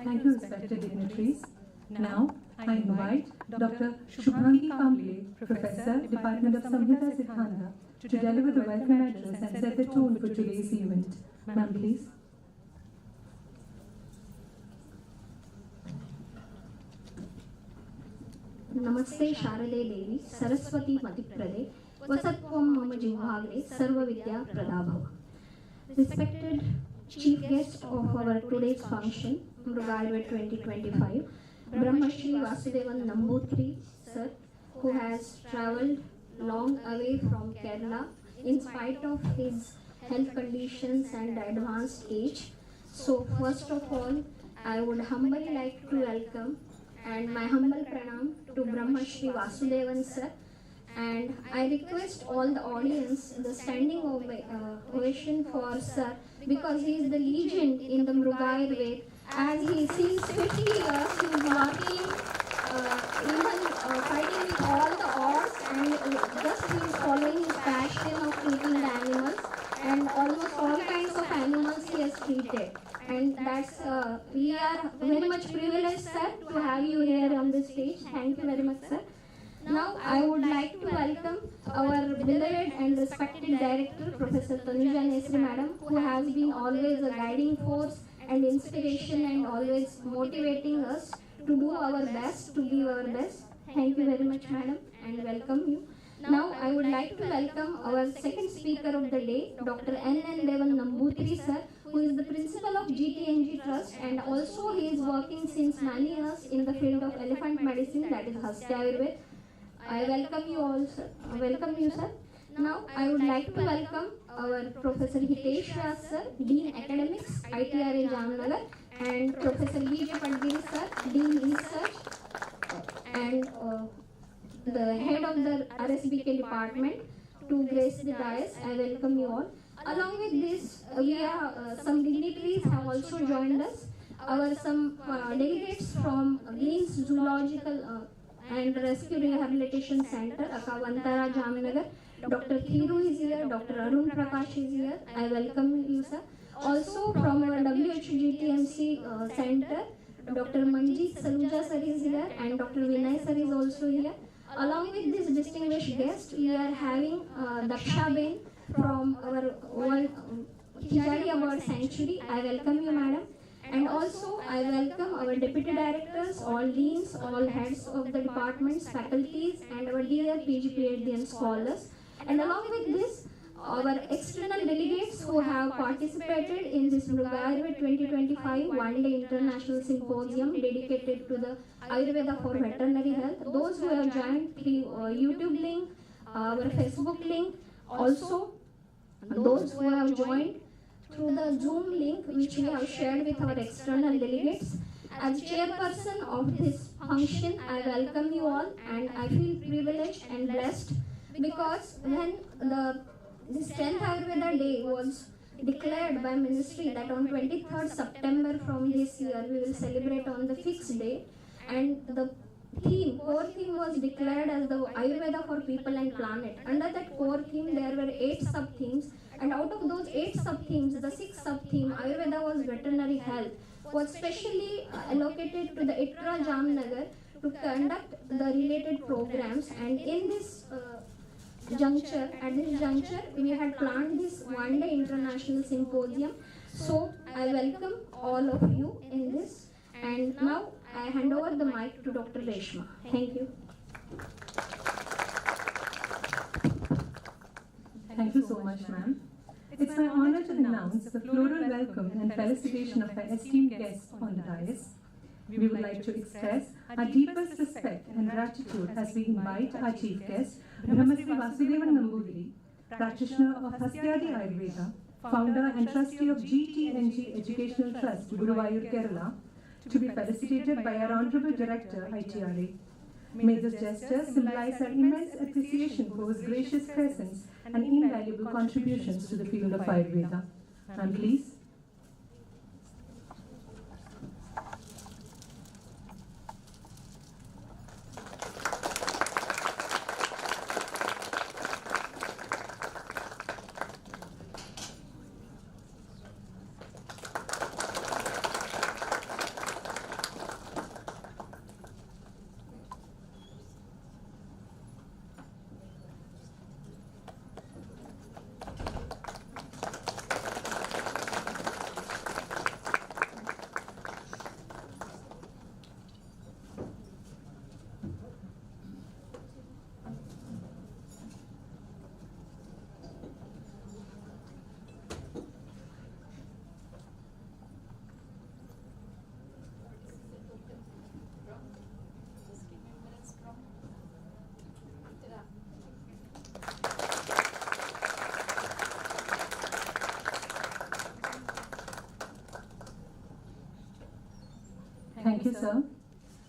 Thank you, respected dignitaries. Now, I invite Dr. Shubhangi Kamble, Professor, Department of Samhita Siddhanta, to deliver the welcome address and set the tone for today's event. Ma'am, please. Namaste Sharade Devi, Saraswati Matiprade, Vasatvam Mama Jivhagre, Sarva Vidya Pradabhava. Respected Chief Guest of our today's function, Mrugarve 2025, Brahma Shri Vasudevan Namboothri Sir, who has travelled long away from Kerala in spite of his health conditions and advanced age. So first of all, I would humbly like to welcome and my humble pranam to Brahma Shri Vasudevan Sir, and I request all the audience the standing ovation for Sir, because he is the legend in the Mrugarve. As he since 50 years he is working, fighting with all the odds, and just he is following his passion of treating the animals, and almost all kinds of animals he has treated. And that's we are very much privileged, sir, to have you here on this stage. Thank you very much, sir. Now I would like to welcome our beloved and respected director, Professor Tanuja Nesri Madam, who has been always a guiding force and inspiration and always motivating us to do our best, to give our best. Thank you very much, Madam, and welcome you. Now I would like to welcome our second speaker of the day, Dr. N.N. Devan Namboothri sir, who is the principal of GTNG Trust, and also he is working since many years in the field of elephant medicine, that is Hastya Ayurveda. I welcome you all, sir. Welcome you, sir. Now I would like to welcome our Professor Hitesh Vyas sir, Dean Academics, ITRA Jamnagar, and Professor B.J. Padgiri sir, Dean Research, and the head of the RSBK department to grace the dais. I welcome you all. Along with this, some dignitaries have also joined us. Some delegates from Greens Zoological and Rescue Rehabilitation Center, Akavantara Jamnagar. Dr. Thiru is here, Dr. Arun Prakash is here. I welcome you, sir. Also from our WHGTMC Center, Dr. Manjeet Saluja sir is here, and Dr. Vinay sir is also here. Along with this distinguished guest, we are having Daksha Ben from our Hijari Bird Sanctuary. I welcome you, madam. And also, I welcome our deputy directors, all deans, all heads of the departments, faculties, and our dear PG, PhD and scholars. And along with this, our external delegates who have participated in this Mrugarve 2025 one-day international symposium dedicated to the Ayurveda for veterinary health. Those who have joined through YouTube link, our Facebook link, also those who have joined through the Zoom link which we have shared with our external delegates. As chairperson of this function, I welcome you all, and I feel privileged and blessed because when this 10th Ayurveda Day was declared by ministry that on 23rd September from this year we will celebrate on the fixed day, and the core theme was declared as the Ayurveda for people and planet. Under that core theme there were 8 sub-themes, and out of those 8 sub-themes, the 6th sub-theme, Ayurveda was veterinary health, was specially allocated to the ITRA Jamnagar to conduct the related programs. And in this at this juncture, we had planned this one-day international symposium. So I welcome all of you in this, and now I hand over the mic to Dr. Reshma. Thank you. Thank you so much, ma'am. It's my honor to announce the floral welcome and felicitation of our esteemed guests on the dais. We would like to express our deepest respect and gratitude as we invite our chief guest, Brahmasri Vasudevan Nambudiri, practitioner of Hastyadi Ayurveda, founder and trustee of GTNG Educational Trust, Guruvayur, Kerala, to be felicitated by our Honorable Director, ITRA. May this gesture symbolize our immense appreciation for his gracious presence and invaluable contributions to the field of Ayurveda. Ma'am, please. Thank you, sir.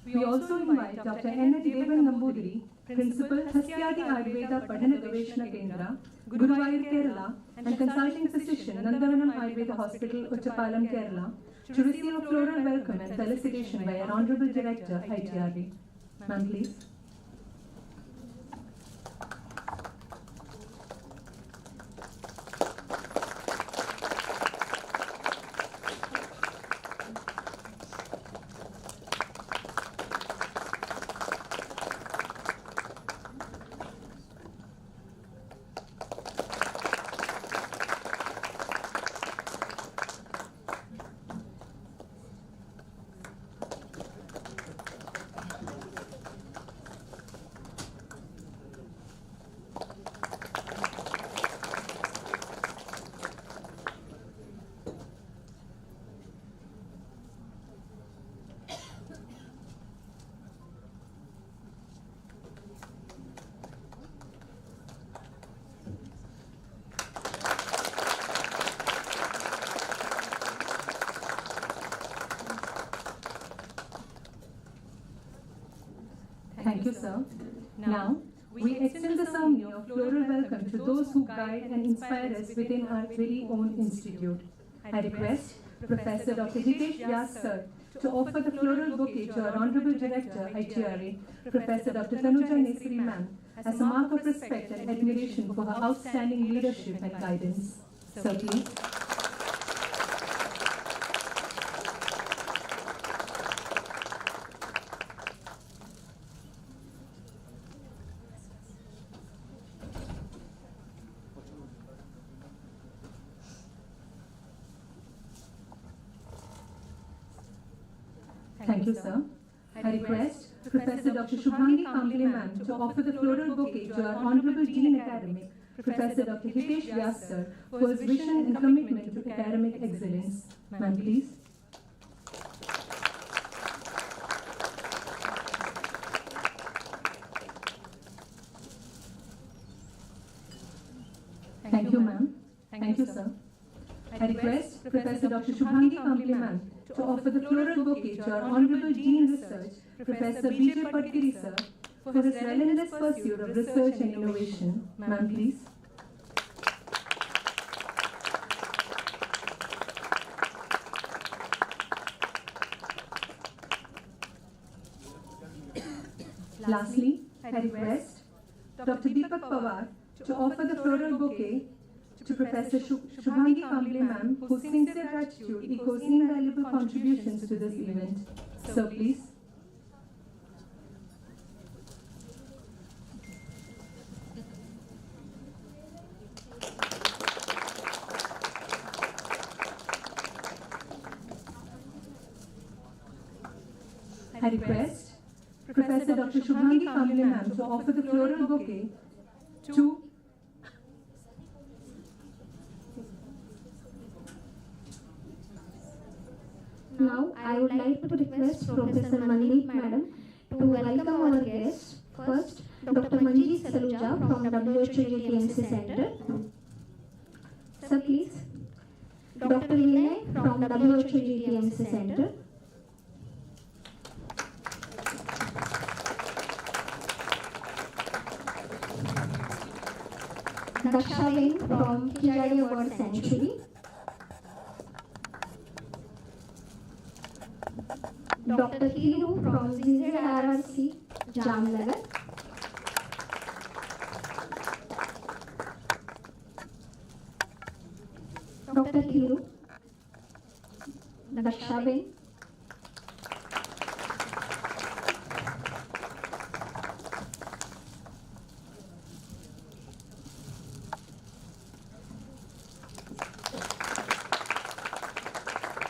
We also invite Dr. N. Devan Nambudiri, Principal, Hastyadi Ayurveda Padhana Gaveshana Kendra, Guruvayur, Kerala, and Consulting Physician, Nandavanam Ayurveda Hospital, Uttapalam, Kerala, to receive a floral welcome and felicitation by our Honorable Director, ITRA. Ma'am, please. Thank you, sir. Now, we extend the ceremony of floral welcome to those who guide and inspire us within our very own institute. I request Professor Dr. Hitesh Vyas, sir, to offer the floral bouquet to our Honorable Director, ITRA, Professor Dr. Tanuja Nesri, ma'am, as a mark of respect and admiration for her outstanding leadership and guidance. Sir, please. Thank you, sir. I request Professor Dr. Shubhangi Kamble, ma'am, to offer the floral bouquet to our Honorable Dean Academic, Professor Dr. Hitesh Vyas, sir, for his vision and commitment to academic excellence. Ma'am, please. Thank you, ma'am. Thank you, sir. I request Professor Dr. Shubhangi Kamble, ma'am, to offer the floral bouquet to our Honorable Dean Research, Professor B.J. Padgiri, sir, for his relentless pursuit of research and innovation. Ma'am, please. Lastly, I request Dr. Deepak Pawar to offer the floral bouquet to Professor Shubhangi Kamble ma'am, whose sincere gratitude echoes invaluable contributions to this event. So please. I request Professor Dr. Shubhangi Kamble ma'am to offer the floral bouquet to Now, I would like to request Professor Mandeep Madam to welcome our guests. First, Dr. Manjeet Saluja from WHO GTMC Center. Sir, please. Dr. Vinay from WHO GTMC Center. Daksha Wing from Kijaya Bird Sanctuary. Dr. Hiru from ZZRRC, Jamnagar. Dr. Hiru, Daksha Wing.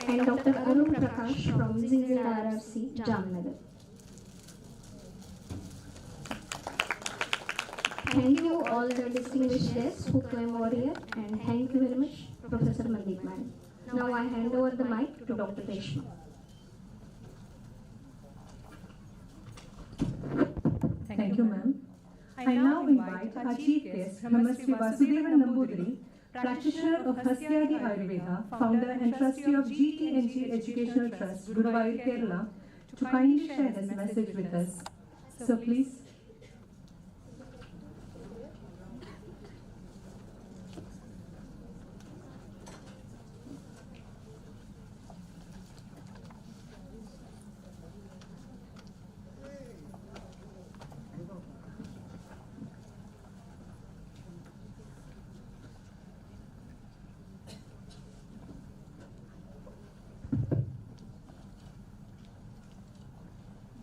And Dr. Arun Prakash from ZZRRC, Jamnagar. Thank you all the distinguished guests who came over here, and thank you very much, Professor Mandeep Madam. Now I hand over the mic to Dr. Reshma. Thank you, ma'am. I now invite our chief guest, Brahmasri Vasudevan Nambudiri, practitioner of Hasyadi Ayurveda, founder and trustee of GTNG Educational Trust, Guruvayur, Kerala, to kindly share his message with us. So please.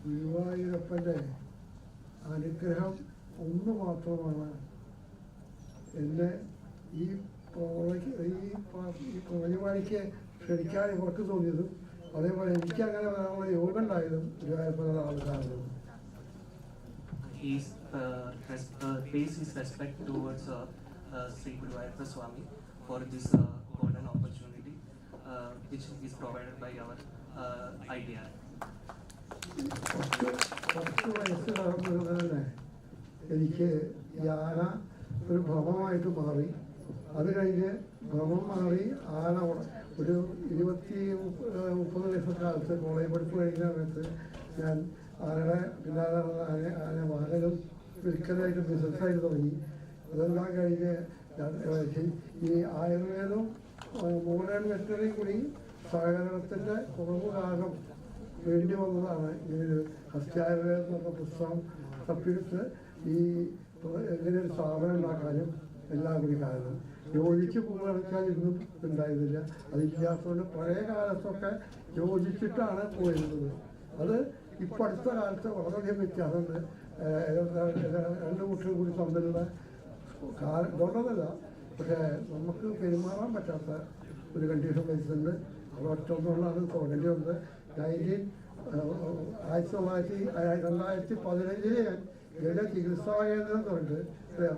ഗുരുവായൂരപ്പൻ്റെ അനുഗ്രഹം ഒന്ന് മാത്രമാണ് എന്നെ ഈ പരിപാടിക്ക് ക്ഷണിക്കാൻ ഇവർക്ക് തോന്നിയതും അതേപോലെ എനിക്കങ്ങനെ വരാനുള്ള യോഗം ഉണ്ടായതും ഗുരുവായൂരപ്പൻ്റെ ആൾക്കാരും. He pays his respect towards Sri Guruvayurappa Swami for this golden opportunity which is provided by our idea. 10 വയസ്സ് നടന്നത് തന്നെ എനിക്ക് ആന ഒരു ഭ്രമമായിട്ട് മാറി. അത് കഴിഞ്ഞ് ഭ്രമം മാറി ആന ഒരു 20-30 വയസ്സക്കാലത്ത് കോളേജ് പഠിപ്പ് കഴിക്കുന്ന സമയത്ത് ഞാൻ ആനയുടെ പിന്നാലെ ആന വാങ്ങലും വിൽക്കലായിട്ട് ബിസിനസ്സായിട്ട് തുടങ്ങി. അതെല്ലാം കഴിഞ്ഞ് ഈ ആയുർവേദവും മോഡേൺ വെറ്ററിയും കൂടി സഹകരണത്തിൻ്റെ കുറവ് കാരണം വേണ്ടി വന്നതാണ് ഇങ്ങനൊരു ഹസ്യായുർവേദം എന്ന് പറഞ്ഞ പുസ്തകം തപ്പിയെടുത്ത് ഈ എങ്ങനെ ഒരു സ്ഥാപനം ഉണ്ടാക്കാനും എല്ലാം കൂടി കാരണം. യോജിച്ച് പൂവടക്കാൻ ഇന്നും ഉണ്ടായിരുന്നില്ല. അതില്ലാത്തതുകൊണ്ട് പഴയ കാലത്തൊക്കെ യോജിച്ചിട്ടാണ് പോയിരുന്നത്. അത് ഇപ്പം അടുത്ത കാലത്ത് വളരെയധികം വ്യത്യാസമുണ്ട്. 2 കൂട്ടരും കൂടി തമ്മിലുള്ള ഇതുള്ളതല്ല, പക്ഷേ നമുക്ക് പെരുമാറാൻ പറ്റാത്ത ഒരു കണ്ടീഷൻ വരുന്നുണ്ട്. അത് ഒറ്റൊന്നുകൊണ്ടാണ് തുടങ്ങേണ്ടി വന്നത്. 2015 ഞാൻ ഇവിടെ ചികിത്സാ കേന്ദ്രം തൊട്ട്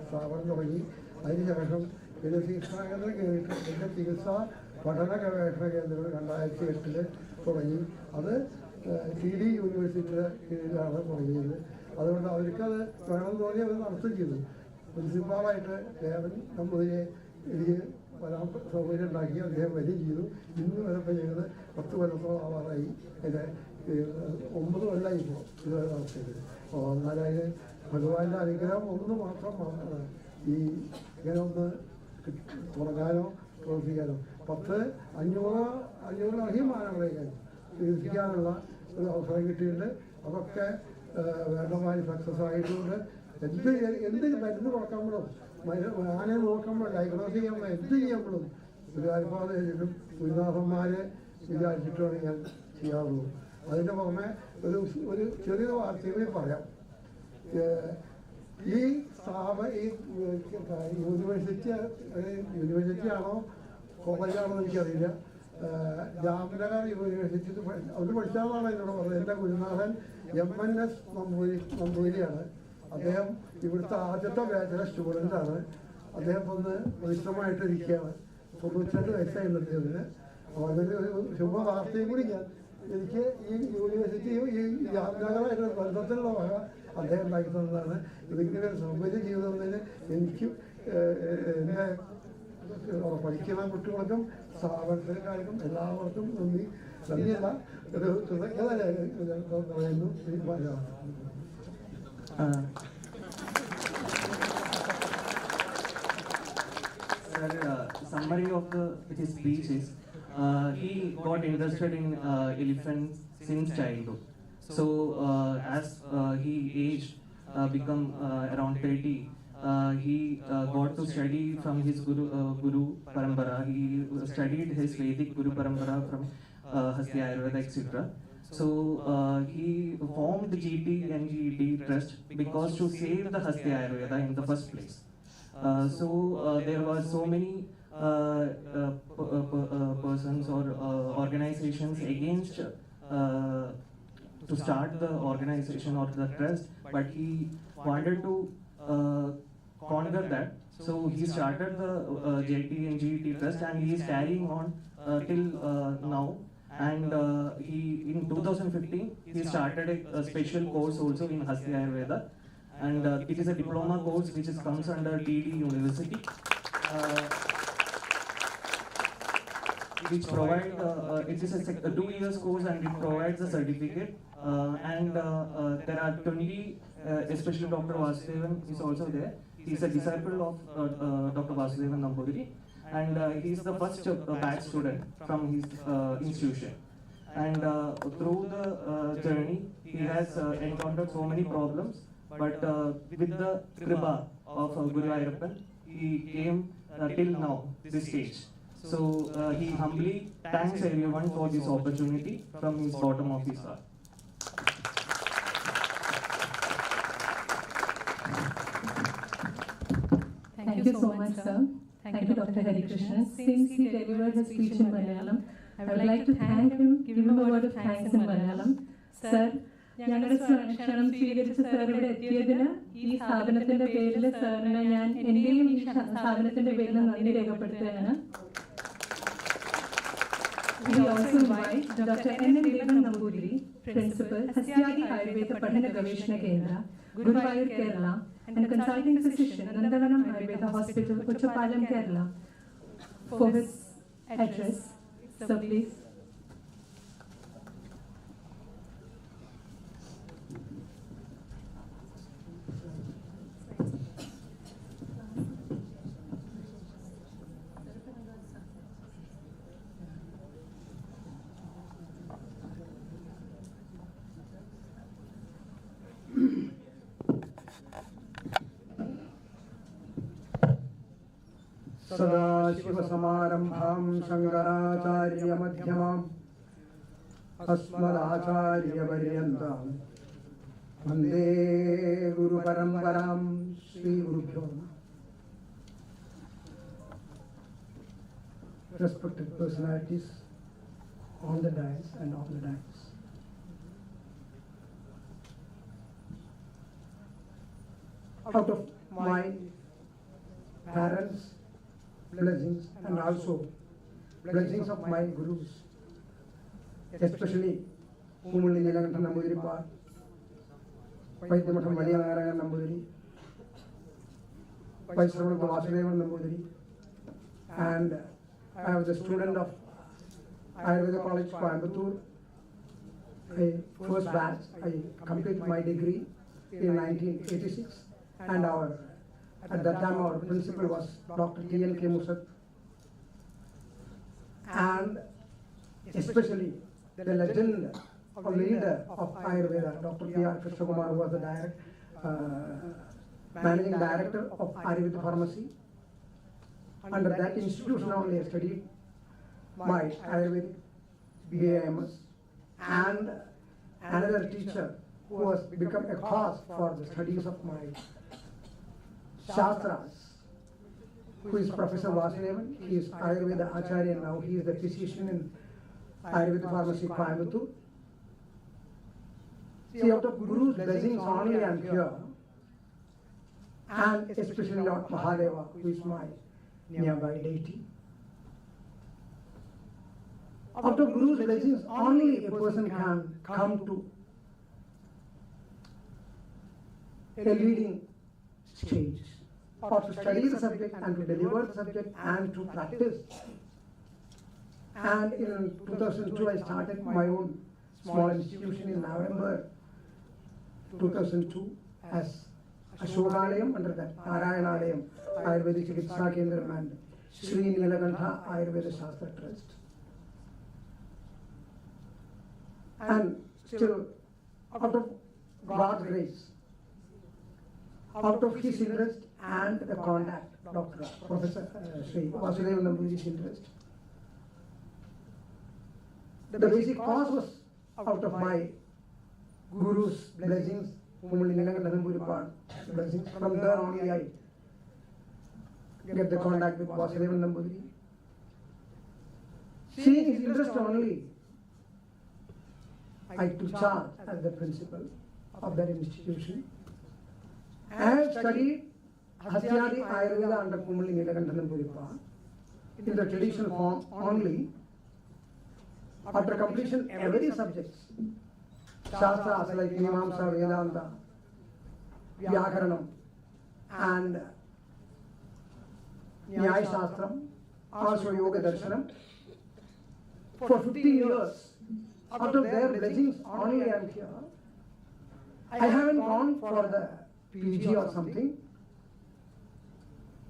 സ്ഥാപനം തുടങ്ങി. അതിനുശേഷം പിന്നെ ചികിത്സാ കേന്ദ്രം കയറിയിട്ട് എൻ്റെ ചികിത്സാ പഠന ഗവേഷണ കേന്ദ്രം 2008 തുടങ്ങി. അത് TD യൂണിവേഴ്സിറ്റിയുടെ കീഴിലാണ് തുടങ്ങിയത്. അതുകൊണ്ട് അവർക്കത് വേണമെന്ന് തോന്നി അവർ നടത്തുകയും ചെയ്തു. പ്രിൻസിപ്പാളായിട്ട് ദേവൻ നമ്പൂതിരിയെ എനിക്ക് വരാൻ സൗകര്യം ഉണ്ടാക്കി അദ്ദേഹം വരികയും ചെയ്തു. ഇന്ന് വരപ്പോൾ ഞങ്ങൾ 10 കൊല്ലത്തോളം ആവാറായി എൻ്റെ 9 കൊല്ലമായി ഇപ്പോൾ ഇത് അവസ്ഥയിൽ. എന്നാൽ അതിന് ഭഗവാന്റെ അനുഗ്രഹം ഒന്ന് മാത്രം ഈ ഇങ്ങനെ ഒന്ന് തുടങ്ങാനോ പ്രവർത്തിക്കാനോ 500-500 മാനങ്ങളെ ചികിത്സിക്കാനുള്ള ഒരു അവസരം കിട്ടിയിട്ടുണ്ട്. അതൊക്കെ വേണ്ടമായി സക്സസ് ആയിട്ടുണ്ട്. എന്ത് മരുന്ന് കൊടുക്കുമ്പോഴും ആനയെ നോക്കുമ്പോൾ ഡയഗ്നോസ് ചെയ്യുമ്പോൾ എന്ത് ചെയ്യുമ്പോഴും ഗുരുവായൂരപ്പാതയിലും ഗുരുനാഥന്മാരെ വിചാരിച്ചിട്ടാണ് ഞാൻ ചെയ്യാറുള്ളൂ. അതിൻ്റെ പുറമെ ഒരു ചെറിയ വാർത്തകൾ പറയാം. ഈ യൂണിവേഴ്സിറ്റിയാണോ കോളേജാണോ എനിക്കറിയില്ല. ജാംനഗർ യൂണിവേഴ്സിറ്റി അത് പഠിച്ചാലാണ് എന്നോട് പറഞ്ഞത്. എൻ്റെ ഗുരുനാഥൻ MNS നമ്പൂതിരിയാണ്. അദ്ദേഹം ഇവിടുത്തെ ആദ്യത്തെ ബാച്ചിലെ സ്റ്റുഡൻ്റാണ്. അദ്ദേഹം ഒന്ന് പരിശ്രമമായിട്ടിരിക്കുകയാണ്. 92 വയസ്സായിട്ടുണ്ട് അതിന്. അപ്പോൾ അതിന് ഒരു ശുഭവാർത്തയും കൂടി എനിക്ക് ഈ യൂണിവേഴ്സിറ്റിയും ഈ ജാംനഗറായിട്ടുള്ള ബന്ധത്തിലുള്ള വക അദ്ദേഹം ഉണ്ടാക്കി തന്നതാണ്. ഇതിങ്ങനെ ഒരു സൗകര്യ ജീവിതത്തിന് എനിക്കും എൻ്റെ പഠിക്കുന്ന കുട്ടികൾക്കും സ്ഥാപനത്തിലേക്കാർക്കും എല്ലാവർക്കും നന്ദിയല്ല, ഒരു കൃതജ്ഞത പറയുന്നു. Summary of his speech is he got interested in elephants since childhood. So as he aged, become around 30, he got to study from his Guru Parampara. He studied his Vedic Guru Parampara from Hasti Ayurveda, etc. So he formed the GT and GET Trust because to save the Hasti Ayurveda in the first place. So there were so many persons or organizations against to start the organization or the trust, but he wanted to conquer that. So he started the JT and GET Trust, and he is carrying on till now. And in 2015 he started a special course also in Hasti Ayurveda, and it is a diploma course which comes under TD University, which provide it is a 2 years course, and it provides a certificate. And there are 20, especially Dr. Vasudevan is also there. He is a disciple of Dr. Vasudevan Nambudiri, and he is the first batch student from his institution. And through the journey, he has encountered so many problems, but with the kripa of Guru Ayurveda, he came till now, this stage. So he humbly thanks everyone for this opportunity from his bottom of his heart. Thank you so much, sir. Thank you, Dr. Hari Krishnan. Since he delivered his speech in Malayalam, I would like to thank him, give him a word of thanks in Malayalam. Sir, ഞങ്ങളുടെ ക്ഷണം സ്വീകരിച്ച sir ഇവിടെ എത്തിയതിന് ഈ സ്ഥാപനത്തിന്റെ പേരിൽ സാറിന് ഞാൻ എന്റെയും ഈ സ്ഥാപനത്തിന്റെ പേരിൽ നന്ദി രേഖപ്പെടുത്തുകയാണ്. We also invite Dr. N.N. Devan Nambudiri, Principal, Hastyadi Ayurveda Padhana Gaveshana Kendra, Guruvayur, Kerala, and Consulting Physician, Nandavanam Ayurveda Hospital, Uchapalam, Kerala, for his address. So please. सदाशिवसमारम्भां शङ्कराचार्यमध्यमाम् अस्मदाचार्यपर्यन्तां वन्दे गुरुपरम्परां श्रीगुरुभ्यो नमः. Respected personalities on the dais and off the dais. Out of my parents' blessings and also blessings of my gurus, especially Umuli Nilakanta Nambudiri Pa, Paitamatham Valiyanarayana Nambudiri, Paisravana Vasudevan Nambudiri, and I was a student of Ayurveda College, Coimbatore, first batch. I completed my degree in 1986, and at that time our principal was Dr. T.N.K. Musat, and especially the legend or leader of Ayurveda, Dr. P.R. Krishnakumar, who was the managing director of Ayurveda Pharmacy. Under that institution only I studied my Ayurvedic BAMS, and another teacher who has become a cause for the studies of my Shastras, who is Professor Vasudevan. He is Ayurveda Acharya now. He is the physician in Ayurveda Pharmacy, Coimbatore. See, out of Guru's blessings only I am here, and especially Lord Mahadeva, who is my nearby deity. Out of Guru's blessings only a person can come to a leading stage, or to study the subject and to deliver the subject and to practice. And in 2002 I started my own small institution in November 2002 as Ashokalayam, under that Narayanayam Ayurvedic Chikitsa Kendram and Sri Nilakantha Ayurveda Shastra Trust. And still, out of God's grace, out of his interest and the contact, Professor Sri Vasudevan Namboodir's interest, the basic cause was out of my Guru's blessings, blessings. From there only I get the contact with Vasudevan Namboodir. Seeing his interest only, I took charge as the principal of that institution. I have studied Hasyadi Ayurveda under Kumuli Nilakanthan Puripa in the traditional form only. After completion, every subject, Shastras like Mimamsa, Vedanta, Vyakaranam, and Nyaya Shastram, also Yoga Darshanam, for 15 years. After their blessings only I am here. I haven't gone for the PG or something,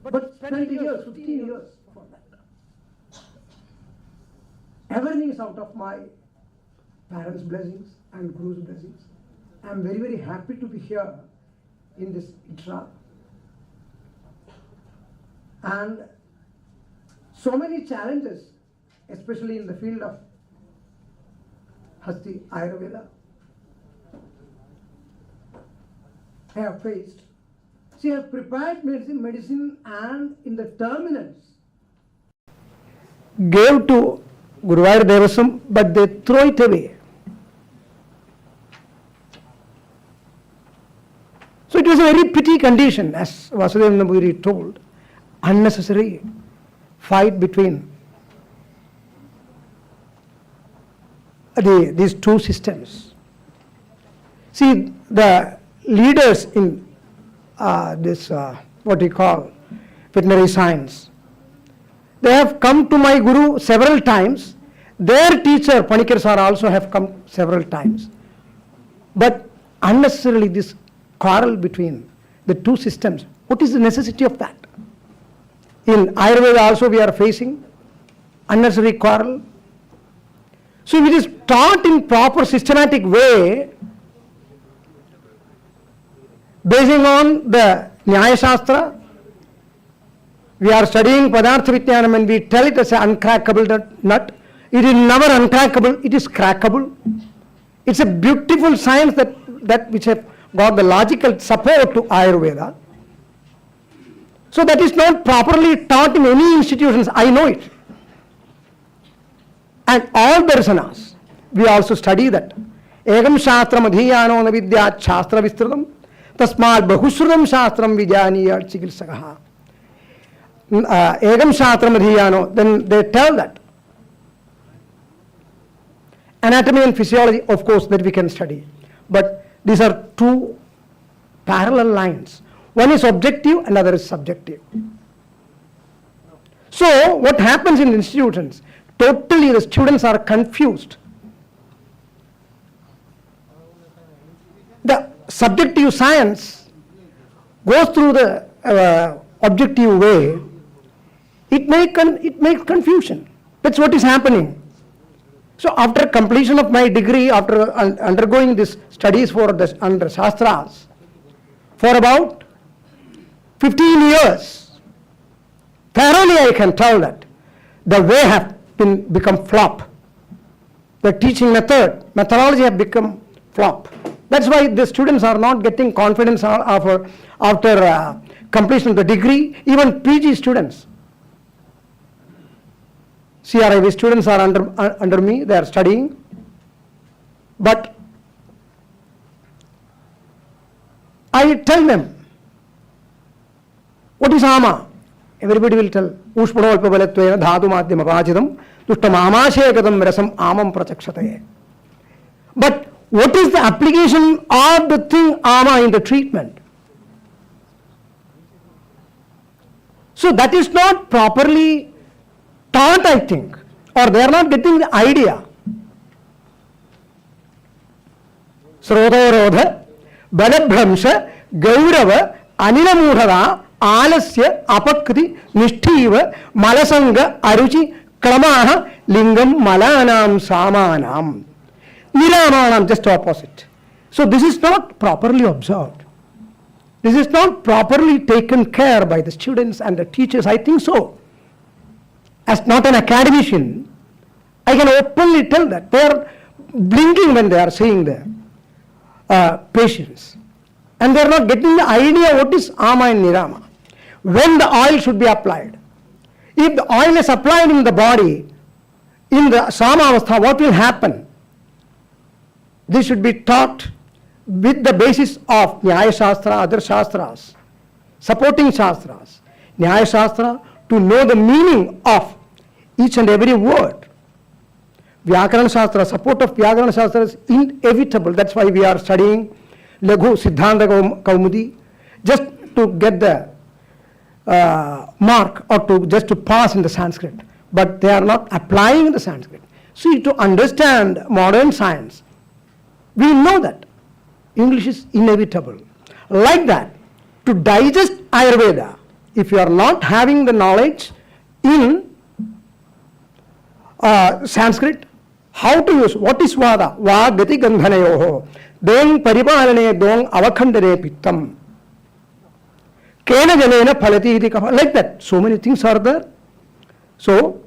but 20 years, 15 years for that. Everything is out of my parents' blessings and Guru's blessings. I am very, very happy to be here in this ITRA. And so many challenges, especially in the field of Hasti Ayurveda, I have faced. She has prepared medicine and in the terminals gave to Guruvayur Devasam, but they throw it away. So it was a very pity condition, as Vasudevan Namboodir told, unnecessary fight between these two systems. See, the leaders in this, what we call veterinary science, they have come to my Guru several times. Their teacher, Panikar sir, also have come several times. But unnecessarily this quarrel between the two systems, what is the necessity of that? In Ayurveda also we are facing unnecessary quarrel. So if it is taught in proper systematic way, basing on the Nyaya Shastra, we are studying Padartha Vijnanam and we tell it as an uncrackable nut. It is never uncrackable, it is crackable. It's a beautiful science that which have got the logical support to Ayurveda. So that is not properly taught in any institutions, I know it. And all darsanas, we also study that. Egam shastram adhiyano na vidyat shastra vistratam tasmad bahusrutam shastram vijaniya chikilsakaha. Egam shastram adhiyano, then they tell that. Anatomy and physiology, of course, that we can study. But these are two parallel lines. One is objective, another is subjective. So what happens in institutions? Totally the students are confused. subjective science goes through the objective way, it makes confusion. That's what is happening. So after completion of my degree, after undergoing these studies under Shastras, for about 15 years, thoroughly I can tell that the way have become flop. The teaching methodology have become flop. That's why the students are not getting confidence after completion of the degree, even PG students. CRIV students are under me, they are studying. But I tell them, what is ama? Everybody will tell, Ushpadolpabalattvena dhatu madhyam apachidam dushtam amashekadam rasam amam prachakshataye. But what is the application of the thing ama in the treatment? So that is not properly taught, I think, or they are not getting the idea. Srotorodha, Balabhramsha, Gaurava, Anilamudhara, Alasya, Apakriti, Nishtiva, Malasanga, Aruchi, Kramaha, Lingam, Malanam, Samanam. Niramanam, just opposite. So this is not properly observed. This is not properly taken care by the students and the teachers, I think so. As not an academician, I can openly tell that they are blinking when they are seeing their patients. And they are not getting the idea what is ama and nirama. When the oil should be applied. If the oil is applied in the body, in the samavastha, what will happen? This should be taught with the basis of Nyaya Shastra, other Shastras, supporting Shastras. Nyaya Shastra, to know the meaning of each and every word. Vyakarana Shastra, support of Vyakarana Shastra is inevitable. That's why we are studying Laghu Siddhanta Kaumudi, just to get the mark or just to pass in the Sanskrit. But they are not applying the Sanskrit. See, to understand modern science, we know that English is inevitable. Like that, to digest Ayurveda, if you are not having the knowledge in Sanskrit, how to use, what is vada? Va gati gandhanayoho. Dong paripalane dong avakhandare pittam. Kena janena phalati iti kapha. Like that. So many things are there. So,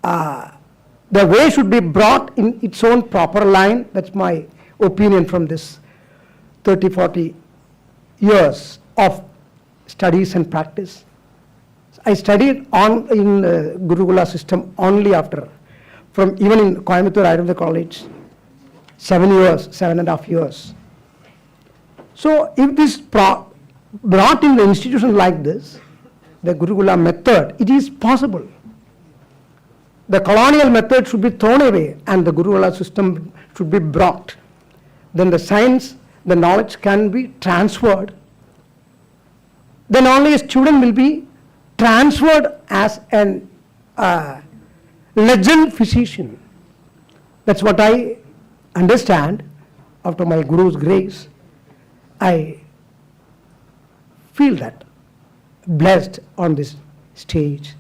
the way should be brought in its own proper line. That's my opinion from this 30-40 years of studies and practice. I studied in Gurukula system only after, from even in Coimbatore Ayurveda College, 7.5 years. So if this brought in the institution like this, the Gurukula method, it is possible. The colonial method should be thrown away and the Gurukula system should be brought. Then the science, the knowledge can be transferred. Then only a student will be transferred as an legend physician. That's what I understand after my Guru's grace. I feel that blessed on this stage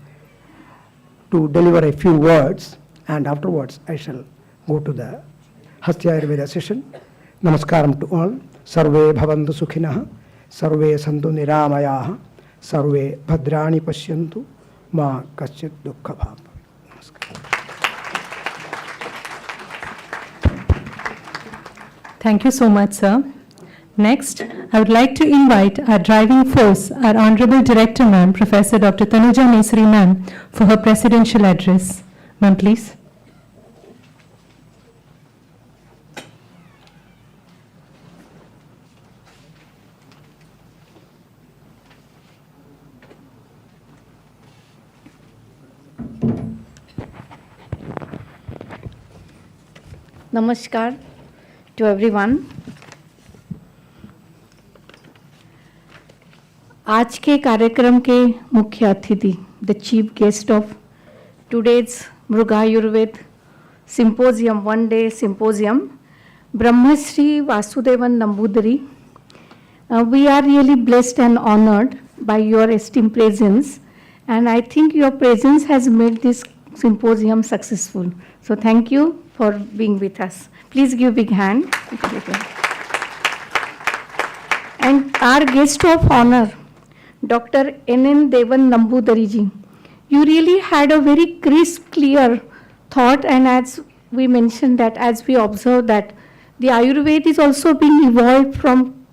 to deliver a few words, and afterwards I shall go to the Hastya Ayurveda session. Namaskaram to all. Sarve bhavantu sukhinah, sarve santu niramayaha, sarve bhadrani pashyantu, ma kaschit dukkha bhav. Thank you so much, sir. Next, I would like to invite our driving force, our Honorable Director Ma'am, Professor Dr. Tanuja Nesri Ma'am, for her presidential address. Ma'am, please. Namaskar to everyone. आज के कार्यक्रम के मुख्य अतिथि, the chief guest of today's Mruga Ayurveda symposium, one-day symposium, Brahmashri Vasudevan Nambudiri. We are really blessed and honored by your esteemed presence, and I think your presence has made this symposium successful. So thank you for being with us. Please give a big hand. And our guest of honor, Dr. N.N. Devan Nambudariji. You really had a very crisp, clear thought, and as we mentioned that, as we observe that the Ayurveda is also being evolved from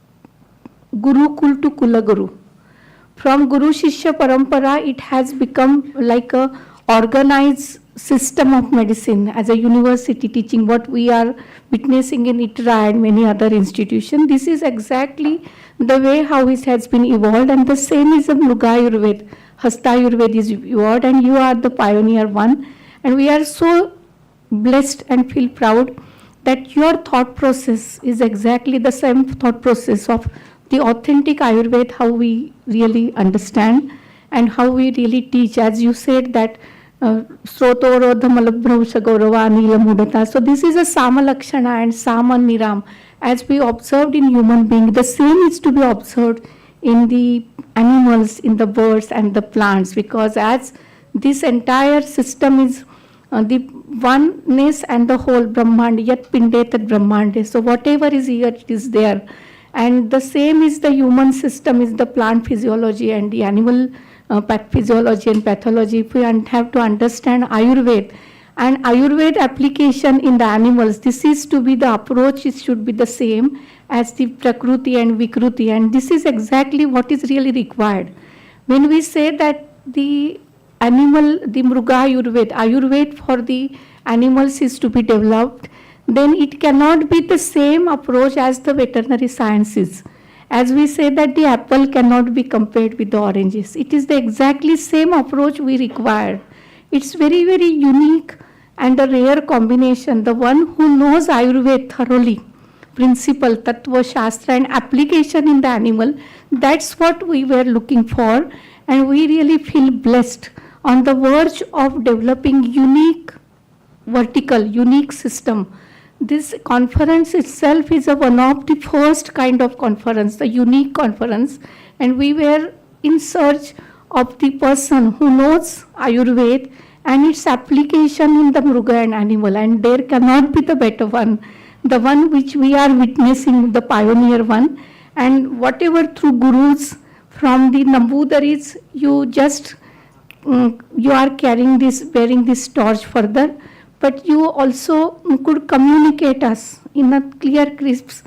Gurukul to Kulaguru. From Guru Shishya Parampara, it has become like a organized system of medicine as a university teaching what we are witnessing in ITRA and many other institutions. This is exactly the way how it has been evolved, and the same is a Mruga Ayurveda. Hasta Ayurveda is evolved, and you are the pioneer one. And we are so blessed and feel proud that your thought process is exactly the same thought process of the authentic Ayurveda, how we really understand and how we really teach. As you said that Srotorodha Malabhrusha Gaurava Anila Mudata. So this is a Sama Lakshana and Sama Niram. As we observed in human being, the same is to be observed in the animals, in the birds and the plants, because as this entire system is the oneness and the whole Brahmand, yat pindetat Brahmande. So whatever is here, it is there. And the same is the human system, is the plant physiology and the animal physiology and pathology. If we have to understand Ayurveda and Ayurveda application in the animals, this is to be the approach, it should be the same as the Prakruti and Vikruti, and this is exactly what is really required. When we say that the animal, the Mruga Ayurveda for the animals is to be developed, then it cannot be the same approach as the veterinary sciences. As we say that the apple cannot be compared with the oranges. It is the exactly same approach we require. It's very, very unique and a rare combination. The one who knows Ayurveda thoroughly, principle, Tattva, Shastra and application in the animal, that's what we were looking for, and we really feel blessed on the verge of developing unique vertical, unique system. This conference itself is one of the first kind of conference, the unique conference, and we were in search of the person who knows Ayurveda and its application in the Mruga and animal, and there cannot be the better one, the one which we are witnessing, the pioneer one. And whatever through gurus from the Nambudaris, you just you are carrying this, bearing this torch further, but you also could communicate us in a clear, crisp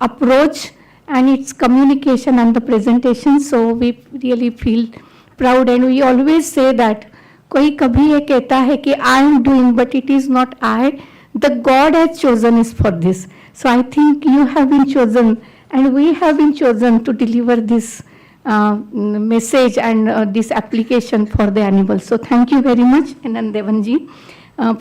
approach and its communication and the presentation. So we really feel proud, and we always say that कोई कभी ये कहता है कि I am doing, but it is not I. The God has chosen is for this. So I think you have been chosen, and we have been chosen to deliver this message and this application for the animals. So thank you very much, N.N. Devanji,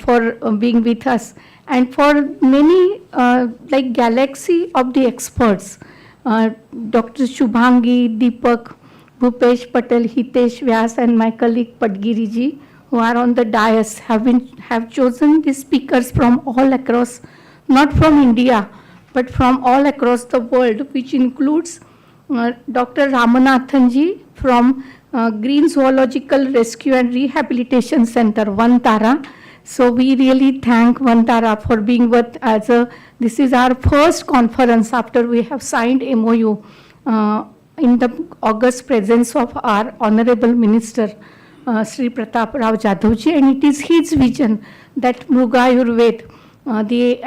for being with us. And for many, like galaxy of the experts, Dr. Shubhangi, Deepak, Bhupesh Patel, Hitesh Vyas, and my colleague Padgiri ji, who are on the dais, have chosen the speakers from all across, not from India, but from all across the world, which includes Dr. Ramanathan ji from Green Zoological Rescue and Rehabilitation Center, Vantara. So we really thank Vantara for being with us. This is our first conference after we have signed MOU in the august presence of our Honorable Minister, Sri Pratap Rao Jadhavji, and it is his vision that Mruga Ayurveda, the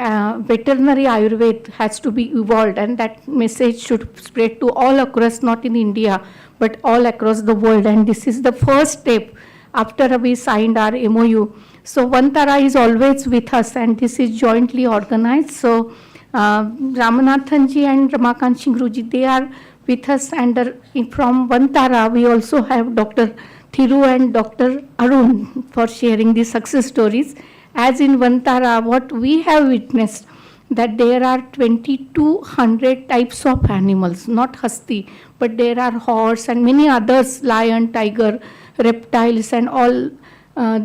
veterinary Ayurveda has to be evolved, and that message should spread to all across, not in India, but all across the world. And this is the first step after we signed our MOU. So Vantara is always with us, and this is jointly organized. So Ramanathan ji and Ramakant Shingru ji, they are with us, and from Vantara we also have Dr. Thiru and Dr. Arun for sharing the success stories. As in Vantara, what we have witnessed, that there are 2,200 types of animals, not hasti, but there are horse and many others, lion, tiger, reptiles, and all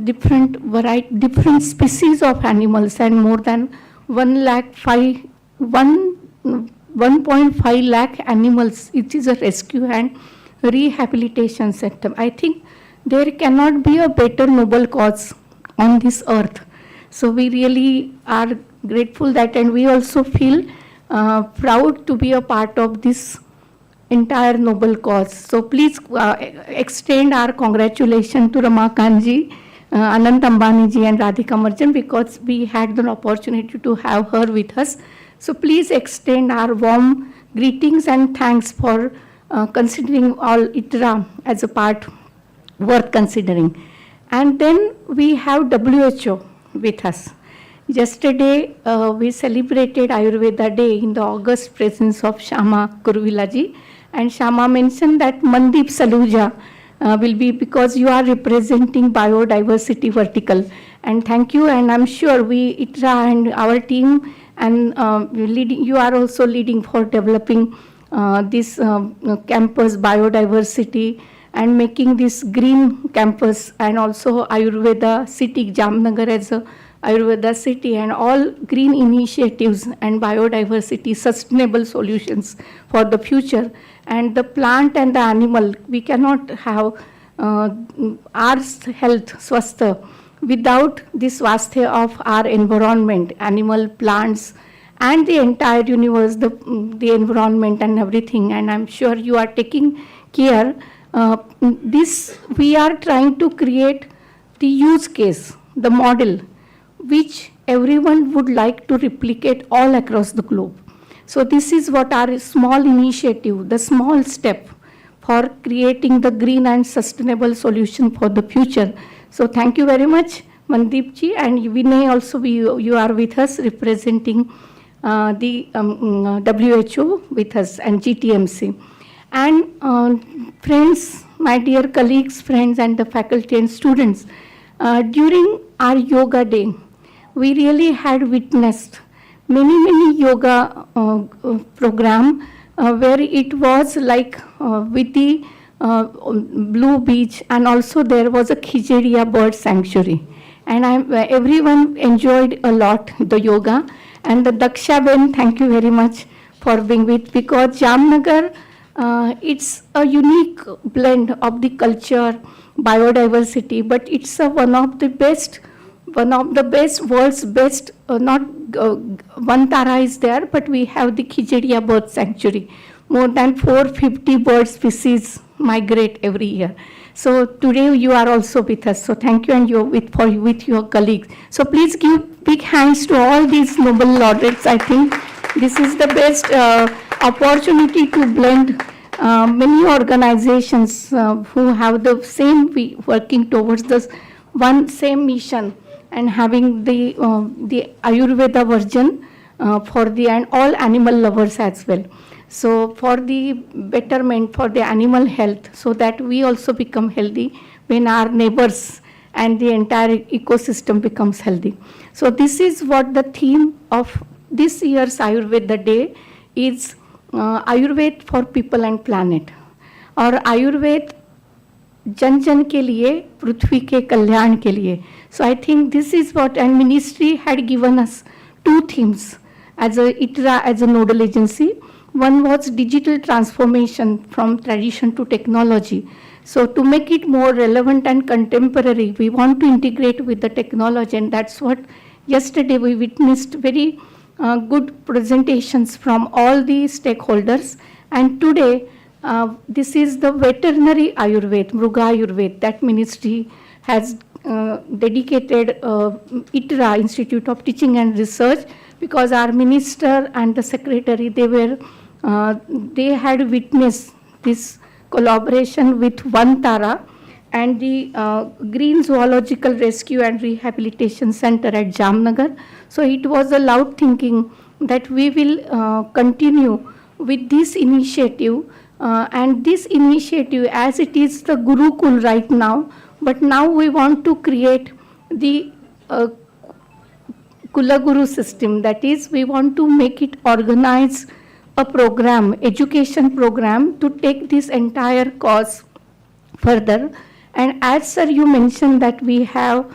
different species of animals, and more than 1.5 lakh animals. It is a rescue and rehabilitation center. I think there cannot be a better noble cause on this earth. So we really are grateful that, and we also feel proud to be a part of this entire noble cause. So please extend our congratulations to Ramakanji, Anant Ambani ji and Radhika Marjan, because we had the opportunity to have her with us. So please extend our warm greetings and thanks for considering all ITRA as a part worth considering. And then we have WHO with us. Yesterday, we celebrated Ayurveda Day in the august presence of Shama Kuruvilla ji. And Shama mentioned that Mandeep Saluja will be, because you are representing biodiversity vertical. And thank you, and I'm sure we, ITRA and our team, and you are also leading for developing this campus biodiversity and making this green campus, and also Ayurveda city, Jamnagar as a Ayurveda city, and all green initiatives and biodiversity, sustainable solutions for the future. And the plant and the animal, we cannot have our health, swastha, without the swasthya of our environment, animal, plants, and the entire universe, the environment and everything. And I'm sure you are taking care. This, we are trying to create the use case, the model, which everyone would like to replicate all across the globe. So this is what our small initiative, the small step for creating the green and sustainable solution for the future. So thank you very much, Mandeep ji, and Vinay also, you are with us representing the WHO with us and GTMC. And friends, my dear colleagues, friends, and the faculty and students, during our yoga day, we really had witnessed many yoga program where it was like with the Blue Beach, and also there was a Khichdiya bird sanctuary. And everyone enjoyed a lot the yoga. And the Daksha Ben, thank you very much for being with, because Jamnagar, it's a unique blend of the culture, biodiversity, but it's one of the best, world's best, not Vantara is there, but we have the Khichdiya bird sanctuary. More than 450 bird species migrate every year. So today you are also with us. So thank you, and you're with your colleagues. So please give big hands to all these noble laureates. I think this is the best opportunity to blend many organizations who have the same, working towards this one same mission, and having the Ayurveda version for the, and all animal lovers as well. So for the betterment, for the animal health, so that we also become healthy when our neighbors and the entire ecosystem becomes healthy. So this is what the theme of this year's Ayurveda Day is, Ayurveda for people and planet, or Ayurveda जन जन के लिए, पृथ्वी के कल्याण के लिए. So I think this is what, and ministry had given us 2 themes as a ITRA, as a nodal agency. One was digital transformation from tradition to technology. So to make it more relevant and contemporary, we want to integrate with the technology, and that's what yesterday we witnessed very good presentations from all the stakeholders. And today, this is the veterinary Ayurveda, Mruga Ayurveda, that ministry has dedicated ITRA, Institute of Teaching and Research, because our minister and the secretary, they had witnessed this collaboration with Vantara and the Green Zoological Rescue and Rehabilitation Center at Jamnagar. So it was a loud thinking that we will continue with this initiative. And this initiative, as it is the Gurukul right now, but now we want to create the Kulaguru system. That is, we want to make it organize a program, education program, to take this entire cause further. And as sir, you mentioned that we have,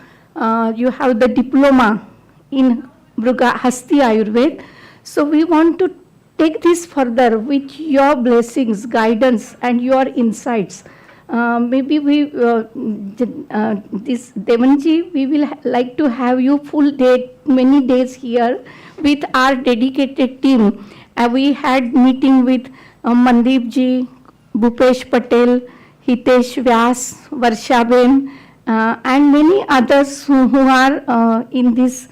you have the diploma in Mruga Hasti Ayurveda. So we want to take this further with your blessings, guidance, and your insights. Maybe this Devanji, we will like to have you full day, many days here with our dedicated team. We had meeting with Mandeep ji, Bhupesh Patel, Hitesh Vyas, Varshaben, and many others who are in this.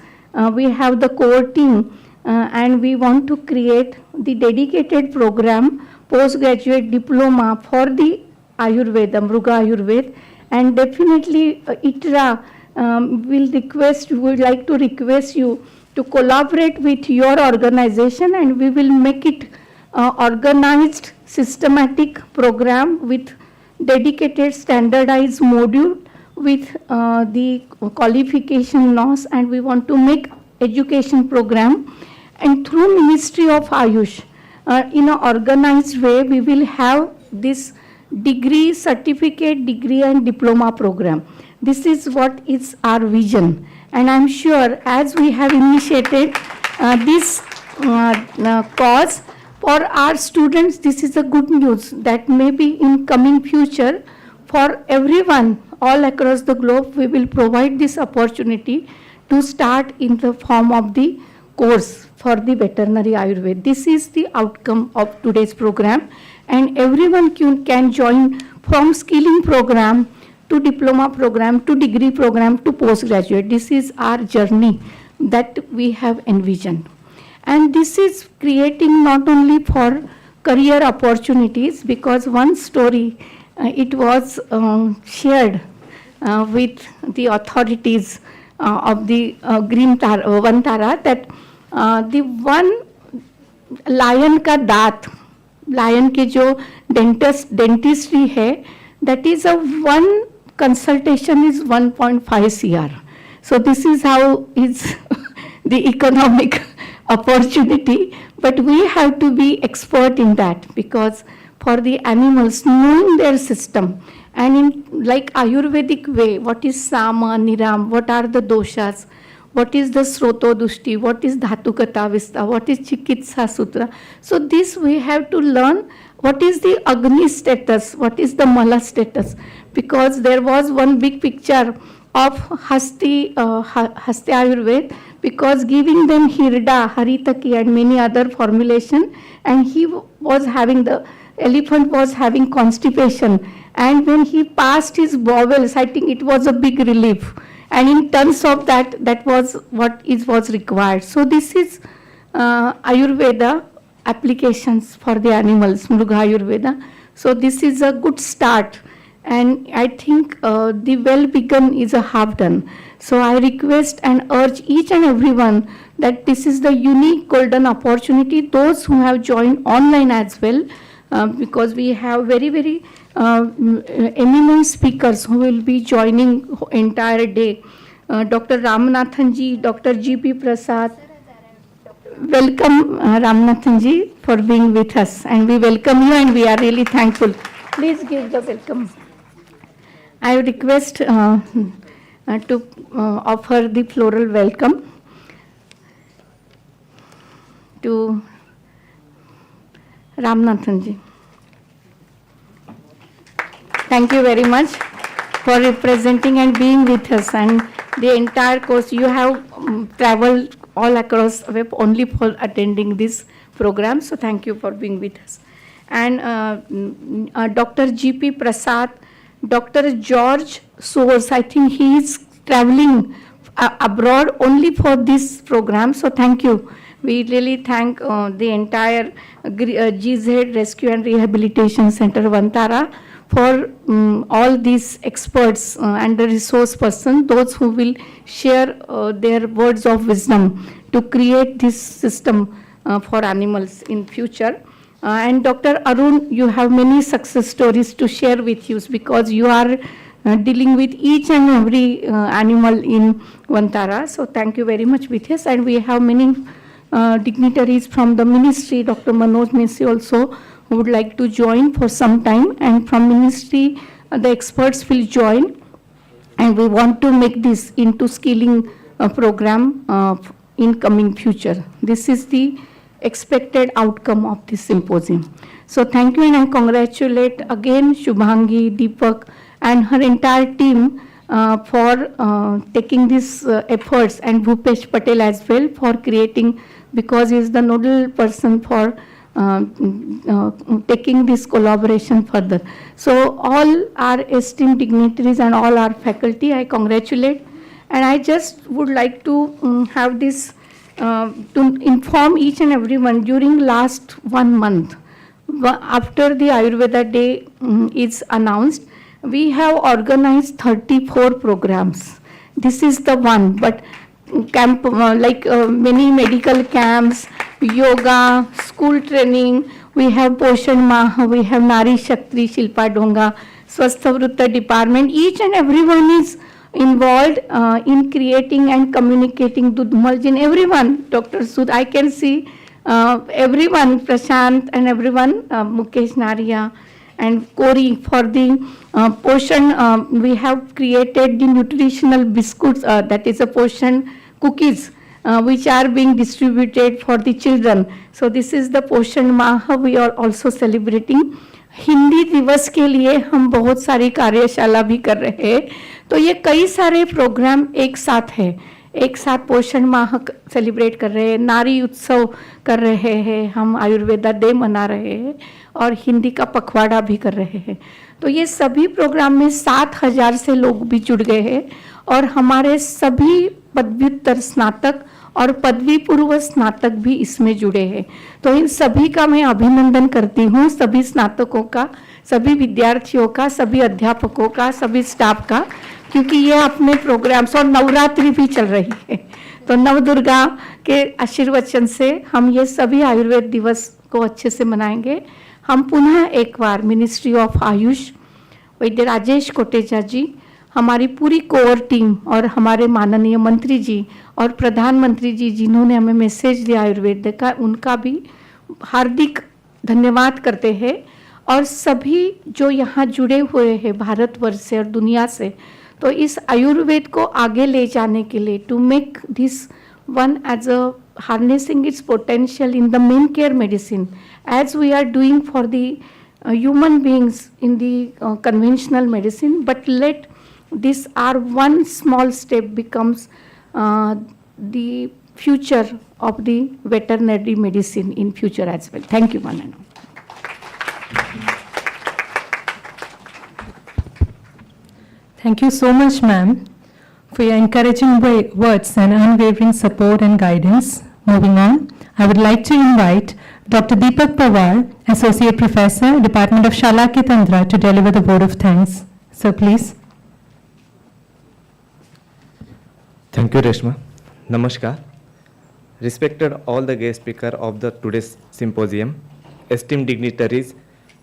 We have the core team, and we want to create the dedicated program, postgraduate diploma for the Ayurveda, Mruga Ayurveda, and definitely ITRA would like to request you to collaborate with your organization, and we will make it organized, systematic program with dedicated standardized module with the qualification laws, and we want to make education program, and through Ministry of Ayush in an organized way we will have this degree, certificate, degree and diploma program. This is what is our vision, and I'm sure as we have initiated this cause for our students, this is a good news that maybe in coming future for everyone all across the globe we will provide this opportunity to start in the form of the course for the veterinary Ayurveda. This is the outcome of today's program, and everyone can join from skilling program to diploma program to degree program to postgraduate. This is our journey that we have envisioned, and this is creating not only for career opportunities, because one story it was shared with the authorities of the Green Vantara that the one lion का दांत, lion के जो dentistry है, that is a one consultation is 1.5 CR. So this is how is the economic opportunity, but we have to be expert in that, because for the animals, knowing their system, and in like Ayurvedic way, what is Sama, Niram, what are the doshas, what is the Sroto Dushti, what is Dhatu Katavista, what is Chikitsa Sutra. So this we have to learn what is the Agni status, what is the Mala status, because there was one big picture of Hasti Ayurveda, because giving them Hirda, Haritaki and many other formulation, and he was having the elephant was having constipation, and when he passed his bowels, I think it was a big relief, and in terms of that was what was required. So this is Ayurveda applications for the animals, Mruga Ayurveda. So this is a good start, and I think the well begun is a half done. So I request and urge each and everyone that this is the unique golden opportunity, those who have joined online as well, because we have very eminent speakers who will be joining entire day. Dr. Ramanathan ji, Dr. G.P. Prasad. Welcome Ramanathan ji for being with us, and we welcome you and we are really thankful. Please give the welcome. I would request to offer the floral welcome to Ramanathan ji. Thank you very much for representing and being with us, and the entire course you have traveled all across the web only for attending this program. So thank you for being with us. And Dr. G.P. Prasad, Dr. George Source, I think he is traveling abroad only for this program. So thank you. We really thank the entire GZ Rescue and Rehabilitation Center Vantara for all these experts and the resource person, those who will share their words of wisdom to create this system for animals in future. And Dr. Arun, you have many success stories to share with you, because you are dealing with each and every animal in Vantara. So thank you very much with us. And we have many dignitaries from the ministry, Dr. Manoj Mesi also, who would like to join for some time, and from ministry the experts will join, and we want to make this into skilling program in coming future. This is the expected outcome of this symposium. So thank you, and I congratulate again Shubhangi, Deepak, and her entire team for taking these efforts, and Bhupesh Patel as well for creating, because he is the nodal person for taking this collaboration further. So all our esteemed dignitaries and all our faculty, I congratulate. And I just would like to have this, to inform each and everyone during last 1 month, after the Ayurveda Day is announced, we have organized 34 programs. This is the one, but camp, many medical camps, yoga, school training, we have Poshan Mah, we have Nari Shakti, Shilpa Donga, Swastha Vrutta department. Each and everyone is involved in creating and communicating Dudh Margin. Everyone, Dr. Sud, I can see everyone, Prashant and everyone, Mukesh Naria and Kori for the Poshan. We have created the nutritional biscuits, that is a Poshan cookies, which are being distributed for the children. So this is the Poshan Maha we are also celebrating. Hindi दिवस के लिए हम बहुत सारी कार्यशाला भी कर रहे हैं. तो ये कई सारे प्रोग्राम एक साथ है, एक साथ पोषण माह सेलिब्रेट कर रहे हैं, नारी उत्सव कर रहे हैं, हम आयुर्वेदा डे मना रहे हैं और हिंदी का पखवाड़ा भी कर रहे हैं. तो ये सभी प्रोग्राम में 7,000 से लोग भी जुड़ गए हैं और हमारे सभी पदव्युत्तर स्नातक और पदवी पूर्व स्नातक भी इसमें जुड़े हैं. तो इन सभी का मैं अभिनंदन करती हूँ, सभी स्नातकों का, सभी विद्यार्थियों का, सभी अध्यापकों का, सभी स्टाफ का, क्योंकि ये अपने प्रोग्राम्स, और नवरात्रि भी चल रही है. तो नवदुर्गा के आशीर्वचन से हम ये सभी आयुर्वेद दिवस को अच्छे से मनाएंगे. हम पुनः एक बार मिनिस्ट्री ऑफ आयुष, वैद्य राजेश कोटेचा जी, हमारी पूरी कोर टीम और हमारे माननीय मंत्री जी और प्रधानमंत्री जी जिन्होंने हमें मैसेज दिया आयुर्वेद का, उनका भी हार्दिक धन्यवाद करते हैं. और सभी जो यहाँ जुड़े हुए हैं भारतवर्ष से और दुनिया से, तो इस आयुर्वेद को आगे ले जाने के लिए, to make this one as a harnessing its potential in the main care medicine, as we are doing for the human beings in the conventional medicine, but let this our one small step becomes the future of the veterinary medicine in future as well. Thank you, Manana. Thank you so much, ma'am, for your encouraging words and unwavering support and guidance. Moving on, I would like to invite Dr. Deepak Pawar, Associate Professor, Department of Shalakya Tantra, to deliver the vote of thanks. So please. Thank you, Reshma. Namaskar. Respected all the guest speakers of the today's symposium, esteemed dignitaries,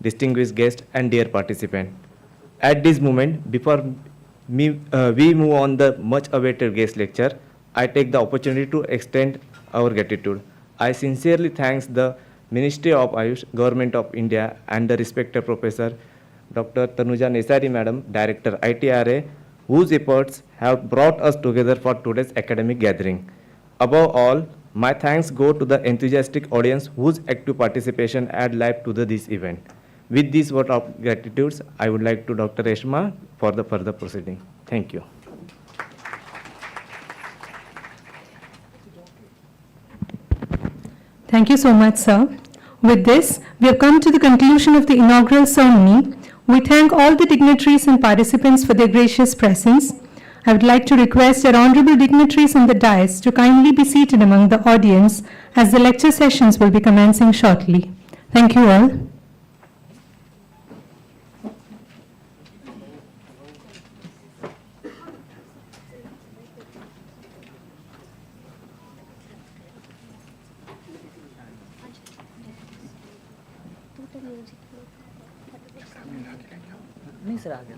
distinguished guests, and dear participants. At this moment, before we move on the much-awaited guest lecture, I take the opportunity to extend our gratitude. I sincerely thank the Ministry of Ayush, Government of India, and the respected Professor Dr. Tanuja Nesari Madam, Director ITRA, whose efforts have brought us together for today's academic gathering. Above all, my thanks go to the enthusiastic audience whose active participation add life to this event. With this word of gratitude, I would like to Dr. Reshma for the further proceeding. Thank you. Thank you so much, sir. With this, we have come to the conclusion of the inaugural ceremony. We thank all the dignitaries and participants for their gracious presence. I would like to request our honorable dignitaries on the dais to kindly be seated among the audience as the lecture sessions will be commencing shortly. Thank you all. नहीं sir आगे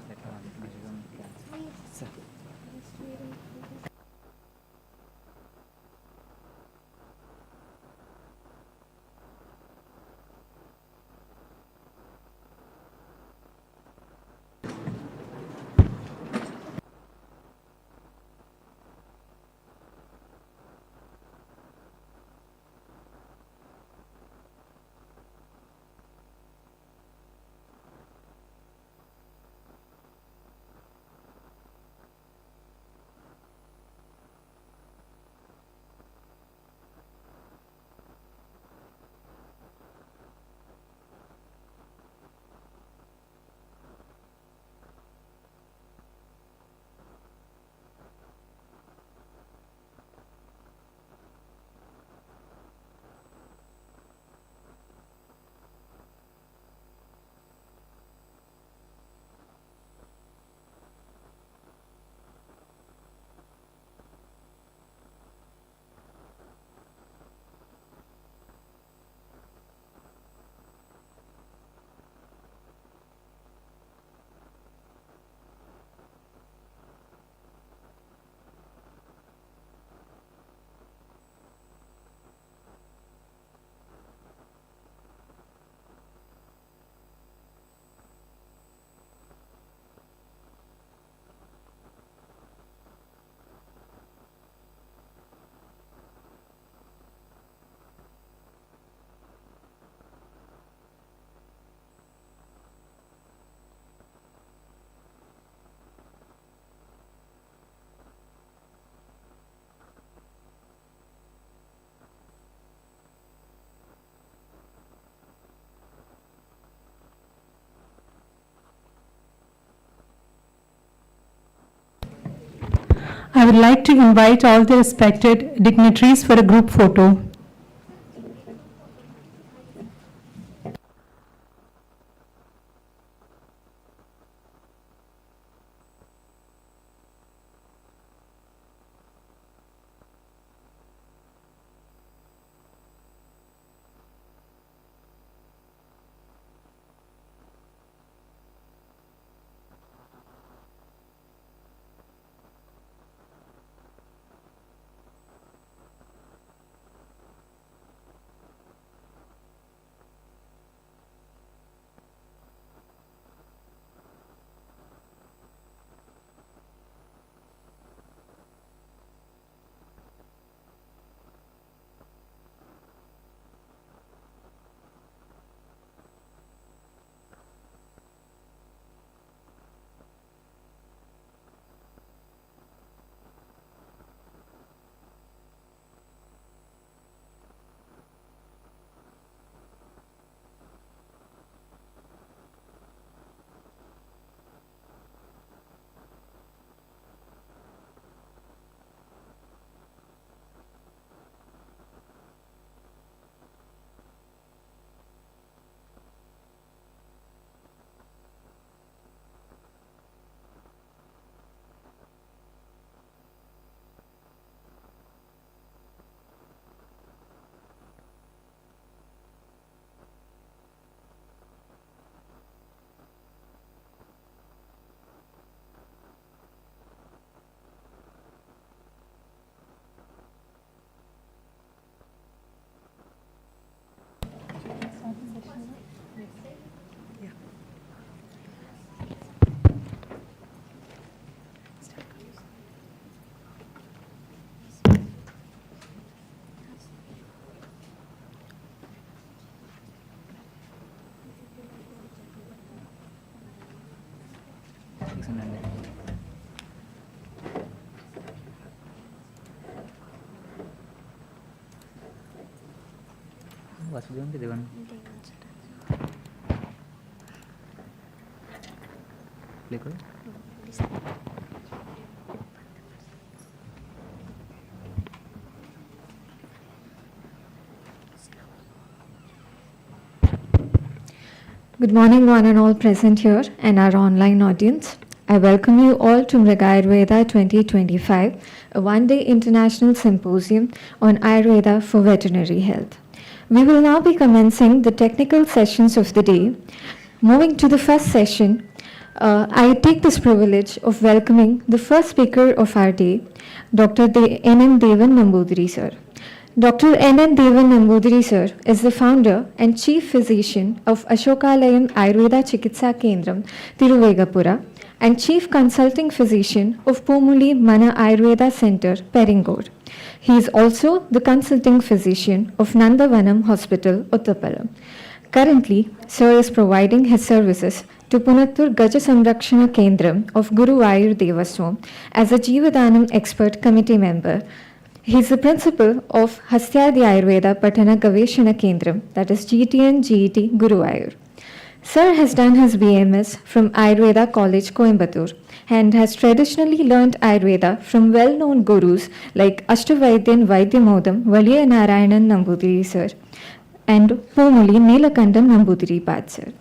I would like to invite all the respected dignitaries for a group photo. Good morning, one and all present here and our online audience. I welcome you all to Ayurveda 2025, a one-day international symposium on Ayurveda for veterinary health. We will now be commencing the technical sessions of the day. Moving to the first session, I take this privilege of welcoming the first speaker of our day, Dr. N.N. Devan Nambudiri sir. Dr. N.N. Devan Nambudiri sir is the founder and chief physician of Ashokalayam Ayurveda Chikitsa Kendram, Tiruvegapura, and chief consulting physician of Pomuli Mana Ayurveda Center, Peringode. He is also the consulting physician of Nandavanam Hospital, Uttapalam. Currently, sir is providing his services to Punattur Gaja Samrakshana Kendram of Guru Ayur Devaswam as a Jeevadanam expert committee member. He is the principal of Hastyadi Ayurveda Patana Gaveshana Kendram, that is GTN GET Guru Ayur. Sir has done his BMS from Ayurveda College, Coimbatore, and has traditionally learned Ayurveda from well-known gurus like Ashtavaidyan Vaidyamodam Valiya Narayanan Nambudiri sir and Pomuli Neelakandam Nambudiri Pad sir.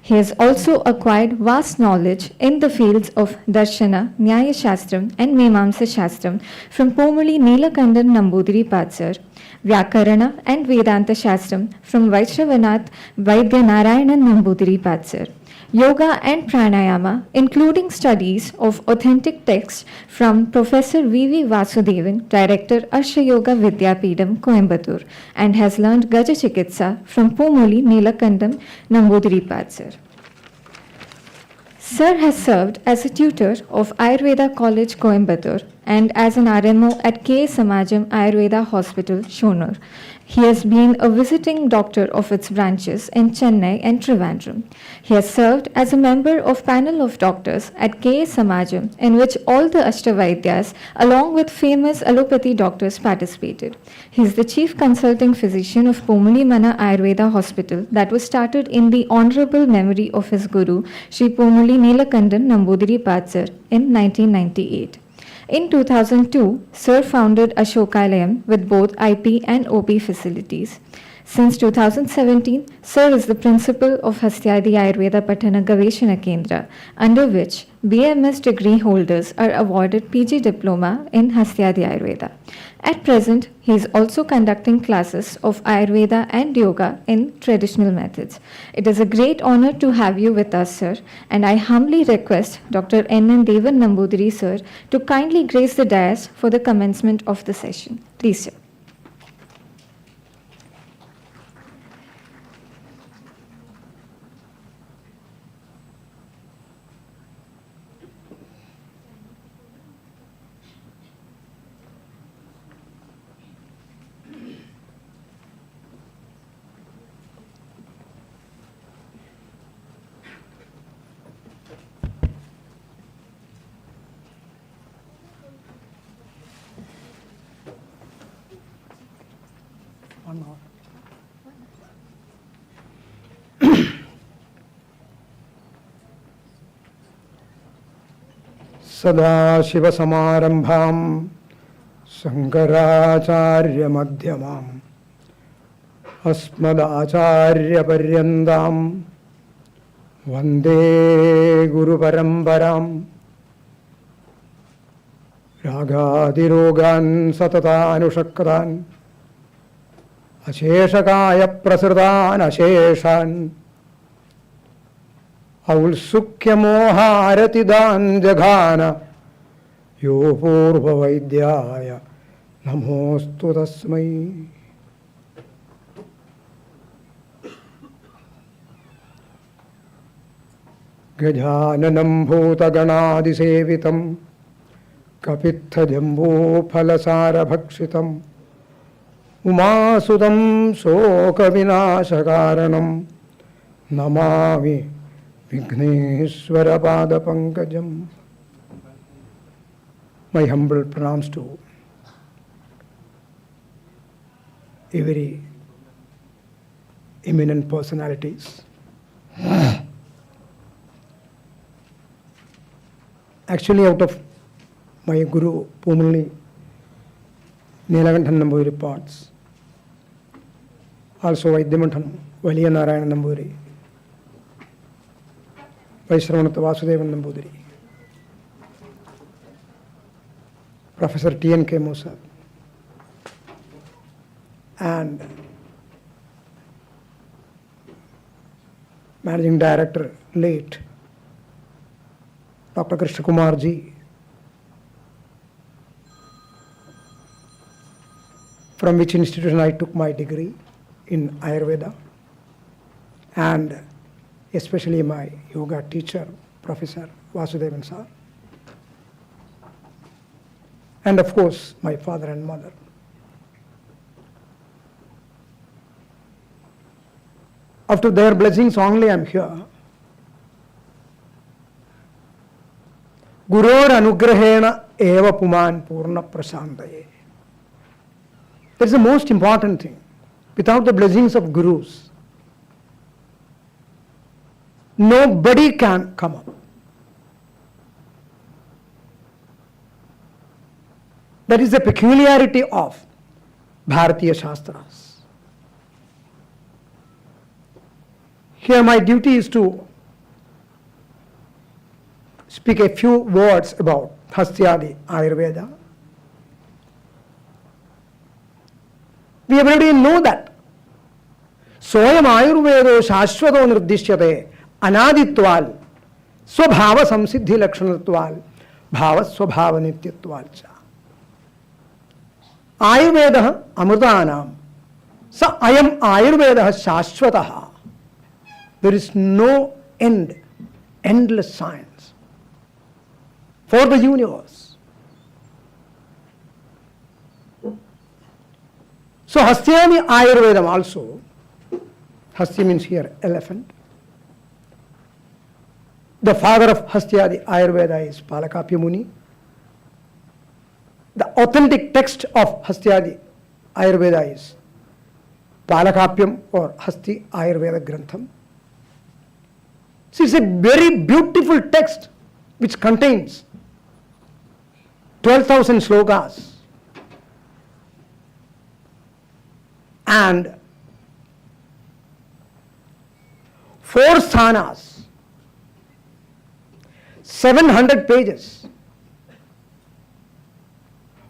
He has also acquired vast knowledge in the fields of Darshana, Nyaya Shastram and Mimamsa Shastram from Pomuli Neelakandam Nambudiri Pad sir, Vyakarana and Vedanta Shastram from Vaishravanath Vaidya Narayanan Nambudiri Pad sir, Yoga and Pranayama, including studies of authentic texts from Professor V.V. Vasudevan, Director Arsha Yoga Vidyapidam, Coimbatore, and has learned Gaja Chikitsa from Pomuli Neelakandam Nambudiri Pad sir. Sir has served as a tutor of Ayurveda College, Coimbatore, and as an RMO at K. Samajam Ayurveda Hospital, Shonur. He has been a visiting doctor of its branches in Chennai and Trivandrum. He has served as a member of panel of doctors at K. Samajam, in which all the Ashtavaidyas, along with famous allopathy doctors, participated. He is the chief consulting physician of Pomuli Mana Ayurveda Hospital that was started in the honorable memory of his guru, Sri Pomuli Neelakandam Nambudiri Pad sir, in 1998. In 2002, Sir founded Ashokailayam with both IP and OP facilities. Since 2017, Sir is the principal of Hastyadi Ayurveda Patana Gaveshana Kendra, under which BMS degree holders are awarded PG diploma in Hastyadi Ayurveda. At present, he is also conducting classes of Ayurveda and yoga in traditional methods. It is a great honor to have you with us, sir, and I humbly request Dr. N. Devan Nambudiri, sir, to kindly grace the dais for the commencement of the session. Please, sir. सदाशिवसमारम्भां शङ्कराचार्यमध्यमाम् अस्मदाचार्यपर्यन्तां वन्दे गुरुपरम्पराम् रागादिरोगान् सततानुषक्तान् अशेषकायप्रसृतान् अशेषान् औत्सुक्यमोहारतिदान् जघान यो पूर्ववैद्याय नमोऽस्तु तस्मै। गजाननं भूतगणादिसेवितं कपित्थजम्बूफलसारभक्षितम् उमासुतं शोकविनाशकारणं Namami Vighneshwarapadapangajam. My humble pranams to very eminent personalities. Actually, out of my Guru Pumali Neelakanthan Namburi reports, also Vaidyamathan Valiyanarayana Namburi, Vaishravanatha Vasudevan Nambudiri, Professor T.N.K. Musa, and Managing Director, late Dr. Krishna Kumar ji, from which institution I took my degree in Ayurveda, and especially my yoga teacher, Professor Vasudevan sir, and of course my father and mother. After their blessings only I am here. Guror anugrahena eva puman purna prasantaye. That's the most important thing. Without the blessings of gurus, nobody can come up. That is the peculiarity of Bharatiya Shastras. Here my duty is to speak a few words about Hastyadi Ayurveda. We already know that Soyam Ayurvedo Shashvato Nirdishyate Anaditval Swabhava Samsiddhi Lakshanatval Bhava Swabhava Nityatval cha. Ayurveda Amrutanam Sa Ayam Ayurveda Shashvataha. There is no end, endless science for the universe. So Hastyadi Ayurvedam also, Hastya means here elephant. The father of Hastyadi Ayurveda is Palakapya Muni. The authentic text of Hastyadi Ayurveda is Palakapyam or Hasti Ayurveda Grantham. So it's a very beautiful text which contains 12,000 slokas and 4 sthanas, 700 pages.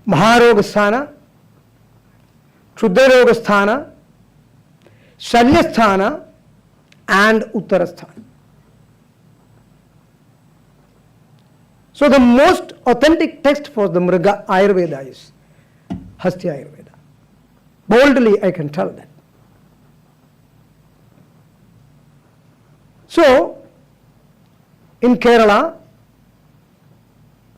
Maharoga sthana, Kshudraroga sthana, Shalya sthana and Uttara sthana. So the most authentic text for the Mriga Ayurveda is Hastya Ayurveda. Boldly I can tell that. So in Kerala,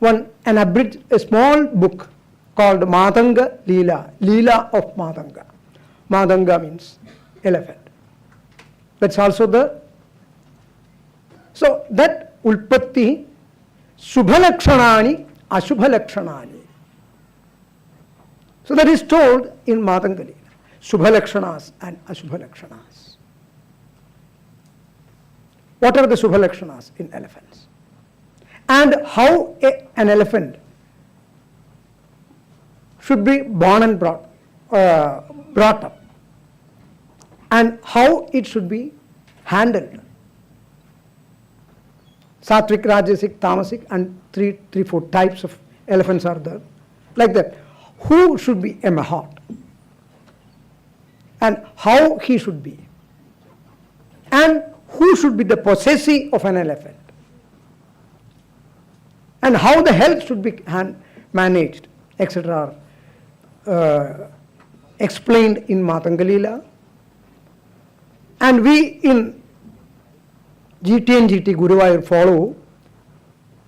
a small book called Matanga Leela, Leela of Matanga. Matanga means elephant. That's also the, so that Ulpatti Shubhalakshanani, Ashubhalakshanani. So that is told in Matanga Leela, Shubhalakshanas and Ashubhalakshanas. What are the Shubhalakshanas in elephants? And how an elephant should be born and brought up, and how it should be handled. Sattvic, Rajasic, Tamasic, and three, 4 types of elephants are there. Like that. Who should be a Mahat? And how he should be? And who should be the possessee of an elephant? And how the health should be managed, etc. are explained in Matanga Leela. And we in GT and GT Guruvayur follow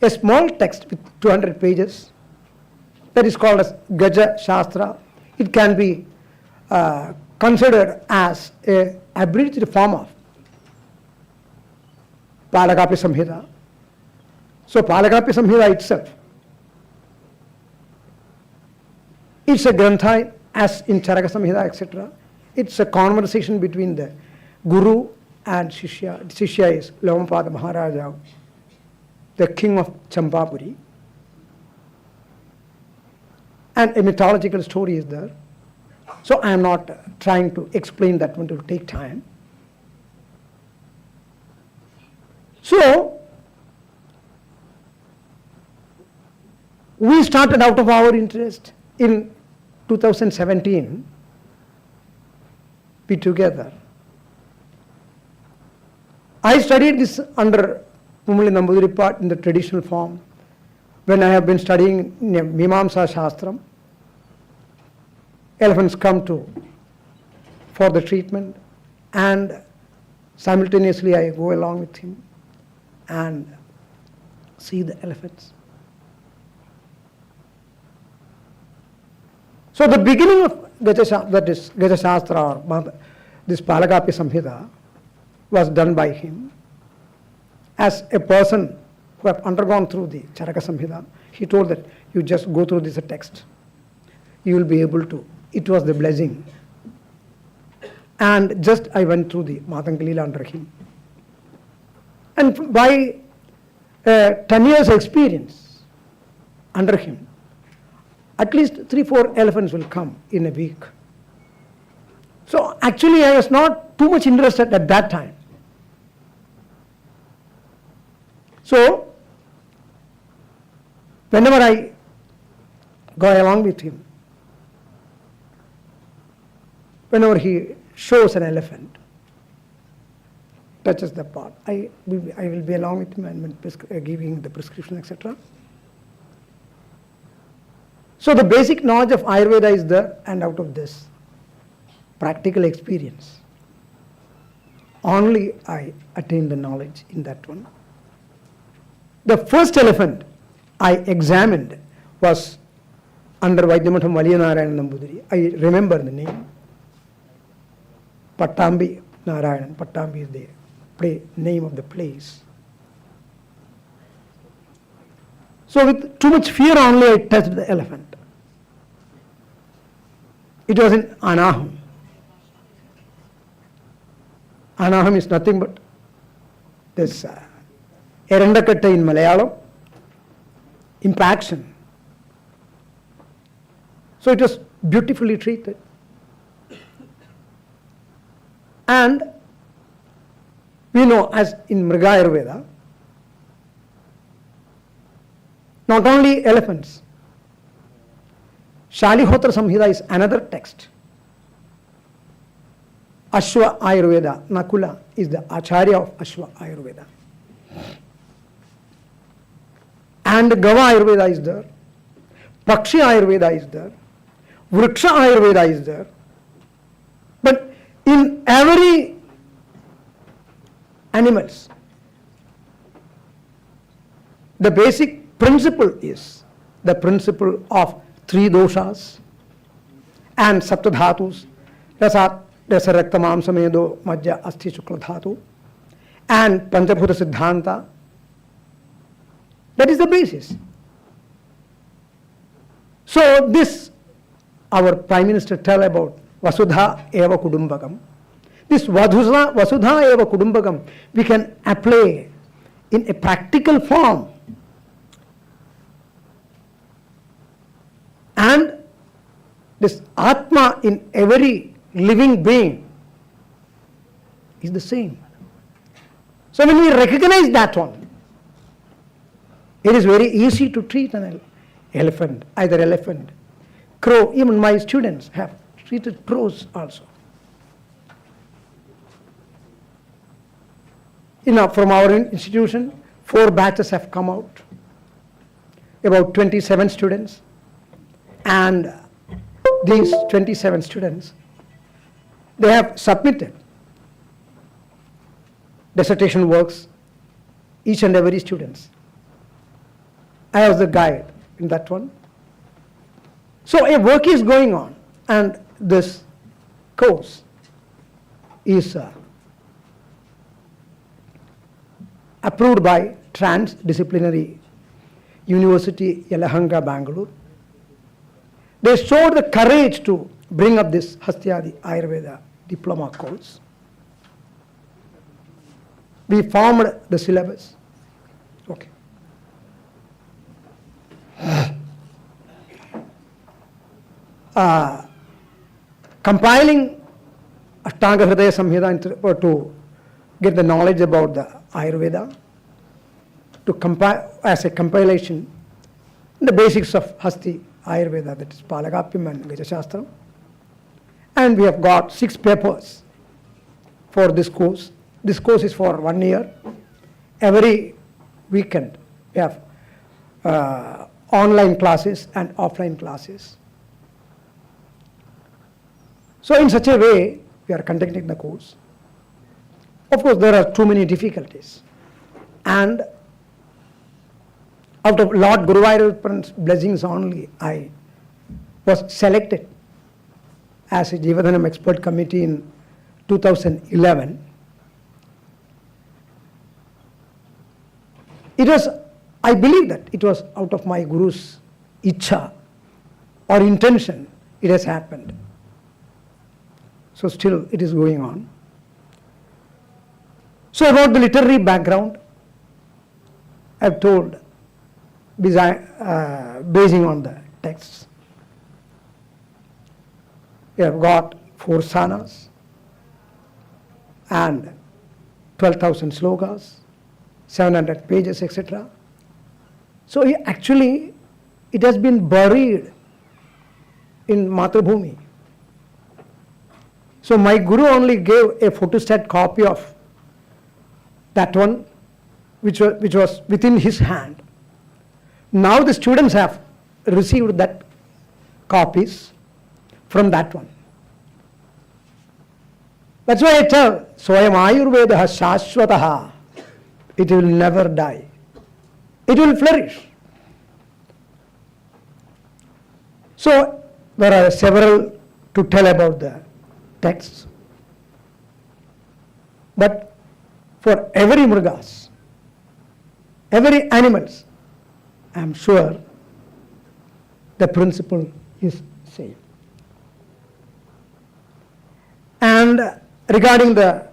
a small text with 200 pages that is called as Gaja Shastra. It can be considered as an abridged form of Palakapya Samhita. So Palakapya Samhita itself, it's a grantha as in Charaka Samhita, etc. It's a conversation between the Guru and Shishya. Shishya is Lamapada Maharaja, the king of Champapuri. And a mythological story is there. So I am not trying to explain that one, to take time. So we started out of our interest in 2017, be together. I studied this under Pumuli Nambudiri in the traditional form when I have been studying Mimamsa Shastram. Elephants come for the treatment, and simultaneously I go along with him and see the elephants. So the beginning of Gaja Shastra, or this Palakapya Samhita, was done by him. As a person who have undergone through the Charaka Samhita, he told that you just go through this text. You will be able to. It was the blessing. And just I went through the Matanga Leela under him. And by 10 years experience under him, at least 3-4 elephants will come in a week. So actually I was not too much interested at that time. So whenever I go along with him, whenever he shows an elephant, touches the part, I will be along with him and giving the prescription, etc. So the basic knowledge of Ayurveda is there, and out of this practical experience, only I attained the knowledge in that one. The first elephant I examined was under Vaidyamatham Valiyanarayan Nambudiri. I remember the name. Pattambi Narayanan. Pattambi is the name of the place. So with too much fear only I touched the elephant. It was in Anaham. Anaham is nothing but this Erandakatta in Malayalam, impaction. So it was beautifully treated. And we know, as in Mriga Ayurveda, not only elephants, Shalihotra Samhita is another text. Ashwa Ayurveda, Nakula is the Acharya of Ashwa Ayurveda. And Gava Ayurveda is there, Pakshi Ayurveda is there, Vriksha Ayurveda is there. But in every animals, the basic principle is the principle of three doshas and saptadhatus, rasa rakta mamsa medo majja asti shukla dhatu, and panchabhuta siddhanta. That is the basis. So this, our Prime Minister tell about Vasudha eva Kudumbakam. This Vasudha eva Kudumbakam we can apply in a practical form. And this Atma in every living being is the same. So when we recognize that one, it is very easy to treat an elephant, either elephant, crow. Even my students have treated crows also. From our institution, 4 batches have come out, about 27 students, and these 27 students, they have submitted dissertation works, each and every students. I was the guide in that one. So a work is going on, and this course is approved by Transdisciplinary University, Yelahanka, Bangalore. They showed the courage to bring up this Hastyadi Ayurveda diploma course. We formed the syllabus. Okay. Compiling Ashtanga Hridaya Samhita to get the knowledge about the Ayurveda, to compile as a compilation the basics of Hasti Ayurveda, that is Palakapyam and Gajashastra. And we have got 6 papers for this course. This course is for 1 year. Every weekend we have online classes and offline classes. So in such a way we are conducting the course. Of course there are too many difficulties, and out of Lord Guruvayurappan's blessings only, I was selected as a Jivadhanam expert committee in 2011. It was, I believe that it was out of my Guru's ichha or intention it has happened. So still it is going on. So about the literary background, I have told, basing on the texts. We have got 4 sanas and 12,000 slokas, 700 pages, etc. So actually it has been buried in Matrabhumi. So my Guru only gave a photostat copy of that one, which was within his hand. Now the students have received that copies from that one. That's why I tell, Soyam Ayurveda Shashwataha, it will never die. It will flourish. So there are several to tell about the texts. But for every mrigas, every animals, I am sure the principle is same. And regarding the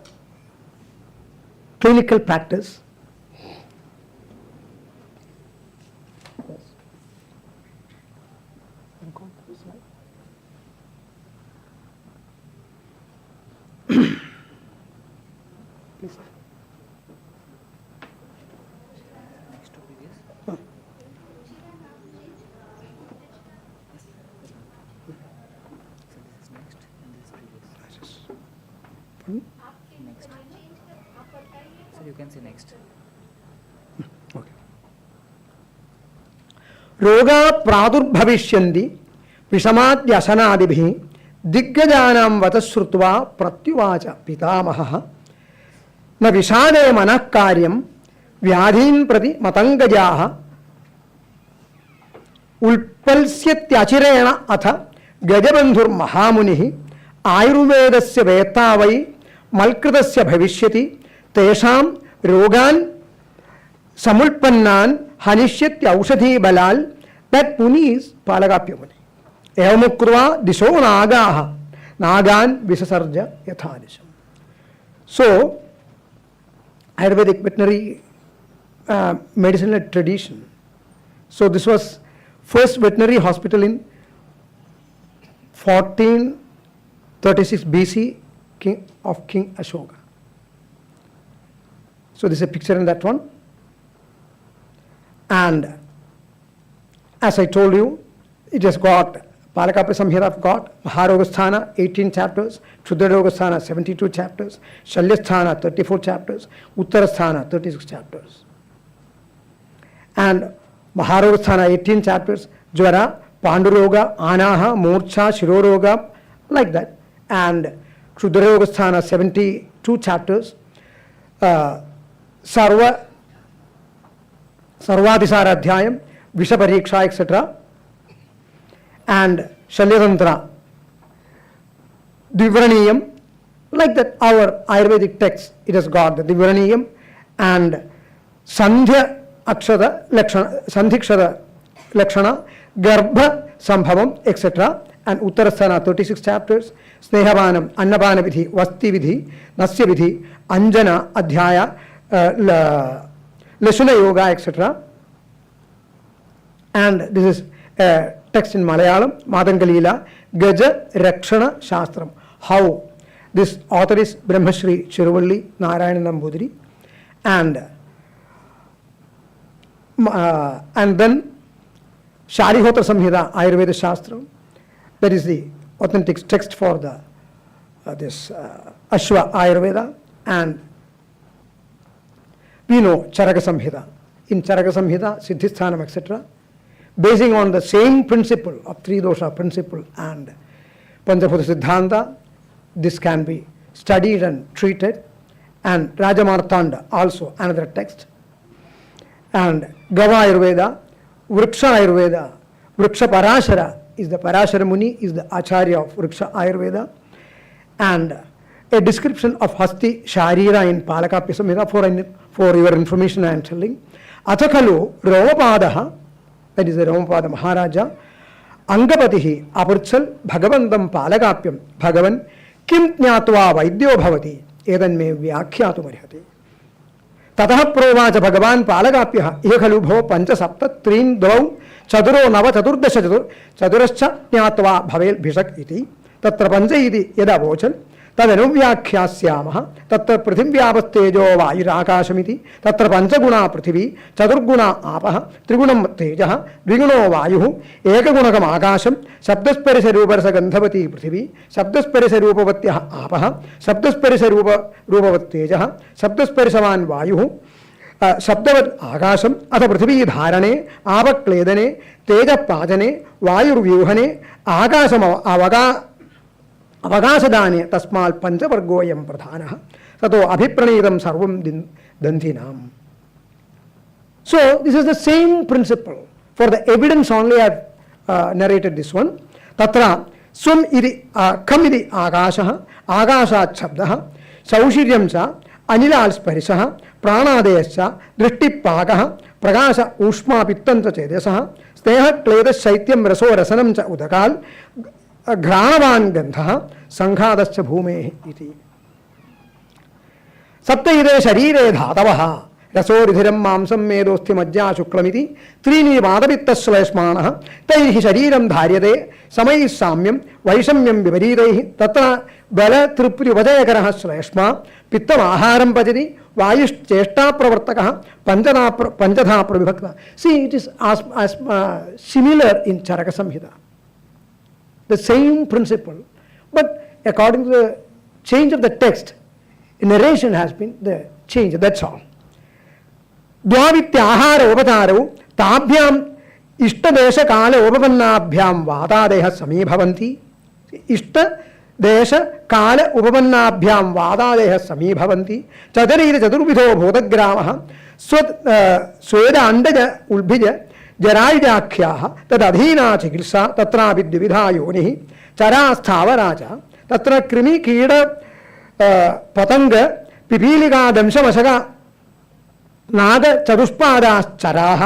clinical practice, can see next. Okay. Roga pradurbhavishyandi vishamadhyasanaadibhi दिग्गजानां वतश्रुत्वा प्रत्युवाच पितामहः न विषादे मनः कार्यं व्याधीन् प्रति मतङ्गजाः उल्पल्स्यत्यचिरेण अथ गजबन्धुर्महामुनिः आयुर्वेदस्य वेत्ता वै मल्कृतस्य भविष्यति तेषां रोगान् समुल्पन्नान् हनिष्यत्यौषधीबलाल् that Muni is Palagapya एवमुक्त्वा दिशो नागाः नागान् विससर्ज यथादिशम्. So, Ayurvedic veterinary medicinal tradition. So, this was first veterinary hospital in 1436 BC of King Ashoka. So, this is a picture in that one. And as I told you, it has got Palakapya Samhita got Maharogasthana 18 chapters, Kshudrarogasthana 72 chapters, Shalyasthana 34 chapters, Uttarasthana 36 chapters. And Maharogasthana 18 chapters, Jvara, Panduroga, Anaha, Morcha, Shiroroga, like that. And Kshudrarogasthana 72 chapters, Sarvadisara Adhyayam, Vishapariksha, etc. And Shalyatantra, Divraniyam, like that our Ayurvedic text, it has got the Divraniyam and Sandhya Akshada Lakshana, Sandhikshada Lakshana, Garbha Sambhavam, etc. And Uttarasthana 36 chapters, Snehavanam, Annapana Vidhi, Vasti Vidhi, Nasya Vidhi, Anjana, Adhyaya, Lashuna Yoga, etc. And this is text in Malayalam, Madangalila, Gaja Rakshana Shastram. How this author is Brahmashri Chiruvalli Narayana Nambudiri, and then Sharihotra Samhita Ayurveda Shastram. That is the authentic text for the this Ashwa Ayurveda. And we know Charaka Samhita. In Charaka Samhita, Siddhisthanam, etc. Basing on the same principle of three dosha principle and Panchabhuta Siddhanta, this can be studied and treated. And Rajamartanda, also another text. And Gava Ayurveda, Vriksha Ayurveda, Vriksha Parashara is the Parashara Muni, is the Acharya of Vriksha Ayurveda. And a description of Hasti Sharira in Palakapya Samhita, for your information I am telling. Athakalu Rovapadaha, that is the Ramapada Maharaja, Angapatihi Apurchal Bhagavandam Palakapyam Bhagavan Kim Jnatva Vaidyo Bhavati Edan me Vyakhyatu Marihati. Tataha Provacha Bhagavan Palakapyaha Ekhalu Bho Pancha Sapta Trin Dvau Chaduro Nava Chadurdasha Chadurascha Jnatva Bhavel Bhishak iti Tatra Pancha iti Yada Vochal तदनुव्याख्यास्यामः तत्र पृथिव्यापस्तेजो वायुराकाशमिति तत्र पंचगुणा पृथिवी चतुर्गुणा आपः त्रिगुणं तेजः द्विगुणो वायुः एकगुणकम् आकाशं शब्दस्पर्शरूपरसगन्धवती पृथिवी शब्दस्पर्शरूपवत्यः आपः शब्दस्पर्शरूपवत्तेजः शब्दस्पर्शवान् वायुः शब्दवत् आकाशम् अथ पृथिवी धारणे आपक्लेदने तेजपाचने वायुर्व्यूहने आकाशम अवकाशदाने तस्मात् पंचवर्गोऽयं प्रधानः ततो अभिप्रणीतं सर्वं दन्तीनाम्. So this is the same principle. For the evidence only I have narrated this one. Tatra swam iti kham iti akashah akashat shabdah saushiryan cha anilal sparishah pranadayascha drishtipakah prakasha ushma pittanta chedasah sneha kleda shaityam raso rasanam cha udakal घ्राणवान् गन्धः संघातश्च भूमेः इति. सप्तैते शरीरे धातवः रसोरुधिरं मांसं मेदोऽस्थि मज्जा शुक्लमिति त्रीणि वातपित्तश्लेष्माणः तैः शरीरं धार्यते समैः साम्यं वैषम्यं विपरीतैः तत्र बलतृप्त्युपजयकरः श्लेष्मा पित्तमाहारं पचति वायुश्चेष्टाप्रवर्तकः पंचधा प्रविभक्तः. See, it is similar in Charaka Samhita. The same principle, but according to the change of the text, narration has been the change, that's all. द्वावित्याहारोपचारौ ताभ्याम् इष्टदेशकालोपपन्नाभ्यां वातादेः समीभवन्ति. इष्टदेशकाल उपपन्नाभ्यां वातादेः समीभवन्ति. चतुर्विधो भूतग्रामः स्वेदाण्डज उल्भिज जरायुजाख्याः तदधीना चिकित्सा तत्रापि द्विविधा योनिः चरा स्थावरा च तत्र कृमि कीट पतंग पिपीलिका दंशमशक नाग चतुष्पादाश्चराः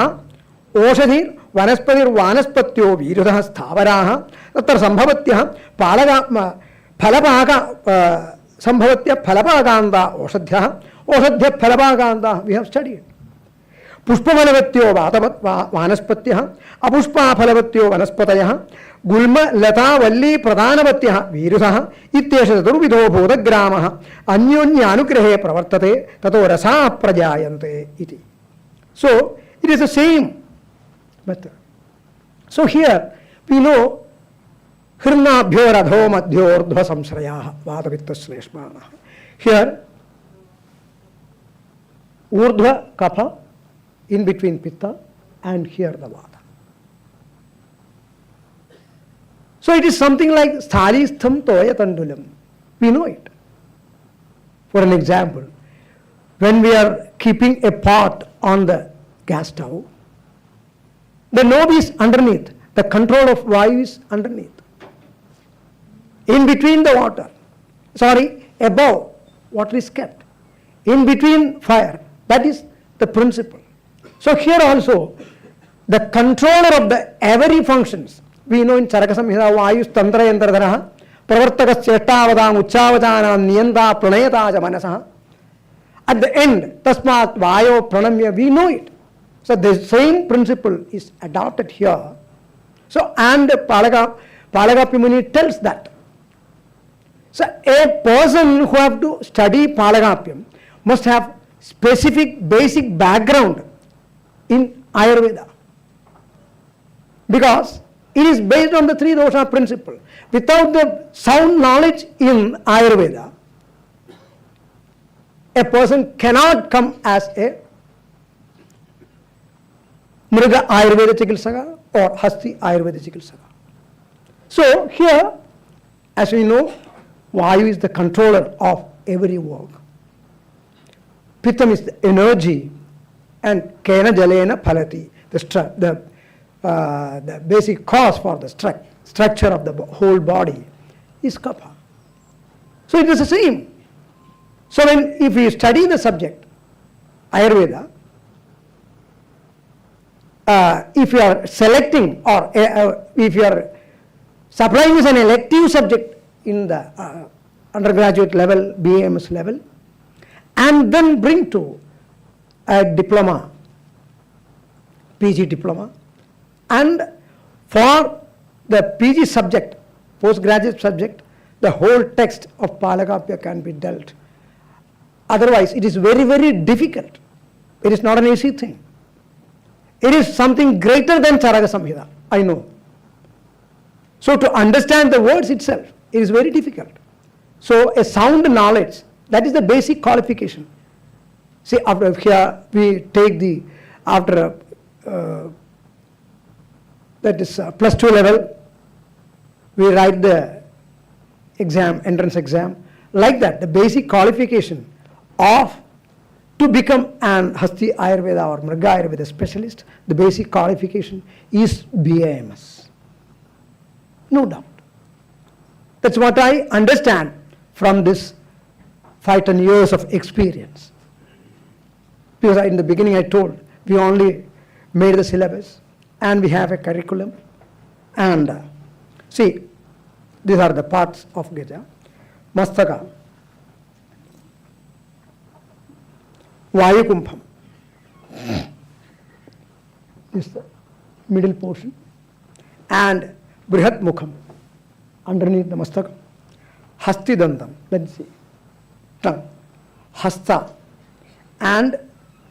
ओषधिर् वनस्पतिर्वानस्पत्यो वीरुधः स्थावराः तत्र सम्भवत्यः फलपाक सम्भवत्यः फलपाकान्ता ओषध्यः ओषध्यः फलपाकान्ताः वी हैव स्टडीड. पुष्पफलवत्यो वानस्पत्यः अपुष्पाफलवत्यो वनस्पतयः गुल्म लता वल्ली प्रधानवत्यः वीरुधः इत्येष चतुर्विधो भूतग्रामः अन्योन्यानुग्रहे प्रवर्तते ततो रसाः प्रजायन्ते इति. So it is the same method. So here we know hirnabhyo radho madhyorddha samsrayaः vatavittaश्लेष्माणः. Here urdhva kapha, in between pitta, and here the vata. So it is something like sthalishtham toya tandulam. We know it. For an example, when we are keeping a pot on the gas stove, the knob is underneath, the control of vayu is underneath. In between the water, above, water is kept. In between fire, that is the principle. So here also, the controller of the every functions, we know in Charaka Samhita, Vayus Tantra Yantradharaha, Pravartakas Chestavadam Uchavajanam Niyanta Pranayata Manasaha. At the end, Tasmat Vayo Pranamya, we know it. So the same principle is adopted here. So, and Palagapya Muni tells that. So a person who have to study Palagapyam must have specific basic background in Ayurveda, because it is based on the three dosha principle. Without the sound knowledge in Ayurveda, a person cannot come as a Mriga Ayurveda Chikilsaka or Hasti Ayurveda Chikilsaka. So here, as we know, Vayu is the controller of every work. Pittam is the energy, and Kena Jalena Phalati, the basic cause for the structure of the whole body is Kapha. So it is the same. So if we study the subject, Ayurveda, if you are selecting or if you are supplying as an elective subject in the undergraduate level, BAMS level, and then bring to a diploma, PG diploma, and for the PG subject, postgraduate subject, the whole text of Palagapya can be dealt. Otherwise, it is very, very difficult. It is not an easy thing. It is something greater than Charaka Samhita, I know. So to understand the words itself, it is very difficult. So a sound knowledge, that is the basic qualification. See, after here we take the, after that is plus 2 level, we write the exam, entrance exam. Like that, the basic qualification of to become an Hasti Ayurveda or Mriga Ayurveda specialist, the basic qualification is BAMS. No doubt. That's what I understand from this 5-10 years of experience. Because in the beginning I told, we only made the syllabus and we have a curriculum. And see, these are the parts of Geja. Mastaka, Vayukumpham is the middle portion, and Brihat Mukham underneath the Mastaka. Hastidantam, let's see, tongue, Hasta, and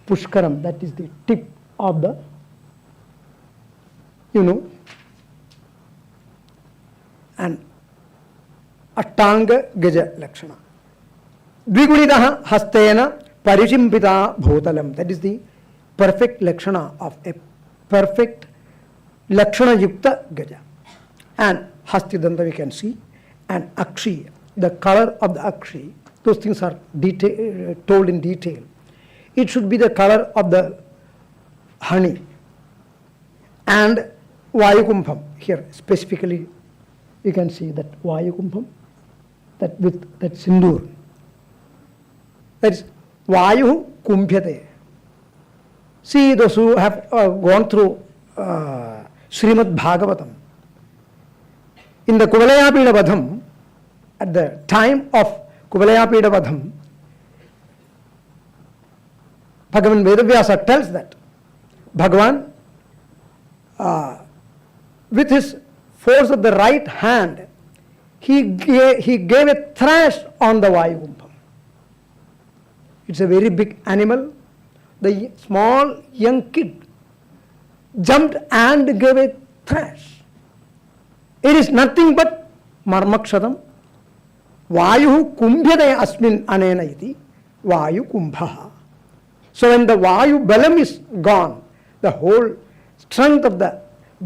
Pushkaram, that is the tip of the, and Attanga Geja Lakshana. Dvigunidaha Hastena Parishimpita Bhotalam, that is the perfect Lakshana of a perfect Lakshana Yukta Gaja. And Hastidanta we can see, and Akshi, the color of the Akshi, those things are told in detail. It should be the color of the honey. And Vayukumbham, here specifically you can see that Vayukumbham, that with that sindoor. That is Vayu Kumbhyate. See, those who have gone through Srimad Bhagavatam, in the Kuvalayapida Vadham, at the time of Kuvalayapida Vadham, Bhagavan Vedavyasa tells that Bhagavan, with his force of the right hand, he gave a thrash on the Vayukumbham. It's a very big animal. The small young kid jumped and gave a thrash. It is nothing but marmakshadam. Vayu kumbhyate asmin anena iti Vayu kumbhaha. So when the Vayu balam is gone, the whole strength of the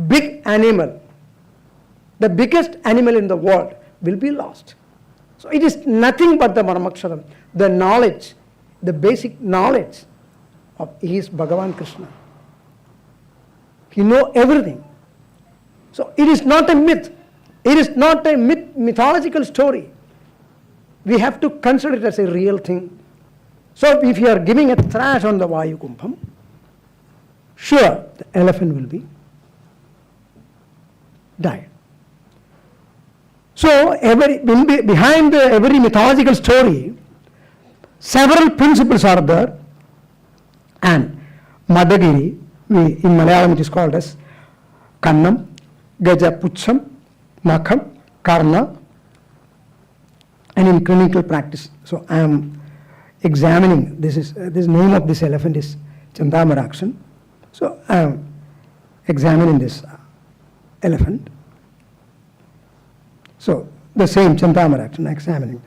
big animal, the biggest animal in the world, will be lost. So it is nothing but the marmakshadam, the knowledge, the basic knowledge of his Bhagavan Krishna. He knows everything. So it is not a myth. It is not a mythological story. We have to consider it as a real thing. So if you are giving a thrash on the Vayukumbham, sure the elephant will be died. So behind every mythological story, several principles are there, and Madagiri, in Malayalam it is called as Kannam, Gaja Pucham, Nakham, Karna, and in clinical practice. So I am examining, this name of this elephant is Chandamarakshan. So I am examining this elephant. So the same Chandamarakshan, examining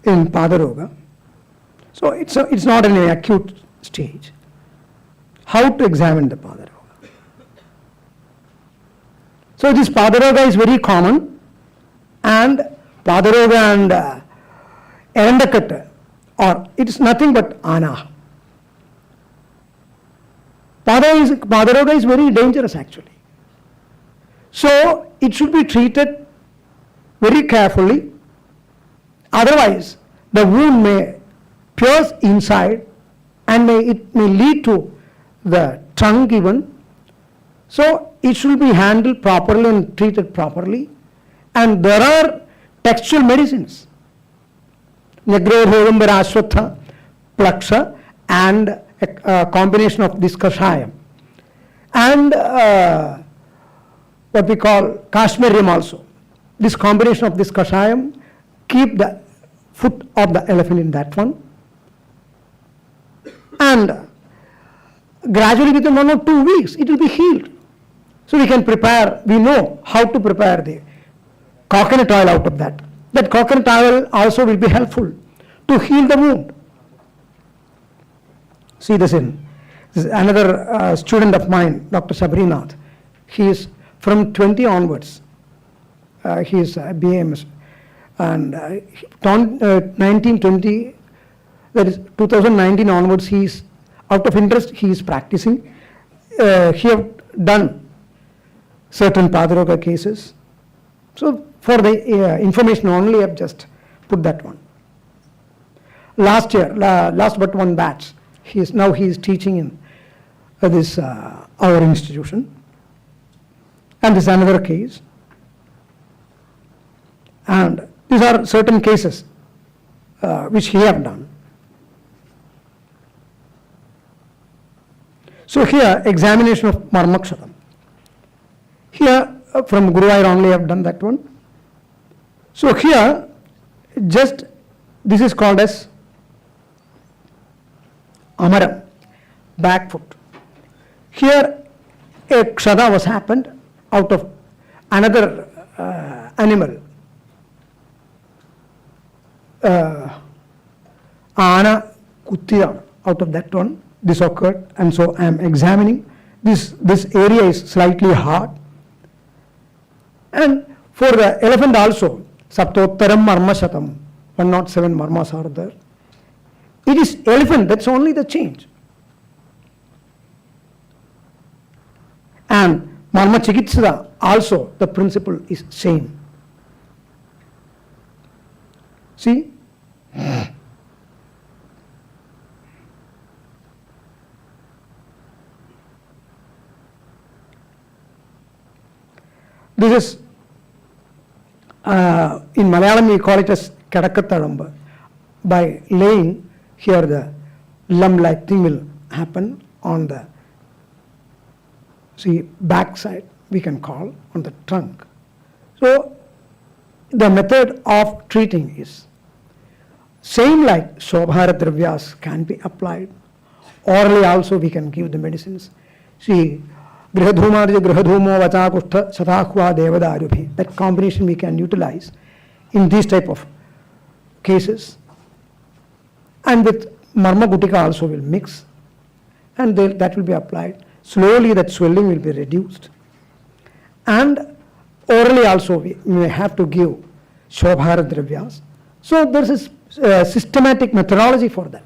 in Padaroga. So it's not in an acute stage. How to examine the Padaroga? So this Padaroga is very common, and Padaroga and Erandakata, or it is nothing but Ana. Padaroga is very dangerous actually. So it should be treated very carefully, otherwise the wound may pierce inside and it may lead to the tongue even. So it should be handled properly and treated properly. And there are textual medicines, Negrohodambara Ashwatha, Plaksha, and a combination of this Kashayam. And what we call Kashmirium also. This combination of this Kashayam, keep the foot of the elephant in that one. And gradually within 1 or 2 weeks, it will be healed. So we can prepare, we know how to prepare the coconut oil out of that. That coconut oil also will be helpful to heal the wound. See this in. This is another student of mine, Dr. Sabrinath. He is from 20 onwards. He is BAMS. And 1920, that is 2019 onwards, he is out of interest, he is practicing. He have done certain Padaroga cases. So for the information only, I have just put that one. Last year, last but one batch, he is teaching in this our institution. And this is another case. And these are certain cases which he have done. So here, examination of Marmakshadam. Here, from Guruvayur only I have done that one. So here, just this is called as Amaram, back foot. Here, a kshada was happened out of another animal. Ana kuttidana. out of that one, this occurred, and so I am examining. This area is slightly hard. And for the elephant also, Saptottaram Marma Shatam, 107 marmas are there. It is elephant, that's only the change. And Marma Chikitsa also, the principle is same. See? This is, in Malayalam we call it as Kadakattaramba. By laying here, the lump-like thing will happen on the, see, back side, we can call, on the trunk. So the method of treating is same like Shobhara Dravyas can be applied. Orally also we can give the medicines. See, Grihadhumarja Grihadhumo Vachakushta Sathakwa Devadarubhi. That combination we can utilize in these type of cases. And with Marma Gutika also will mix, and that will be applied. Slowly that swelling will be reduced. And orally also we may have to give Shobhara Dravyas. So there is a systematic methodology for that.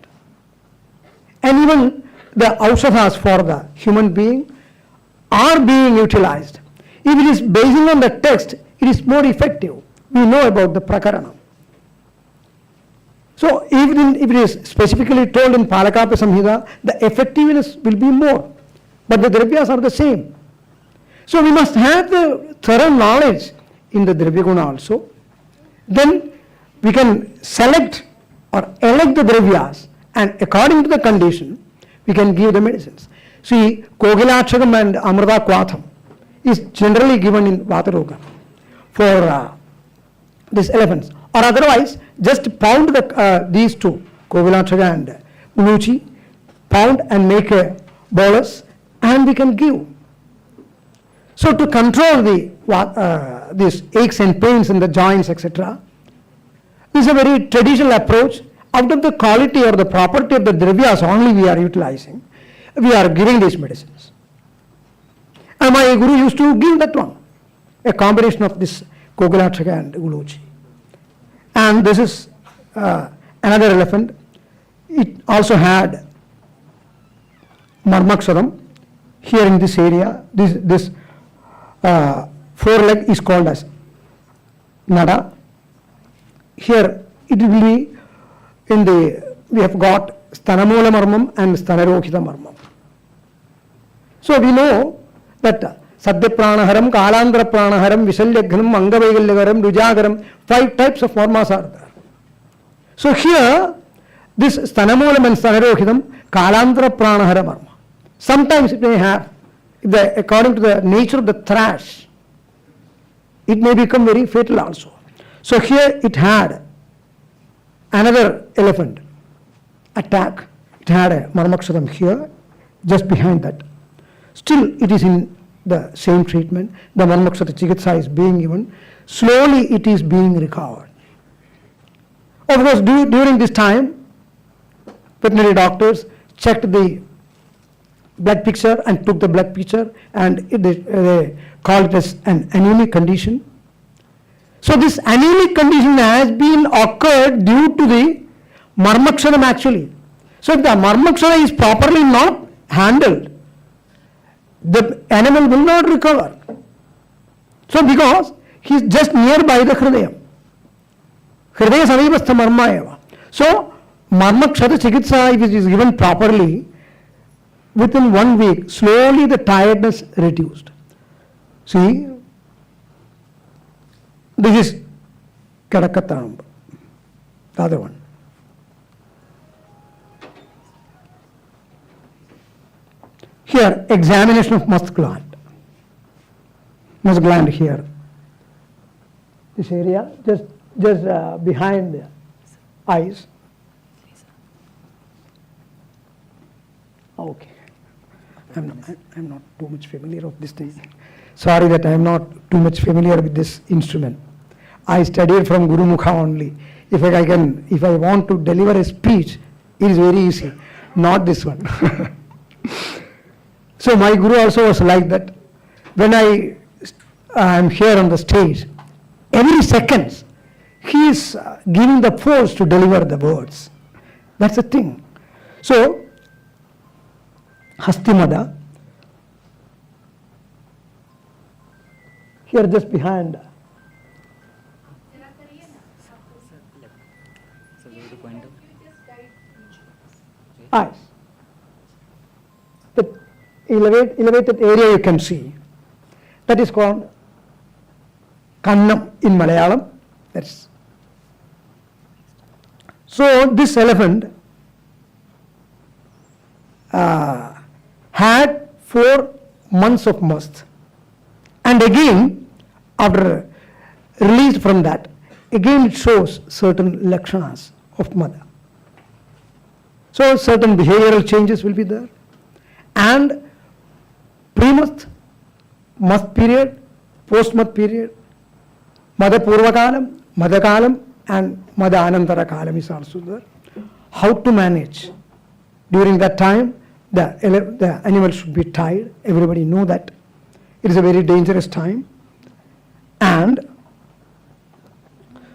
And even the Aushadhas for the human being are being utilized. If it is based on the text, it is more effective. We know about the Prakarana. So even if it is specifically told in Palakapa Samhita, the effectiveness will be more. But the Dravyas are the same. So we must have the thorough knowledge in the Dravyaguna also. Then we can select or elect the Dravyas, and according to the condition, we can give the medicines. See, Kogilakshakam and Amrita Kwatham is generally given in Vataroga for these elephants. Or otherwise, just pound these two, Kogilakshaka and Unuchi, pound and make a bolus, and we can give. So to control these aches and pains in the joints, etc., this is a very traditional approach. Out of the quality or the property of the Dravyas only we are utilizing. We are giving these medicines. And my Guru used to give that one, a combination of this Kogilakshaka and Uluchi. And this is another elephant. It also had Marmaksaram. Here in this area, this foreleg is called as Nada. Here it will be in the, we have got Stanamola Marmam and Stanarohita Marmam. So we know that Sadhya Pranaharam, Kalandra Pranaharam, Vishalyagnam, Angavaigalyagaram, Rujagaram, 5 types of marmas are there. So here, this Stanamolam and Stanarohitam, Kalandra Pranahara Marma. Sometimes it may have, according to the nature of the thrash, it may become very fatal also. So here it had another elephant attack. It had a Marmakshadam here, just behind that. Still it is in the same treatment. The Marmakshata Chikitsa is being given. Slowly it is being recovered. Of course, during this time, veterinary doctors checked the blood picture and took the blood picture, and they called it as an anemic condition. So this anemic condition has been occurred due to the Marmakshadam actually. So if the Marmakshada is properly not handled, the animal will not recover. So because he is just nearby the Hridayam. Hridaya Samipastha Marma eva. So Marmakshata Chikitsa, if it is given properly, within 1 week, slowly the tiredness reduced. See, this is Kadakattaramba, the other one. Here, examination of must gland. Must gland here. This area, just behind the eyes. Okay. I'm not too much familiar with this thing. Sorry that I am not too much familiar with this instrument. I studied from Guru Mukha only. If I want to deliver a speech, it is very easy. not this one. So my guru also was like that. When I am here on the stage, every second he is giving the force to deliver the words. That's the thing. So Hastimada, here just behind. Eyes. The elevated area you can see. That is called Kannam in Malayalam. That's so this elephant had 4 months of must, and again after released from that, again it shows certain lakshanas of mother. So certain behavioral changes will be there, and pre-mast, mast period, post-mast period, Mada Purvakalam, Mada Kalam, and Mada Anantara Kalam is also there. How to manage? During that time, the animal should be tied. Everybody know that. It is a very dangerous time. And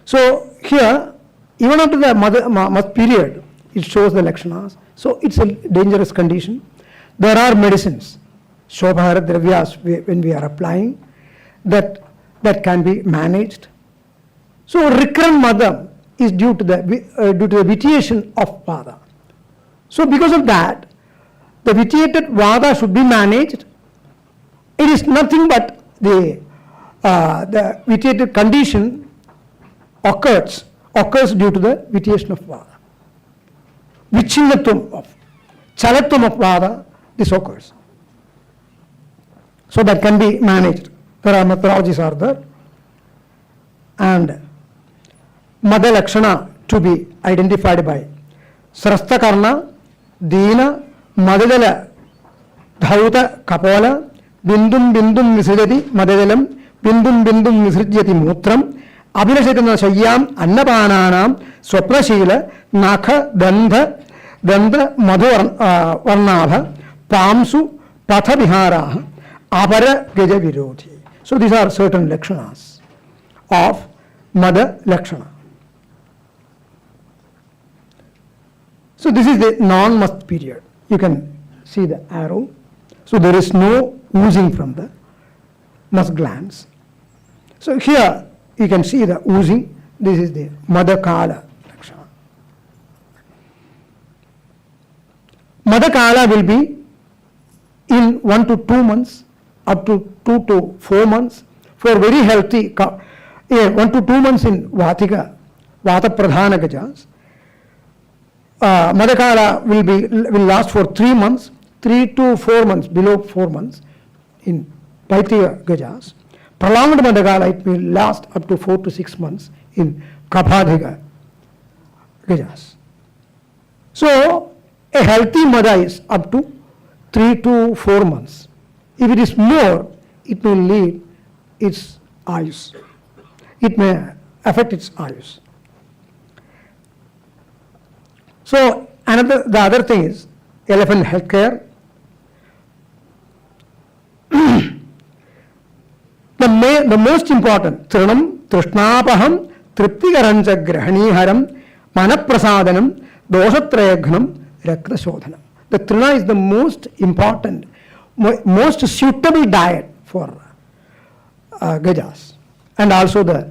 so here, even after the mast period, it shows the lakshanas. So it's a dangerous condition. There are medicines, Shobhara Dravyas, when we are applying, that can be managed. So recurrent mother is due to the vitiation of Vada. So because of that, the vitiated Vada should be managed. It is nothing but the vitiated condition occurs due to the vitiation of Vada. Vichinnatvam of chalatvam of Vada, this occurs. So that can be managed. There are methodologies are there. And Mada Lakshana to be identified by Srastha Karna, Dina, Madadala, Dhauta, Kapola, Bindum Bindum Nisrijati, Madadalam, Bindum Bindum Nisrijati Mutram, Abhinashatana Shayyam, Annapananam, Swapnashila, Nakha, Danda, Madhu Varnabha, Pamsu, Patha Viharaha, Apara Geja Virodhi. So these are certain lakshanas of Mada Lakshana. So this is the non-mast period. You can see the arrow. So there is no oozing from the mast glands. So here you can see the oozing. This is the Mada Kala Lakshana. Mada Kala will be in 1 to 2 months, up to 2 to 4 months. For very healthy, 1 to 2 months in Vatika, Vata Pradhana Gajas. Madakala will last for 3 months, 3 to 4 months, below 4 months in Paitya Gajas. Prolonged Madakala, it will last up to 4 to 6 months in Kapadiga Gajas. So a healthy Mada is up to 3 to 4 months. If it is more, it may lead its ayus. It may affect its ayus. So the other thing is elephant health care. The most important, Trinam, Trishnapaham, Triptikarancha Grahaniharam, Manaprasadanam, Doshatrayagnam, Rakta Shodhanam. The Trina is the most important, most suitable diet for Gajas. And also the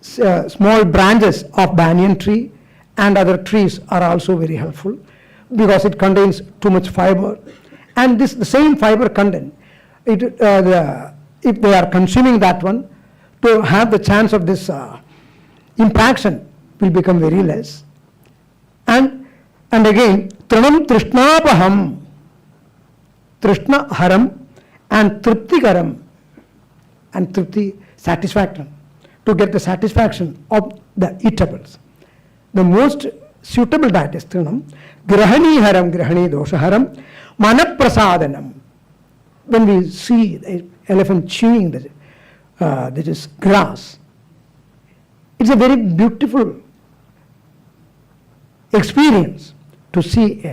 small branches of banyan tree and other trees are also very helpful because it contains too much fiber. And the same fiber content, if they are consuming that one, to have the chance of this impaction will become very less. And again, Trinam Trishnapaham, Trishna Haram, and Triptikaram, and Tripti satisfaction, to get the satisfaction of the eatables. The most suitable diet is Trinam, Grahani Haram, Grahani Dosha Haram, Manaprasadanam. When we see the elephant chewing this grass, it's a very beautiful experience to see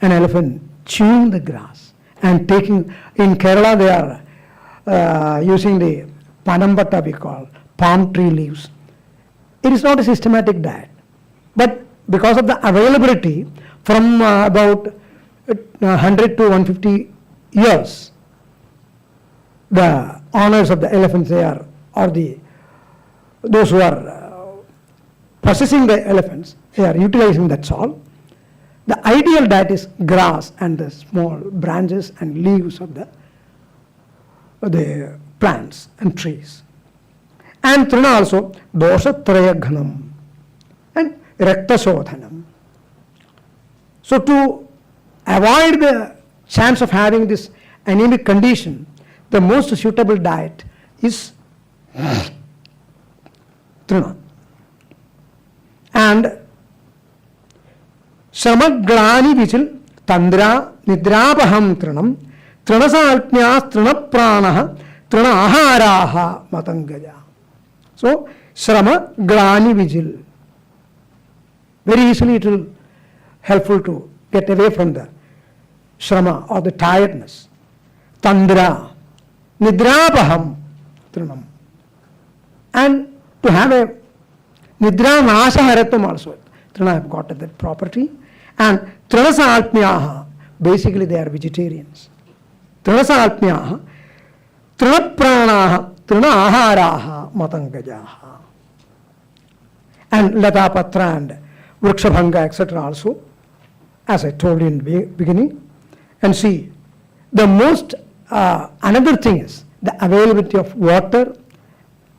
an elephant chewing the grass and taking, in Kerala they are using the panampata we call, palm tree leaves. It is not a systematic diet, but because of the availability from about 100 to 150 years, the owners of the elephants there, or those who are possessing the elephants, they are utilizing that all. The ideal diet is grass and the small branches and leaves of the plants and trees. And Trina also, doshatrayaghanam and raktasodhanam. So to avoid the chance of having this anemic condition, the most suitable diet is Trina. And Shamaglani Vichil, Tandra, Nidrapaham Trinam, Trinasalpnyas, Trinapranaha, Trinaharaha Matangaja. So, Shrama Glani Vigil. Very easily it will helpful to get away from the Shrama or the tiredness. Tandra, Nidrapaham Trinam. And to have a Nidra Nasaharatam also. Trina have got that property. And Trinasa Alpnyaha, basically they are vegetarians. Trinasa Alpnyaha, Trinapranaha, Trinaharaha, Matangajaha. And Lata Patra and Vrikshabhanga, etc. also, as I told you in the beginning. And see, the most, another thing is the availability of water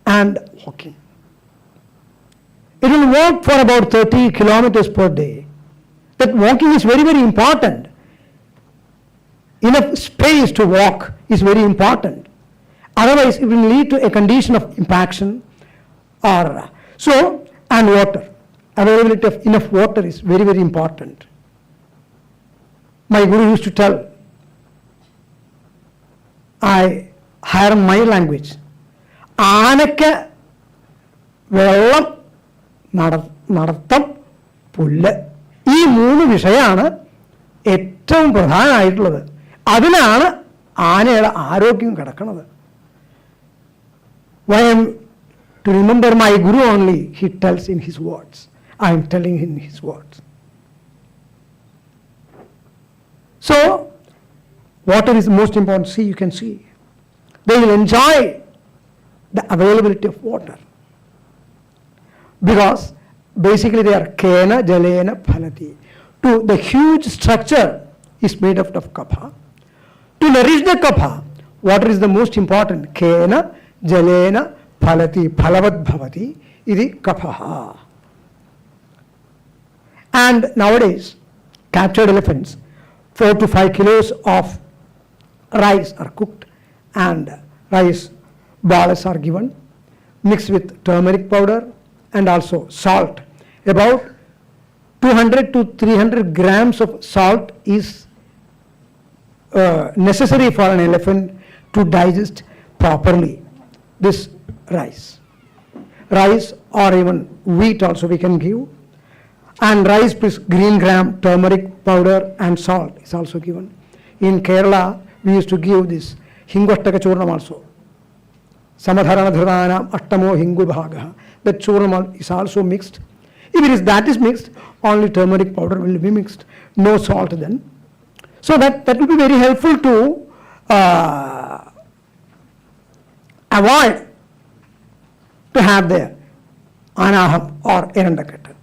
and walking. It will walk for about 30 kilometers per day. That walking is very, very important. Enough space to walk is very important. Otherwise, it will lead to a condition of impaction or so. And water, availability of enough water is very, very important. My guru used to tell, I hire my language. Aanakka vellam നടത്തം പുല്ല് ഈ മൂന്ന് വിഷയമാണ് ഏറ്റവും പ്രധാനമായിട്ടുള്ളത്. അതിലാണ് ആനയുടെ ആരോഗ്യം കിടക്കുന്നത്. Why I am to remember my guru only, he tells in his words. I am telling in his words. So, water is the most important. See, you can see. They will enjoy the availability of water. Because basically they are kena, jalena, phalati. To the huge structure is made up of kapha. To nourish the kapha, water is the most important. Kena, jalena, phalati, phalavat bhavati, idi kapha. And nowadays, captured elephants, 4 to 5 kilos of rice are cooked and rice balls are given, mixed with turmeric powder and also salt. About 200 to 300 grams of salt is necessary for an elephant to digest properly this rice. Rice or even wheat also we can give. And rice plus green gram, turmeric powder and salt is also given. In Kerala, we used to give this Hingvattaka Churnam also. Samadharana Dhranam Ashtamo Hingu Bhagaha. That churnam is also mixed. If it is that is mixed, only turmeric powder will be mixed. No salt then. So that will be very helpful to avoid to have the anaham or erandakata.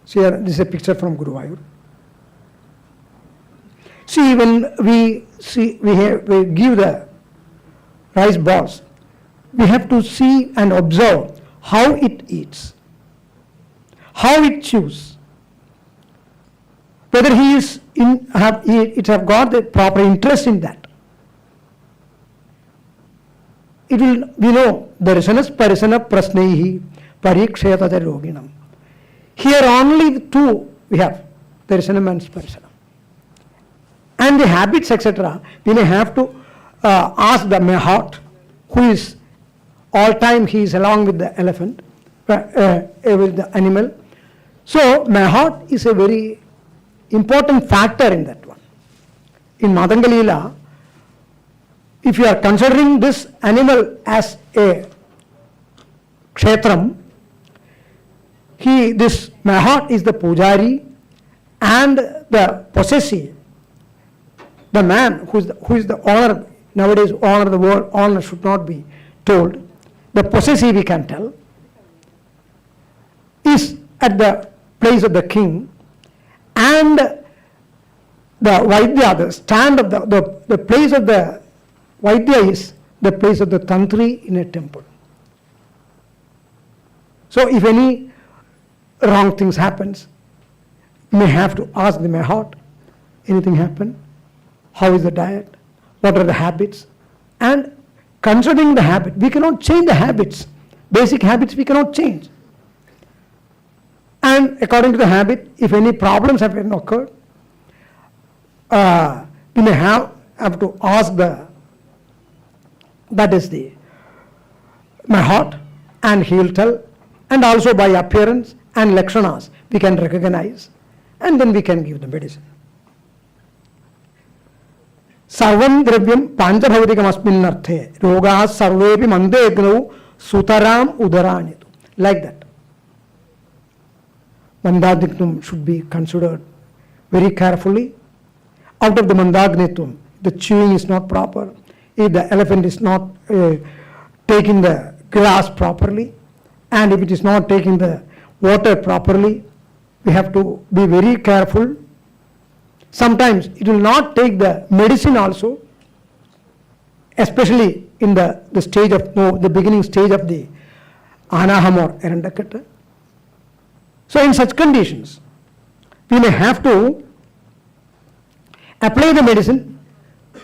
So here, this is a picture from Guruvayur. See, when we give the rice balls, we have to see and observe how it eats, how it chews, whether it have got the proper interest in that. It will, we know, darshanas parisana prasnehi parikshayata roginam. Here only two we have, darshanam and sparisana. And the habits, etc., we may have to ask the Mahat, who is all time he is along with the elephant, with the animal. So Mahot is a very important factor in that one. In Madangalila, if you are considering this animal as a kshetram, this Mahot is the pujari and the possessive, the man who is the owner. Nowadays owner, the word owner should not be told. The possessive, we can tell, is at the place of the king, and the Vaidya, the stand of the place of the Vaidya is the place of the Tantri in a temple. So if any wrong things happens, you may have to ask the Mahot, anything happened? How is the diet? What are the habits? And considering the habit, we cannot change the habits. Basic habits we cannot change. And according to the habit, if any problems have occurred, we may have to ask the Mahot, and he will tell, and also by appearance and lakshanas we can recognize, and then we can give the medicine. Sarvam dravyam panchabhavatikam asminnarthe rogas sarvepi mandegnu sutaram udaranitu. Like that. Mandagnitum should be considered very carefully. Out of the mandagnitum, the chewing is not proper. If the elephant is not taking the grass properly, and if it is not taking the water properly, we have to be very careful. Sometimes it will not take the medicine also, especially in the stage of the beginning stage of the anaham or erandakata. So in such conditions, we may have to apply the medicine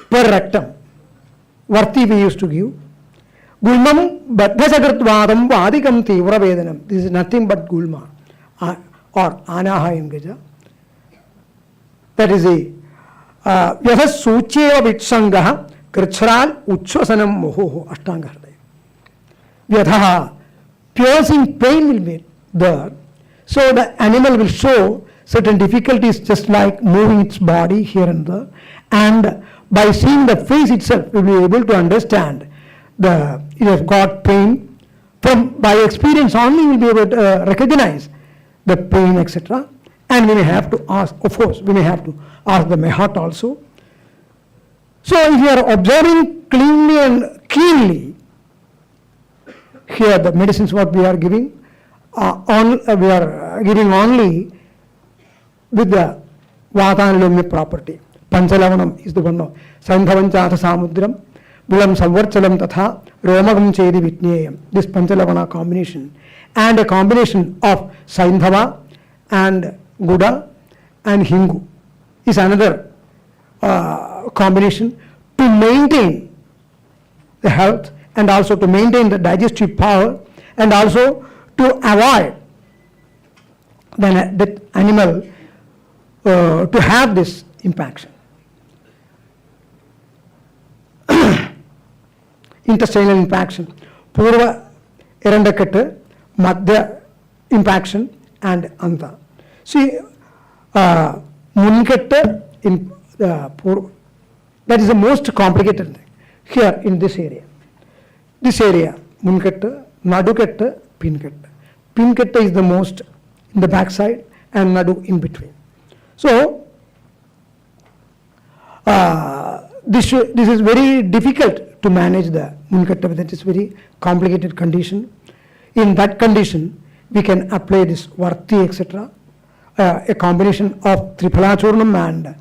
per rectum. Varti we used to give. Gulmam baddhasakratvadam vadikam tivra vedanam. This is nothing but gulma or anaha in Gaja. That is a Yahas Sucheva Vitsangaha Krichral Uchvasanam Moho Ashtanga Hridaya. Vyadhaha, piercing pain will be there. So the animal will show certain difficulties, just like moving its body here and there. And by seeing the face itself, we will be able to understand it has got pain. By experience only, we will be able to recognize the pain, etc. And we may have to ask, of course, we may have to ask the Mahot also. So if you are observing cleanly and keenly, here the medicines what we are giving, we are giving only with the Vatanilumya property. Panchalavanam is the one of Sandhavanchata Samudram, Bulam Samvarchalam Tatha, Romagam Chedi Vitneyam. This Panchalavana combination, and a combination of Saindhava and Guda and Hingu is another combination to maintain the health and also to maintain the digestive power and also to avoid the animal to have this impaction. Intestinal impaction, Purva Erandakata, Madhya impaction and Anta. See, Munketta in that is the most complicated thing here in this area. This area, Munketta, Naduketta, Pinketta. Pinketta is the most in the backside and Nadu in between. So, this is very difficult to manage the Munketta, that is very complicated condition. In that condition, we can apply this Varti, etc. A combination of Triphalachurnam and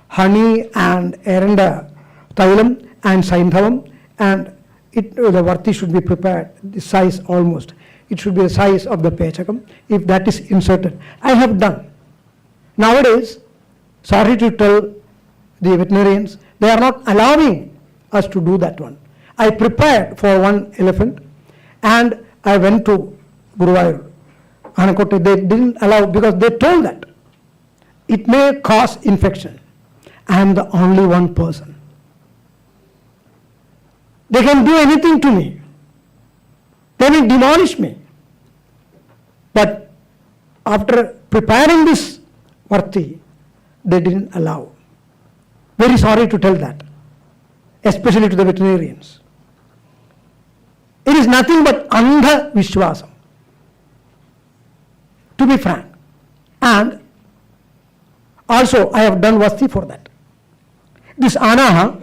honey and Eranda Tailam and Saindhavam, and the Varti should be prepared, the size almost. It should be the size of the Pechakam, if that is inserted. I have done. Nowadays, sorry to tell the veterinarians, they are not allowing us to do that one. I prepared for one elephant and I went to Guruvayur. Anakote, they didn't allow because they told that it may cause infection. I am the only one person. They can do anything to me. They will demolish me. But after preparing this varti, they didn't allow. Very sorry to tell that, especially to the veterinarians. It is nothing but andha vishwasam, to be frank. And also I have done vasti for that. This anaha,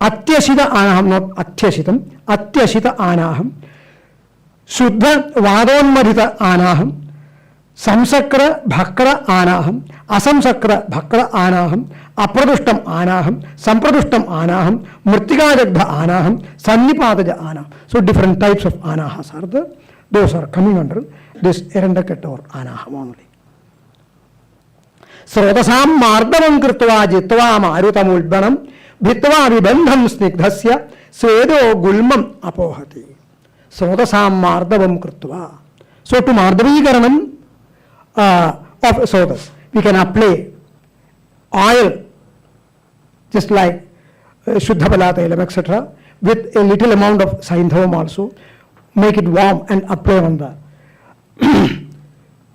atyashita anaham, not atyashitam, atyashita anaham, Shuddha vadonmadhita anaham, samsakra bhakra anaham, asamsakra bhakra anaham, apradushtam anaham, sampradushtam anaham, murtikajagdha anaham, sannipadaja anaham. So different types of anahas are there. Those are coming under this erandakata or anaham only. Srodasam mardavam krutva jitva marutam ulbanam, bhitva vibandham snigdhasya, svedo gulmam apohati. Srodasam mardavam krutva. So to mardavikaranam of sodas, we can apply oil, just like Shuddha Balatailam, etc., with a little amount of Saindhavam also, make it warm and apply on the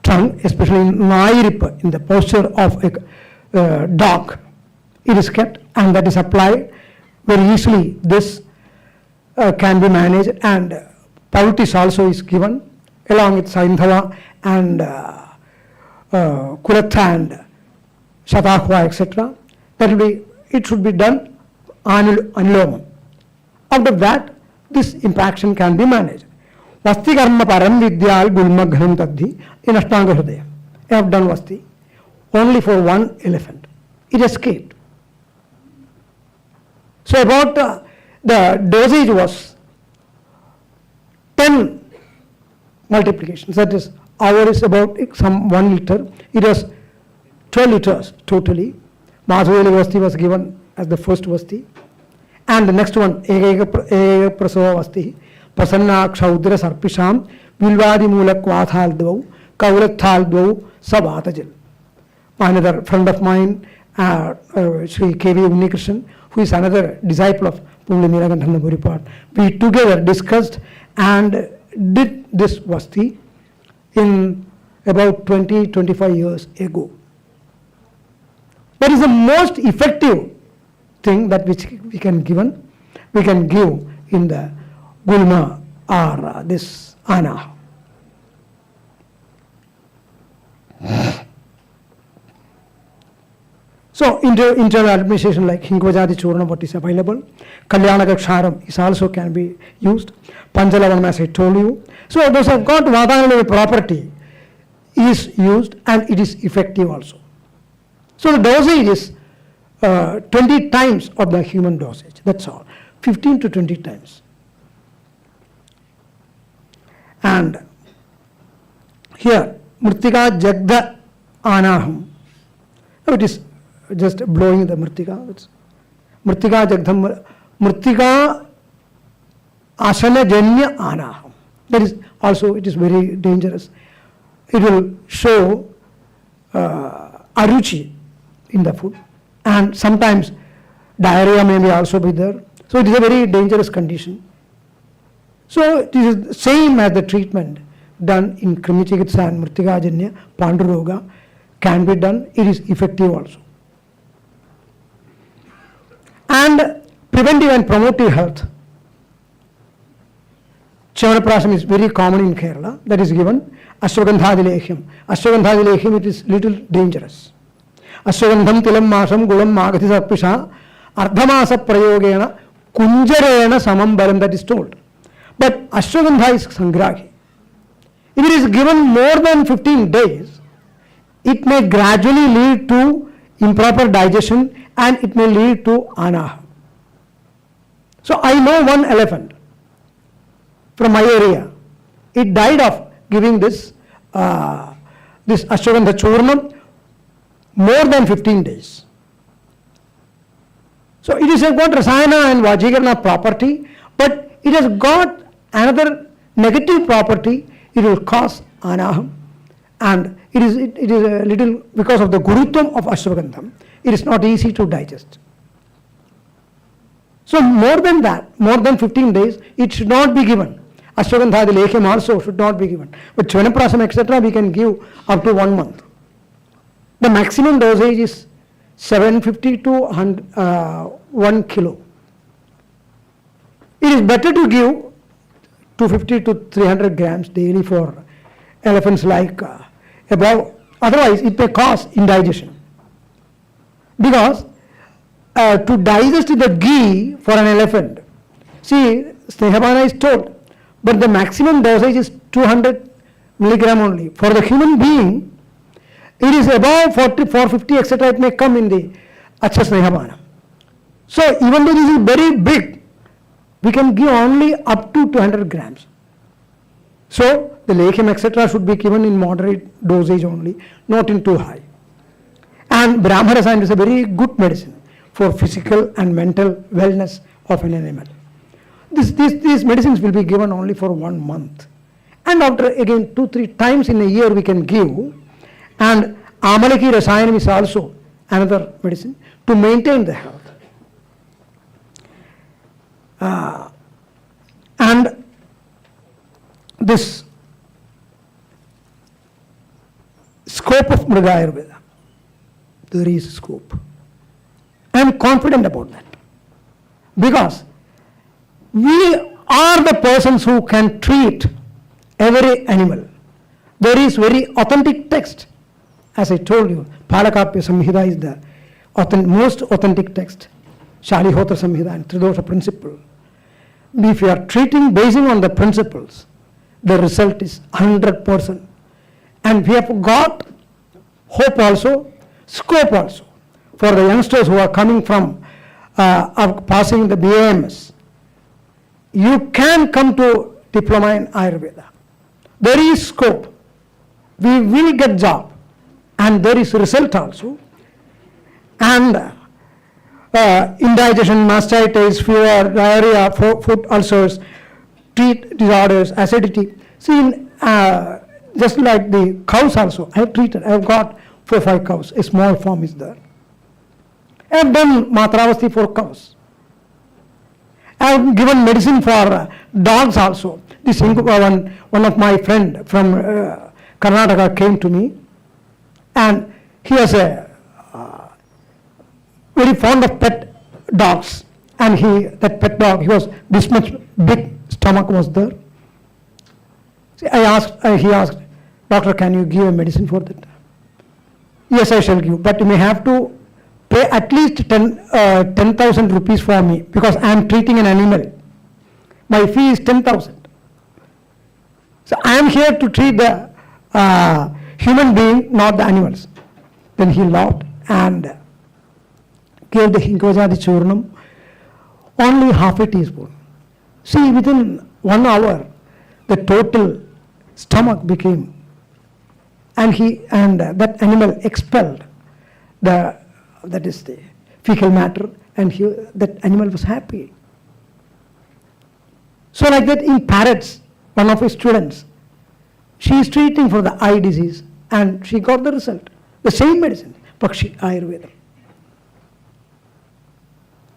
tongue, especially in Nairipa, in the posture of a dog. It is kept and that is applied very easily. This can be managed, and Pautis also is given along with Saindhava and Kulatha and Shatakva, etc. That will be, it should be done anulomam. After that, this impaction can be managed. Vasti karma param vidyal gulmaghanam tadhi in Ashtanga Hridaya. I have done Vasti only for one elephant. It escaped. So about the dosage was 10 multiplications. That is, our is about some 1 liter. It was 12 liters totally. Madhuveli Vasti was given as the first Vasti. And the next one, Ega Prasava Vasti, Pasanna Kshaudra Sarpisham, Vilvadi Mulak Vathaldvau, Kaulathaldvau, Sabatajil. Another friend of mine, Sri K.V. Unnikrishnan, who is another disciple of Pumli Niragandhana Bhuripat, we together discussed and did this Vasti in about 20-25 years ago. That is the most effective thing that which we can give in the gulma or this ana. So internal administration like Hingvajadi Churna, what is available, Kalyanaka Ksharam is also can be used, Panjalavanam as I told you. So those have got Vadanala property is used and it is effective also. So the dosage is 20 times of the human dosage, that's all, 15 to 20 times. And here, Murtika Jagda Anaham, it is just blowing the Murtika. It's Murtika Jagdham, Murtika Asana Janya Anaham. That is also, it is very dangerous. It will show aruchi in the food, and sometimes diarrhea may also be there. So it is a very dangerous condition. So it is the same as the treatment done in Krimi Chikitsa and Murtika Janya, Panduroga can be done. It is effective also. And preventive and promotive health. Chavanaprasam is very common in Kerala. That is given. Ashwagandhadilehyam. Ashwagandhadilehyam, it is little dangerous. Ashwagandham tilam masam gulam magathi sarpisha ardhamasa prayogena kunjarena samam balam, that is told. But Ashwagandha is sangrahi. If it is given more than 15 days, it may gradually lead to improper digestion and it may lead to anaha. So I know one elephant from my area. It died of giving this Ashwagandha Churnam more than 15 days. So it is got Rasayana and Vajikarana property, but it has got another negative property. It will cause anaham, and it is a little, because of the gurutvam of Ashwagandham, it is not easy to digest. So more than that, more than 15 days, it should not be given. Ashwagandha, the lekhyam also should not be given. But Chyawanprasham, etc., we can give up to 1 month. The maximum dosage is 750 to 1 kilo. It is better to give 250 to 300 grams daily for elephants like above. Otherwise, it may cause indigestion. Because to digest the ghee for an elephant, see, Snehabana is told, but the maximum dosage is 200 milligram only. For the human being, it is above 40, 450, etc. It may come in the Acha Snehabana. So even though this is very big, we can give only up to 200 grams. So the lekhyam, etc. should be given in moderate dosage only, not in too high. And Brahma Rasayana is a very good medicine for physical and mental wellness of an animal. These medicines will be given only for 1 month. And after again 2-3 times in a year we can give. And Amalaki Rasayanam is also another medicine to maintain the health. And this scope of Mriga Ayurveda, there is scope. I am confident about that. Because we are the persons who can treat every animal. There is very authentic text. As I told you, Palakapya Samhita is the most authentic text. Shalihotra Samhita and Tridosha principle. If you are treating basing on the principles, the result is 100%. And we have got hope also, scope also, for the youngsters who are coming from passing the BAMS. You can come to diploma in Ayurveda. There is scope. We will get job. And there is result also. And indigestion, mastitis, fever, diarrhea, food ulcers, teeth disorders, acidity. See, just like the cows also, I have treated, I have got 4 or 5 cows, a small farm is there. I have done Matravasti for cows. I have given medicine for dogs also. This one of my friend from Karnataka came to me, and he was a very fond of pet dogs, and that pet dog, he was this much big stomach was there. See, he asked, doctor, can you give a medicine for that? Yes, I shall give, but you may have to pay at least 10,000 rupees for me, because I am treating an animal. My fee is 10,000. So I am here to treat the human being, not the animals. Then he laughed and gave the Hinkvajadi Churnam only half a teaspoon. See, within 1 hour, the total stomach became, and that animal expelled that is the fecal matter, and that animal was happy. So like that in parrots, one of his students, she is treating for the eye disease, and she got the result. The same medicine, Pakshi Ayurveda.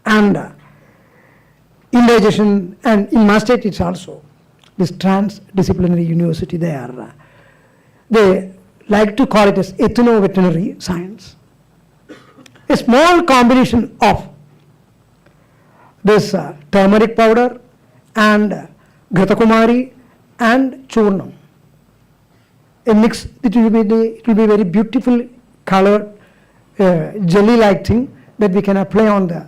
And indigestion, and in mastitis also, this transdisciplinary university there, they like to call it as ethno-veterinary science. A small combination of this turmeric powder and Ghatakumari and Churnam. A mix, it will be very beautiful colored jelly-like thing that we can apply on the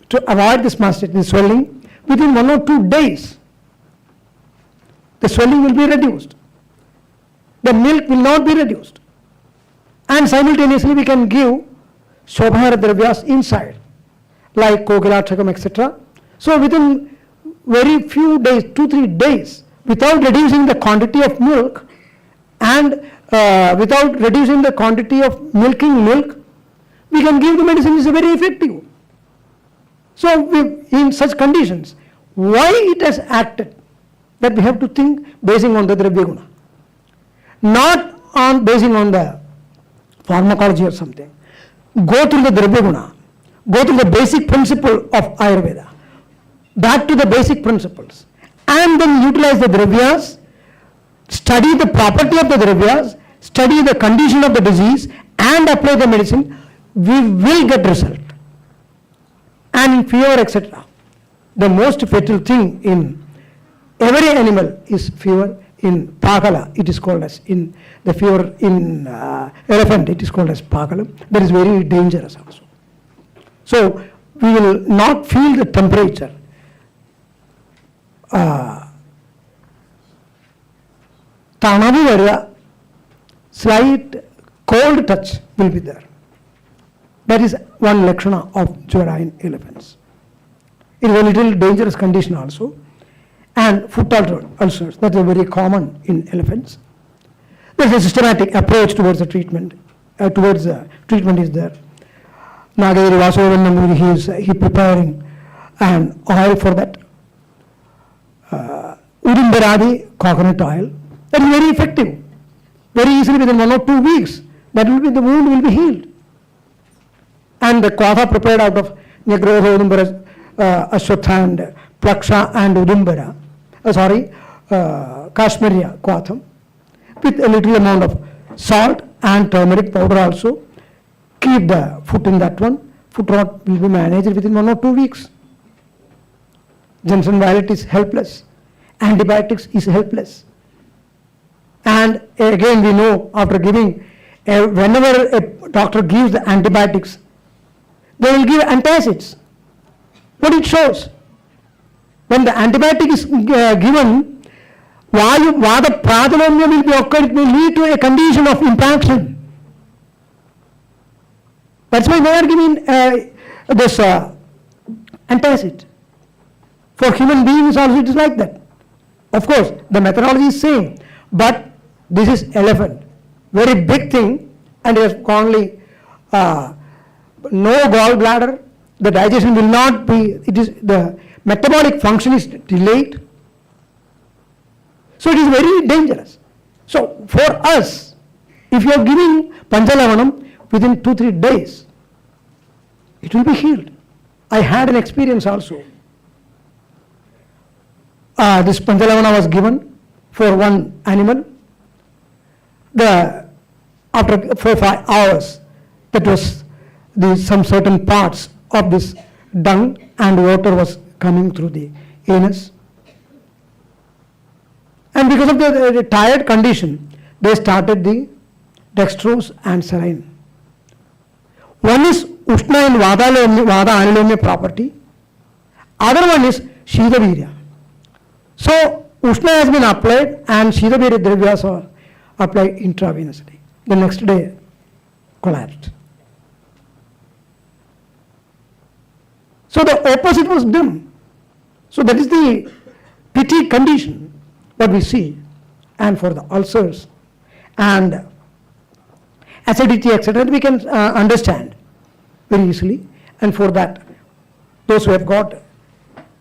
to avoid this mastitis, the swelling. Within 1 or 2 days, the swelling will be reduced. The milk will not be reduced. And simultaneously we can give Shobhara Dravyas inside, like Kokilatrakam, etc. So within very few days, 2-3 days, without reducing the quantity of milk and without reducing the quantity of milking milk, we can give the medicine. Is very effective. So in such conditions, why it has acted, that we have to think basing on the Dravya Guna, not on basing on the pharmacology or something. Go through the Dravya Guna, go through the basic principle of Ayurveda. back to the basic principles, and then utilize the dravyas, study the property of the dravyas, study the condition of the disease, and apply the medicine, we will get result. And in fever, etc., the most fatal thing in every animal is fever. In Pakala, it is called as, in the fever in elephant, it is called as Pakala. That is very dangerous also. So we will not feel the temperature. Tanavu area, slight cold touch will be there. That is one lakshana of Jwara in elephants. It is a little dangerous condition also. And foot ulcers, that is very common in elephants. There is a systematic approach towards the treatment. Treatment is there. Nagari Vasavan, he preparing an oil for that. Udimbaradi, coconut oil, that is very effective. Very easily within 1 or 2 weeks, the wound will be healed. And the kwatha prepared out of Nyagroha, Udumbara, Ashwatha and Plaksha and Udumbara, Kashmiria kwatham, with a little amount of salt and turmeric powder also. Keep the foot in that one. Foot rot will be managed within 1 or 2 weeks. Johnson violet is helpless. Antibiotics is helpless. And again we know, after giving, whenever a doctor gives the antibiotics, they will give antacids. What it shows? When the antibiotic is given, Vada Pradhalamya will be occurred, it may lead to a condition of impaction. That's why they are giving this antacid. For human beings also it is like that. Of course, the methodology is same, but this is elephant, very big thing, and it has only no gallbladder. The digestion will not be, it is the metabolic function is delayed. So it is very dangerous. So for us, if you are giving Panchalavanam within 2-3 days, it will be healed. I had an experience also. This Panchalavana was given for one animal. After 4-5 hours, that was some certain parts of this dung and water was coming through the anus. And because of the tired condition, they started the dextrose and saline. One is Ushna and Vada Anilomya property. Other one is Shidhavirya. So Ushna has been applied and Shidhavirya Dravyas are applied intravenously. The next day collapsed. So the opposite was done. So that is the pity condition what we see. And for the ulcers and acidity, etc., we can understand very easily. And for that, those who have got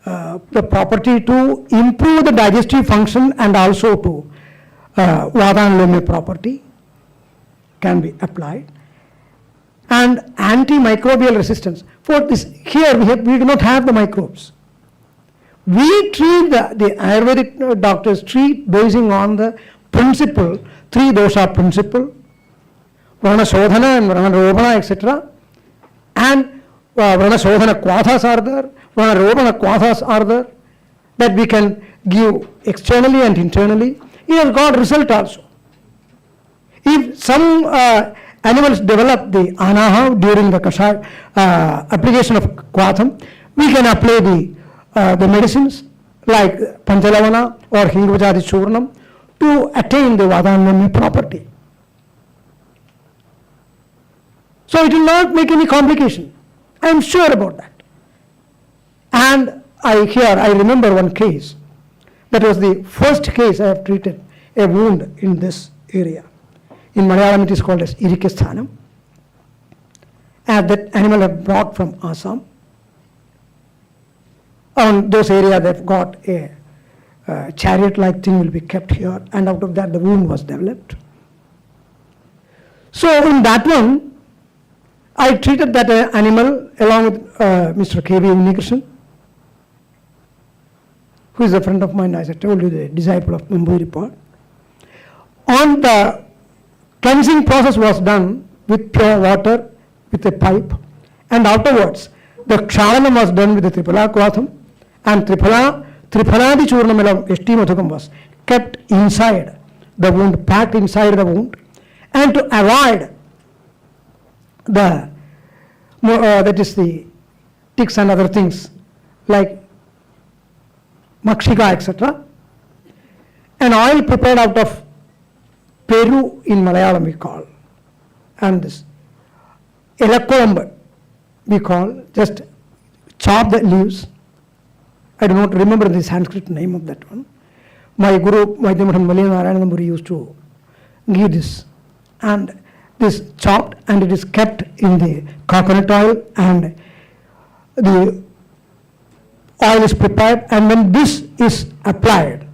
the property to improve the digestive function and also to Vada and Lomya property can be applied. And antimicrobial resistance. For this, here we do not have the microbes. We treat the Ayurvedic doctors treat basing on the principle, 3 dosha principle, Vrana Shodhana and Vrana Robhana, etc. And Vrana Shodhana kwathas are there, Vrana Robhana kwathas are there, that we can give externally and internally. It has got result also. If some animals develop the anaha during the kasha application of kwatham, we can apply the medicines like Panchalavana or Hingvajadi Churnam to attain the Vadanami property. So it will not make any complication. I am sure about that. And I remember one case. That was the first case I have treated a wound in this area. In Malayalam it is called as Irikesthanam. And that animal have brought from Assam. On those areas they've got a chariot-like thing will be kept here, and out of that the wound was developed. So in that one, I treated that animal along with Mr. K.V. Unikrishnan. who is a friend of mine, as I told you, the disciple of Namboodirippa. On the cleansing process was done with pure water, with a pipe, and afterwards the ksharanam was done with the triphala kwatham, and triphaladi churnamalam eshtimathukam was kept inside the wound, packed inside the wound, and to avoid the that is the ticks and other things like makshika, etc. An oil prepared out of Peru in Malayalam we call, and this elakkolamba we call, just chop the leaves. I do not remember the Sanskrit name of that one. My Guru, Vaidyamadhan Narayanamuri, used to give this, and this chopped, and it is kept in the coconut oil, and the oil is prepared, and when this is applied,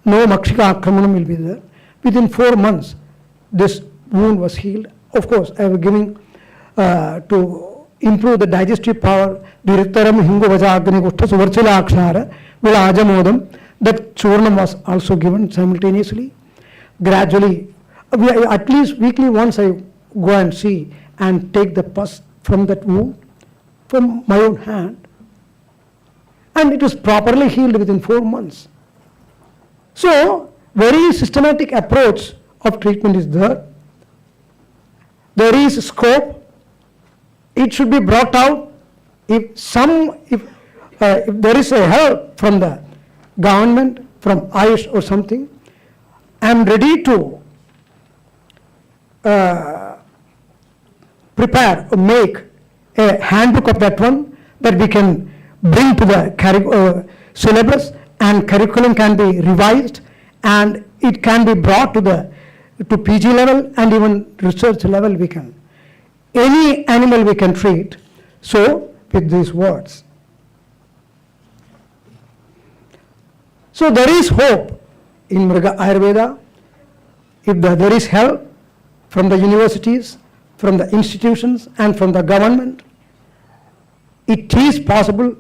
no makshika akramanam will be there. Within 4 months, this wound was healed. Of course, I was giving to improve the digestive power, Diritaram Hingo Vajagani Gutta Suvarchila Akshara, Vila Ajamodam, that churnam was also given simultaneously. Gradually, at least weekly once I go and see and take the pus from that wound from my own hand, and it was properly healed within 4 months. So, very systematic approach of treatment is there. There is scope. It should be brought out. If there is a help from the government, from Ayush or something, I am ready to prepare or make a handbook of that one that we can bring to the syllabus, and curriculum can be revised, and it can be brought to PG level and even research level. We can, any animal we can treat, so with these words. So there is hope in Ayurveda. If there is help from the universities, from the institutions, and from the government, it is possible,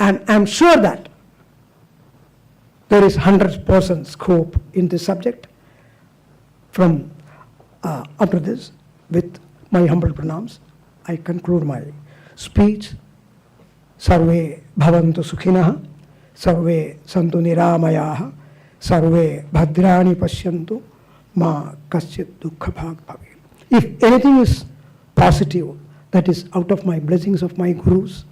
and I am sure that there is 100% scope in this subject. From after this, with my humble pranams, I conclude my speech. Sarve bhavantu sukhinah, sarve santu niramayaha, sarve bhadrani pashyantu, ma kaschit dukkha bhag bhavi. If anything is positive, that is out of my blessings of my gurus.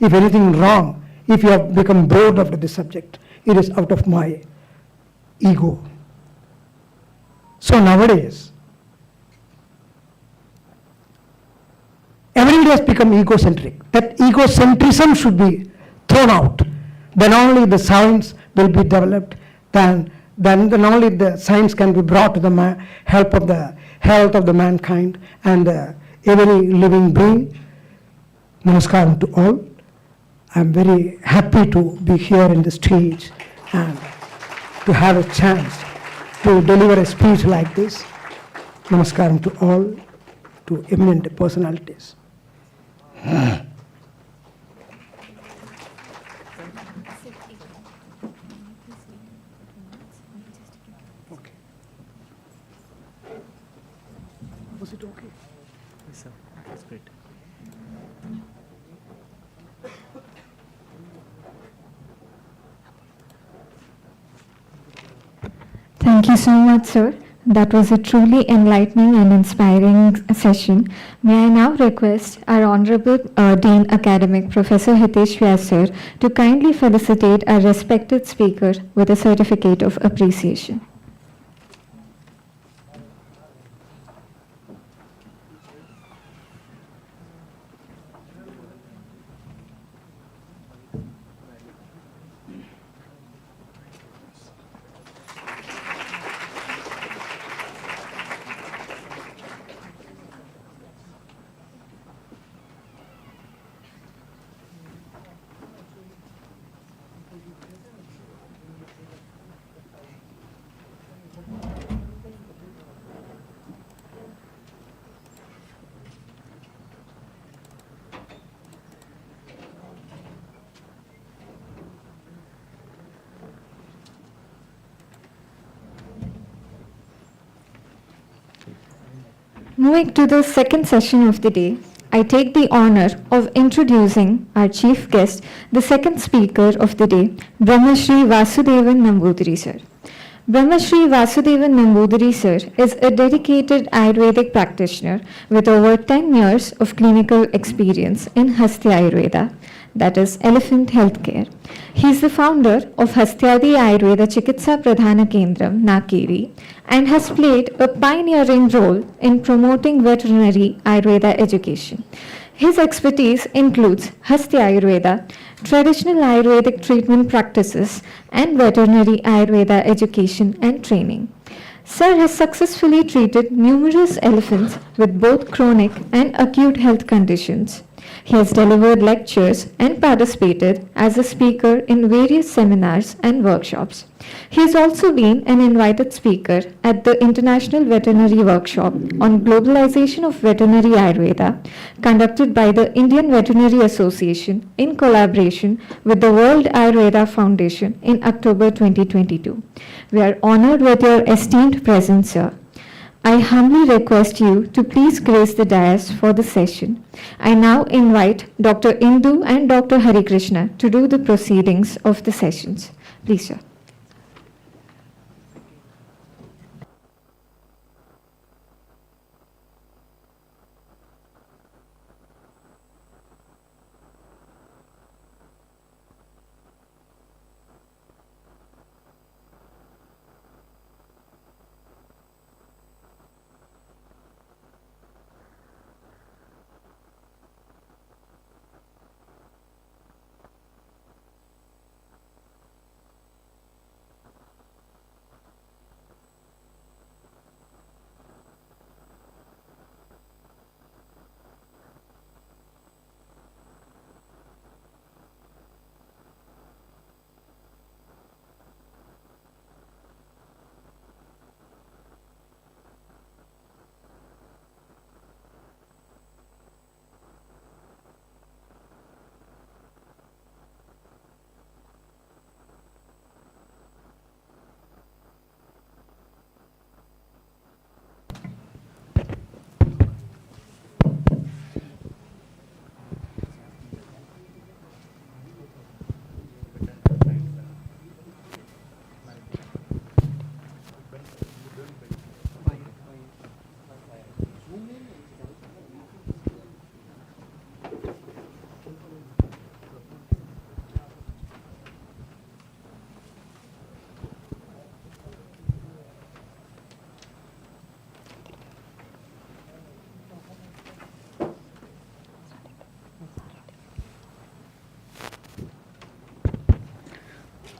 If anything wrong, if you have become bored of this subject, it is out of my ego. So nowadays, everybody has become egocentric. That egocentrism should be thrown out. Then only the science will be developed. Then only the science can be brought to the help of the health of the mankind and every living being. Namaskaram to all. I am very happy to be here in the stage and to have a chance to deliver a speech like this. Namaskaram to all, to eminent personalities. Okay. Was it okay? Yes, sir. That's great. Thank you so much, sir. That was a truly enlightening and inspiring session. May I now request our Honorable Dean Academic Professor Hitesh Vyas sir to kindly felicitate our respected speaker with a certificate of appreciation. Moving to the second session of the day, I take the honor of introducing our chief guest, the second speaker of the day, Brahmashri Vasudevan Nambudiri sir. Brahmashri Vasudevan Nambudiri sir is a dedicated Ayurvedic practitioner with over 10 years of clinical experience in Hasti Ayurveda, that is elephant healthcare. He is the founder of Hastyadi Ayurveda Chikitsa Pradhana Kendram, Nakiri, and has played a pioneering role in promoting veterinary Ayurveda education. His expertise includes Hasti Ayurveda, traditional Ayurvedic treatment practices, and veterinary Ayurveda education and training. Sir has successfully treated numerous elephants with both chronic and acute health conditions. He has delivered lectures and participated as a speaker in various seminars and workshops. He has also been an invited speaker at the International Veterinary Workshop on Globalization of Veterinary Ayurveda, conducted by the Indian Veterinary Association in collaboration with the World Ayurveda Foundation in October 2022. We are honored with your esteemed presence, sir. I humbly request you to please grace the dais for the session. I now invite Dr. Indu and Dr. Hari Krishna to do the proceedings of the sessions. Please, sir.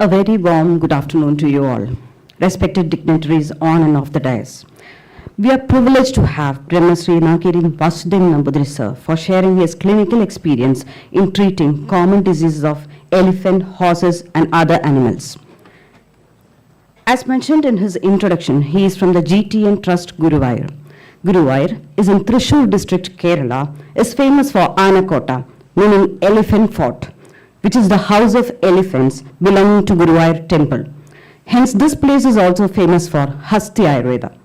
A very warm good afternoon to you all, respected dignitaries on and off the dais. We are privileged to have Brahmashri Nakiri Vasudevan Nambudiri sir for sharing his clinical experience in treating common diseases of elephant, horses and other animals. As mentioned in his introduction, he is from the GTN Trust Guruvayur. Guruvayur is in Thrissur district, Kerala, is famous for Anakota, meaning elephant fort, which is the house of elephants belonging to Guruvayur temple. Hence, this place is also famous for Hasti Ayurveda.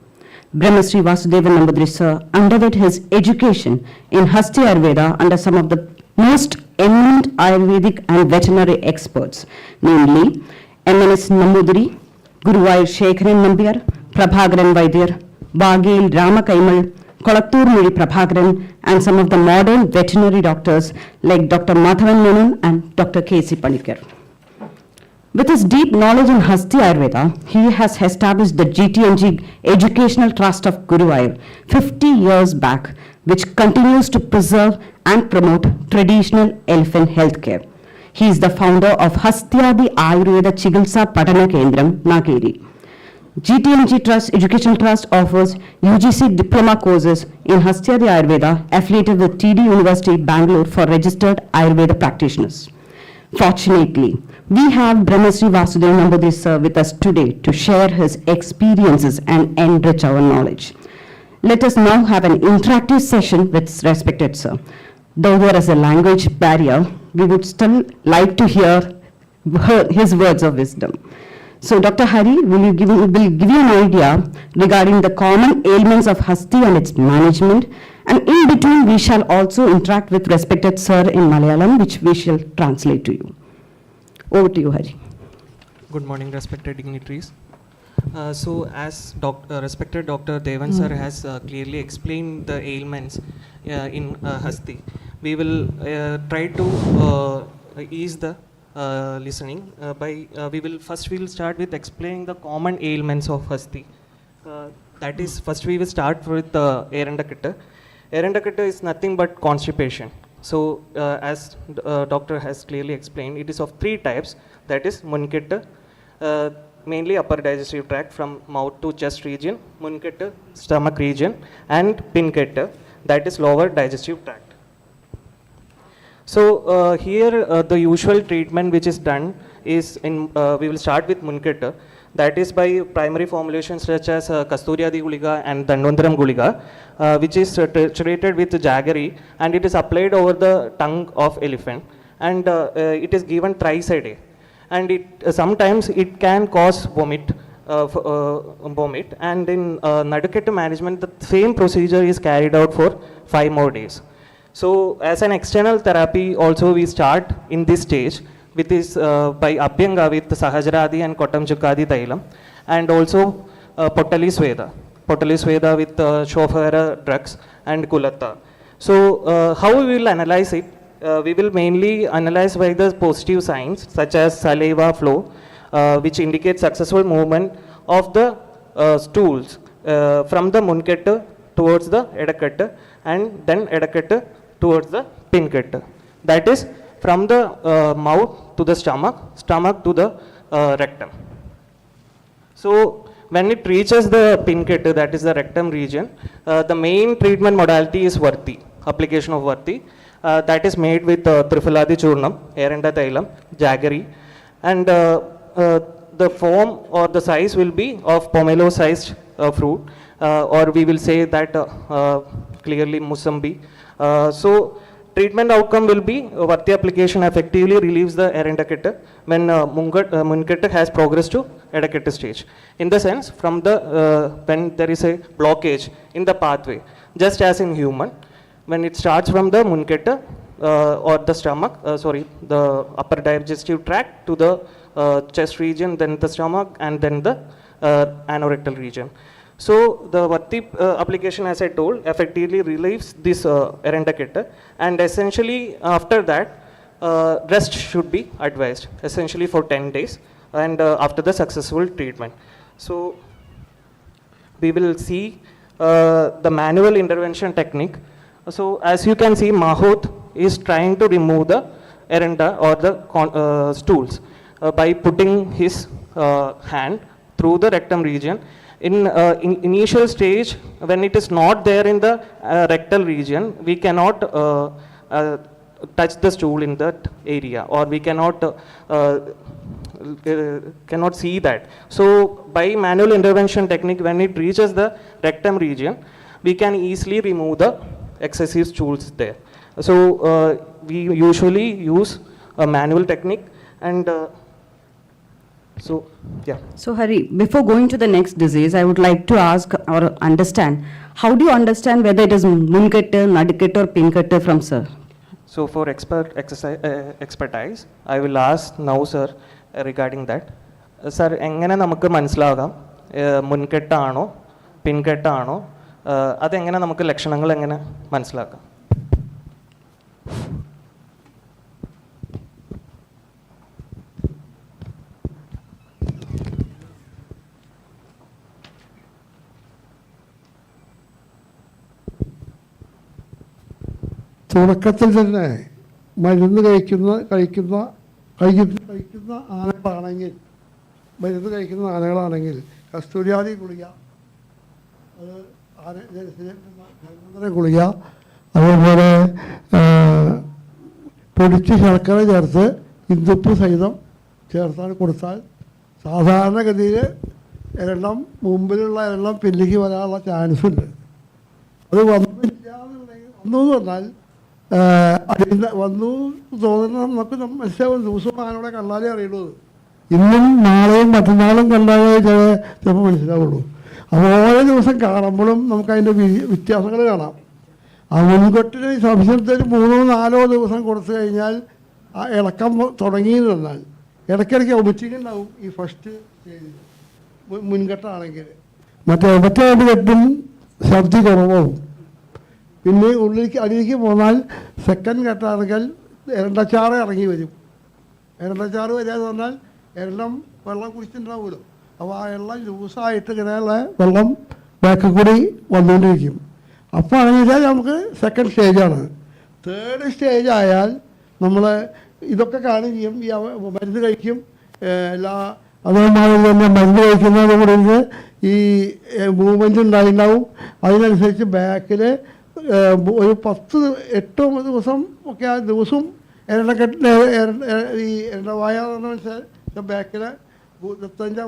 Brahmashri Vasudevan Nambudiri sir underwent his education in Hasti Ayurveda under some of the most eminent Ayurvedic and veterinary experts, namely M.N.S. Nambudiri, Guruvayur Shekharan Nambiyar, Prabhakaran Vaidyar, Bagil Ramakaimal, Kolattur Mudi Prabhakaran, and some of the modern veterinary doctors like Dr. Madhavan Menon and Dr. K.C. Panikar. With his deep knowledge in Hasti Ayurveda, he has established the GTNG Educational Trust of Guruvayur 50 years back, which continues to preserve and promote traditional elephant healthcare. He is the founder of Hastyadi Ayurveda Chikitsa Pradhana Kendram, Nakiri. GTNG Trust Educational Trust offers UGC diploma courses in Hastyadi Ayurveda affiliated with TD University, Bangalore for registered Ayurveda practitioners. Fortunately, we have Brahmashri Vasudevan Nambudiri sir with us today to share his experiences and enrich our knowledge. Let us now have an interactive session with respected sir. Though there is a language barrier, we would still like to hear his words of wisdom. So Dr. Hari will give you an idea regarding the common ailments of Hasti and its management. And in between, we shall also interact with respected sir in Malayalam, which we shall translate to you. Over to you, Hari. Good morning, respected dignitaries. So, as respected Dr. Devan sir has clearly explained the ailments in Hasti, we will try to ease the listening we will start with explaining the common ailments of Hasti. That is, first we will start with Erandaketta. Erandaketta is nothing but constipation. So, as doctor has clearly explained, it is of three types. That is Munketta, mainly upper digestive tract from mouth to chest region, Munketta, stomach region, and Pinketta, that is lower digestive tract. So here the usual treatment which is done is we will start with Munketta, that is by primary formulations such as Kasturiadi Guliga and Dandwantaram Guliga, which is treated with jaggery, and it is applied over the tongue of elephant, and it is given thrice a day. And sometimes it can cause vomit, and in Naduketta management, the same procedure is carried out for 5 more days. So as an external therapy also we start in this stage with this by Abhyanga with Sahajaradi and Kottam Chukadi Thailam, and also Potali Sweda with Shofara drugs and Kulatta. So how we will analyze it? We will mainly analyze by the positive signs such as saliva flow, which indicates successful movement of the stools from the Munketta towards the Edaketta, and then Edaketta towards the Pinketta. That is from the mouth to the stomach, stomach to the rectum. So when it reaches the Pinketta, that is the rectum region, the main treatment modality is Varti, application of Varti. That is made with Trifaladi Churnam, Eranda Thailam, jaggery, and the form or the size will be of pomelo sized fruit, or we will say that clearly Musambi. So treatment outcome will be Varti application effectively relieves the Erandaketta when Munketta has progressed to Edaketta stage. In the sense, from the when there is a blockage in the pathway, just as in human, when it starts from the Munketta or the stomach, the upper digestive tract to the chest region, then the stomach, and then the anorectal region. So the Vatti application, as I told, effectively relieves this Erandaketta, and essentially after that, rest should be advised, essentially for 10 days, and after the successful treatment. So we will see the manual intervention technique. So as you can see, Mahut is trying to remove the eranda or the stools by putting his hand through the rectum region. In initial stage, when it is not there in the rectal region, we cannot touch the stool in that area, or we cannot see that. So by manual intervention technique, when it reaches the rectum region, we can easily remove the excessive stools there. So we usually use a manual technique, and so yeah. So Hari, before going to the next disease, I would like to ask or understand, how do you understand whether it is Munketta, Naduketta or Pinketta from sir? So for expertise, I will ask now sir regarding that. Sir, എങ്ങനെ നമുക്ക് മനസ്സിലാകാം മുൻകെട്ടാണോ പിൻകെട്ടാണോ അതെങ്ങനെ നമുക്ക് ലക്ഷണങ്ങൾ എങ്ങനെ മനസ്സിലാക്കാം? തുടക്കത്തിൽ തന്നെ മരുന്ന് കഴിക്കുന്ന ആനകളാണെങ്കിൽ കസ്തൂരിയാദി ഗുളിക, അത് ഗുളിക, അതേപോലെ പൊടിച്ച് ശർക്കര ചേർത്ത് ഇന്ദുപ്പ് സഹിതം ചേർത്താണ് കൊടുത്താൽ സാധാരണഗതിയിൽ മുമ്പിലുള്ള എല്ലാം പിന്നിലേക്ക് വരാനുള്ള ചാൻസ് ഉണ്ട്. അത് വന്നു പറഞ്ഞാൽ വന്നു തോന്നുന്ന നമുക്ക് മനസ്സിലാവും ദിവസവും ആനോടെ കണ്ടാലേ അറിയുള്ളൂ. ഇന്നും നാളെയും മറ്റന്നാളും കണ്ടാലേ ചിലപ്പോൾ മനസ്സിലാവുള്ളൂ. അപ്പോൾ ഓരോ ദിവസം കാണുമ്പോഴും നമുക്കതിൻ്റെ വ്യത്യാസങ്ങൾ കാണാം. ആ മുൻകൊട്ടിന് സംശയത്തിൽ 3-4 ദിവസം കൊടുത്തു കഴിഞ്ഞാൽ ആ ഇളക്കം തുടങ്ങിയെന്ന് പറഞ്ഞാൽ ഇടയ്ക്കിടയ്ക്ക് ഒമിറ്റിംഗ് ഉണ്ടാവും ഈ ഫസ്റ്റ് സ്റ്റേജിൽ മുൻകെട്ടാണെങ്കിൽ. മറ്റേ കെട്ടും ശബ്ദി കുറവാകും. പിന്നെ അടിയിലേക്ക് പോന്നാൽ സെക്കൻഡ് കെട്ടാണെങ്കിൽ ഇരണ്ടച്ചാറ് ഇറങ്ങി വരും. ഇരണ്ടച്ചാറ് വരിക എന്ന് പറഞ്ഞാൽ എല്ലാം വെള്ളം കുടിച്ചിട്ടുണ്ടാവുമല്ലോ. അപ്പോൾ ആ എല്ലാം ലൂസായിട്ട് ഇങ്ങനെയുള്ള വെള്ളം ബാക്കിൽ കൂടി വന്നുകൊണ്ടിരിക്കും. അപ്പോൾ അങ്ങനെ നമുക്ക് സെക്കൻഡ് സ്റ്റേജാണ്. തേർഡ് സ്റ്റേജ് ആയാൽ നമ്മൾ ഇതൊക്കെ കാണുകയും ചെയ്യും. ഈ മരുന്ന് കഴിക്കും. അതേമാതിരി തന്നെ മരുന്ന് കഴിക്കുന്നതോട് കൂടി ഈ മൂവ്മെൻറ്റ് ഉണ്ടായിട്ടുണ്ടാവും. അതിനനുസരിച്ച് ബാക്കിൽ ഒരു 10-8 ദിവസം ഒക്കെ ആ ദിവസവും എണ്ണക്കെട്ടിന് ഈ എണ്ണവായ ബാക്കിൽ 25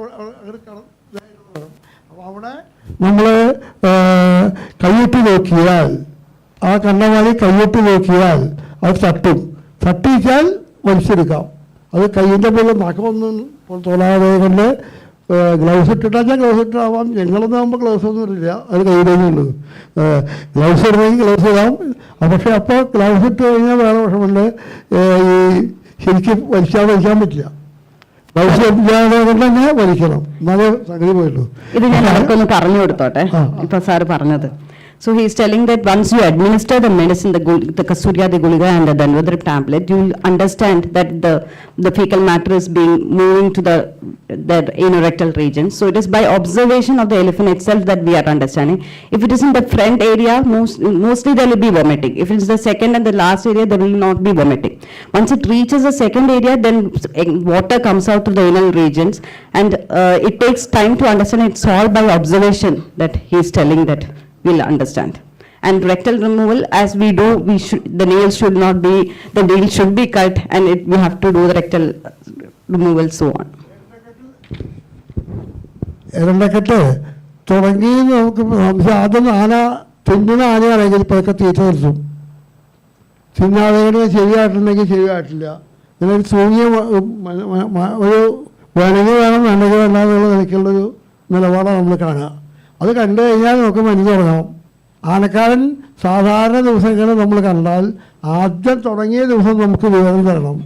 അപ്പോൾ അവിടെ നമ്മൾ കൈയിട്ട് നോക്കിയാൽ ആ കണ്ണവാളി കൈയിട്ട് നോക്കിയാൽ അത് തട്ടിച്ചാൽ വലിച്ചെടുക്കാം. അത് കയ്യിൻ്റെ പോലെ നഖമൊന്നും തൊടാതെ കൊണ്ട് ഗ്ലൗസ് ഇട്ടിട്ടാൽ ഗ്ലൗസ് ഇട്ടാവാം. ഞങ്ങളൊന്നും ആകുമ്പോൾ ഗ്ലൗസ് ഒന്നും ഇല്ല, അത് കയ്യിലേക്കുള്ളൂ. ഗ്ലൗസ് ഇടണമെങ്കിൽ ഗ്ലൗസ് ഇടാം. പക്ഷേ അപ്പോൾ ഗ്ലൗസ് ഇട്ട് കഴിഞ്ഞാൽ വേറെ വിഷമുണ്ട്, ഈ ശരിക്കും വലിക്കാൻ പറ്റില്ല. ഗ്ലൗസ് ഇല്ലാതെ കൊണ്ട് തന്നെ വലിക്കണം, എന്നാലേ സംഗതി പോയുള്ളൂ. ഇത് ഞാൻ ആർക്കൊന്ന് പറഞ്ഞു കൊടുത്തോട്ടെ, ഇപ്പൊ സാറ് പറഞ്ഞത്. So he is telling that once you administer the medicine, the Kasturiya, the Gulika and the Danvadrip tablet, you will understand that the fecal matter is being moving to the anorectal region. So it is by observation of the elephant itself that we are understanding. If it is in the front area, mostly there will be vomiting. If it is the second and the last area, there will not be vomiting. Once it reaches the second area, then water comes out to the anal regions, and it takes time to understand. It's all by observation that he is telling that we'll understand. And rectal removal, as we do, the nails should be cut, and we have to do the rectal removal, so on. എരണ്ടക്കെട്ട് തുടങ്ങി നമുക്ക് ആദ്യം തുന്നുന്ന ആനയാണെങ്കിൽ പതുക്കെ തീറ്റ നിർത്തും. തിന്നാതെ ശരിയായിട്ടുണ്ടെങ്കിൽ ശരിയായിട്ടില്ല. ഇങ്ങനെ ഒരു തൂങ്ങിയ ഒരു വേണമെങ്കിൽ വേണം വേണ്ടെങ്കിൽ വേണ്ടാന്നുള്ള നിലയ്ക്കുള്ളൊരു നിലപാടാണ് നമ്മൾ കാണുക. അത് കണ്ടു കഴിഞ്ഞാൽ നമുക്ക് മരുന്ന് തുടങ്ങണം. ആനക്കാരൻ സാധാരണ ദിവസങ്ങളിൽ നമ്മൾ കണ്ടാൽ ആദ്യം തുടങ്ങിയ ദിവസം നമുക്ക് വിവരം തരണം.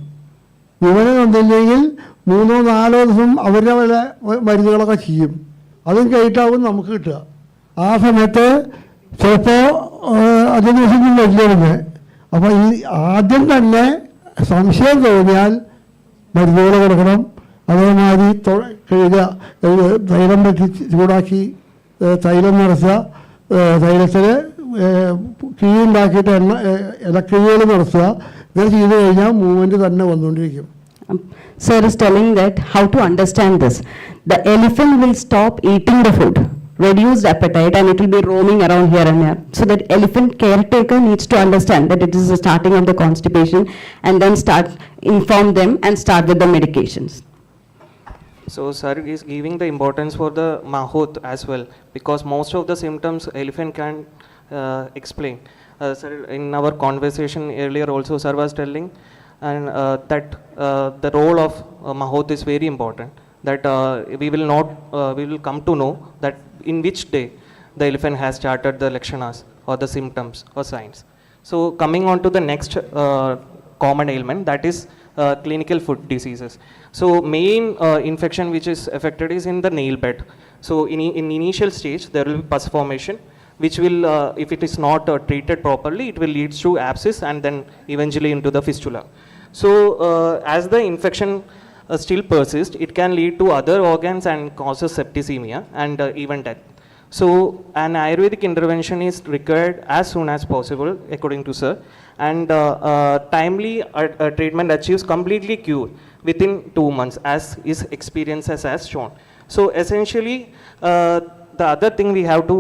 വിവരം തന്നില്ലെങ്കിൽ 3-4 ദിവസം അവരുടെ വല്ല മരുന്നുകളൊക്കെ ചെയ്യും. അതും കഴിഞ്ഞിട്ടാവും നമുക്ക് കിട്ടുക. ആ സമയത്ത് ചിലപ്പോൾ അധിക ദിവസം വരില്ല. അപ്പോൾ ഈ ആദ്യം തന്നെ സംശയം തോന്നിയാൽ മരുന്നുകൾ കൊടുക്കണം. അതേമാതിരി കഴുകുക, തൈലം പറ്റി ചൂടാക്കി തൈലം നിറച്ച തൈലത്തിൽ കിഴിയുണ്ടാക്കിയിട്ട് ഇലക്കിഴികൾ നിറച്ചുക. ഇങ്ങനെ ചെയ്ത് കഴിഞ്ഞാൽ മൂവ്മെൻറ്റ് തന്നെ വന്നുകൊണ്ടിരിക്കും. Sir is telling that how to understand this. The elephant will stop eating the food, reduced appetite, and it will be roaming around here and there. So that elephant caretaker needs to understand that it is the starting of the constipation, and then inform them and start with the medications. So sir is giving the importance for the mahot as well, because most of the symptoms elephant can explain. Sir, in our conversation earlier also sir was telling and that the role of mahot is very important, that we will come to know that in which day the elephant has started the lakshanas or the symptoms or signs. So coming on to the next common ailment, that is clinical foot diseases. So main infection which is affected is in the nail bed. So in initial stage there will be pus formation, which will if it is not treated properly, it will lead to abscess and then eventually into the fistula. So as the infection still persists, it can lead to other organs and causes septicemia and even death. So an Ayurvedic intervention is required as soon as possible, according to sir, and timely treatment achieves completely cure within 2 months, as his experiences has shown. So essentially, the other thing we have to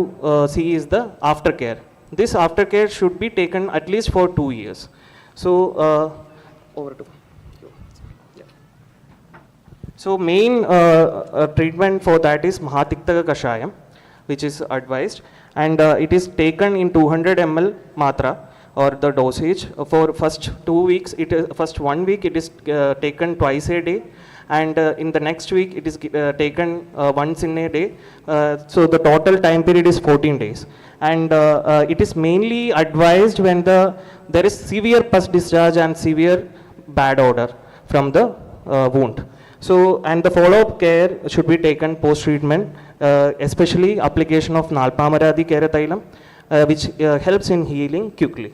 see is the aftercare. This aftercare should be taken at least for 2 years. So over to yeah. So main treatment for that is Mahatiktaka Kashayam, which is advised, and it is taken in 200 ml matra or the dosage for first 2 weeks. First 1 week it is taken twice a day, and in the next week it is taken once in a day. So the total time period is 14 days. And it is mainly advised when there is severe pus discharge and severe bad odor from the wound. So, and the follow-up care should be taken post-treatment, especially application of Nalpamaradi Keratailam, which helps in healing quickly.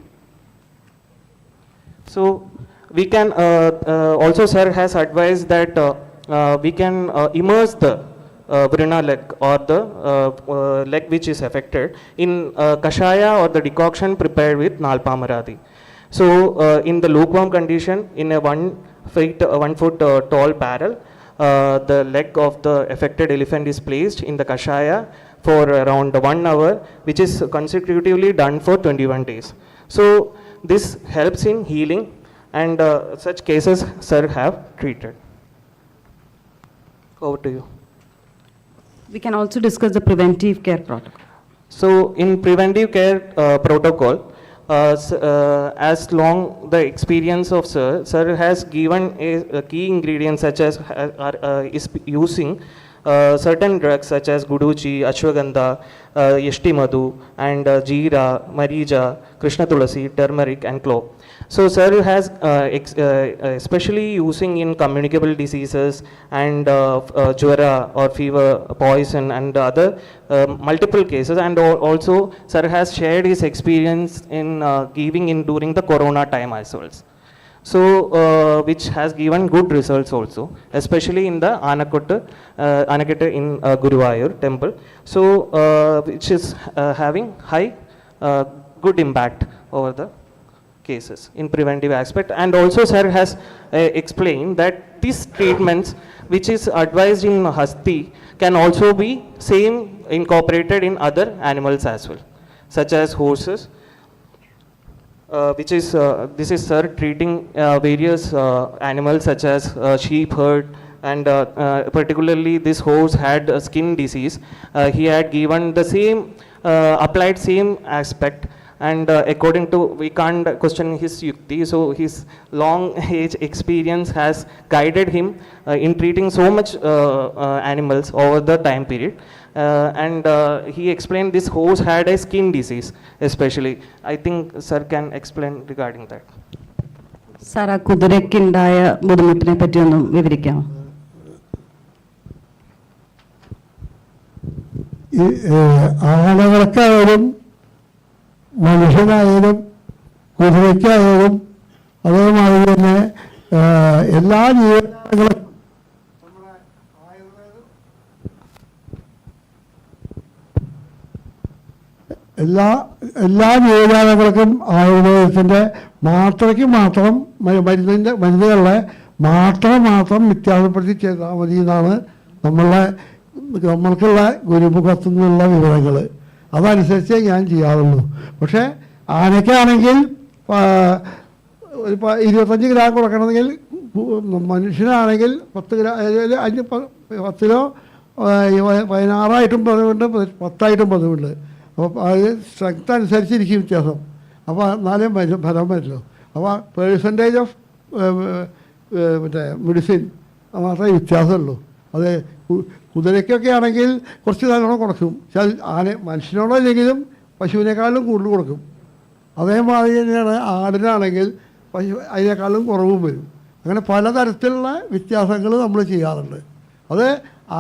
So, we can also, sir has advised that we can immerse the Vrina leg or the leg which is affected in kashaya or the decoction prepared with Nalpamaradi. So, in the lukewarm condition, in a 1 foot tall barrel, the leg of the affected elephant is placed in the kashaya for around 1 hour, which is consecutively done for 21 days. So this helps in healing, and such cases sir have treated. Over to you. We can also discuss the preventive care protocol. So in preventive care protocol, as long the experience of sir has given a key ingredient such as is using certain drugs such as guduchi, ashwagandha, yashti madhu, and jeera, marija, krishna tulasi, turmeric, and clove. So sir has especially using in communicable diseases and jwara or fever, poison, and other multiple cases, and also sir has shared his experience in giving in during the corona time as well. So which has given good results also, especially in the Anakutta in Guruvayur temple. So which is having high good impact over the cases in preventive aspect. And also sir has explained that these treatments which is advised in Hasti can also be same incorporated in other animals as well, such as horses, which is this is sir treating various animals such as sheep herd, and particularly this horse had a skin disease. He had given the same applied same aspect, and according to, we can't question his yukti, so his long age experience has guided him in treating so much animals over the time period. And he explained this horse had a skin disease especially. I think sir can explain regarding that. Sara കുതിരയ്ക്കുണ്ടായ ബുദ്ധിമുട്ടിനെ പറ്റി ഒന്ന് വിവരിക്കാമോ? ആനകൾക്കായാലും മനുഷ്യനായാലും കുതിരയ്ക്കായാലും അതേമാതിരി തന്നെ എല്ലാ ജീവജാലങ്ങളും എല്ലാ ജീവജാലങ്ങൾക്കും ആയുർവേദത്തിൻ്റെ മാത്രം മരുന്നുകളെ മാത്രം വ്യത്യാസപ്പെടുത്തി ചെയ്താൽ മതി എന്നാണ് നമ്മൾക്കുള്ള ഗുരുമുഖത്തു നിന്നുള്ള വിവരങ്ങൾ. അതനുസരിച്ചേ ഞാൻ ചെയ്യാറുള്ളൂ. പക്ഷേ ആനയ്ക്കാണെങ്കിൽ 25 ഗ്രാം കൊടുക്കണമെങ്കിൽ മനുഷ്യനാണെങ്കിൽ 10 ഗ്രാം 10 16ആയിട്ടും പതിവുണ്ട്, 10ആയിട്ടും പതിവുണ്ട്. അപ്പോൾ അത് സ്ട്രെങ്ത് അനുസരിച്ചിരിക്കും വ്യത്യാസം. അപ്പോൾ എന്നാലേ ഫലം പറ്റുള്ളൂ. അപ്പോൾ പേഴ്സൻറ്റേജ് ഓഫ് മറ്റേ മെഡിസിൻ മാത്രമേ വ്യത്യാസമുള്ളൂ. അത് കുതിരയ്ക്കൊക്കെ ആണെങ്കിൽ കുറച്ച് നല്ലോണം കൊടുക്കും. മനുഷ്യനോടോ ഇല്ലെങ്കിലും പശുവിനേക്കാളും കൂടുതൽ കൊടുക്കും. അതേമാതിരി തന്നെയാണ് ആടിനാണെങ്കിൽ അതിനേക്കാളും കുറവും വരും. അങ്ങനെ പലതരത്തിലുള്ള വ്യത്യാസങ്ങൾ നമ്മൾ ചെയ്യാറുണ്ട്. അത്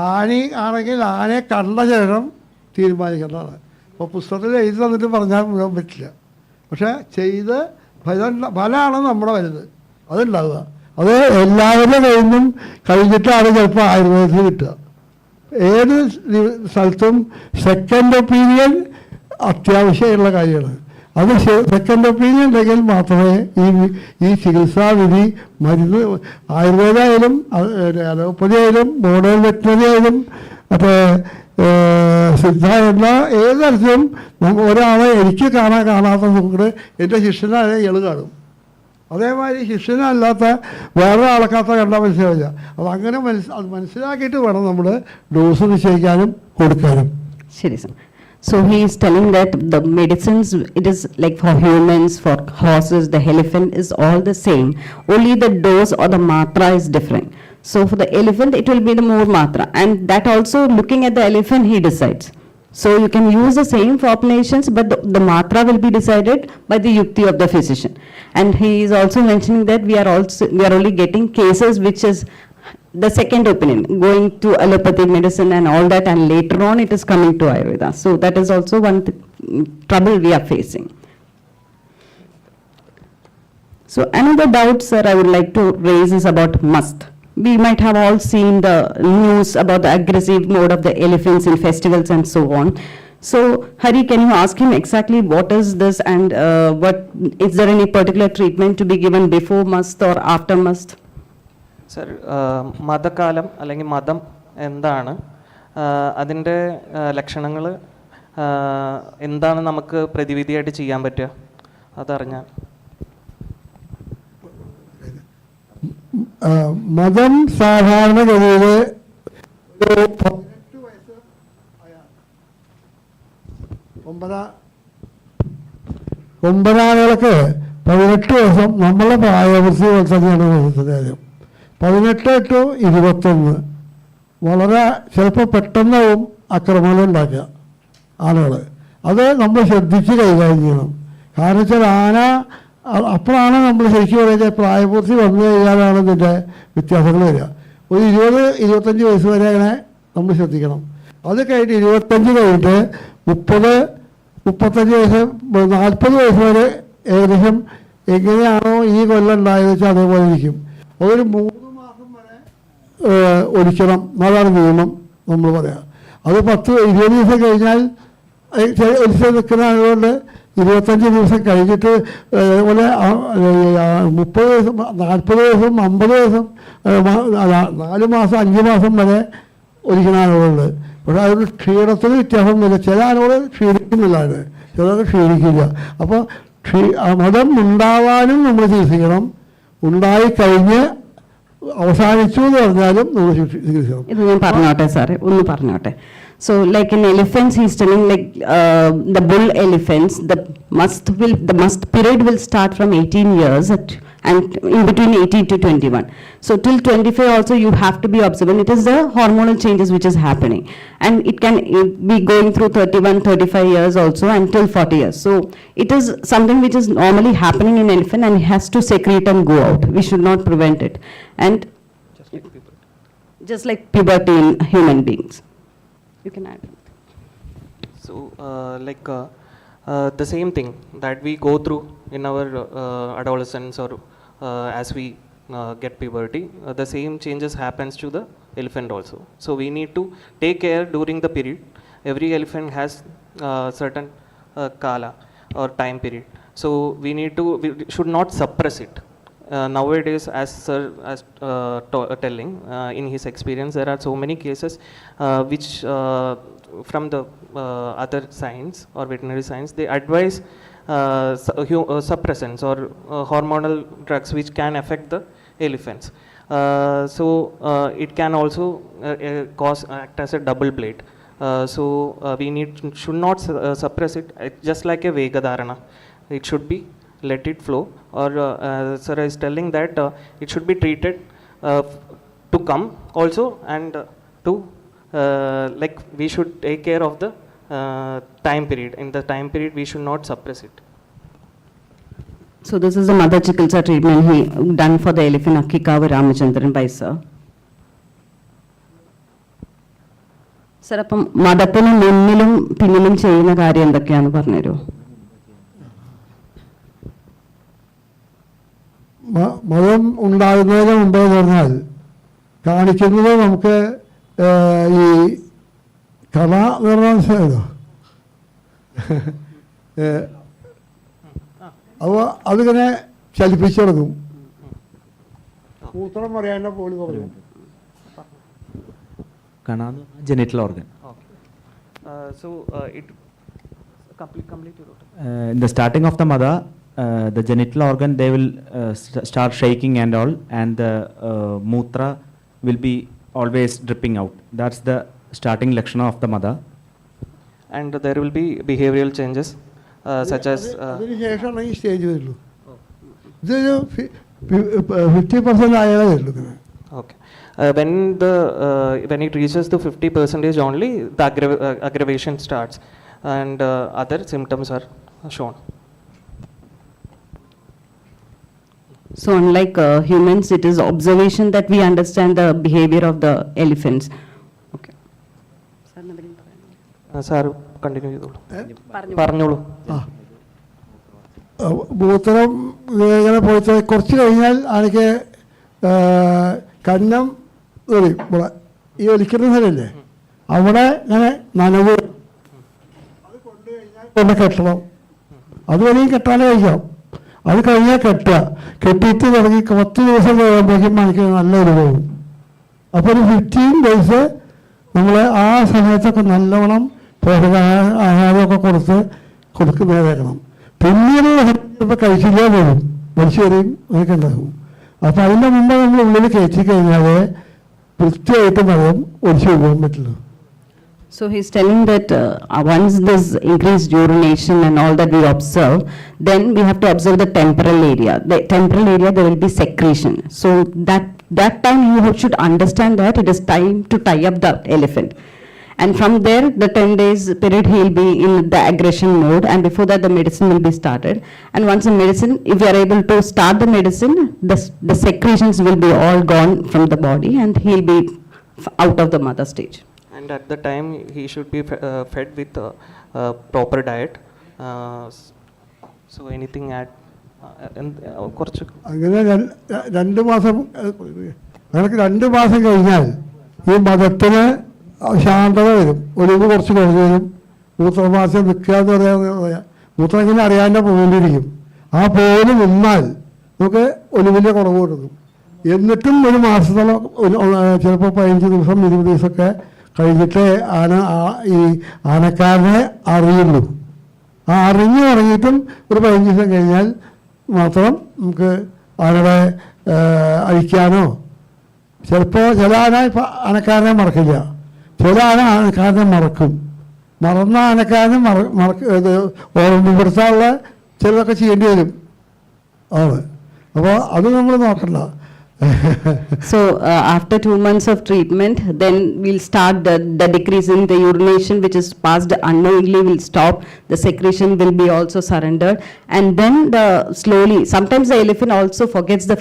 ആണെങ്കിൽ ആനയെ കണ്ട ശേഷം തീരുമാനിക്കേണ്ടതാണ്. അപ്പോൾ പുസ്തകത്തിൽ എഴുതി തന്നിട്ട് പറഞ്ഞാൽ മുഴുവൻ പറ്റില്ല. പക്ഷേ ചെയ്ത് ഫലമാണ് നമ്മുടെ വലുത്, അതുണ്ടാവുക. അത് എല്ലാവരുടെ കയ്യിൽ നിന്നും കഴിഞ്ഞിട്ടാണ് ചിലപ്പോൾ ആയുർവേദത്തിൽ കിട്ടുക. ഏത് സ്ഥലത്തും സെക്കൻഡ് ഒപ്പീനിയൻ അത്യാവശ്യമുള്ള കാര്യമാണ്. അത് സെക്കൻഡ് ഒപ്പീനിയൻ ഉണ്ടെങ്കിൽ മാത്രമേ ഈ ചികിത്സാവിധി മരുന്ന് ആയുർവേദമായാലും അലോപ്പതി ആയാലും മോഡേൺ വെറ്റിനറി ആയാലും മറ്റേ സിദ്ധ എന്ന ഏത് തരത്തിലും ഒരാളെ എനിക്ക് കാണാത്ത നോക്കിയിട്ട് എൻ്റെ ശിഷ്യനായ ഇയാൾ കാണും. അതേമാതിരി ശിഷ്യനല്ലാത്ത വേറെ ആൾക്കാത്ത കണ്ടാൽ മനസ്സിലാവില്ല. അത് അങ്ങനെ മനസ്സിലാക്കിയിട്ട് വേണം നമ്മൾ ഡോസ് നിശ്ചയിക്കാനും കൊടുക്കാനും. ശരി sir. So he is telling that the medicines, it is like for humans, for horses, the elephant is all the same. Only the dose or the matra is different. So for the elephant, it will be the more matra. And that also, looking at the elephant, he decides. So you can use the same formulations, but the matra will be decided by the yukti of the physician. And he is also mentioning that we are only getting cases which is the second opinion, going to allopathic medicine and all that, and later on it is coming to Ayurveda. So that is also one trouble we are facing. So another doubt, sir, I would like to raise is about must. We might have all seen the news about the aggressive mode of the elephants in festivals and so on. So, Hari, can you ask him exactly what is this, and is there any particular treatment to be given before must or after must? Sir, മതകാലം അല്ലെങ്കിൽ മതം എന്താണ്, അതിൻ്റെ ലക്ഷണങ്ങൾ എന്താണ് നമുക്ക് പ്രതിവിധിയായിട്ട് ചെയ്യാൻ പറ്റുക, അതറിഞ്ഞാൽ. മതം സാധാരണഗതിയിൽ ഒമ്പതാളുകൾക്ക് 18 ദിവസം നമ്മളെ പ്രായപൂർത്തി പോലെ തന്നെയാണ് കൊടുത്തത്. ആദ്യം 18 to 21 വളരെ ചിലപ്പോൾ പെട്ടെന്നാവും ആക്രമണം ഉണ്ടാക്കുക ആളുകൾ. അത് നമ്മൾ ശ്രദ്ധിച്ച് കൈകാര്യം ചെയ്യണം. കാരണം വെച്ചാൽ ആന അപ്പോഴാണ് നമ്മൾ ശരിക്കും പറയുന്നത് പ്രായപൂർത്തി വന്നു കഴിഞ്ഞാലാണ് ഇതിൻ്റെ വ്യത്യാസങ്ങൾ വരിക. ഒരു 20-25 വയസ്സ് വരെ അങ്ങനെ നമ്മൾ ശ്രദ്ധിക്കണം. അത് കഴിഞ്ഞിട്ട് 25 കഴിഞ്ഞിട്ട് 30-35 വയസ്സ് 40 വയസ്സ് വരെ ഏകദേശം എങ്ങനെയാണോ ഈ കൊല്ലം ഉണ്ടായതെന്ന് വെച്ചാൽ അതേപോലെ ഇരിക്കും. അതൊരു 3 മാസം വരെ ഒഴിക്കണം, അതാണ് നിയമം നമ്മൾ പറയാം. അത് 10-20 ദിവസം കഴിഞ്ഞാൽ ഒലിച്ച് നിൽക്കുന്ന ആളുകൊണ്ട് 25 ദിവസം കഴിഞ്ഞിട്ട് അതുപോലെ 30 ദിവസം 40 ദിവസം 50 ദിവസം 4 മാസം 5 മാസം വരെ ഒരിക്കുന്ന ആളുകളുണ്ട്. പക്ഷേ അതൊരു ക്ഷീണത്തിന് വ്യത്യാസം വരില്ല. ചില ആളുകൾ ക്ഷീണിക്കുന്നില്ലാണ്, ചിലർ ക്ഷീണിക്കില്ല. അപ്പോൾ മതം ഉണ്ടാവാനും നമ്മൾ ചികിത്സിക്കണം, ഉണ്ടായിക്കഴിഞ്ഞ് അവസാനിച്ചു എന്ന് പറഞ്ഞാലും നമ്മൾ ചികിത്സിക്കണം. ഇത് ഞാൻ പറഞ്ഞോട്ടെ സാറേ, ഒന്ന് പറഞ്ഞോട്ടെ. So like in elephants, he's telling like the bull elephants, the must period will start from 18 years and in between 18 to 21. So till 25 also you have to be observant. It is the hormonal changes which is happening, and it can be going through 31-35 years also until 40 years. So it is something which is normally happening in elephant, and it has to secrete and go out. We should not prevent it. And just like puberty in human beings. You can add. So the same thing that we go through in our adolescence or as we get puberty, the same changes happens to the elephant also. So we need to take care during the period. Every elephant has certain kala or time period. So we should not suppress it. Nowadays, as sir telling, in his experience, there are so many cases which from the other science or veterinary science, they advise suppressants or hormonal drugs which can affect the elephants. So it can also act as a double blade. So we should not suppress it, just like a Vegadharana. It should be let it flow, or sir is telling that it should be treated to come also, and to like we should take care of the time period. In the time period we should not suppress it. So this is a mother chikitsa treatment he done for the elephant Akikavu Ramachandran by sir. Sir, അപ്പം മതത്തിന് മുന്നിലും പിന്നിലും ചെയ്യുന്ന കാര്യം എന്തൊക്കെയാണെന്ന് പറഞ്ഞുതരുമോ? മതം ഉണ്ടാകുന്നതിന് മുമ്പേ പറഞ്ഞാൽ കാണിക്കുന്നത് നമുക്ക് ഈ കഥ നിർമ്മാണോ അപ്പോൾ അതിങ്ങനെ ചലിപ്പിച്ചെടുക്കും. മൂത്രം പറയാൻ പോലും പറയും. Genital organ. So it complete your In the starting of the mother, the genital organ, they will start shaking and all, and the mutra will be always dripping out. That's the starting lakshana of the mother. And there will be behavioral changes such as അതിനുശേഷമാണ് ഈ stage വരുള്ളൂ. ഇതൊരു 50% ആയാലേ വരുള്ളൂ. okay. when it reaches to 50% only, the aggravation starts, and other symptoms are shown. So unlike humans, it is observation that we understand the behavior of the elephants. Okay. Sir, continue. പറഞ്ഞോളൂ. മൂത്രം ഇങ്ങനെ പോയിട്ട് കുറച്ച് കഴിഞ്ഞാൽ ആനയ്ക്ക് കന്നം വരും. ഇവിടെ ഈ ഒലിക്കുന്ന സ്ഥലമില്ലേ, അവിടെ ഇങ്ങനെ നനവ് അത് കൊണ്ട് കെട്ടണം. അത് വരെയും കെട്ടാനേ കഴിക്കാം. അത് കഴിഞ്ഞാൽ കെട്ടിയിട്ട് തുടങ്ങി 10 ദിവസം കഴിയുമ്പോഴേക്കും എനിക്ക് നല്ലൊരു പോകും. അപ്പോൾ ഒരു 15 days നമ്മൾ ആ സമയത്തൊക്കെ നല്ലവണ്ണം ആഹാരമൊക്കെ കൊടുക്കുന്നതായിരിക്കണം. പിന്നീട് ഇപ്പോൾ കഴിച്ചില്ലേ പോലും വലിച്ചു വരെയും അതൊക്കെ ഉണ്ടാകും. അപ്പോൾ അതിൻ്റെ മുമ്പ് നമ്മൾ ഉള്ളിൽ കയറ്റി കഴിഞ്ഞാൽ വൃത്തിയായിട്ട് വെള്ളം ഒഴിച്ചു പോകാൻ പറ്റുള്ളൂ. So he's telling that once this increased urination and all that we observe, then we have to observe the temporal area. The temporal area, there will be secretion. So that time you should understand that it is time to tie up the elephant. And from there, the 10 days period, he will be in the aggression mode, and before that, the medicine will be started. And once the medicine, if we are able to start the medicine, the secretions will be all gone from the body, and he will be out of the mother stage. And at the time, he should be fed with proper diet. So anything add? കുറച്ച് അങ്ങനെ 2 മാസം നമുക്ക് 2 മാസം കഴിഞ്ഞാൽ ഈ മതത്തിന് ശാന്തത വരും. ഒലിവ് കുറച്ച് കുറഞ്ഞു വരും. മൂത്രമാസം നിൽക്കുക എന്ന് പറയാൻ മൂത്രം ഇങ്ങനെ അറിയാതെ പോകേണ്ടിയിരിക്കും. ആ പോലും നിന്നാൽ നമുക്ക് ഒലിവിൻ്റെ കുറവ് കൊടുക്കും. എന്നിട്ടും ഒരു മാസത്തോളം ചിലപ്പോൾ 15 ദിവസം 20 ദിവസമൊക്കെ കഴിഞ്ഞിട്ട് ഈ ആനക്കാരനെ അറിയുള്ളൂ. ആ അറിഞ്ഞു തുടങ്ങിയിട്ടും ഒരു 15 ദിവസം കഴിഞ്ഞാൽ മാത്രം നമുക്ക് ആനയുടെ അഴിക്കാനോ, ചിലപ്പോൾ ചില ആന ഇപ്പം ആനക്കാരനെ മറക്കില്ല, ചില ആനക്കാരനെ മറക്കും. മറന്ന ആനക്കാരനെ ഓർമ്മപ്പെടുത്താനുള്ള ചിലതൊക്കെ ചെയ്യേണ്ടി വരും. ആണ്. അപ്പോൾ അത് നമ്മൾ നോക്കണ്ട. So after 2 months of treatment, then we'll start the decrease in the urination, which is passed unknowingly, will stop. The secretion will be also surrendered, and then slowly, sometimes the elephant also forgets the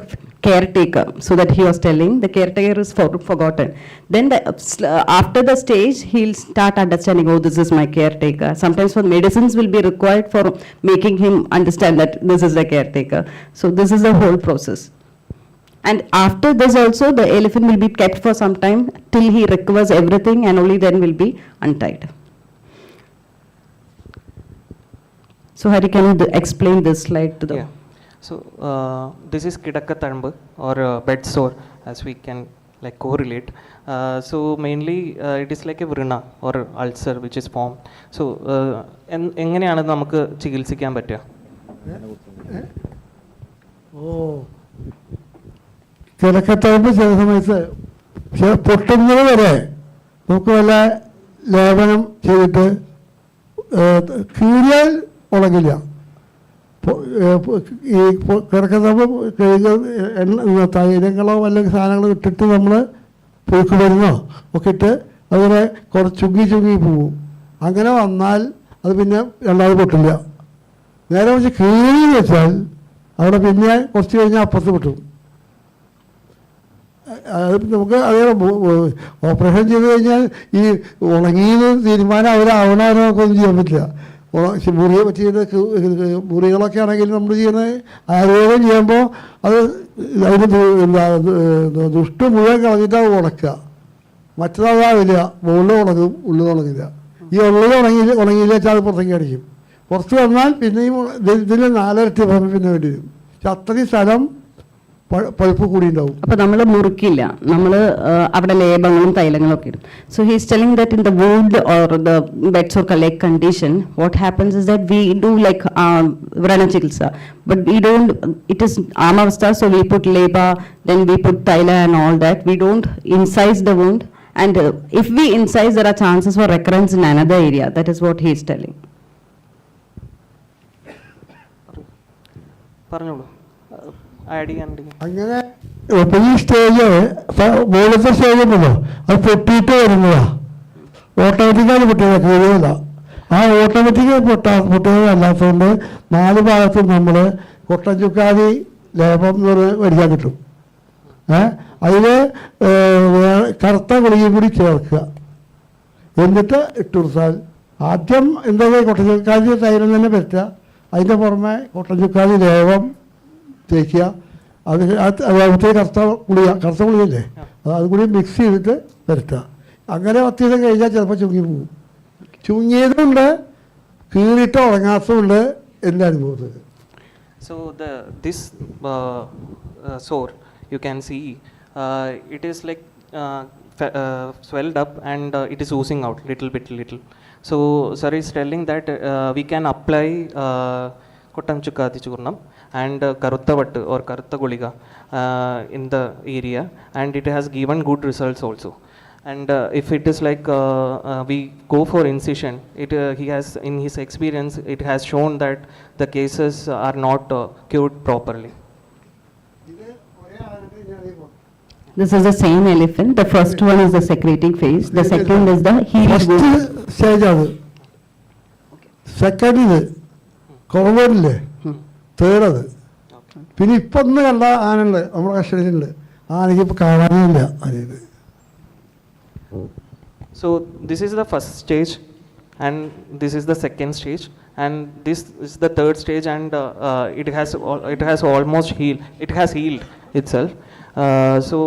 caretaker. So that he was telling, the caretaker is forgotten. Then after the stage, he'll start understanding, oh, this is my caretaker. Sometimes for medicines will be required for making him understand that this is the caretaker. So this is the whole process. And after this also, the elephant will be kept for some time till he recovers everything, and only then will be untied. So Hari, can you explain this slide to the... Yeah. So this is kidakkatambu or bed sore, as we can like correlate. So mainly it is like a vrina or ulcer which is formed. So എങ്ങനെയാണ് നമുക്ക് ചികിത്സിക്കാൻ പറ്റുക? കിടക്കത്തമ്പ് ചില സമയത്ത് പൊട്ടുന്നത് വരെ നമുക്ക് വല്ല ലേപനം ചെയ്തിട്ട് കീറിയാൽ ഉണങ്ങില്ല. ഈ കിടക്കത്തമ്പ് തൈലങ്ങളോ അല്ലെങ്കിൽ സാധനങ്ങളോ ഇട്ടിട്ട് നമ്മൾ പുഴുക്ക് മരുന്നോ ഒക്കെ ഇട്ട് അതിനെ കുറച്ച് ചുങ്ങി പോവും. അങ്ങനെ വന്നാൽ അത് പിന്നെ രണ്ടാമത് പൊട്ടില്ല. നേരെ കുറച്ച് കീറി വെച്ചാൽ അവിടെ പിന്നെ കുറച്ച് കഴിഞ്ഞാൽ അപ്പുറത്ത് പൊട്ടും. നമുക്ക് അതേ ഓപ്പറേഷൻ ചെയ്ത് കഴിഞ്ഞാൽ ഈ ഉണങ്ങിയത് തീരുമാനം അവരാവണവരെ നമുക്കൊന്നും ചെയ്യാൻ പറ്റില്ല. മുറിയെ പറ്റിയിട്ട് മുറികളൊക്കെ ആണെങ്കിൽ നമ്മൾ ചെയ്യുന്നത് ആയുർവേദം ചെയ്യുമ്പോൾ അത് അതിന് ദുഷ്ട മുഴുവൻ കളഞ്ഞിട്ടാണ് ഉണക്കുക. മറ്റേതാവില്ല, മുകളിൽ ഉണങ്ങും, ഉള്ളിൽ ഉണങ്ങില്ല. ഈ ഉള്ളിൽ ഉണങ്ങിയില്ല വെച്ചാൽ അത് പുറത്തേക്ക് അടിക്കും. പുറത്ത് വന്നാൽ പിന്നെയും ഇതിൽ 4 ഇരട്ടി പിന്നെ വേണ്ടി വരും. പക്ഷെ അത്രയും സ്ഥലം പഴുപ്പ് കൂടി ഉണ്ടാവും. അപ്പോൾ നമ്മൾ മുറിക്കില്ല, നമ്മൾ അവിടെ ലേപങ്ങളും തൈലങ്ങളും ഒക്കെ ഇടും. So he's telling that in the wound or the bed sore leg condition, what happens is that we do like vrana chikitsa, but we don't, it is amavastha, so we put leba, then we put thaila and all that. We don't incise the wound, and if we incise, there are chances for recurrence in another area. That is what he is telling. പറഞ്ഞോളൂ. Add ചെയ്യാൻ. അങ്ങനെ ഇപ്പം ഈ stage മുകളിലത്തെ stage ഉണ്ടല്ലോ അത് പൊട്ടിയിട്ട് വരുന്നതാ, ഓട്ടോമാറ്റിക്കായി പൊട്ടിയതാ, കീഴിയല്ല. ആ ഓട്ടോമാറ്റിക് പൊട്ടിയതല്ലാത്തതുകൊണ്ട് 4 ഭാഗത്തും നമ്മൾ കൊട്ടൻ ചുക്കാതി ലേപം എന്ന് പറഞ്ഞ് മേടിക്കാൻ കിട്ടും. അതിൽ കറുത്ത ഗുളികയും കൂടി ചേർക്കുക, എന്നിട്ട് ഇട്ട് കൊടുത്താൽ ആദ്യം എന്താ കൊട്ടൻ ചുക്കാതി തൈലം തന്നെ പറ്റുക, അതിൻ്റെ പുറമെ കൊട്ടൻ ചുക്കാതി ലേപം തേക്കുക, അത് വെള്ളത്തിൽ കറുത്ത ഗുളികയില്ലേ അത് കൂടി മിക്സ് ചെയ്തിട്ട് വരട്ടുക. അങ്ങനെ 10 ദിവസം കഴിഞ്ഞാൽ ചിലപ്പോൾ ചുങ്ങി പോകും. ചുങ്ങിയതുകൊണ്ട് കീറിയിട്ട് ഉണങ്ങാത്തതുണ്ട് എൻ്റെ അനുഭവത്തിൽ. So this sore you can see it is like swelled up and it is oozing out little. So sir is telling that we can apply Kottam Chukati Churnam and Karutta Vattu or Karutta Gulika in the area, and it has given good results also. And if it is like we go for incision, he has, in his experience, it has shown that the cases are not cured properly. This is the same elephant. The first one is the secreting phase. The second is the healing. First stage ആണ്. Second ഇത് കുറവില്ലേ, third അത്. പിന്നെ ഇപ്പം ഒന്ന് കണ്ട ആനുണ്ട് നമ്മുടെ കസ്റ്റഡിയിലുണ്ട്, ആനയ്ക്ക് ഇപ്പോൾ കാണാനില്ല ആനയിൽ. So this is the first stage, and this is the second stage, and this is the third stage, and it has almost healed. It has healed itself. So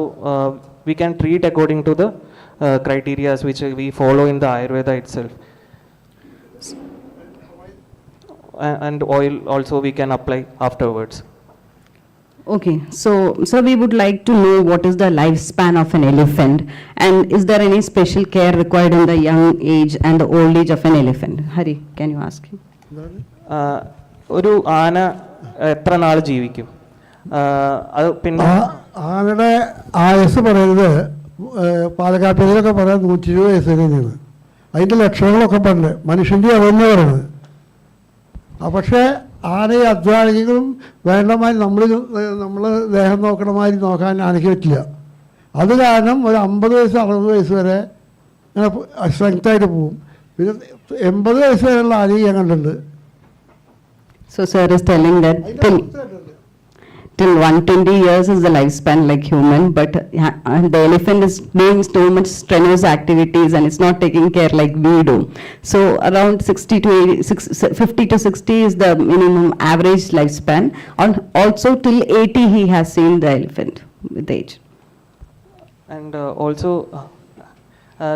we can treat according to the criteria which we follow in the Ayurveda itself. And oil also we can apply afterwards. Okay, so we would like to know what is the lifespan of an elephant, and is there any special care required in the young age and the old age of an elephant? Hari, can you ask him? ഒരു ആന എത്ര നാൾ ജീവിക്കും? അത് പിന്നെ ആനയുടെ ആയുസ് പറയുന്നത് പാലക്കാട്ടിലൊക്കെ പറയാൻ 120 വയസ്സ് തന്നെയാണ്. അതിൻ്റെ ലക്ഷണങ്ങളൊക്കെ പറഞ്ഞത് മനുഷ്യൻ്റെ അതെന്നെ പറയുന്നത്. പക്ഷേ ആനയെ അധ്വാനികളും വേണ്ടമാതിരി നമ്മൾ ദേഹം നോക്കണ മാതിരി നോക്കാൻ ആനയ്ക്ക് പറ്റില്ല. അത് കാരണം ഒരു 50 വയസ്സ് 60 വയസ്സ് വരെ ഇങ്ങനെ സ്ട്രെങ്ത്തായിട്ട് പോകും. പിന്നെ 80 വയസ്സ് വരെയുള്ള ആനയെ ഞാൻ കണ്ടിട്ടുണ്ട്. So sir is telling that till 120 years is the lifespan like human, but the elephant is doing so much strenuous activities and it's not taking care like we do. So around 50 to 60 is the minimum average lifespan. Also till 80 he has seen the elephant with age. And also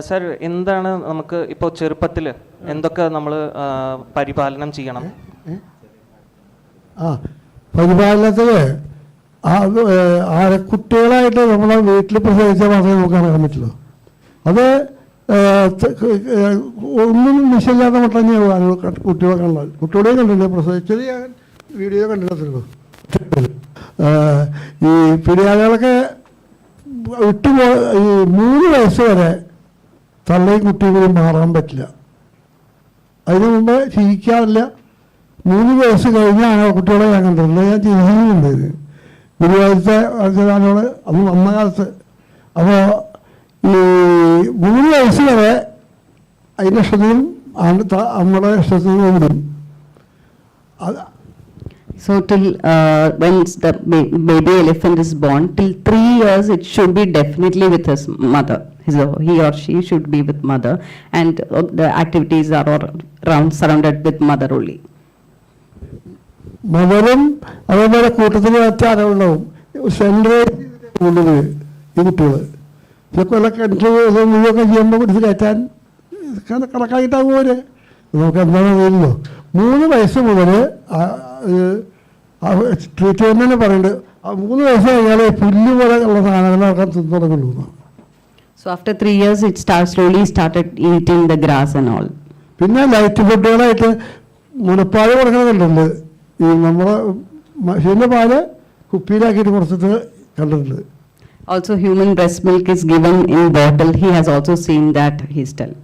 sir, എന്താണ് നമുക്ക് ഇപ്പോൾ ചെറുപ്പത്തിൽ എന്തൊക്കെ നമ്മൾ പരിപാലനം ചെയ്യണം? പരിപാലനത്തിൽ കുട്ടികളായിട്ട് നമ്മളെ വീട്ടിൽ പ്രസവിച്ചാൽ മാത്രമേ നമുക്ക് നടക്കാൻ പറ്റുള്ളൂ. അത് ഒന്നും നിശ്ചയില്ലാത്ത മട്ടം തന്നെയാവും കുട്ടികളെ കണ്ടാൽ. കുട്ടികളെ കണ്ടില്ല, പ്രസവിച്ചത് ഞാൻ വീഡിയോ കണ്ടിട്ടുള്ളൂ. ഈ പിടിയാളുകളൊക്കെ ഈ 3 വയസ്സ് വരെ തള്ളയും കുട്ടിയും കൂടി മാറാൻ പറ്റില്ല. അതിന് മുമ്പ് ചിരിക്കാറില്ല. 3 വയസ്സ് കഴിഞ്ഞാണ് കുട്ടികളെ ഞാൻ കണ്ടിട്ടുള്ളത്. ഞാൻ ചിരിക്കുന്നുണ്ട് ഇത് ഗുരുവായൂരത്തെ അച്ഛനോട് അന്ന് വന്ന കാലത്ത്. അപ്പോൾ ഈ 3 വയസ്സ് വരെ അതിൻ്റെ ഇഷ്ടത്തിനും നമ്മുടെ ഇഷ്ടത്തിനും വിടും. So till once the baby elephant is born, till 3 years it should be definitely with his mother. He or she should be with mother, and the activities are around surrounded with mother only. മദറും അതേപോലെ കൂട്ടത്തിൽ വെച്ചാലുണ്ടാവും. Central ഉള്ളത് ഈ കുട്ടികൾ ഇതൊക്കെ കിണറ്റ് മുഴുവൊക്കെ ചെയ്യുമ്പോൾ പിടിച്ച് കയറ്റാൻ കണക്കായിട്ടാകുമോ നമുക്ക് എന്താണെന്നല്ലോ. 3 വയസ്സ് മുതൽ ട്രീറ്റ്മെന്റ് തന്നെ പറയുന്നുണ്ട്. 3 വയസ്സ് കഴിഞ്ഞാൽ പുല്ല് പോലെ ഉള്ള സാധനങ്ങൾ ആൾക്കാർ തിന്നു തുടങ്ങുള്ളൂ. So after 3 years it slowly started eating the grass and all. പിന്നെ ലൈറ്റ് ഫുഡുകളായിട്ട് മുലപ്പാല് കൊടുക്കണതുണ്ട്. ഈ നമ്മുടെ മനുഷ്യൻ്റെ പാല് കുപ്പിയിലാക്കിയിട്ട് കൊടുത്തിട്ട് കണ്ടിട്ടുണ്ട്. Also human breast milk is given in bottle. He has also seen that, he's telling.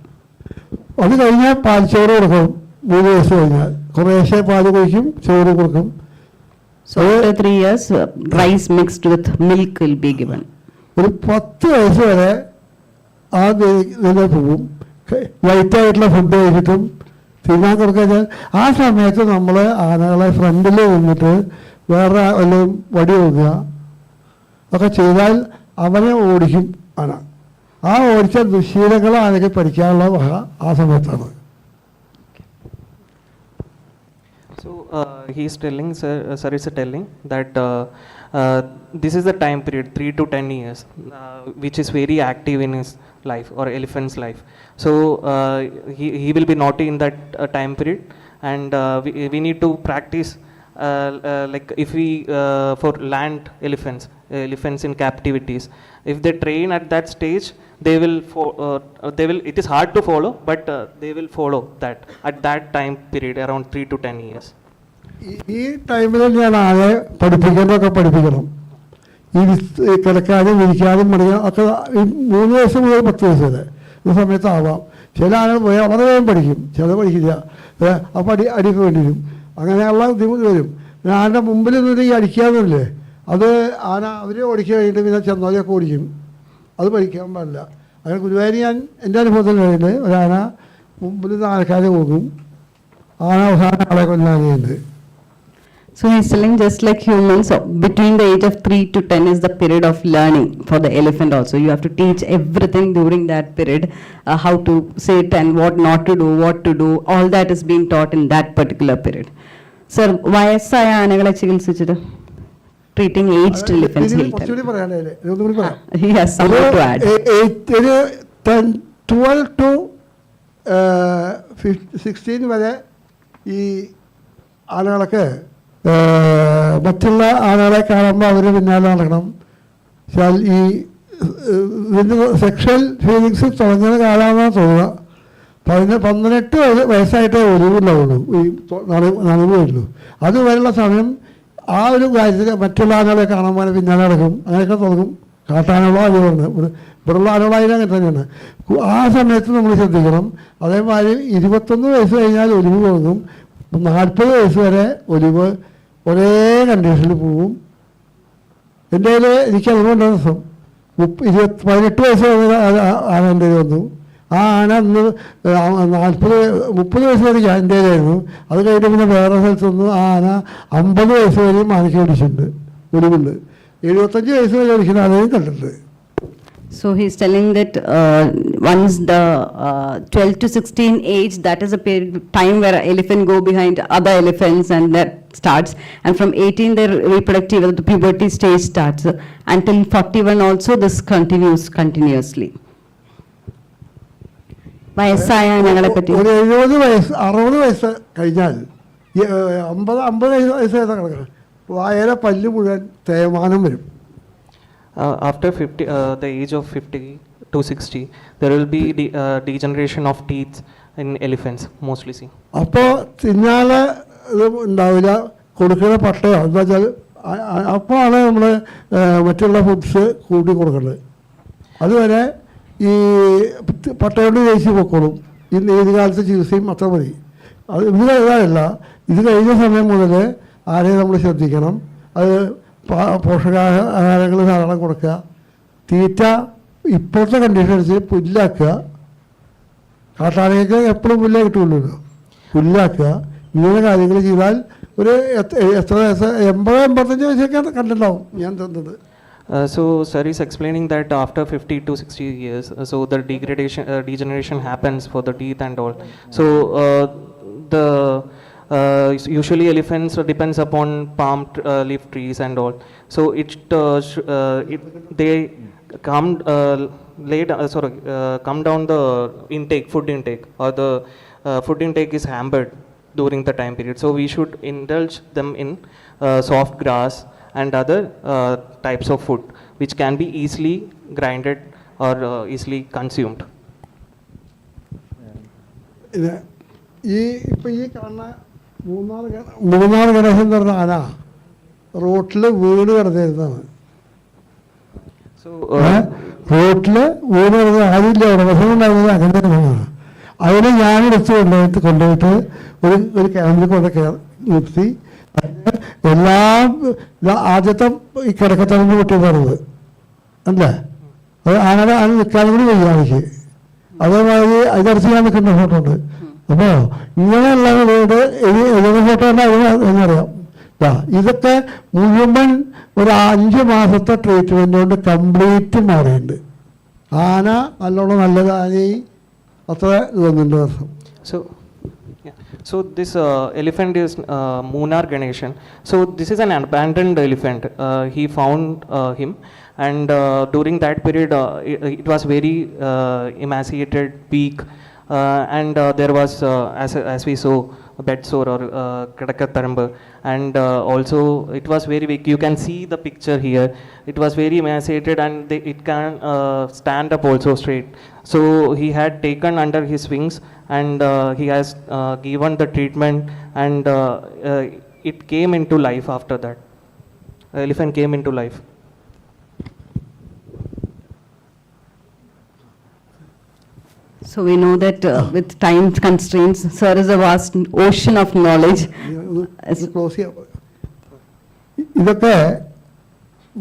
അത് കഴിഞ്ഞാൽ പാൽച്ചോറ് കൊടുക്കും. 3 വയസ്സ് കഴിഞ്ഞാൽ കുറേശ്ശെ പാല് കഴിക്കും, ചോറ് കൊടുക്കും. So after 3 years, rice mixed with milk will be given. ഒരു 10 വയസ്സ് വരെ ആ ഇതിനെ പോവും. ലൈറ്റായിട്ടുള്ള ഫുഡ് കഴിച്ചിട്ടും തിന്നാൻ കൊടുക്കുക. ആ സമയത്ത് നമ്മൾ ആനകളെ ഫ്രണ്ടിൽ നിന്നിട്ട് വേറെ വല്ലതും വടി വെക്കുക ഒക്കെ ചെയ്താൽ അവനെ ഓടിക്കും ആന. ആ ഓടിച്ച ദുശീലങ്ങൾ ആനയ്ക്ക് പഠിക്കാനുള്ള വക ആ സമയത്താണ്. So he's telling, sir is telling that this is the time period, 3 to 10 years, which is very active in his life or elephant's life. So he will be naughty in that time period, and we need to practice like if we for land elephants in captivities, if they train at that stage, they will it is hard to follow, but they will follow that at that time period around 3 to 10 years. ഈ ടൈമിൽ ഞാൻ ആകെ പഠിപ്പിക്കണം. ഈ കിടക്കാനും വിരിക്കാനും മടിക്കാനും ഒക്കെ 3 വയസ്സ് മുതൽ 10 വയസ്സ് വരെ ഈ സമയത്താവാം. ചില ആളുകൾ വളരെ വേഗം പഠിക്കും, ചില പഠിക്കില്ല. അപ്പോൾ അടിക്ക് വേണ്ടി വരും. അങ്ങനെയുള്ള ബുദ്ധിമുട്ട് വരും. ആനയുടെ മുമ്പിൽ നിന്നിട്ട് ഈ അടിക്കാന്നില്ലേ, അത് ആന അവർ ഓടിക്കുക കഴിഞ്ഞിട്ട് പിന്നെ ചെന്നോലൊക്കെ ഓടിക്കും. അത് പഠിക്കാൻ പാടില്ല. അങ്ങനെ ഗുരുവായൂർ ഞാൻ എൻ്റെ അനുഭവത്തിൽ കഴിഞ്ഞിട്ട് ഒരാന മുമ്പിൽ നിന്ന് ആൾക്കാർ പോകും, ആന അവസാനം ആളെ കൊല്ലാനുണ്ട്. So he's telling just like humans, so between the age of 3 to 10 is the period of learning for the elephant also. You have to teach everything during that period, how to sit and what not to do, what to do. All that is being taught in that particular period. Sir, വയസ്സായ ആനകളെ ചികിത്സിച്ചിട്ട് treating aged elephants. കുറച്ചുകൂടി പറയാനല്ലേ, ഒന്നുകൂടി പറയാം. He has something to add. 12 to 16 വരെ ഈ ആനകളൊക്കെ മറ്റുള്ള ആളുകളെ കാണുമ്പോൾ അവർ പിന്നാലെ നടക്കണം. ഈ ഇതിൻ്റെ സെക്ഷൽ ഫീലിങ്സ് തുടങ്ങുന്ന കാലമാണെന്നാണ് തോന്നുക. 18 വയസ്സായിട്ടേ ഒലിവുണ്ടാവുള്ളൂ, ഈ നനവ് വരുള്ളൂ. അതുവരെയുള്ള സമയം ആ ഒരു കാര്യത്തിൽ മറ്റുള്ള ആളുകളെ കാണുമ്പോൾ പിന്നാലെ നടക്കും. അങ്ങനെയൊക്കെ തുടങ്ങും. കാട്ടാനുള്ള ആളുകളുണ്ട്, ഇവിടെയുള്ള ആളുകളായാലും അങ്ങനെ തന്നെയാണ്. ആ സമയത്ത് നമ്മൾ ശ്രദ്ധിക്കണം. അതേമാതിരി 21 വയസ്സ് കഴിഞ്ഞാൽ ഒലിവ് തുടങ്ങും. 40 വയസ്സ് വരെ ഒലിവ് ഒരേ കണ്ടീഷനിൽ പോവും. എൻ്റെ കയ്യിൽ എനിക്ക് അതുകൊണ്ട് ദിവസം 18 വയസ്സ് ആന എൻ്റെ വന്നു. ആ ആന അന്ന് 30 വയസ്സ് വരെ എൻ്റെ ആയിരുന്നു. അത് കഴിഞ്ഞിട്ട് പിന്നെ വേറെ സ്ഥലത്ത് വന്നു. ആ ആന 50 വയസ്സ് വരെയും ആനയ്ക്ക് ഓടിച്ചിട്ടുണ്ട്, ഒലിവുണ്ട്. 75 വയസ്സ് വരെ ഓടിക്കുന്ന ആനയും കണ്ടിട്ടുണ്ട്. So he's telling that once the 12 to 16 age, that is a period time where elephant go behind other elephants and that starts, and from 18 their reproductive, the puberty stage starts, until 41 also this continues continuously. വയസ്സായ ആനകളെ പറ്റി 70 വയസ്സ് 60 വയസ്സ് കഴിഞ്ഞാൽ 50 വയസ്സ് കിടക്കണം. വായന പല്ല് മുഴുവൻ തേയ്മാനം വരും. After the age of 50 to 60, there will be degeneration of teeth in elephants, mostly seen. അപ്പോൾ തിന്നാലെ ഇത് ഉണ്ടാവില്ല, കൊടുക്കുന്ന പട്ടയോ എന്താ വെച്ചാൽ അപ്പോൾ ആണ് നമ്മൾ മറ്റുള്ള ഫുഡ്സ് കൂട്ടി കൊടുക്കേണ്ടത്. അതുവരെ ഈ പട്ടയോട് ജയിച്ച് പൊക്കോളും. ഈ ഏത് കാലത്ത് ചികിത്സയും അത്ര മതി. അത് ഇത് കഴിഞ്ഞല്ല, ഇത് കഴിഞ്ഞ സമയം മുതൽ ആരെയും നമ്മൾ ശ്രദ്ധിക്കണം. അത് പോഷകാഹാരങ്ങൾ ധാരാളം കൊടുക്കുക, തീറ്റ ഇപ്പോഴത്തെ കണ്ടീഷൻ അനുസരിച്ച് പുല്ലാക്കുക. കാട്ടാനയ്ക്ക് എപ്പോഴും പുല്ലേ കിട്ടുള്ളൂ, പുല്ലാക്കുക. ഇങ്ങനെ കാര്യങ്ങൾ ചെയ്താൽ ഒരു എത്ര വയസ്സ് 80-85 വയസ്സൊക്കെ കണ്ടിട്ടുണ്ടാവും ഞാൻ തന്നത്. So sir is explaining that after 50 to 60 years, so the degeneration happens for the teeth and all. So usually elephants depends upon palm leaf trees and all. So they come down the food intake, or the food intake is hampered during the time period. So we should indulge them in soft grass and other types of food which can be easily grinded or easily consumed. ഈ ഇപ്പം ഈ കാണുന്ന മൂന്നാർ ഗണേശൻ എന്ന് പറഞ്ഞ ആന റോട്ടിൽ വീട് കിടന്നിരുന്നതാണ്. റോട്ടിൽ വീട് കിടന്ന ആരുമില്ല, ഉടമസ്ഥൻ ഉണ്ടായിരുന്നത് അങ്ങനെ തന്നെയാണ്. അതിനെ ഞാനെടുത്ത് കൊണ്ടുപോയിട്ട് ഒരു ക്യാമ്പിൽ കൊണ്ട് നിർത്തി എല്ലാം ആദ്യത്തെ ഈ കിടക്കത്തറമ്പ് പൊട്ടിയതാണത് അല്ലേ? അത് ആനയുടെ ആന നിൽക്കാനും കൂടി വയ്യാണിക്ക്. അതേമാതിരി അതിനടുത്ത് ഞാൻ നിൽക്കുന്ന ഫോട്ടോ ഉണ്ട്. അപ്പോൾ ഇങ്ങനെയുള്ളവരോട് ഏത് ഫോട്ടോ എന്നറിയാം. ഇതൊക്കെ മുഴുവൻ ഒരു 5 മാസത്തെ ട്രീറ്റ്മെൻറ്റ് കൊണ്ട് കംപ്ലീറ്റ് മാറിയിട്ടുണ്ട്. ആന നല്ലോണം നല്ലതായി അത്ര ഇതൊന്നുണ്ട് വർഷം. So this elephant is Moonar Ganeshan. So this is an abandoned elephant. He found him, and during that period, it was very emaciated, weak, and there was, as we saw, bed sore or kadakatharamba, and also it was very weak. You can see the picture here. It was very emaciated, and it can stand up also straight. So he had taken under his wings, and he has given the treatment, and it came into life after that. The elephant came into life. So we know that with time constraints, sir is a vast ocean of knowledge. Close ചെയ്യാം. ഇതൊക്കെ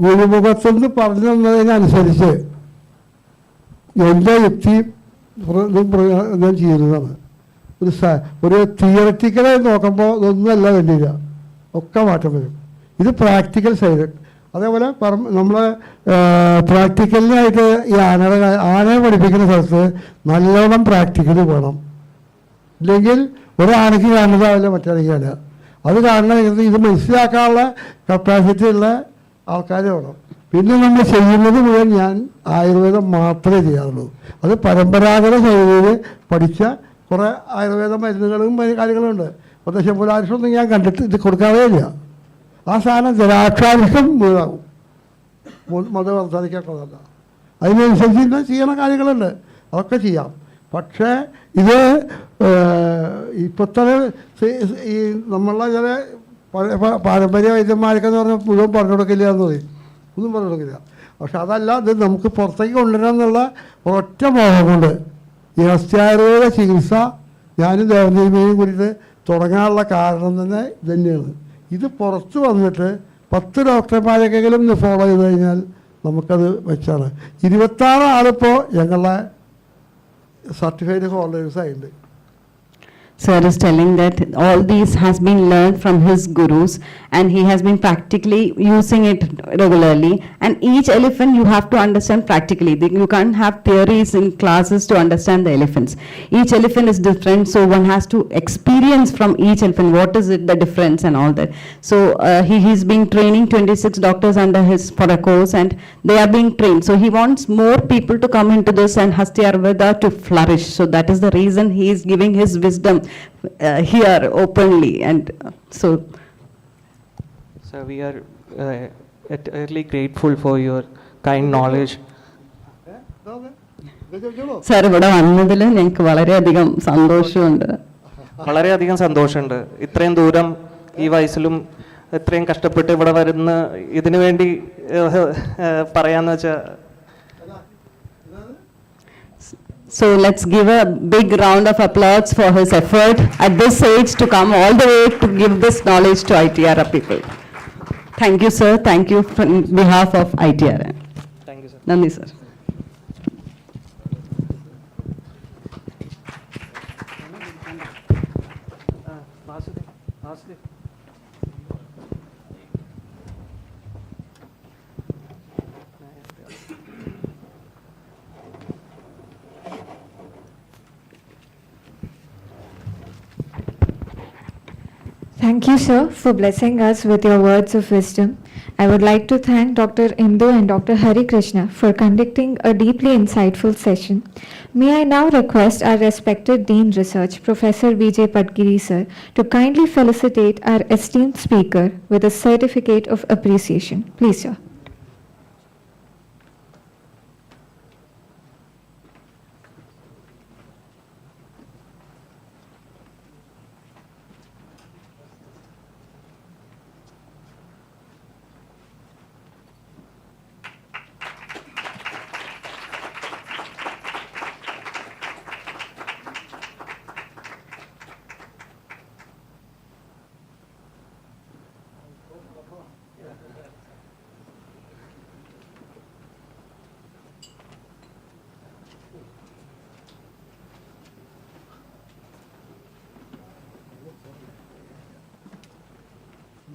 ഗുരുമുഖത്തുനിന്ന് പറഞ്ഞു തന്നതിനനുസരിച്ച് എൻ്റെ യുക്തി ഞാൻ ചെയ്യുന്നതാണ്. ഒരു തിയററ്റിക്കലായി നോക്കുമ്പോൾ ഇതൊന്നുമല്ല വേണ്ടിയില്ല, ഒക്കെ മാറ്റം വരും. ഇത് പ്രാക്ടിക്കൽ സൈഡ്. അതേപോലെ നമ്മൾ പ്രാക്ടിക്കലിനായിട്ട് ഈ ആനയെ പഠിപ്പിക്കുന്ന സ്ഥലത്ത് നല്ലോണം പ്രാക്ടിക്കൽ വേണം. ഇല്ലെങ്കിൽ ഒരാനയ്ക്ക് കാണുന്നതാവില്ല മറ്റാനയ്ക്ക് കാണുക. അത് കാണണമെങ്കിൽ ഇത് മനസ്സിലാക്കാനുള്ള കപ്പാസിറ്റി ഉള്ള ആൾക്കാർ വേണം. പിന്നെ നമ്മൾ ചെയ്യുന്നത് മുഴുവൻ ഞാൻ ആയുർവേദം മാത്രമേ ചെയ്യാറുള്ളൂ. അത് പരമ്പരാഗത ശൈലിയിൽ പഠിച്ച കുറേ ആയുർവേദ മരുന്നുകളും കാര്യങ്ങളുണ്ട്. ദശമൂലാരിഷമൊന്നും ഞാൻ കണ്ടിട്ട് ഇത് കൊടുക്കാറേ ഇല്ല. ആ സാധനം ജലാക്ഷാരിഷം മുഴുവാകും, മതവർദ്ധനയ്ക്കൊക്കെ. അതിനനുസരിച്ച് തന്നെ ചെയ്യണ കാര്യങ്ങളുണ്ട്, അതൊക്കെ ചെയ്യാം. പക്ഷേ ഇത് ഇപ്പോഴത്തെ ഈ നമ്മളുടെ ചില പാരമ്പര്യ വൈദ്യന്മാർക്കെന്ന് പറഞ്ഞാൽ മുഴുവൻ പറഞ്ഞു കൊടുക്കില്ല എന്ന് പറയും, ഒന്നും പറഞ്ഞു കൊടുക്കില്ല. പക്ഷെ അതല്ല, ഇത് നമുക്ക് പുറത്തേക്ക് കൊണ്ടുവരണം എന്നുള്ള ഒറ്റ മോഹം കൊണ്ട് ഈ അസ്ത്യായുർവേദ ചികിത്സ ഞാനും ദേവദേവിയും കൂടിയിട്ട് തുടങ്ങാനുള്ള കാരണം തന്നെ ഇതന്നെയാണ്. ഇത് പുറത്ത് വന്നിട്ട് 10 ഡോക്ടർമാരെങ്കിലും ഫോളോ ചെയ്ത് കഴിഞ്ഞാൽ നമുക്കത് വെച്ചാണ്. 26 ആളിപ്പോൾ ഞങ്ങളുടെ certified ഹോൾഡേഴ്സായിട്ടുണ്ട്. Sir is telling that all these has been learned from his gurus, and he has been practically using it regularly. And each elephant you have to understand practically. You can't have theories in classes to understand the elephants. Each elephant is different, so one has to experience from each elephant what is it, the difference and all that. So he's been training 26 doctors under his for a course, and they are being trained. So he wants more people to come into this and Hasti Ayurveda to flourish. So that is the reason he is giving his wisdom here openly, and so we are eternally grateful for your kind knowledge. Sir, ഇവിടെ വന്നതിൽ ഞങ്ങൾക്ക് വളരെയധികം സന്തോഷമുണ്ട്. വളരെയധികം സന്തോഷമുണ്ട്. ഇത്രയും ദൂരം ഈ വയസ്സിലും ഇത്രയും കഷ്ടപ്പെട്ട് ഇവിടെ വരുന്ന ഇതിനു വേണ്ടി പറയാന്ന് വെച്ചാൽ. So let's give a big round of applause for his effort at this age to come all the way to give this knowledge to ITR people. Thank you, sir. Thank you on behalf of ITR. Thank you, sir. Nandi, sir. Thank you, sir, for blessing us with your words of wisdom. I would like to thank Dr. Indu and Dr. Hari Krishna for conducting a deeply insightful session. May I now request our respected Dean Research, Professor Vijay Padgiri, sir, to kindly felicitate our esteemed speaker with a certificate of appreciation. Please, sir.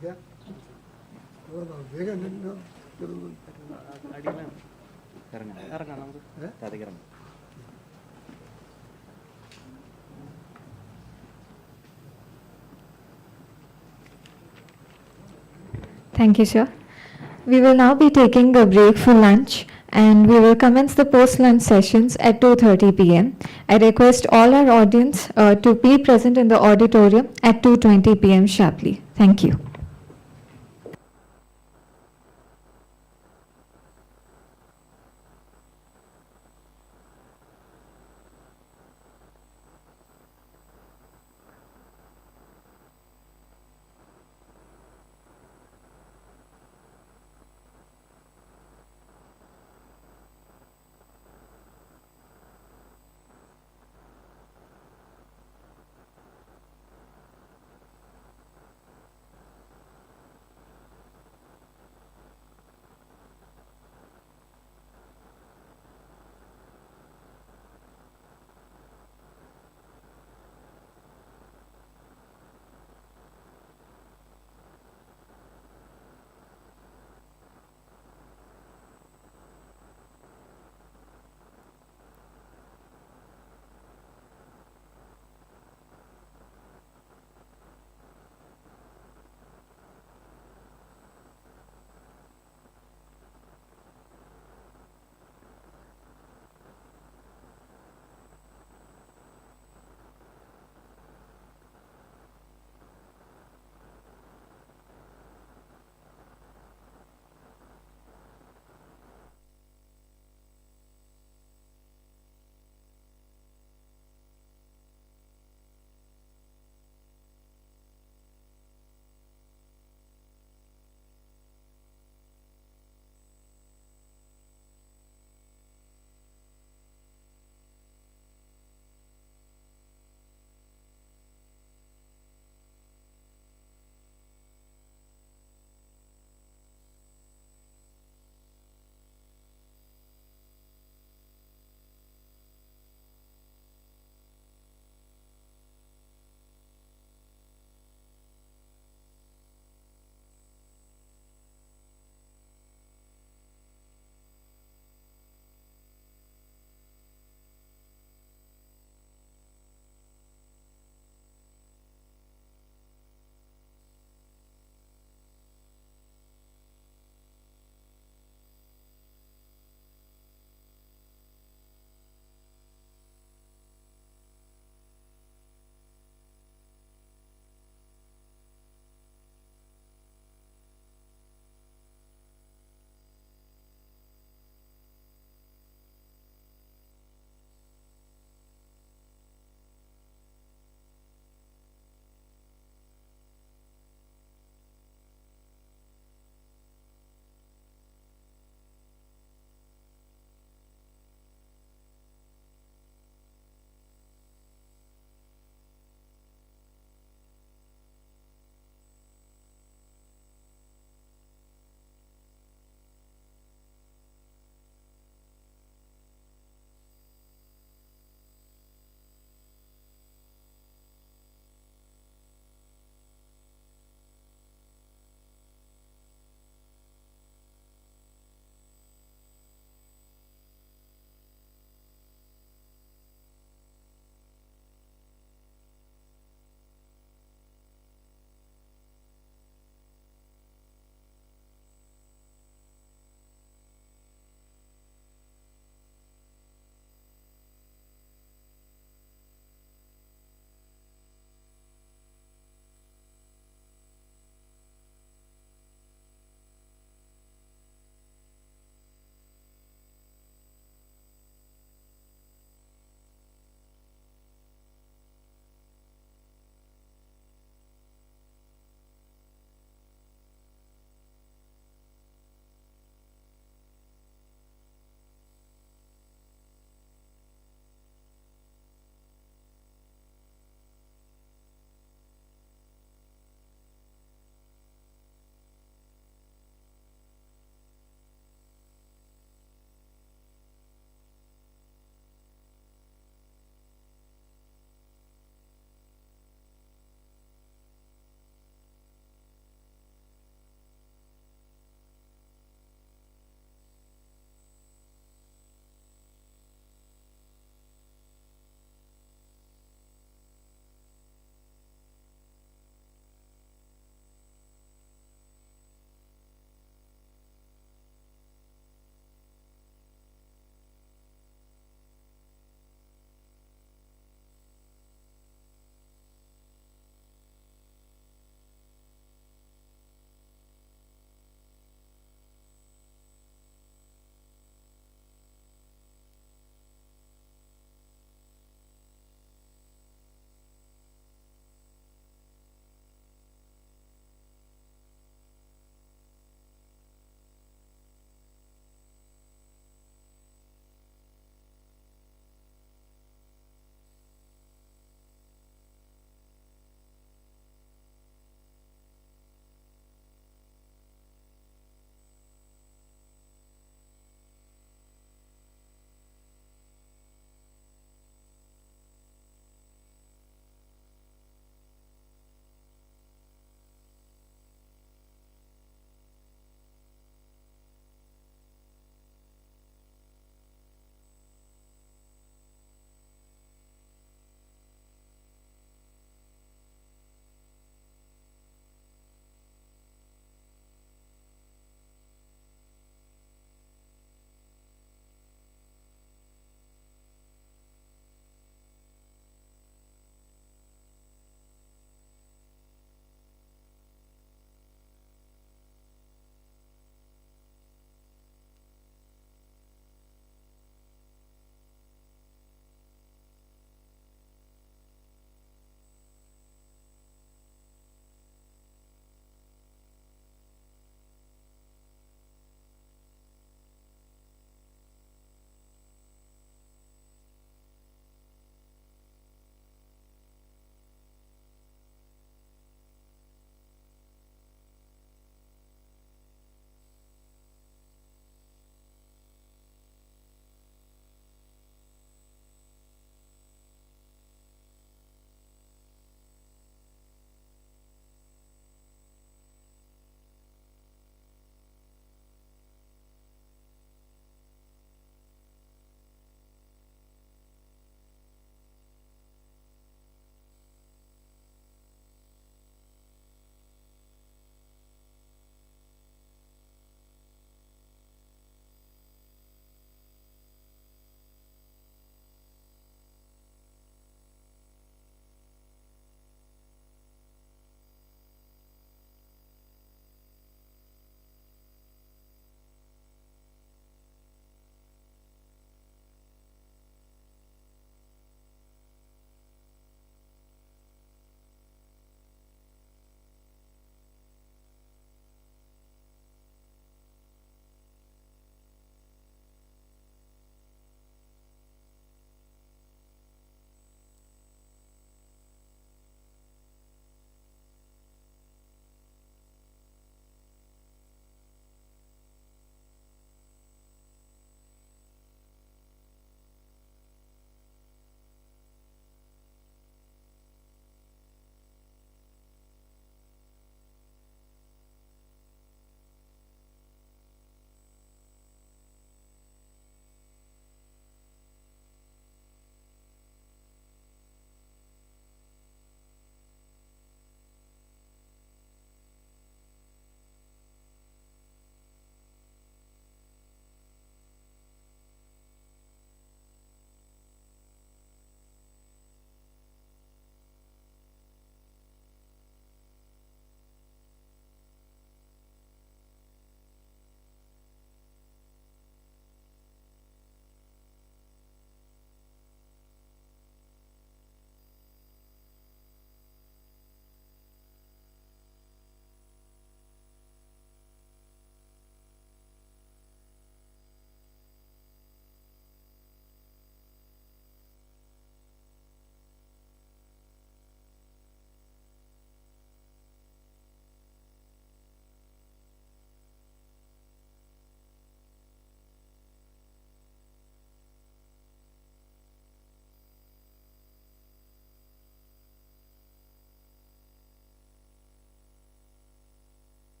Okay വേഗം ഉണ്ടല്ലോ. ഇറങ്ങാം നമുക്ക്. Thank you, sir. We will now be taking a break for lunch and we will commence the post-lunch sessions at 2:30 p.m. I request all our audience to be present in the auditorium at 2:20 p.m. sharply. Thank you.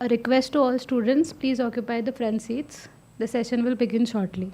A request to all students, please occupy the front seats. The session will begin shortly.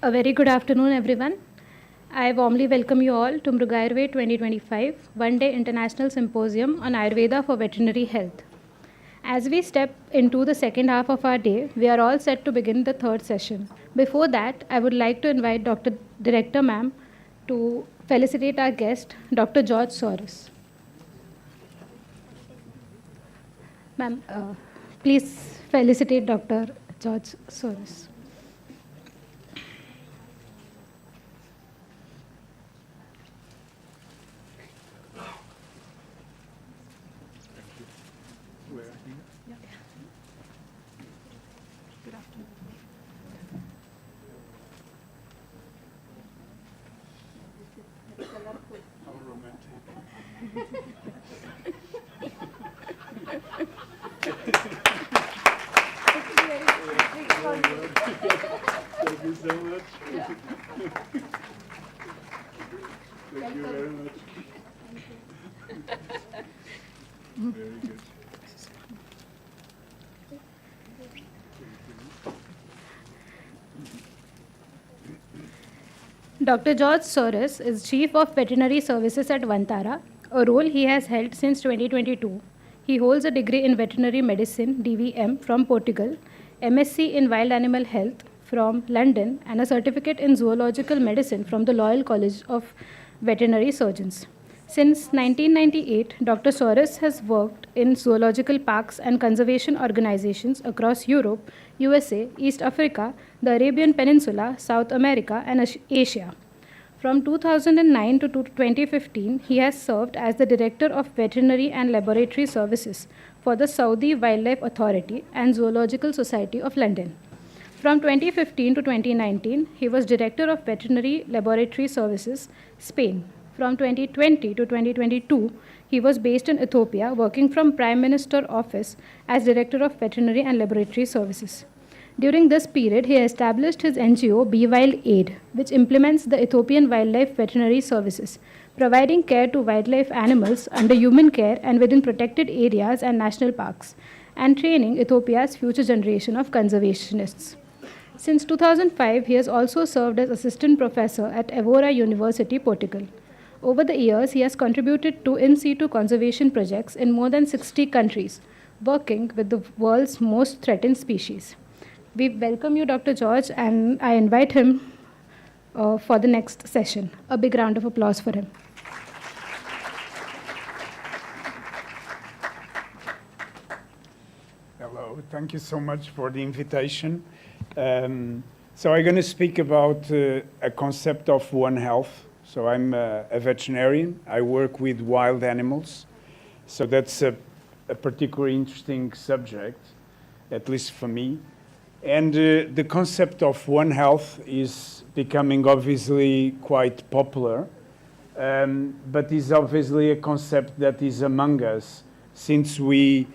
A very good afternoon, everyone. I warmly welcome you all to Mrugayurveda 2025 One-Day International Symposium on Ayurveda for Veterinary Health. As we step into the second half of our day, we are all set to begin the third session. Before that, I would like to invite Dr. Director Ma'am to felicitate our guest, Dr. George Soros. Ma'am, please felicitate Dr. George Soros. Thank you so much. Thank you very much. Very good. Dr. George Soros is Chief of Veterinary Services at Vantara, a role he has held since 2022. He holds a degree in Veterinary Medicine (DVM) from Portugal, MSc in Wild Animal Health from London, and a certificate in Zoological Medicine from the Royal College of Veterinary Surgeons. Since 1998, Dr. Soros has worked in zoological parks and conservation organizations across Europe, USA, East Africa, the Arabian Peninsula, South America, and Asia. From 2009 to 2015, he has served as the Director of Veterinary and Laboratory Services for the Saudi Wildlife Authority and Zoological Society of London. From 2015 to 2019, he was Director of Veterinary Laboratory Services, Spain. From 2020 to 2022, he was based in Ethiopia, working from Prime Minister Office as Director of Veterinary and Laboratory Services. During this period, he established his NGO, BeWild Aid, which implements the Ethiopian Wildlife Veterinary Services, providing care to wildlife animals under human care and within protected areas and national parks, and training Ethiopia's future generation of conservationists. Since 2005, he has also served as assistant professor at Evora University, Portugal. Over the years, he has contributed to in situ conservation projects in more than 60 countries, working with the world's most threatened species. We welcome you, Dr. George, and I invite him for the next session. A big round of applause for him. Hello, thank you so much for the invitation. So I'm going to speak about a concept of One Health. So I'm a veterinarian. I work with wild animals. So that's a particularly interesting subject, at least for me. And the concept of One Health is becoming obviously quite popular, but is obviously a concept that is among us. Since we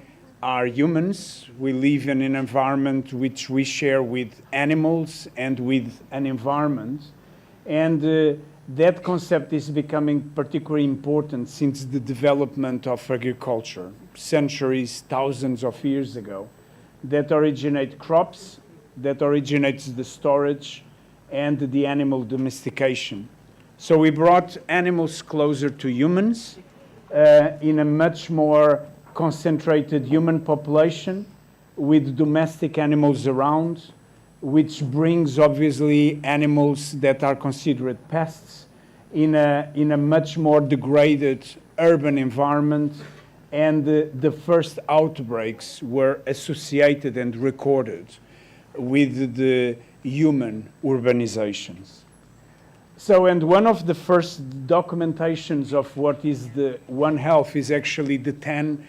are humans, we live in an environment which we share with animals and with an environment. And that concept is becoming particularly important since the development of agriculture, centuries, thousands of years ago, that originate crops, that originates the storage and the animal domestication. So we brought animals closer to humans in a much more concentrated human population with domestic animals around, which brings obviously animals that are considered pests in a much more degraded urban environment, and the first outbreaks were associated and recorded with the human urbanizations. So, and one of the first documentations of what is the One Health is actually the 10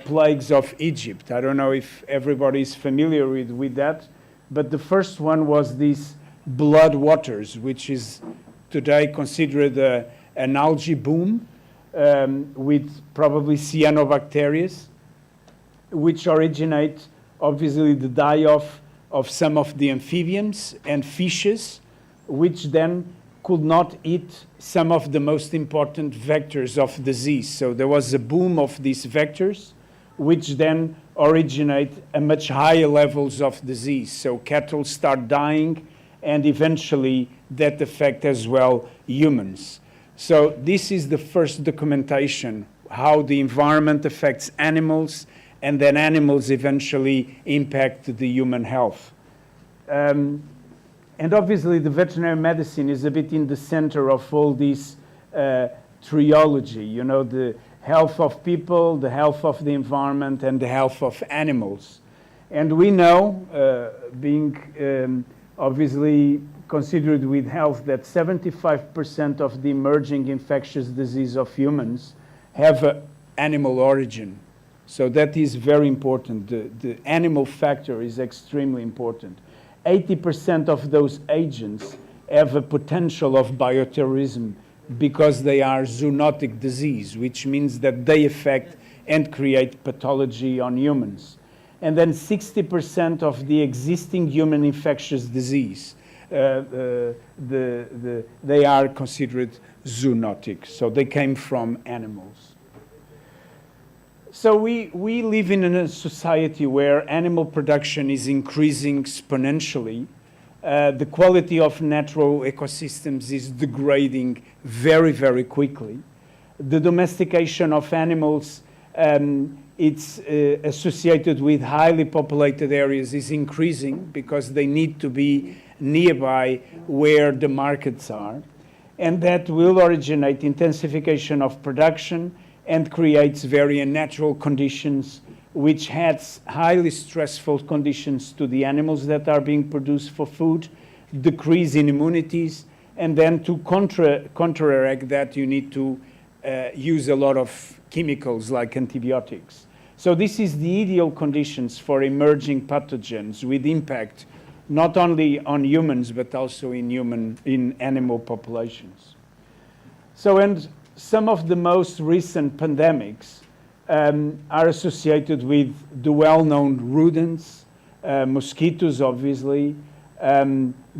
plagues of Egypt. I don't know if everybody is familiar with that, but the first one was these blood waters, which is today considered an algae boom with probably cyanobacteria, which originate obviously the die of some of the amphibians and fishes, which then could not eat some of the most important vectors of disease. So there was a boom of these vectors, which then originate a much higher levels of disease. So cattle start dying, and eventually that affect as well humans. So this is the first documentation, how the environment affects animals, and then animals eventually impact the human health. And obviously the veterinary medicine is a bit in the center of all this triology, you know, the health of people, the health of the environment, and the health of animals. And we know, being obviously considered with health, that 75% of the emerging infectious disease of humans have animal origin. So that is very important. The animal factor is extremely important. 80% of those agents have a potential of bioterrorism because they are zoonotic disease, which means that they affect and create pathology on humans. And then 60% of the existing human infectious disease, they are considered zoonotic, so they came from animals. So we live in a society where animal production is increasing exponentially. The quality of natural ecosystems is degrading very, very quickly. The domestication of animals, it's associated with highly populated areas, is increasing because they need to be nearby where the markets are. And that will originate intensification of production and creates very unnatural conditions, which has highly stressful conditions to the animals that are being produced for food, decrease in immunities, and then to counteract that, you need to use a lot of chemicals like antibiotics. So this is the ideal conditions for emerging pathogens with impact not only on humans but also in animal populations. So, and some of the most recent pandemics are associated with the well-known rodents, mosquitoes obviously,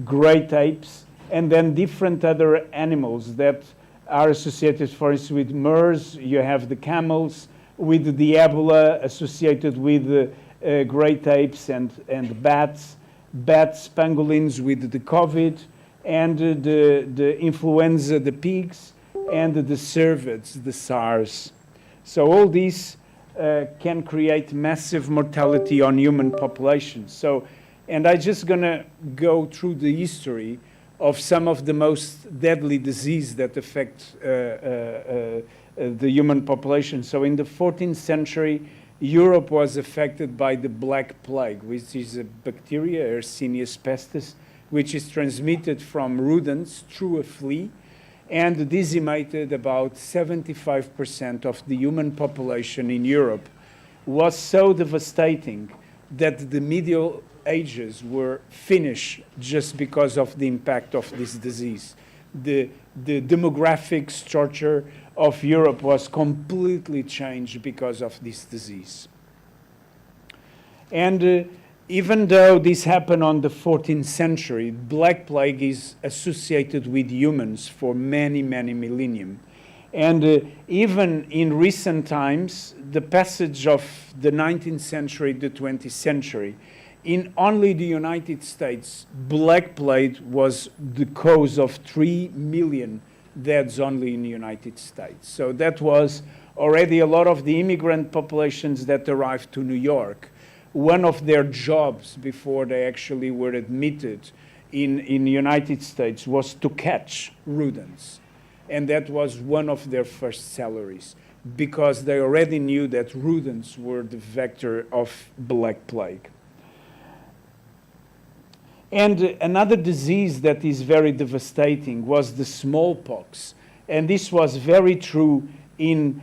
great apes, and then different other animals that are associated, for instance, with MERS. You have the camels, with the Ebola associated with great apes and bats, pangolins with the COVID, and the influenza, the pigs, and the cervids, the SARS. So all these can create massive mortality on human populations. So, and I'm just gonna go through the history of some of the most deadly disease that affect the human population. So in the 14th century, Europe was affected by the Black Plague, which is a bacteria, Yersinia pestis, which is transmitted from rodents through a flea, and decimated about 75% of the human population in Europe. Was so devastating that the Middle Ages were finished just because of the impact of this disease. The demographic structure of Europe was completely changed because of this disease. And even though this happened on the 14th century, Black Plague is associated with humans for many, many millennium. And even in recent times, the passage of the 19th century to 20th century, in only the United States, Black Plague was the cause of 3 million deaths only in the United States. So that was already a lot of the immigrant populations that arrived to New York. One of their jobs before they actually were admitted in the United States was to catch rodents. And that was one of their first salaries because they already knew that rodents were the vector of Black Plague. And another disease that is very devastating was the smallpox. And this was very true in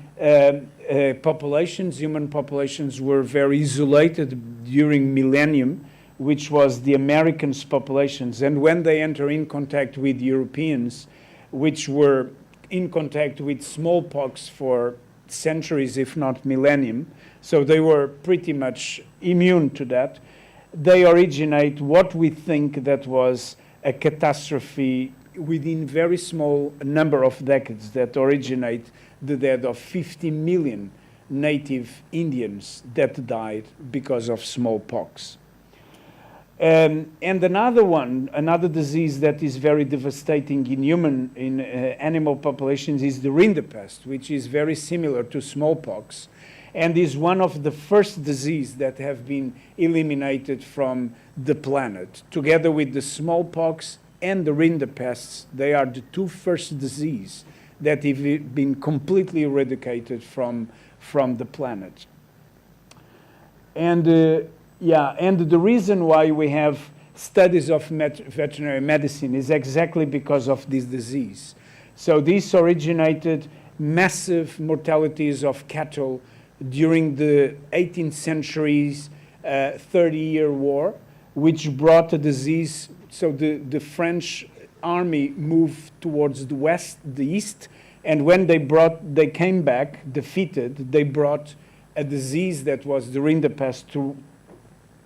populations. Human populations were very isolated during millennium, which was the Americans' populations. And when they enter in contact with Europeans, which were in contact with smallpox for centuries, if not millennium, so they were pretty much immune to that, they originate what we think that was a catastrophe within very small number of decades that originate the death of 50 million native Indians that died because of smallpox. And another disease that is very devastating in animal populations is the rinderpest, which is very similar to smallpox, and is one of the first diseases that have been eliminated from the planet. Together with the smallpox and the rinderpests, they are the two first diseases that have been completely eradicated from the planet. And the reason why we have studies of veterinary medicine is exactly because of this disease. So this originated massive mortalities of cattle during the 18th century's 30-year war, which brought a disease. So the French army moved towards the east, and when they came back defeated, they brought a disease that was the rinderpest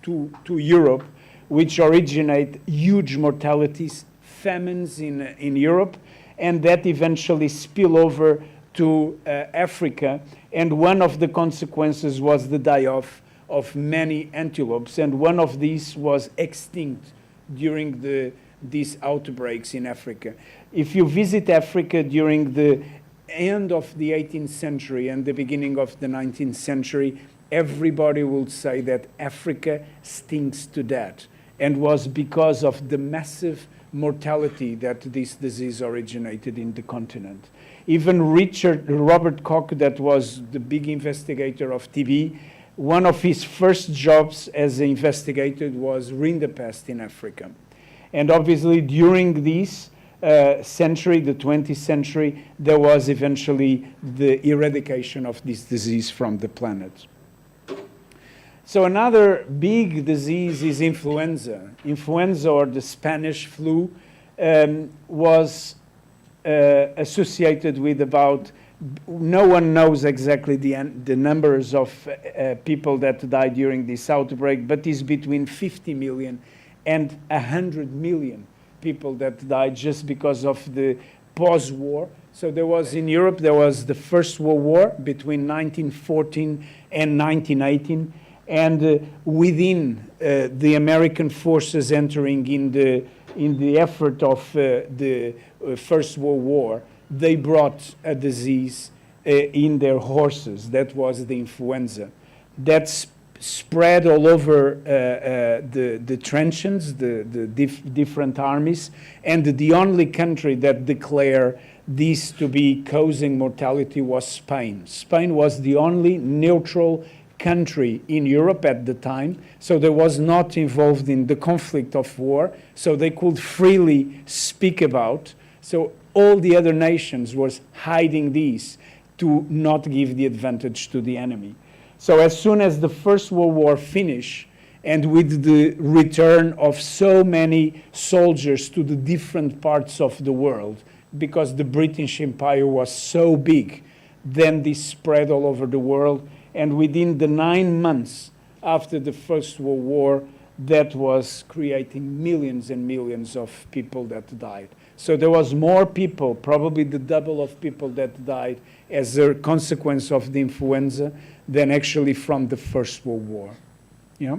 to Europe, which originate huge mortalities, famines in Europe, and that eventually spill over to Africa. And one of the consequences was the die-off of many antelopes, and one of these was extinct during these outbreaks in Africa. If you visit Africa during the end of the 18th century and the beginning of the 19th century, everybody will say that Africa stinks to death, and was because of the massive mortality that this disease originated in the continent. Even Robert Koch, that was the big investigator of TB, one of his first jobs as an investigator was rinderpest in Africa. And obviously during this century, the 20th century, there was eventually the eradication of this disease from the planet. So another big disease is influenza. Influenza, or the Spanish flu, was associated with about, no one knows exactly the numbers of people that died during this outbreak, but is between 50 million and 100 million people that died just because of the post-war. So there was, in Europe, there was the First World War between 1914 and 1918, and within the American forces entering in the effort of the First World War, they brought a disease in their horses. That was the influenza. That spread all over the trenches, the different armies, and the only country that declared this to be causing mortality was Spain. Spain was the only neutral country in Europe at the time, so they was not involved in the conflict of war, so they could freely speak about. So all the other nations was hiding these to not give the advantage to the enemy. So as soon as the First World War finished, and with the return of so many soldiers to the different parts of the world, because the British Empire was so big, then this spread all over the world. And within the 9 months after the First World War, that was creating millions and millions of people that died. So there was more people, probably the double of people that died as a consequence of the influenza than actually from the First World War. Yeah.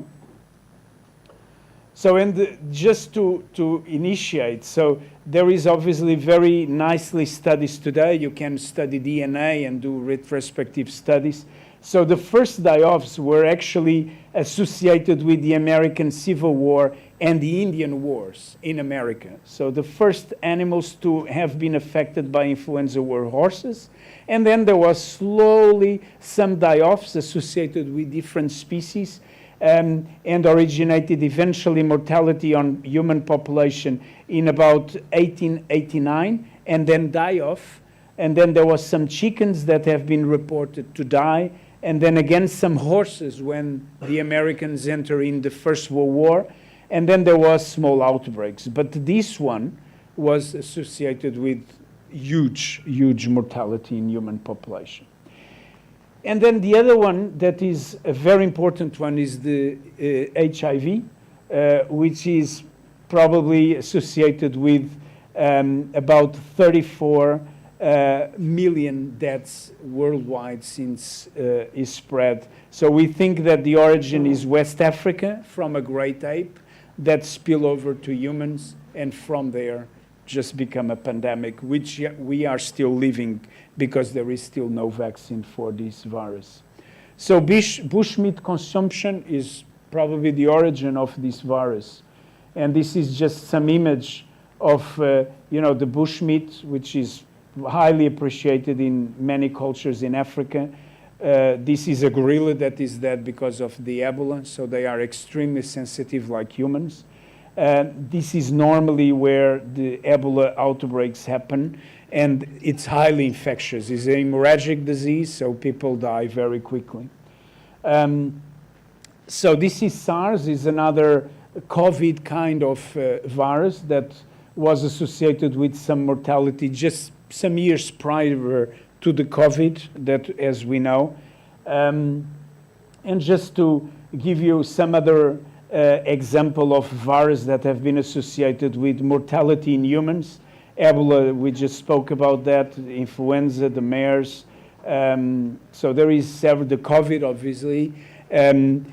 So, and just to initiate, so there is obviously very nicely studies today. You can study DNA and do retrospective studies. So the first die-offs were actually associated with the American Civil War and the Indian Wars in America. So the first animals to have been affected by influenza were horses, and then there was slowly some die-offs associated with different species, and originated eventually mortality on human population in about 1889, and then die-off. And then there was some chickens that have been reported to die, and then again some horses when the Americans enter in the First World War, and then there was small outbreaks. But this one was associated with huge mortality in human population. And then the other one that is a very important one is the HIV, which is probably associated with about 34 million deaths worldwide since is spread. So we think that the origin is West Africa from a great ape that spill over to humans, and from there just become a pandemic, which we are still living because there is still no vaccine for this virus. So bushmeat consumption is probably the origin of this virus. And this is just some image of the bushmeat, which is highly appreciated in many cultures in Africa. This is a gorilla that is dead because of the Ebola, so they are extremely sensitive like humans. This is normally where the Ebola outbreaks happen, and it's highly infectious. It's a hemorrhagic disease, so people die very quickly. So this is SARS, is another COVID kind of virus that was associated with some mortality just some years prior to the COVID, that as we know. And just to give you some other example of virus that have been associated with mortality in humans. Ebola, we just spoke about that, influenza, the MERS. So there is several, the COVID obviously. And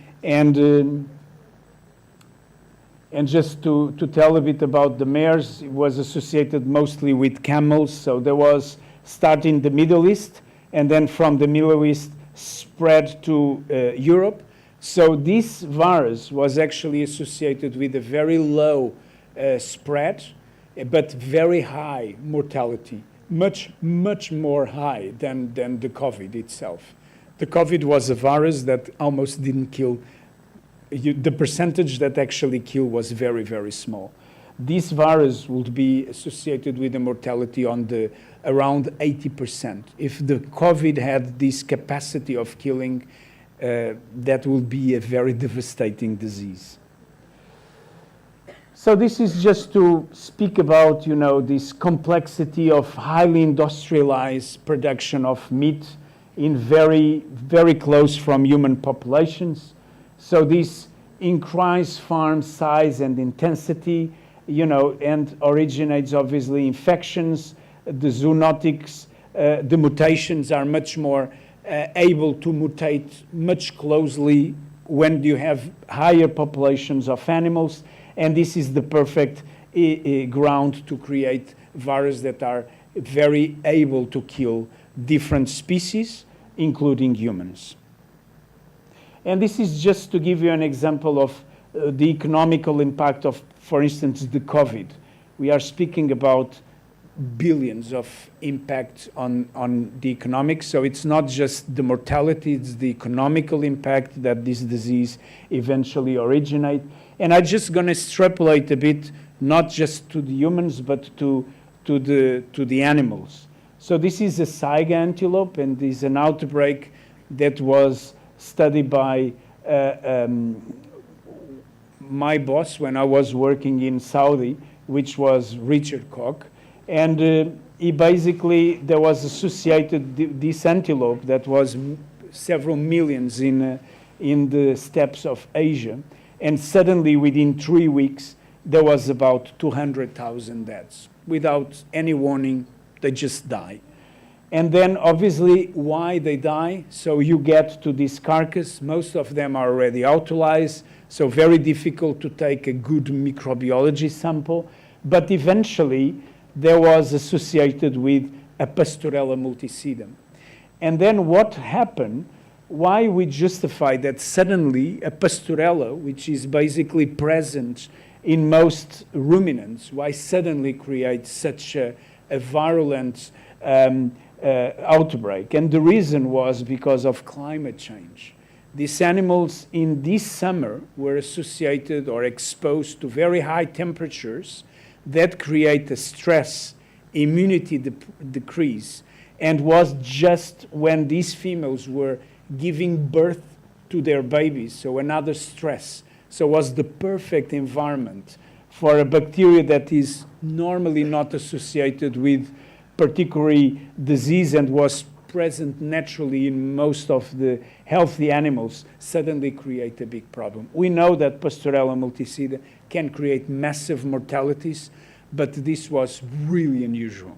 just to tell a bit about the MERS, it was associated mostly with camels. So there was start in the Middle East, and then from the Middle East spread to Europe. So this virus was actually associated with a very low spread, but very high mortality, much more high than the COVID itself. The COVID was a virus that almost didn't kill. The percentage that actually killed was very, very small. This virus would be associated with a mortality on around 80%. If the COVID had this capacity of killing, that would be a very devastating disease. So this is just to speak about, this complexity of highly industrialized production of meat in very, very close from human populations. So this increased farm size and intensity, and originates obviously infections. The zoonotics, the mutations are much more able to mutate much closely when you have higher populations of animals. And this is the perfect ground to create viruses that are very able to kill different species, including humans. And this is just to give you an example of the economical impact of, for instance, the COVID. We are speaking about billions of impact on the economics. So it's not just the mortality, it's the economical impact that this disease eventually originates. And I'm just going to extrapolate a bit, not just to the humans, but to the animals. So this is a saiga antelope, and this is an outbreak that was studied by my boss when I was working in Saudi, which was Richard Koch. And he basically, there was associated this antelope that was several millions in the steppes of Asia. And suddenly, within 3 weeks, there was about 200,000 deaths. Without any warning, they just die. And then, obviously, why they die? So you get to this carcass. Most of them are already autolyzed, so very difficult to take a good microbiology sample. But eventually, there was associated with a Pastorella multicidum. And then what happened? Why we justify that suddenly a Pastorella, which is basically present in most ruminants, why suddenly create such a virulent outbreak? And the reason was because of climate change. These animals in this summer were associated or exposed to very high temperatures that create a stress, immunity decrease, and was just when these females were giving birth to their babies, so another stress. So it was the perfect environment for a bacteria that is normally not associated with particular disease and was present naturally in most of the healthy animals, suddenly create a big problem. We know that Pastorella multicida can create massive mortalities, but this was really unusual.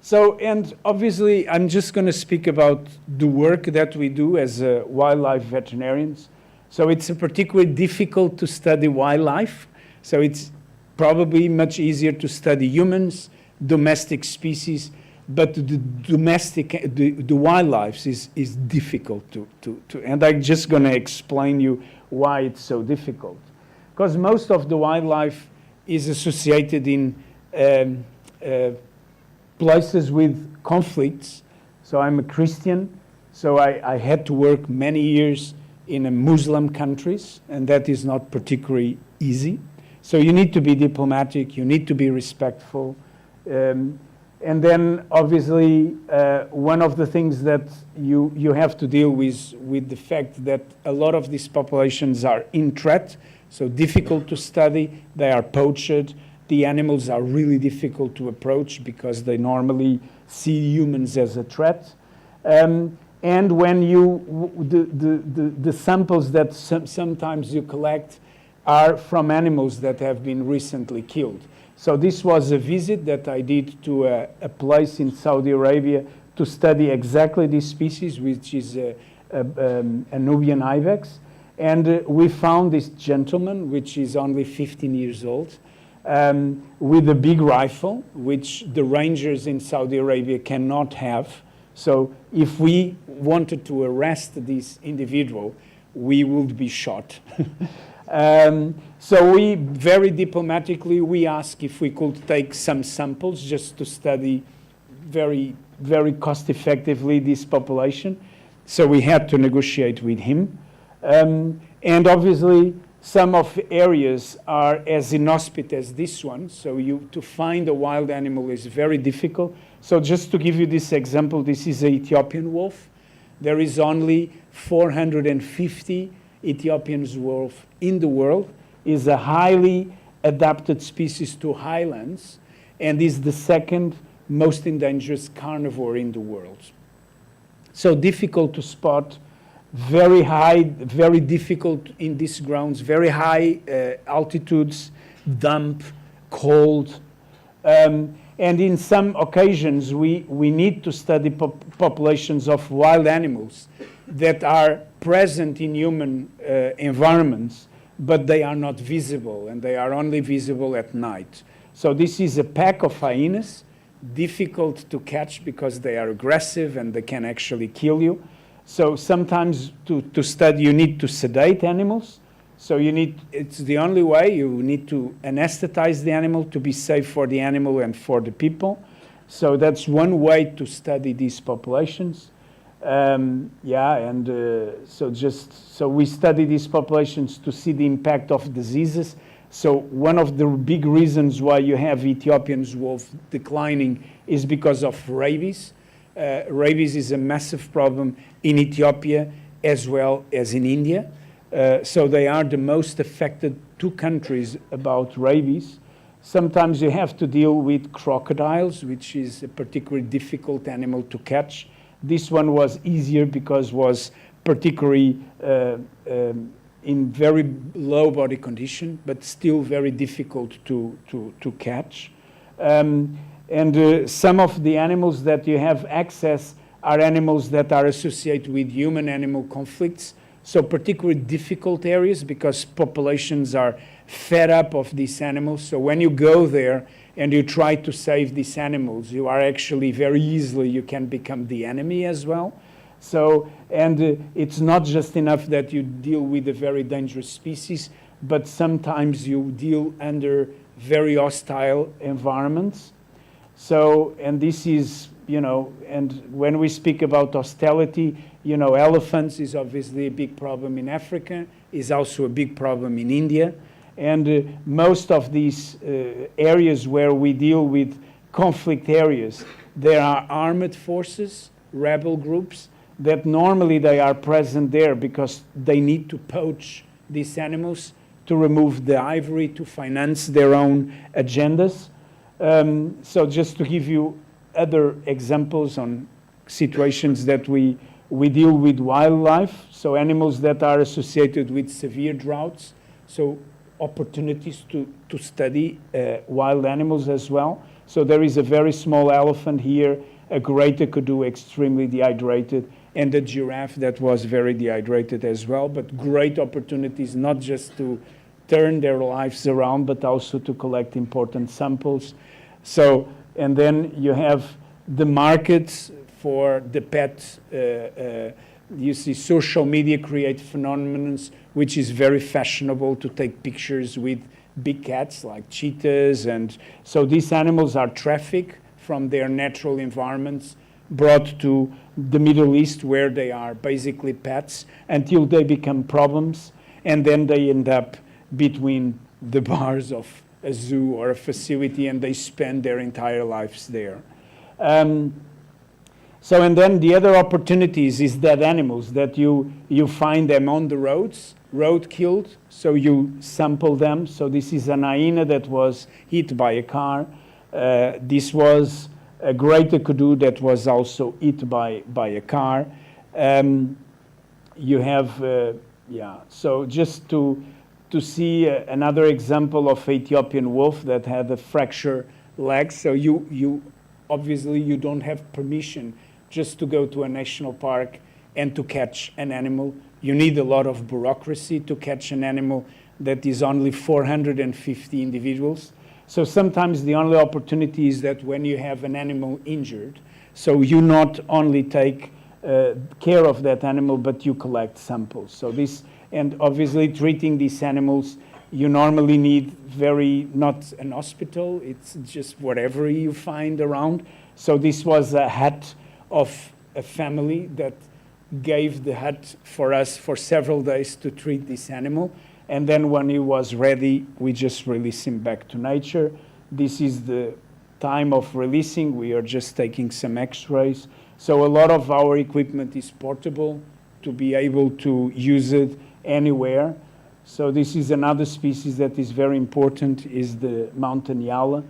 So, and obviously, I'm just going to speak about the work that we do as wildlife veterinarians. So it's particularly difficult to study wildlife. So it's probably much easier to study humans, domestic species, but the wildlife is difficult to and I'm just going to explain you why it's so difficult. Because most of the wildlife is associated in places with conflicts. So I'm a Christian, so I had to work many years in Muslim countries, and that is not particularly easy. So you need to be diplomatic, you need to be respectful. And then obviously one of the things that you have to deal with the fact that a lot of these populations are in threat, so difficult to study, they are poached, the animals are really difficult to approach because they normally see humans as a threat. And when the samples that sometimes you collect are from animals that have been recently killed. So this was a visit that I did to a place in Saudi Arabia to study exactly this species, which is a Nubian ibex. And we found this gentleman, which is only 15 years old, with a big rifle, which the rangers in Saudi Arabia cannot have. So if we wanted to arrest this individual, we would be shot. So we very diplomatically, we asked if we could take some samples just to study very, very cost effectively this population. So we had to negotiate with him. And obviously some of areas are as inhospitable as this one. So to find a wild animal is very difficult. So just to give you this example, this is an Ethiopian wolf. There is only 450 Ethiopian wolf in the world, is a highly adapted species to highlands, and is the second most endangered carnivore in the world. So difficult to spot, very high, very difficult in these grounds, very high altitudes, damp, cold. And in some occasions, we need to study populations of wild animals that are present in human environments, but they are not visible, and they are only visible at night. So this is a pack of hyenas, difficult to catch because they are aggressive and they can actually kill you. So sometimes to study, you need to sedate animals. So it's the only way, you need to anesthetize the animal to be safe for the animal and for the people. So that's one way to study these populations. So we study these populations to see the impact of diseases. So one of the big reasons why you have Ethiopian wolf declining is because of rabies. Rabies is a massive problem in Ethiopia as well as in India. So they are the most affected two countries about rabies. Sometimes you have to deal with crocodiles, which is a particularly difficult animal to catch. This one was easier because was particularly in very low body condition, but still very difficult to catch. And some of the animals that you have access are animals that are associated with human-animal conflicts. So particularly difficult areas because populations are fed up of these animals. So when you go there and you try to save these animals, you are actually very easily, you can become the enemy as well. So, and it's not just enough that you deal with a very dangerous species, but sometimes you deal under very hostile environments. So, and this is, and when we speak about hostility, elephants is obviously a big problem in Africa, is also a big problem in India. And most of these areas where we deal with conflict areas, there are armed forces, rebel groups, that normally they are present there because they need to poach these animals to remove the ivory, to finance their own agendas. So just to give you other examples on situations that we deal with wildlife, so animals that are associated with severe droughts, so opportunities to study wild animals as well. So there is a very small elephant here, a greater kudu, extremely dehydrated, and a giraffe that was very dehydrated as well, but great opportunities not just to turn their lives around, but also to collect important samples. So, and then you have the markets for the pet. You see social media create phenomena which is very fashionable to take pictures with big cats like cheetahs, and so these animals are trafficked from their natural environments, brought to the Middle East where they are basically pets until they become problems, and then they end up between the bars of a zoo or a facility, and they spend their entire lives there. So, and then the other opportunities is dead animals that you find them on the roads, road killed, so you sample them. So this is an hyena that was hit by a car. This was a greater kudu that was also hit by a car. You have, so just to see another example of Ethiopian wolf that had a fractured leg. So you obviously you don't have permission just to go to a national park and to catch an animal. You need a lot of bureaucracy to catch an animal that is only 450 individuals. So sometimes the only opportunity is that when you have an animal injured, so you not only take care of that animal, but you collect samples. So this, and obviously treating these animals, you normally need not an hospital, it's just whatever you find around. So this was a hut of a family that gave the hut for us for several days to treat this animal. And then when he was ready, we just release him back to nature. This is the time of releasing. We are just taking some x-rays. So a lot of our equipment is portable to be able to use it anywhere. So this is another species that is very important, is the mountain yala.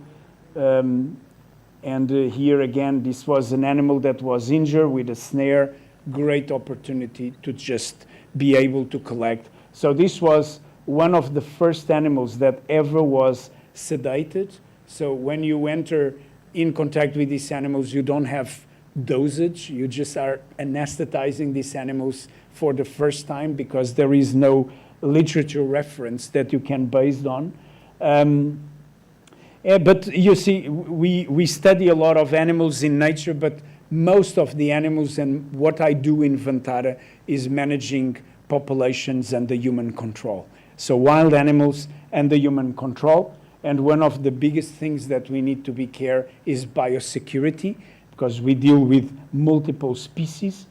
Here again, this was an animal that was injured with a snare. Great opportunity to just be able to collect. So this was one of the first animals that ever was sedated. So when you enter in contact with these animals, you don't have dosage. You just are anesthetizing these animals for the first time because there is no literature reference that you can base on. But you see, we study a lot of animals in nature, but most of the animals, and what I do in Vantara is managing populations and the human control. So wild animals and the human control. And one of the biggest things that we need to be care is biosecurity, because we deal with multiple species.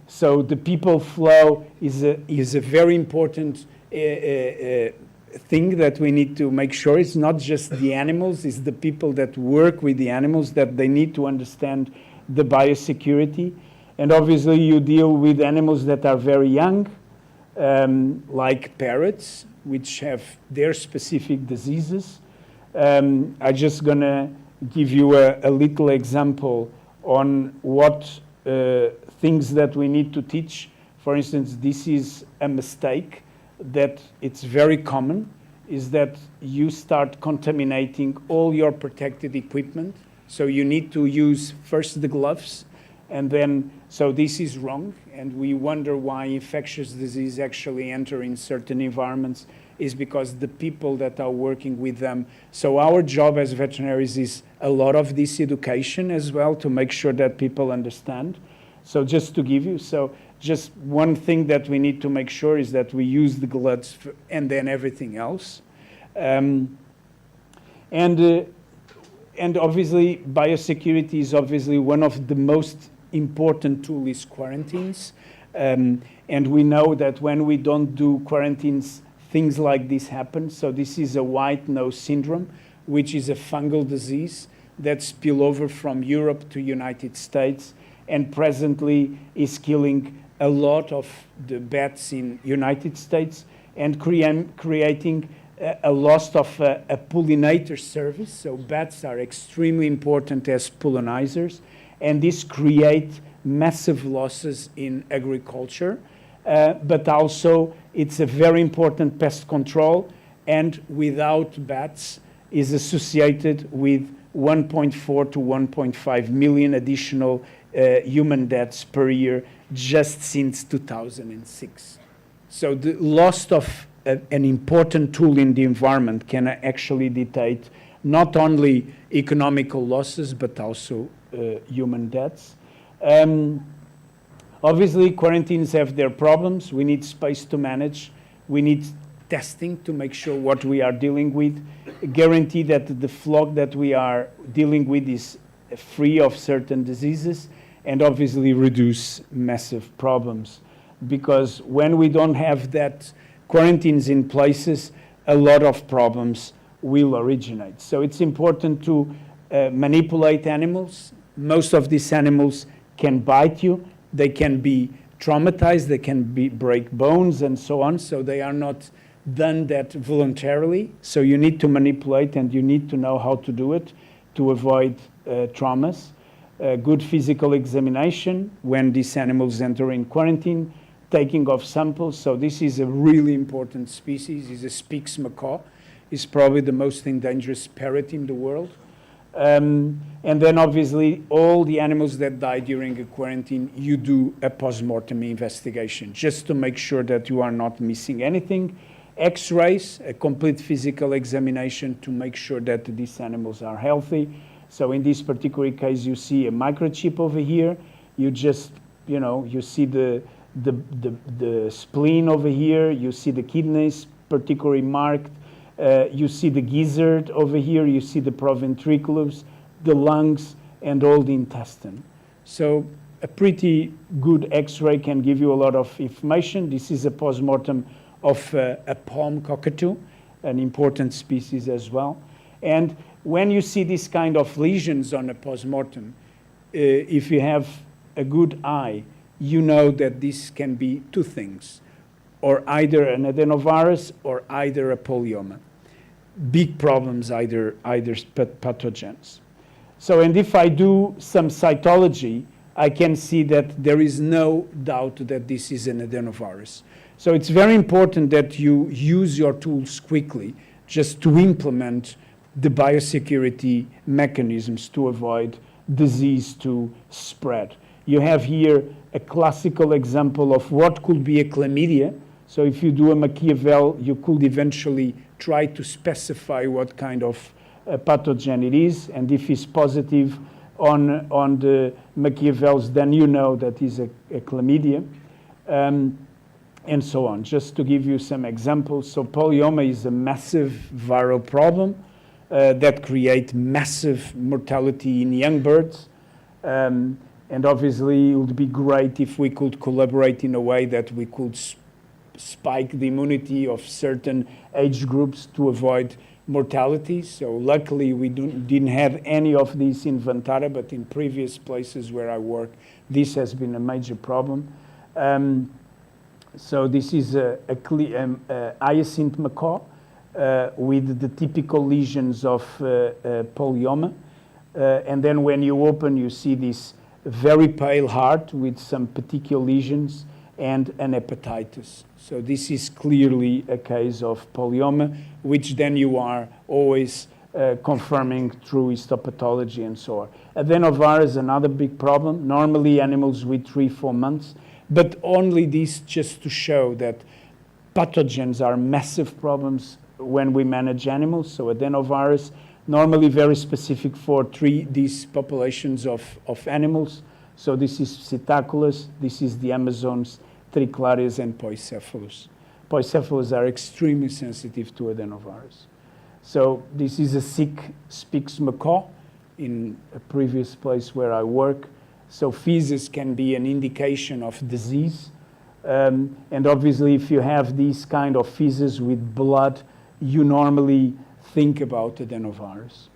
So the people flow is a very important thing that we need to make sure. It's not just the animals, it's the people that work with the animals that they need to understand the biosecurity. And obviously you deal with animals that are very young, like parrots, which have their specific diseases. I'm just gonna give you a little example on what things that we need to teach. For instance, this is a mistake that it's very common, is that you start contaminating all your protected equipment. So you need to use first the gloves, and then, so this is wrong, and we wonder why infectious disease actually enter in certain environments is because the people that are working with them. So our job as veterinaries is a lot of this education as well to make sure that people understand. So just to give you, so just one thing that we need to make sure is that we use the gloves and then everything else. And obviously biosecurity is obviously one of the most important tools is quarantines. And we know that when we don't do quarantines, things like this happen. So this is a white nose syndrome, which is a fungal disease that spill over from Europe to United States and presently is killing a lot of the bats in United States and creating a loss of a pollinator service. So bats are extremely important as pollinizers, and this creates massive losses in agriculture, but also it's a very important pest control, and without bats is associated with 1.4 to 1.5 million additional human deaths per year just since 2006. So the loss of an important tool in the environment can actually dictate not only economical losses, but also human deaths. Obviously, quarantines have their problems. We need space to manage. We need testing to make sure what we are dealing with, guarantee that the flock that we are dealing with is free of certain diseases, and obviously reduce massive problems. Because when we don't have that quarantines in places, a lot of problems will originate. So it's important to manipulate animals. Most of these animals can bite you. They can be traumatized. They can break bones and so on. So they are not done that voluntarily. So you need to manipulate, and you need to know how to do it to avoid traumas. Good physical examination when these animals enter in quarantine, taking of samples. So this is a really important species. It's a Spix macaw. It's probably the most endangered parrot in the world. And then obviously all the animals that die during a quarantine, you do a post-mortem investigation just to make sure that you are not missing anything. X-rays, a complete physical examination to make sure that these animals are healthy. So in this particular case, you see a microchip over here. You just, you see the spleen over here. You see the kidneys particularly marked. You see the gizzard over here. You see the proventriculus, the lungs, and all the intestine. So a pretty good X-ray can give you a lot of information. This is a post-mortem of a palm cockatoo, an important species as well. And when you see this kind of lesions on a post-mortem, if you have a good eye, you know that this can be two things, or either an adenovirus or either a polyoma. Big problems, either pathogens. So, and if I do some cytology, I can see that there is no doubt that this is an adenovirus. So it's very important that you use your tools quickly just to implement the biosecurity mechanisms to avoid disease to spread. You have here a classical example of what could be a chlamydia. So if you do a Machiavel, you could eventually try to specify what kind of pathogen it is, and if it's positive on the Machiavels, then you know that is a chlamydia. And so on, just to give you some examples. So polyoma is a massive viral problem that creates massive mortality in young birds. And obviously it would be great if we could collaborate in a way that we could spike the immunity of certain age groups to avoid mortality. So luckily we didn't have any of this in Vantara, but in previous places where I work, this has been a major problem. So this is a hyacinth macaw with the typical lesions of polyoma. And then when you open, you see this very pale heart with some particular lesions and an hepatitis. So this is clearly a case of polyoma, which then you are always confirming through histopathology and so on. Adenovirus, another big problem. Normally animals with 3-4 months. But only this just to show that pathogens are massive problems when we manage animals. So adenovirus, normally very specific for these populations of animals. So this is Psittaculus, this is the Amazons, Triclarias, and Poicephalus. Poicephalus are extremely sensitive to adenovirus. So this is a sick Spix macaw in a previous place where I work. So feces can be an indication of disease. And obviously, if you have these kind of feces with blood, you normally think about adenovirus.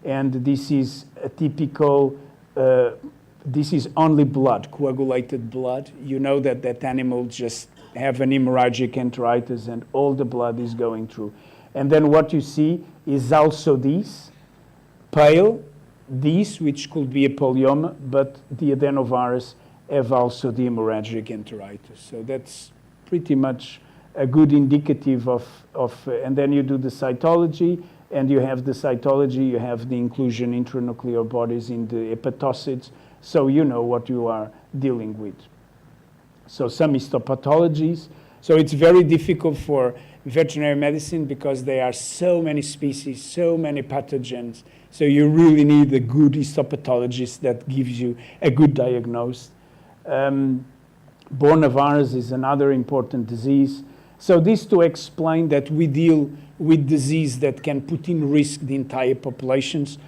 And this is a typical, this is only blood, coagulated blood. You know that that animal just have an hemorrhagic enteritis and all the blood is going through. And then what you see is also this, pale, this, which could be a polyoma, but the adenovirus have also the hemorrhagic enteritis. So that's pretty much a good indicative of and then you do the cytology, and you have the cytology, you have the inclusion intranuclear bodies in the hepatocytes, so you know what you are dealing with. So some histopathologies. So it's very difficult for veterinary medicine because there are so many species, so many pathogens. So you really need a good histopathologist that gives you a good diagnosis. Bornavirus is another important disease. So this to explain that we deal with disease that can put in risk the entire populations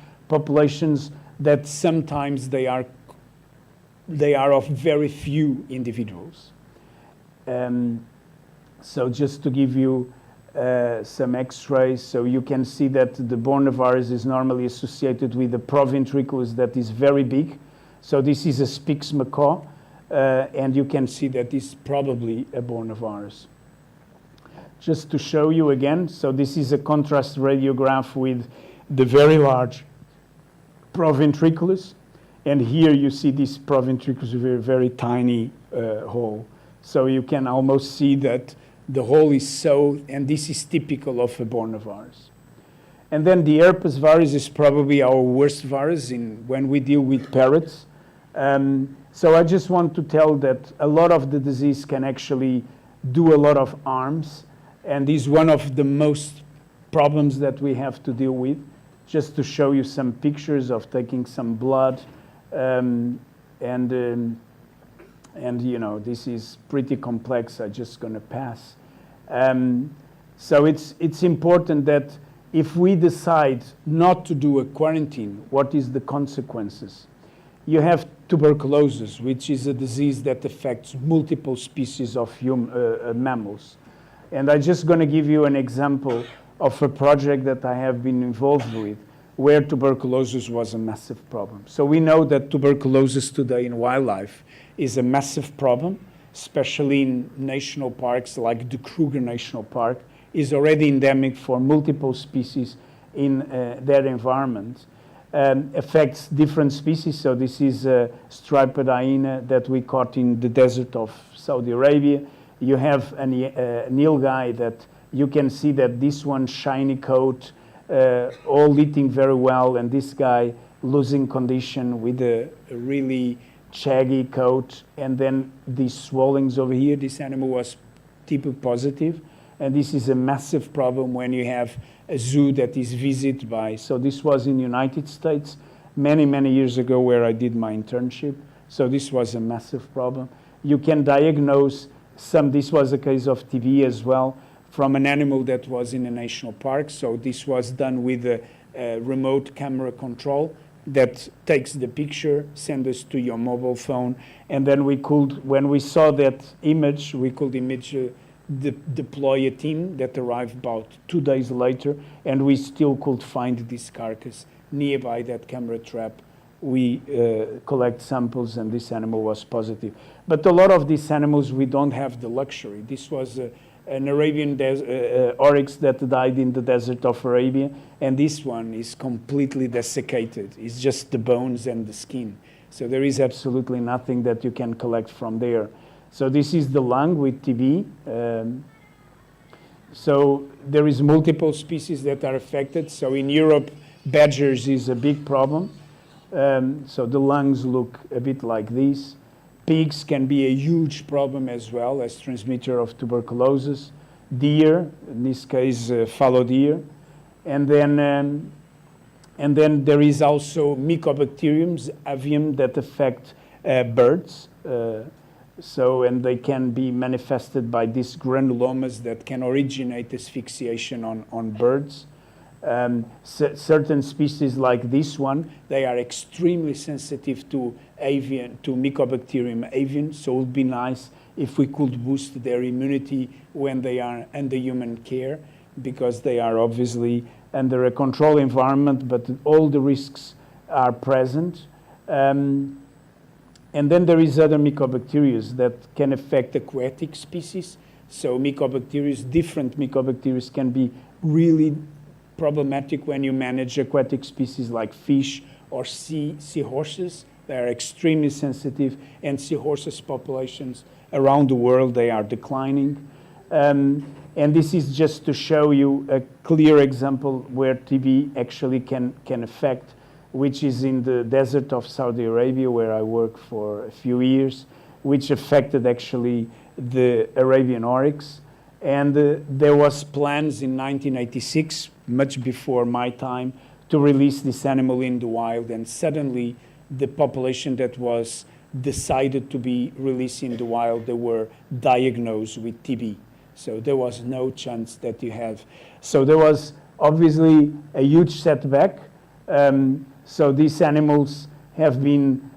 that sometimes they are of very few individuals. So just to give you some x-rays, so you can see that the Bornavirus is normally associated with the proventriculus that is very big. So this is a Spix macaw, and you can see that it's probably a Bornavirus. Just to show you again, so this is a contrast radiograph with the very large proventriculus, and here you see this proventriculus with a very tiny hole. So you can almost see that the hole is so, and this is typical of a Bornavirus. And then the herpes virus is probably our worst virus when we deal with parrots. So I just want to tell that a lot of the disease can actually do a lot of harms, and is one of the most problems that we have to deal with. Just to show you some pictures of taking some blood, and you know, this is pretty complex. I'm just going to pass. So it's important that if we decide not to do a quarantine, what is the consequences? You have tuberculosis, which is a disease that affects multiple species of mammals. And I'm just going to give you an example of a project that I have been involved with, where tuberculosis was a massive problem. So we know that tuberculosis today in wildlife is a massive problem, especially in national parks like the Kruger National Park, is already endemic for multiple species in their environment. Affects different species, so this is a striped hyena that we caught in the desert of Saudi Arabia. You have a nilgai that you can see that this one shiny coat, all eating very well, and this guy losing condition with a really shaggy coat, and then these swellings over here. This animal was TB positive, and this is a massive problem when you have a zoo that is visited by, so this was in the United States many, many years ago where I did my internship, so this was a massive problem. You can diagnose this was a case of TB as well, from an animal that was in a national park, so this was done with a remote camera control that takes the picture, send us to your mobile phone, and then we could, when we saw that image, we could deploy a team that arrived about 2 days later, and we still could find this carcass nearby that camera trap. We collect samples, and this animal was positive. But a lot of these animals, we don't have the luxury. This was an Arabian oryx that died in the desert of Arabia, and this one is completely desiccated. It's just the bones and the skin. So there is absolutely nothing that you can collect from there. So this is the lung with TB. So there is multiple species that are affected. So in Europe, badgers is a big problem. So the lungs look a bit like this. Pigs can be a huge problem as well as transmitter of tuberculosis. Deer, in this case, fallow deer. And then there is also Mycobacteriums, avium, that affect birds. And they can be manifested by these granulomas that can originate asphyxiation on birds. Certain species like this one, they are extremely sensitive to Mycobacterium avium, so it would be nice if we could boost their immunity when they are under human care, because they are obviously under a controlled environment, but all the risks are present. And then there is other Mycobacterium that can affect aquatic species. So different Mycobacterium can be really problematic when you manage aquatic species like fish or seahorses. They are extremely sensitive, and seahorses populations around the world, they are declining. And this is just to show you a clear example where TB actually can affect, which is in the desert of Saudi Arabia, where I worked for a few years, which affected actually the Arabian oryx. And there was plans in 1986, much before my time, to release this animal in the wild, and suddenly the population that was decided to be released in the wild, they were diagnosed with TB. So there was no chance that you have. So there was obviously a huge setback. So these animals have been,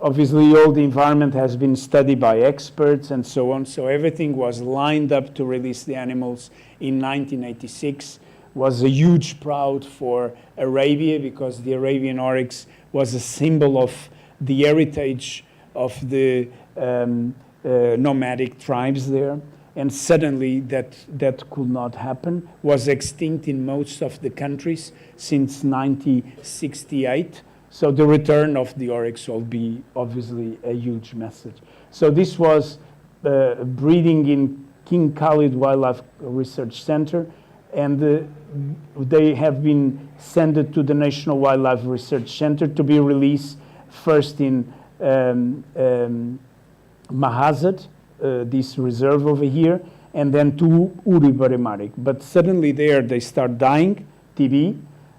obviously all the environment has been studied by experts and so on. So everything was lined up to release the animals in 1986. Was a huge proud for Arabia, because the Arabian oryx was a symbol of the heritage of the nomadic tribes there. And suddenly that could not happen, was extinct in most of the countries since 1968. So the return of the oryx will be obviously a huge message. So this was breeding in King Khalid Wildlife Research Center, and they have been sent to the National Wildlife Research Center to be released first in Mahazad, this reserve over here, and then to Uri Barimarik. But suddenly there they start dying, TB,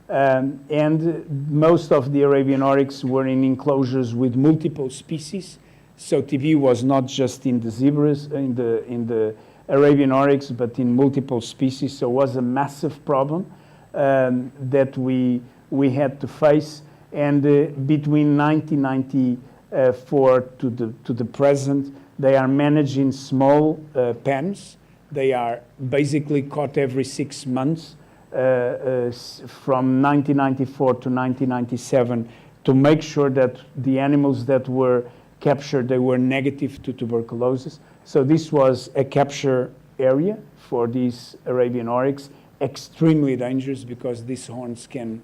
and most of the Arabian oryx were in enclosures with multiple species. So TB was not just in the zebras, in the Arabian oryx, but in multiple species. So it was a massive problem that we had to face. And between 1994 to the present, they are managed in small pens. They are basically caught every 6 months from 1994 to 1997 to make sure that the animals that were captured, they were negative to tuberculosis. So this was a capture area for these Arabian oryx, extremely dangerous because these horns can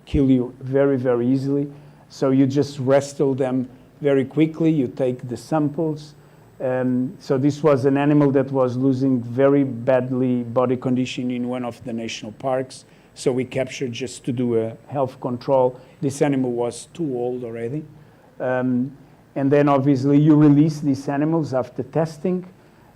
kill you very, very easily. So you just wrestle them very quickly, you take the samples. So this was an animal that was losing very badly body condition in one of the national parks. So we captured just to do a health control. This animal was too old already. And then obviously you release these animals after testing,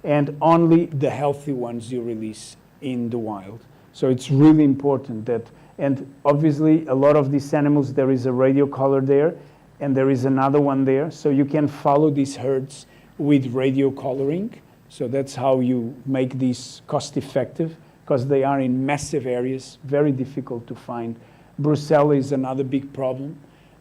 and only the healthy ones you release in the wild. So it's really important that, and obviously a lot of these animals, there is a radio collar there, and there is another one there. So you can follow these herds with radio collaring. So that's how you make these cost effective, because they are in massive areas, very difficult to find. Brucella is another big problem.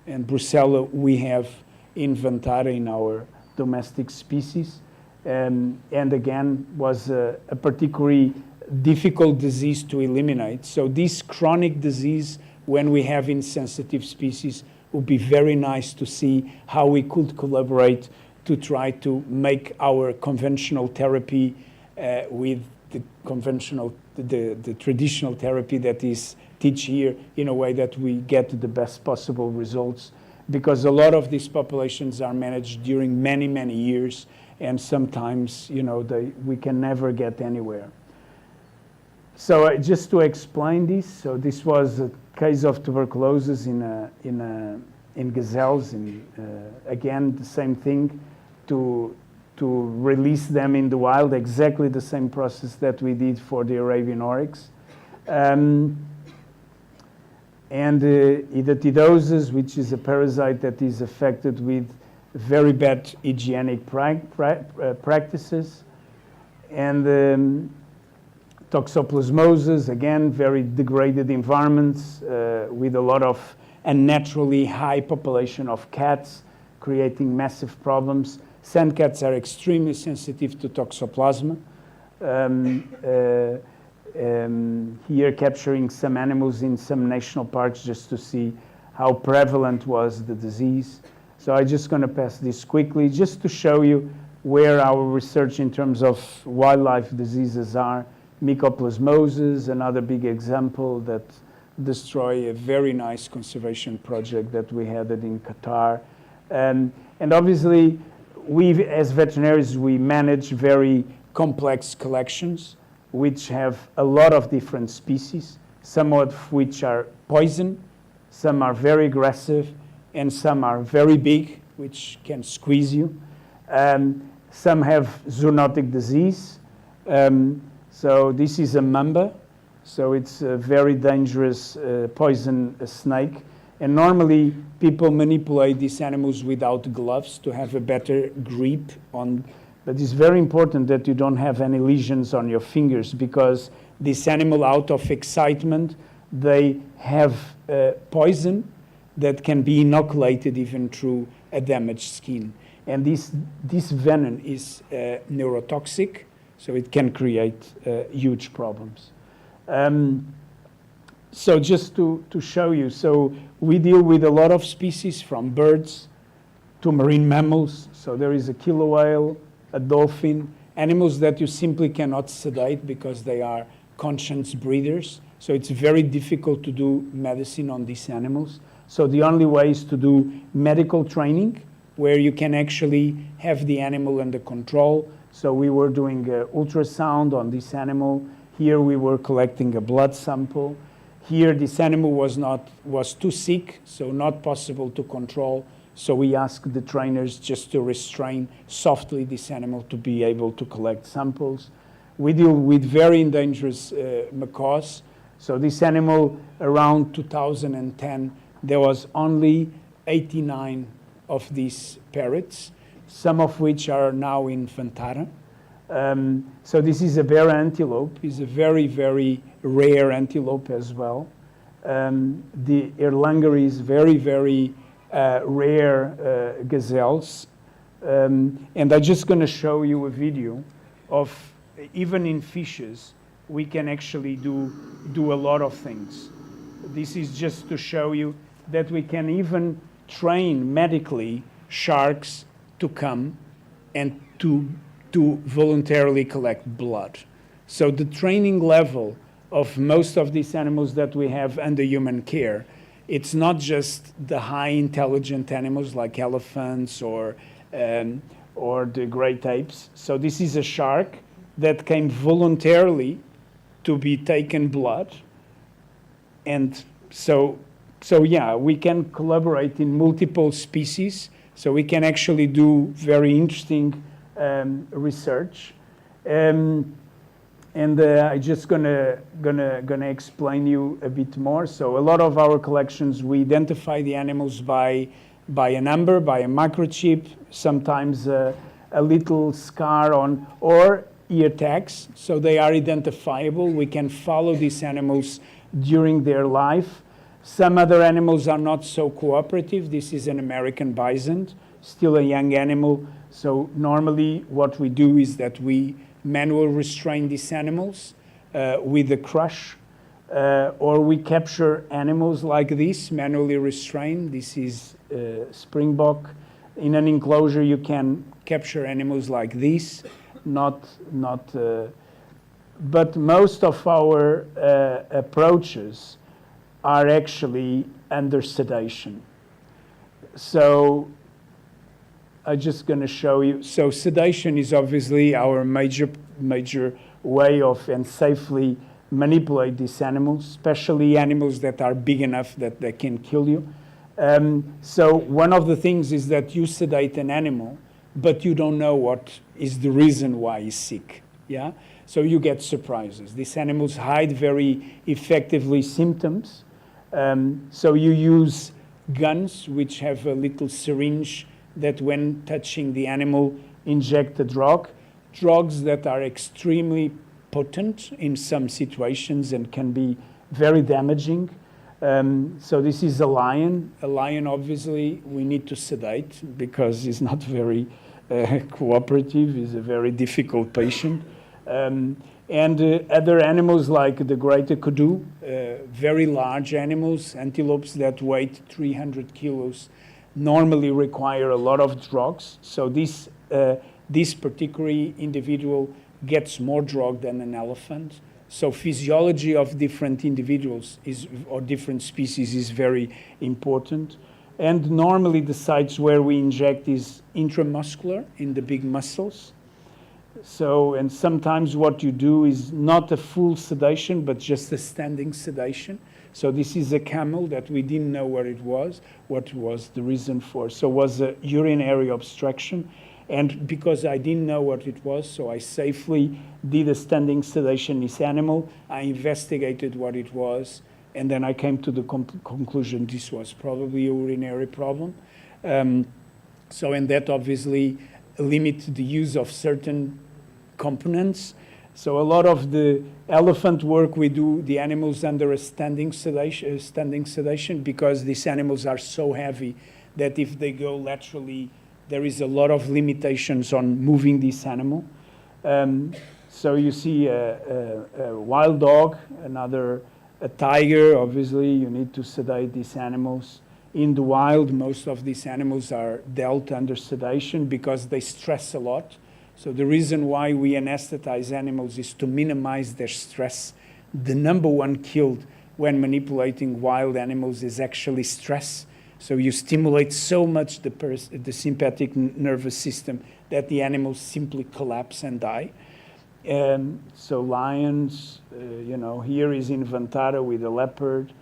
And Brucella we have in Vantara in our domestic species. And again, was a particularly difficult disease to eliminate. So this chronic disease, when we have insensitive species, would be very nice to see how we could collaborate to try to make our conventional therapy with the conventional, the traditional therapy that is teach here in a way that we get the best possible results. Because a lot of these populations are managed during many, many years, and sometimes, you know, we can never get anywhere. So just to explain this, so this was a case of tuberculosis in gazelles, and again the same thing, to release them in the wild, exactly the same process that we did for the Arabian oryx. And Hidatidosis, which is a parasite that is affected with very bad hygienic practices, and toxoplasmosis, again, very degraded environments with a lot of unnaturally high population of cats, creating massive problems. Sand cats are extremely sensitive to toxoplasma. Here capturing some animals in some national parks just to see how prevalent was the disease. So I'm just going to pass this quickly just to show you where our research in terms of wildlife diseases are. Mycoplasmosis, another big example that destroy a very nice conservation project that we had in Qatar. And obviously, we as veterinarians, we manage very complex collections which have a lot of different species, some of which are poison, some are very aggressive, and some are very big, which can squeeze you. Some have zoonotic disease. So this is a mamba. So it's a very dangerous poison snake. And normally people manipulate these animals without gloves to have a better grip on. But it's very important that you don't have any lesions on your fingers, because this animal, out of excitement, they have poison that can be inoculated even through a damaged skin. And this venom is neurotoxic, so it can create huge problems. So just to show you, so we deal with a lot of species, from birds to marine mammals. So there is a killer whale, a dolphin, animals that you simply cannot sedate because they are conscious breeders. So it's very difficult to do medicine on these animals. So the only way is to do medical training, where you can actually have the animal under control. So we were doing ultrasound on this animal. Here we were collecting a blood sample. Here this animal was too sick, so not possible to control. So we asked the trainers just to restrain softly this animal to be able to collect samples. We deal with very dangerous macaws. So this animal, around 2010, there was only 89 of these parrots, some of which are now in Vantara. So this is a bear antelope. It's a very, very rare antelope as well. The Erlanger is very, very rare gazelles. And I'm just going to show you a video of, even in fishes, we can actually do a lot of things. This is just to show you that we can even train medically sharks to come and to voluntarily collect blood. So the training level of most of these animals that we have under human care, it's not just the high intelligent animals like elephants or the great apes. So this is a shark that came voluntarily to be taken blood. And so yeah, we can collaborate in multiple species. So we can actually do very interesting research. I'm just gonna explain you a bit more. So a lot of our collections, we identify the animals by a number, by a microchip, sometimes a little scar on, or ear tags. So they are identifiable. We can follow these animals during their life. Some other animals are not so cooperative. This is an American bison, still a young animal. So normally what we do is that we manually restrain these animals with a crush, or we capture animals like this, manually restrained. This is springbok. In an enclosure you can capture animals like this, but most of our approaches are actually under sedation. So I'm just going to show you. So sedation is obviously our major way of and safely manipulate these animals, especially animals that are big enough that they can kill you. So one of the things is that you sedate an animal, but you don't know what is the reason why he's sick. Yeah. So you get surprises. These animals hide very effectively symptoms. So you use guns which have a little syringe that when touching the animal inject a drug. Drugs that are extremely potent in some situations and can be very damaging. So this is a lion. A lion, obviously, we need to sedate because he's not very cooperative. He's a very difficult patient. And other animals like the greater kudu, very large animals, antelopes that weigh 300 kilos, normally require a lot of drugs. So this particular individual gets more drug than an elephant. So physiology of different individuals or different species is very important. And normally the sites where we inject is intramuscular in the big muscles. So, and sometimes what you do is not a full sedation, but just a standing sedation. So this is a camel that we didn't know what was the reason for. So it was a urinary obstruction. And because I didn't know what it was, so I safely did a standing sedation this animal. I investigated what it was, and then I came to the conclusion this was probably a urinary problem. So, and that obviously limited the use of certain components. So a lot of the elephant work we do, the animals under a standing sedation, because these animals are so heavy that if they go laterally, there is a lot of limitations on moving this animal. So you see a wild dog, a tiger, obviously you need to sedate these animals. In the wild, most of these animals are dealt under sedation because they stress a lot. So the reason why we anesthetize animals is to minimize their stress. The number one killed when manipulating wild animals is actually stress. So you stimulate so much the sympathetic nervous system that the animals simply collapse and die. So lions, here is in Vantara with a leopard.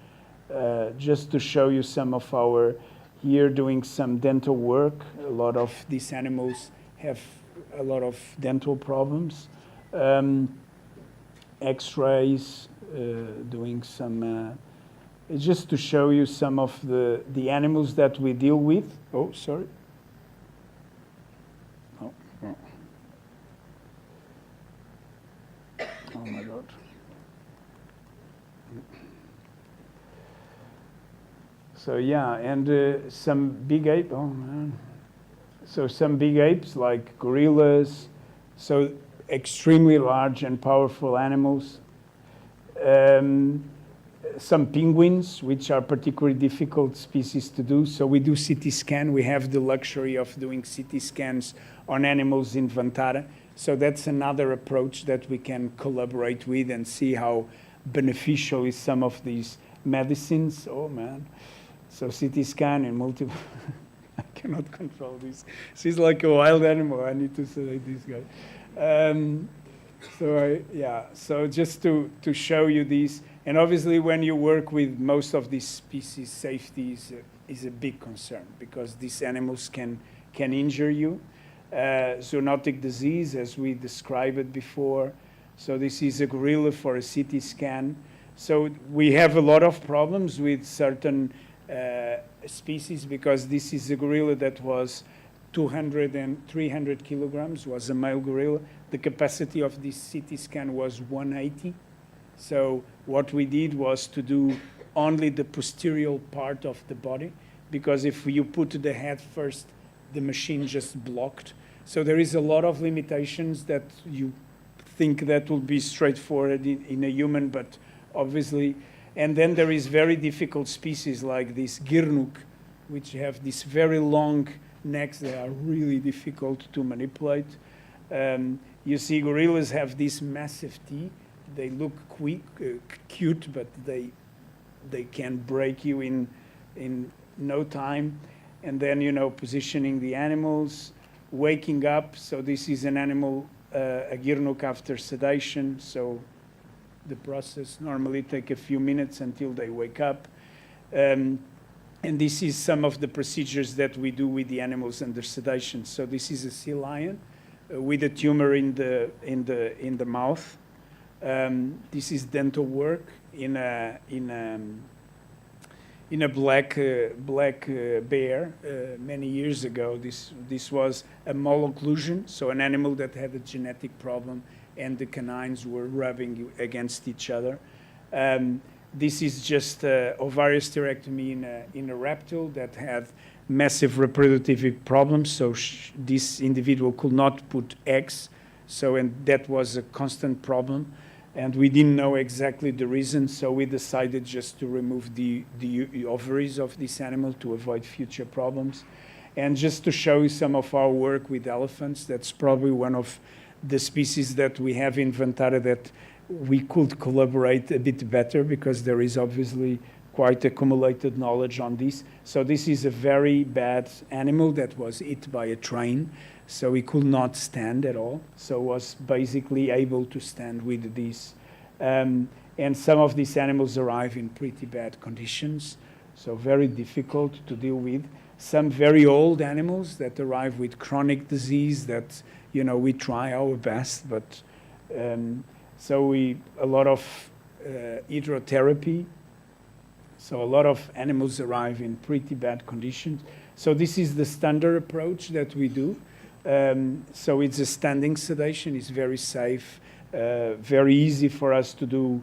Just to show you some of our, here doing some dental work. A lot of these animals have a lot of dental problems. X-rays, doing some, just to show you some of the animals that we deal with. Oh, sorry. Oh, oh. Oh my God. So yeah, and some big ape, oh man. So some big apes like gorillas, so extremely large and powerful animals. Some penguins, which are particularly difficult species to do. So we do CT scan. We have the luxury of doing CT scans on animals in Vantara. So that's another approach that we can collaborate with and see how beneficial is some of these medicines. Oh man. So CT scan and multiple, I cannot control this. She's like a wild animal. I need to sedate this guy. So just to show you these, and obviously when you work with most of these species, safety is a big concern because these animals can injure you. Zoonotic disease, as we described it before. So this is a gorilla for a CT scan. So we have a lot of problems with certain species because this is a gorilla that was 200 and 300 kilograms, was a male gorilla. The capacity of this CT scan was 180. So what we did was to do only the posterior part of the body because if you put the head first, the machine just blocked. So there is a lot of limitations that you think that will be straightforward in a human, but obviously. And then there is very difficult species like this girnuk, which have these very long necks that are really difficult to manipulate. You see gorillas have this massive teeth. They look cute, but they can break you in no time. And then, positioning the animals, waking up. So this is an animal, a girnuk after sedation. So the process normally takes a few minutes until they wake up. And this is some of the procedures that we do with the animals under sedation. So this is a sea lion with a tumor in the mouth. This is dental work in a black bear many years ago. This was a malocclusion, so an animal that had a genetic problem and the canines were rubbing against each other. This is just ovarious hysterectomy in a reptile that had massive reproductive problems, so this individual could not put eggs, and that was a constant problem. And we didn't know exactly the reason, so we decided just to remove the ovaries of this animal to avoid future problems. And just to show you some of our work with elephants, that's probably one of the species that we have in Vantara that we could collaborate a bit better because there is obviously quite accumulated knowledge on this. So this is a very bad animal that was hit by a train, so he could not stand at all, so was basically able to stand with this. And some of these animals arrive in pretty bad conditions, so very difficult to deal with. Some very old animals that arrive with chronic disease that, you know, we try our best, but so a lot of hydrotherapy. So a lot of animals arrive in pretty bad conditions. So this is the standard approach that we do. So it's a standing sedation. It's very safe, very easy for us to do.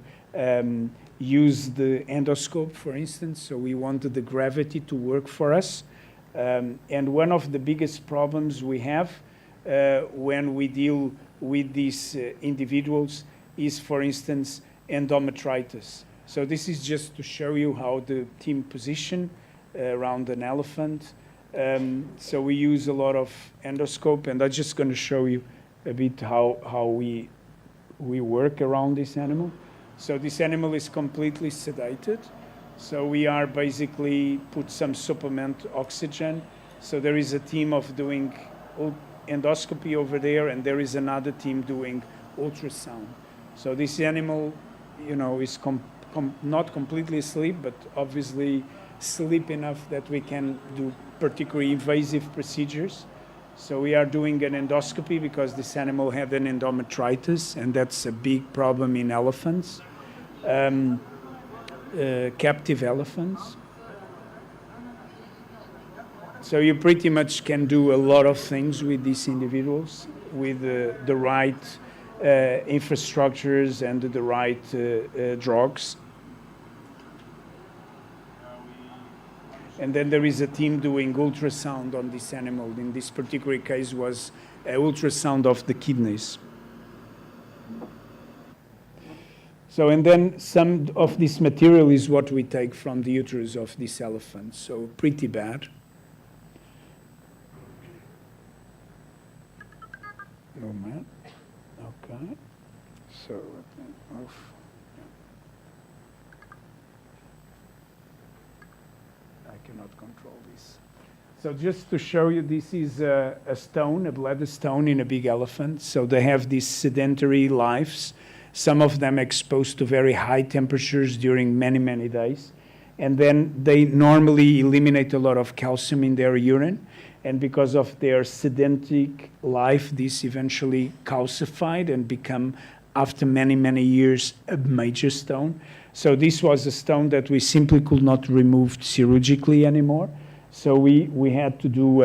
Use the endoscope, for instance. So we wanted the gravity to work for us. And one of the biggest problems we have when we deal with these individuals is, for instance, endometritis. So this is just to show you how the team position around an elephant. So we use a lot of endoscope, and I'm just going to show you a bit how we work around this animal. So this animal is completely sedated. So we are basically put some supplement oxygen. So there is a team of doing endoscopy over there, and there is another team doing ultrasound. So this animal, you know, is not completely asleep, but obviously sleep enough that we can do particularly invasive procedures. So we are doing an endoscopy because this animal had an endometritis, and that's a big problem in elephants, captive elephants. So you pretty much can do a lot of things with these individuals with the right infrastructures and the right drugs. And then there is a team doing ultrasound on this animal. In this particular case was an ultrasound of the kidneys. So, and then some of this material is what we take from the uterus of this elephant. So pretty bad. Oh man. Okay. So let me move. I cannot control this. So just to show you, this is a stone, a bladder stone in a big elephant. So they have these sedentary lives, some of them exposed to very high temperatures during many, many days. And then they normally eliminate a lot of calcium in their urine. And because of their sedentary life, this eventually calcified and become, after many, many years, a major stone. So this was a stone that we simply could not remove chirurgically anymore. So we had to do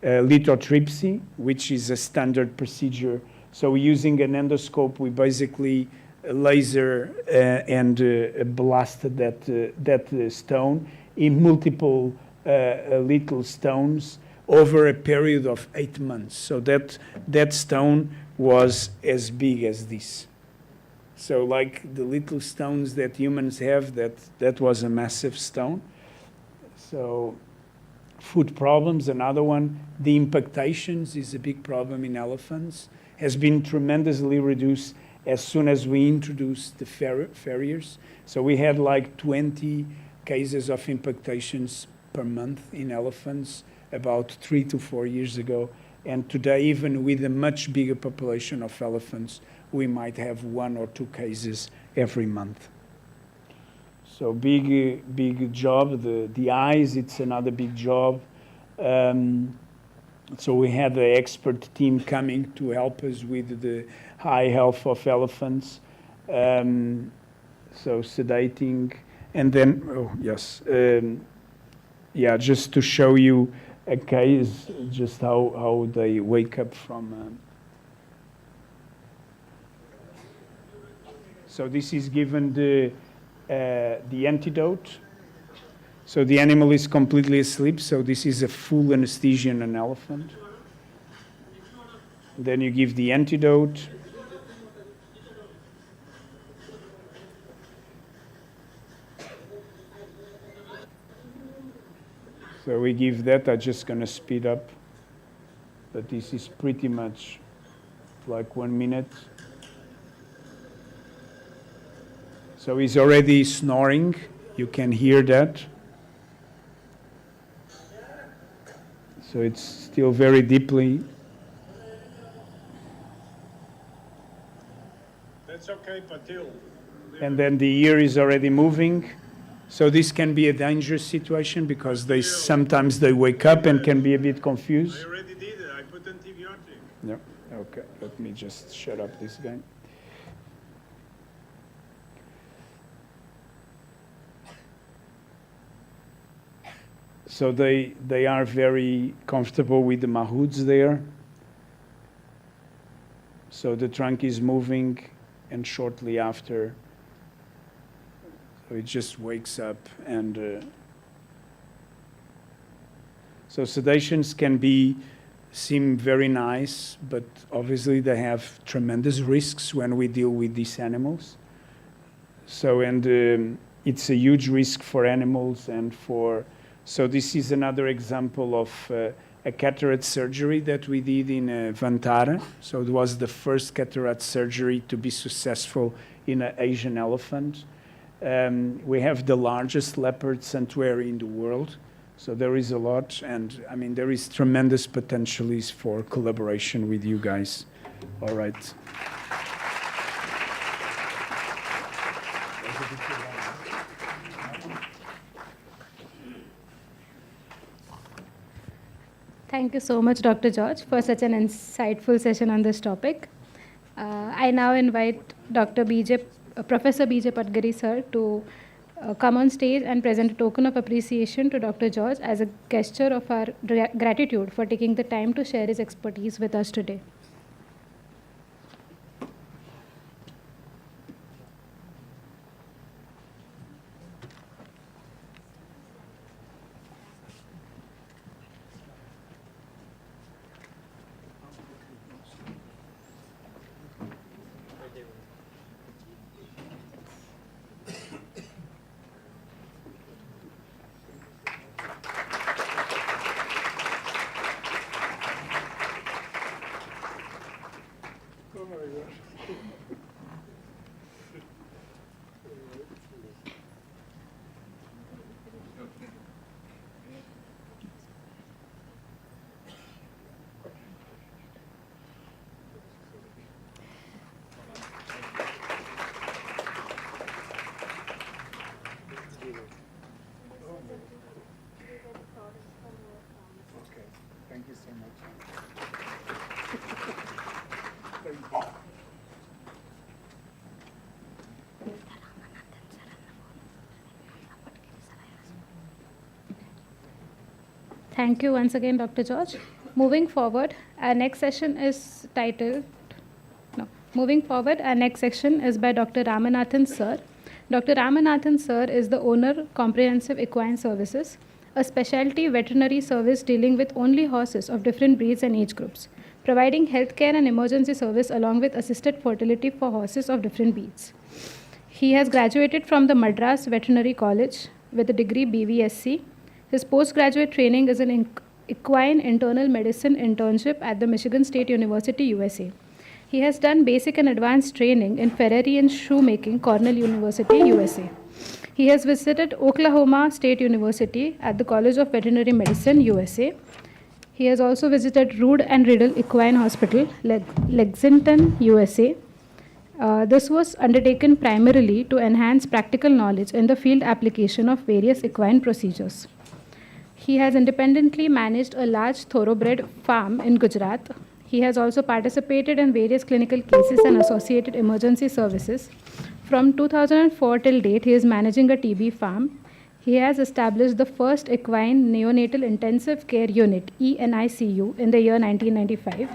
lithotripsy, which is a standard procedure. So using an endoscope, we basically laser and blasted that stone in multiple little stones over a period of 8 months. So that stone was as big as this. So like the little stones that humans have, that was a massive stone. So food problems, another one. The impactations is a big problem in elephants. Has been tremendously reduced as soon as we introduced the farriers. So we had like 20 cases of impactations per month in elephants about 3 to 4 years ago. And today, even with a much bigger population of elephants, we might have 1 or 2 cases every month. So big job. The eyes, it's another big job. So we had the expert team coming to help us with the eye health of elephants. So sedating, and then, yeah, just to show you a case, just how they wake up from. So this is given the antidote. So the animal is completely asleep, so this is a full anesthesia in an elephant. Then you give the antidote. So we give that. I'm just going to speed up, but this is pretty much like 1 minute. So he's already snoring. You can hear that. So it's still very deeply. That's okay, Patil. And then the ear is already moving. So this can be a dangerous situation because sometimes they wake up and can be a bit confused. I already did it. I put antibiotic. Yeah, okay. Let me just shut up this guy. So they are very comfortable with the mahouts there. So the trunk is moving, and shortly after, so it just wakes up. And so sedations can seem very nice, but obviously they have tremendous risks when we deal with these animals. So, and it's a huge risk for animals and for. So this is another example of a cataract surgery that we did in Vantara. So it was the first cataract surgery to be successful in an Asian elephant. We have the largest leopard sanctuary in the world. So there is a lot, and I mean, there is tremendous potential for collaboration with you guys. All right. Thank you so much, Dr. George, for such an insightful session on this topic. I now invite Professor B.J. Patgari, sir, to come on stage and present a token of appreciation to Dr. George as a gesture of our gratitude for taking the time to share his expertise with us today. Thank you so much. Thank you once again, Dr. George. Moving forward, our next session is by Dr. Ramanathan Sir. Dr. Ramanathan Sir is the owner, Comprehensive Equine Services, a specialty veterinary service dealing with only horses of different breeds and age groups, providing healthcare and emergency service along with assisted fertility for horses of different breeds. He has graduated from the Madras Veterinary College with a degree BVSc. His postgraduate training is an equine internal medicine internship at the Michigan State University, USA. He has done basic and advanced training in farriery and shoemaking, Cornell University, USA. He has visited Oklahoma State University at the College of Veterinary Medicine, USA. He has also visited Rood and Riddle Equine Hospital, Lexington, USA. This was undertaken primarily to enhance practical knowledge in the field application of various equine procedures. He has independently managed a large thoroughbred farm in Gujarat. He has also participated in various clinical cases and associated emergency services. From 2004 till date, he is managing a TB farm. He has established the first equine neonatal intensive care unit, ENICU, in the year 1995.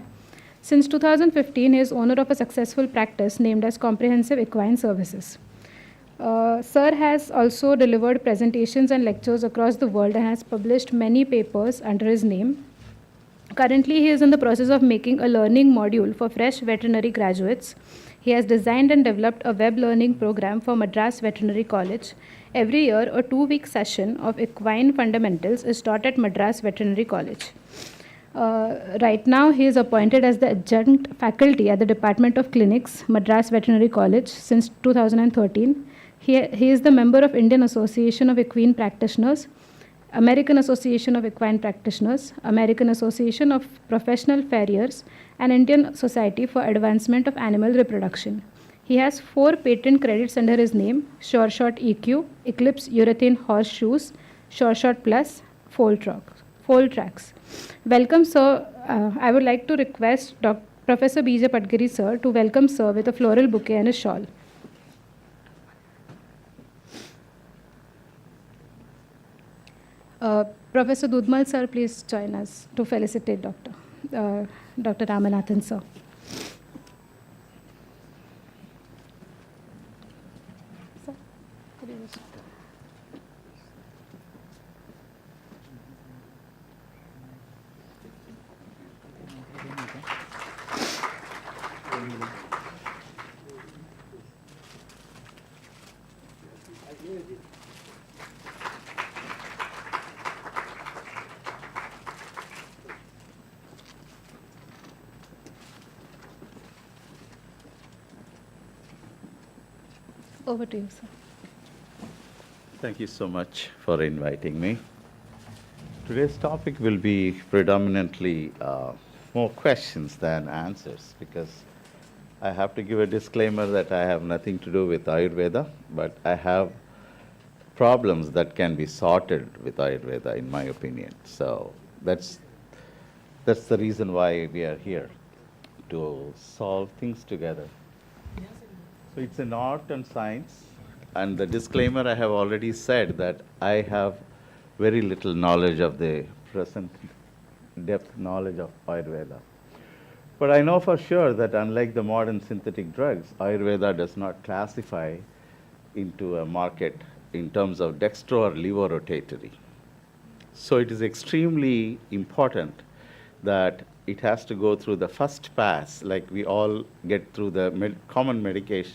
Since 2015, he is owner of a successful practice named as Comprehensive Equine Services. Sir has also delivered presentations and lectures across the world and has published many papers under his name. Currently, he is in the process of making a learning module for fresh veterinary graduates. He has designed and developed a web learning program for Madras Veterinary College. Every year, a 2-week session of equine fundamentals is taught at Madras Veterinary College. Right now, he is appointed as the adjunct faculty at the Department of Clinics, Madras Veterinary College, since 2013. He is the member of Indian Association of Equine Practitioners, American Association of Equine Practitioners, American Association of Professional Farriers, and Indian Society for Advancement of Animal Reproduction. He has 4 patent credits under his name: Sure Shot EQ, Eclipse Urethane Horseshoes, Sure Shot Plus, Fold Tracks. Welcome, sir. I would like to request Professor B.J. Padgiri, sir, to welcome sir with a floral bouquet and a shawl. Professor Dudmal, sir, please join us to felicitate Dr. Ramanathan, sir. Sir, could you just- Over to you, sir. Thank you so much for inviting me. Today's topic will be predominantly more questions than answers, because I have to give a disclaimer that I have nothing to do with Ayurveda, but I have problems that can be sorted with Ayurveda, in my opinion. So that's the reason why we are here, to solve things together. So it's an art and science, and the disclaimer I have already said that I have very little knowledge of the present depth knowledge of Ayurveda. But I know for sure that unlike the modern synthetic drugs, Ayurveda does not classify into a market in terms of dextro or levorotatory. So it is extremely important that it has to go through the first pass, like we all get through the common medication.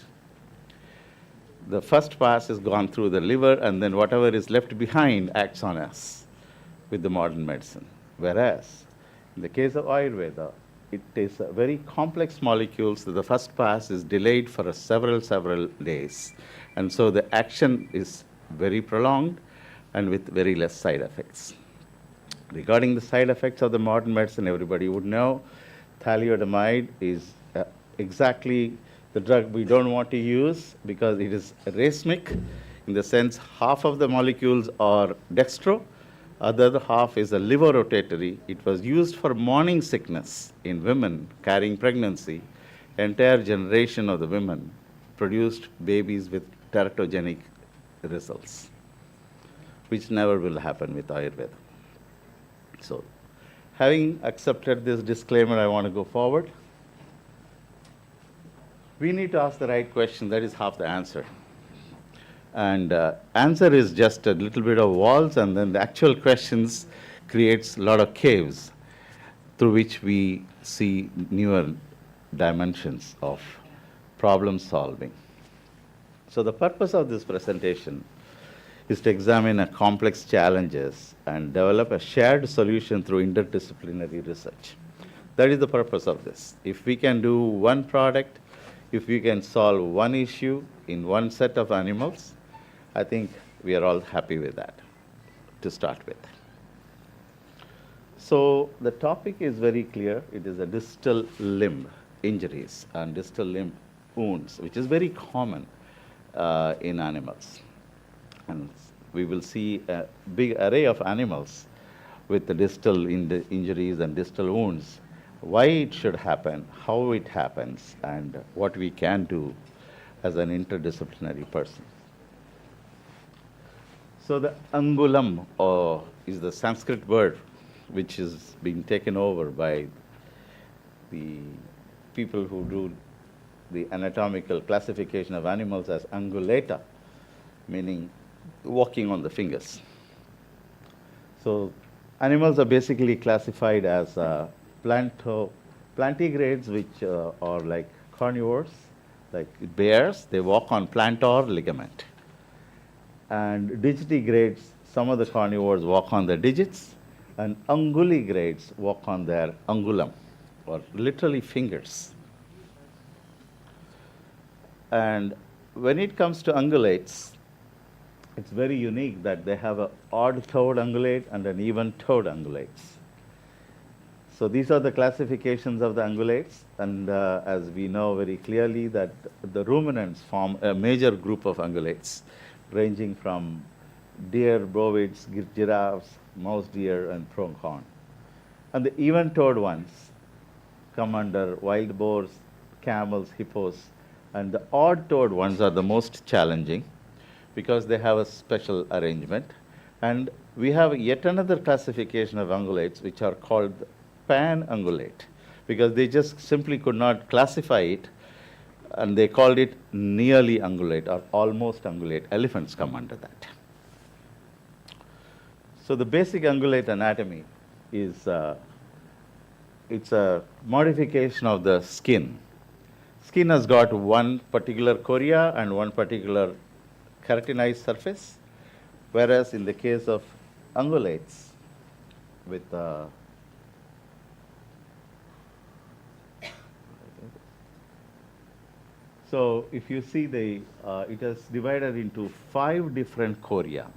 The first pass is gone through the liver, and then whatever is left behind acts on us with the modern medicine. Whereas, in the case of Ayurveda, it is a very complex molecule, so the first pass is delayed for several days. And so the action is very prolonged and with very less side effects. Regarding the side effects of the modern medicine, everybody would know thalidomide is exactly the drug we don't want to use, because it is racemic, in the sense half of the molecules are dextro, other half is a levorotatory. It was used for morning sickness in women carrying pregnancy. Entire generation of the women produced babies with teratogenic results, which never will happen with Ayurveda. So, having accepted this disclaimer, I want to go forward. We need to ask the right question. That is half the answer. And answer is just a little bit of walls, and then the actual questions creates a lot of caves through which we see newer dimensions of problem solving. So the purpose of this presentation is to examine a complex challenges and develop a shared solution through interdisciplinary research. That is the purpose of this. If we can do one product, if we can solve one issue in one set of animals, I think we are all happy with that to start with. So the topic is very clear. It is a distal limb injuries and distal limb wounds, which is very common in animals. And we will see a big array of animals with the distal injuries and distal wounds, why it should happen, how it happens, and what we can do as an interdisciplinary person. So the angulam is the Sanskrit word which is being taken over by the people who do the anatomical classification of animals as angulata, meaning walking on the fingers. So animals are basically classified as plantigrades, which are like carnivores, like bears. They walk on plantar ligament. And digitigrades, some of the carnivores walk on the digits, and anguligrades walk on their angulum, or literally fingers. And when it comes to ungulates, it's very unique that they have an odd-toed ungulate and an even-toed ungulates. So these are the classifications of the ungulates, and as we know very clearly that the ruminants form a major group of ungulates, ranging from deer, bovids, giraffes, mouse deer, and pronghorn. And the even-toed ones come under wild boars, camels, hippos, and the odd-toed ones are the most challenging because they have a special arrangement. And we have yet another classification of ungulates which are called pan-ungulate, because they just simply could not classify it, and they called it nearly ungulate or almost ungulate. Elephants come under that. So the basic ungulate anatomy is it's a modification of the skin. Skin has got one particular chorea and one particular keratinized surface, whereas in the case of ungulates with so if you see it is divided into 5 different chorea,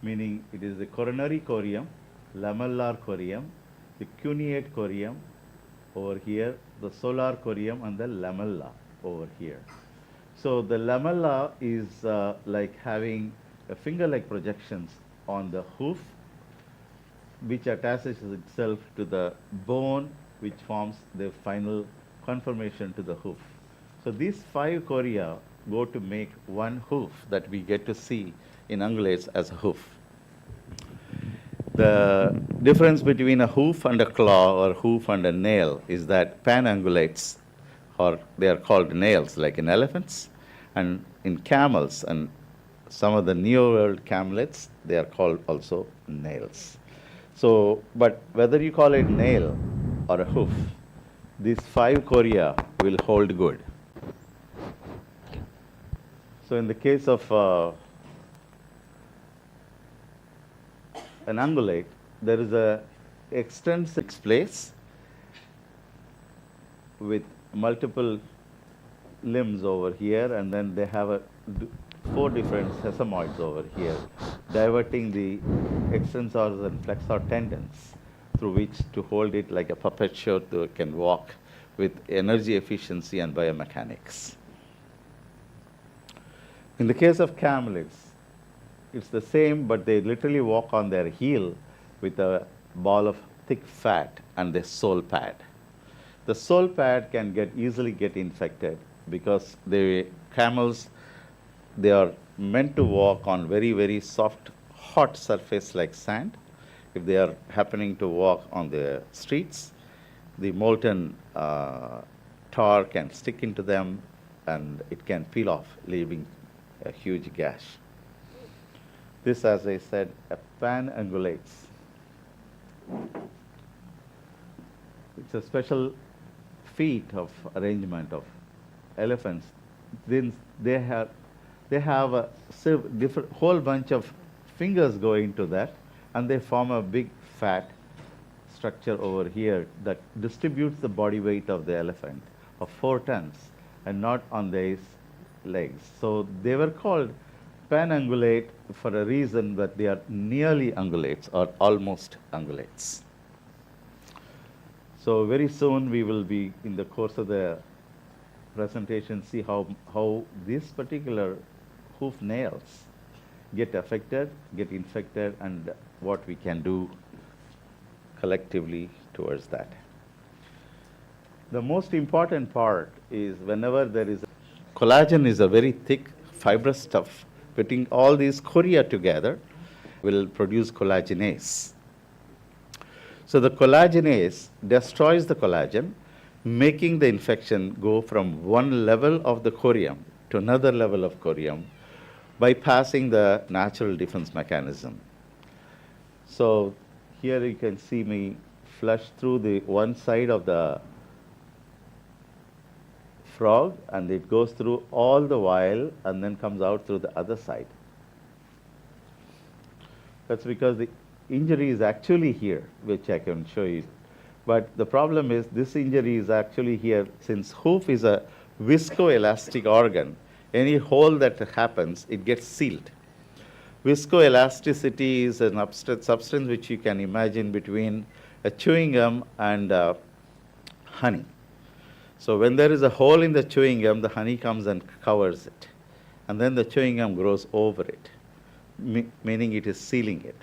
meaning it is the coronary corium, lamellar corium, the cuneate corium over here, the solar corium, and the lamella over here. So the lamella is like having a finger-like projections on the hoof, which attaches itself to the bone, which forms the final conformation to the hoof. So these 5 chorea go to make one hoof that we get to see in ungulates as a hoof. The difference between a hoof and a claw or hoof and a nail is that pan-ungulates, or they are called nails like in elephants, and in camels and some of the New World camelids, they are called also nails. So, but whether you call it nail or a hoof, these 5 chorea will hold good. So in the case of an ungulate, there is a extensive place with multiple limbs over here, and then they have 4 different sesamoids over here, diverting the extensors and flexor tendons through which to hold it like a puppet show can walk with energy efficiency and biomechanics. In the case of camelids, it's the same, but they literally walk on their heel with a ball of thick fat and the sole pad. The sole pad can easily get infected because camels, they are meant to walk on very, very soft, hot surface like sand. If they are happening to walk on the streets, the molten tar can stick into them and it can peel off, leaving a huge gash. This, as I said, a pan-ungulates. It's a special feat of arrangement of elephants. Then they have a different whole bunch of fingers go into that, and they form a big fat structure over here that distributes the body weight of the elephant of 4 tons and not on these legs. So they were called pan-ungulate for a reason that they are nearly ungulates or almost ungulates. So very soon we will be, in the course of the presentation, see how these particular hoof nails get affected, get infected, and what we can do collectively towards that. The most important part is whenever there is collagen is a very thick fibrous stuff. Putting all these chorea together will produce collagenase. So the collagenase destroys the collagen, making the infection go from one level of the corium to another level of corium, bypassing the natural defense mechanism. So here you can see me flush through the one side of the frog, and it goes through all the while and then comes out through the other side. That's because the injury is actually here, which I can show you. But the problem is this injury is actually here. Since hoof is a viscoelastic organ, any hole that happens, it gets sealed. Viscoelasticity is an substance which you can imagine between a chewing gum and honey. So when there is a hole in the chewing gum, the honey comes and covers it. And then the chewing gum grows over it, meaning it is sealing it.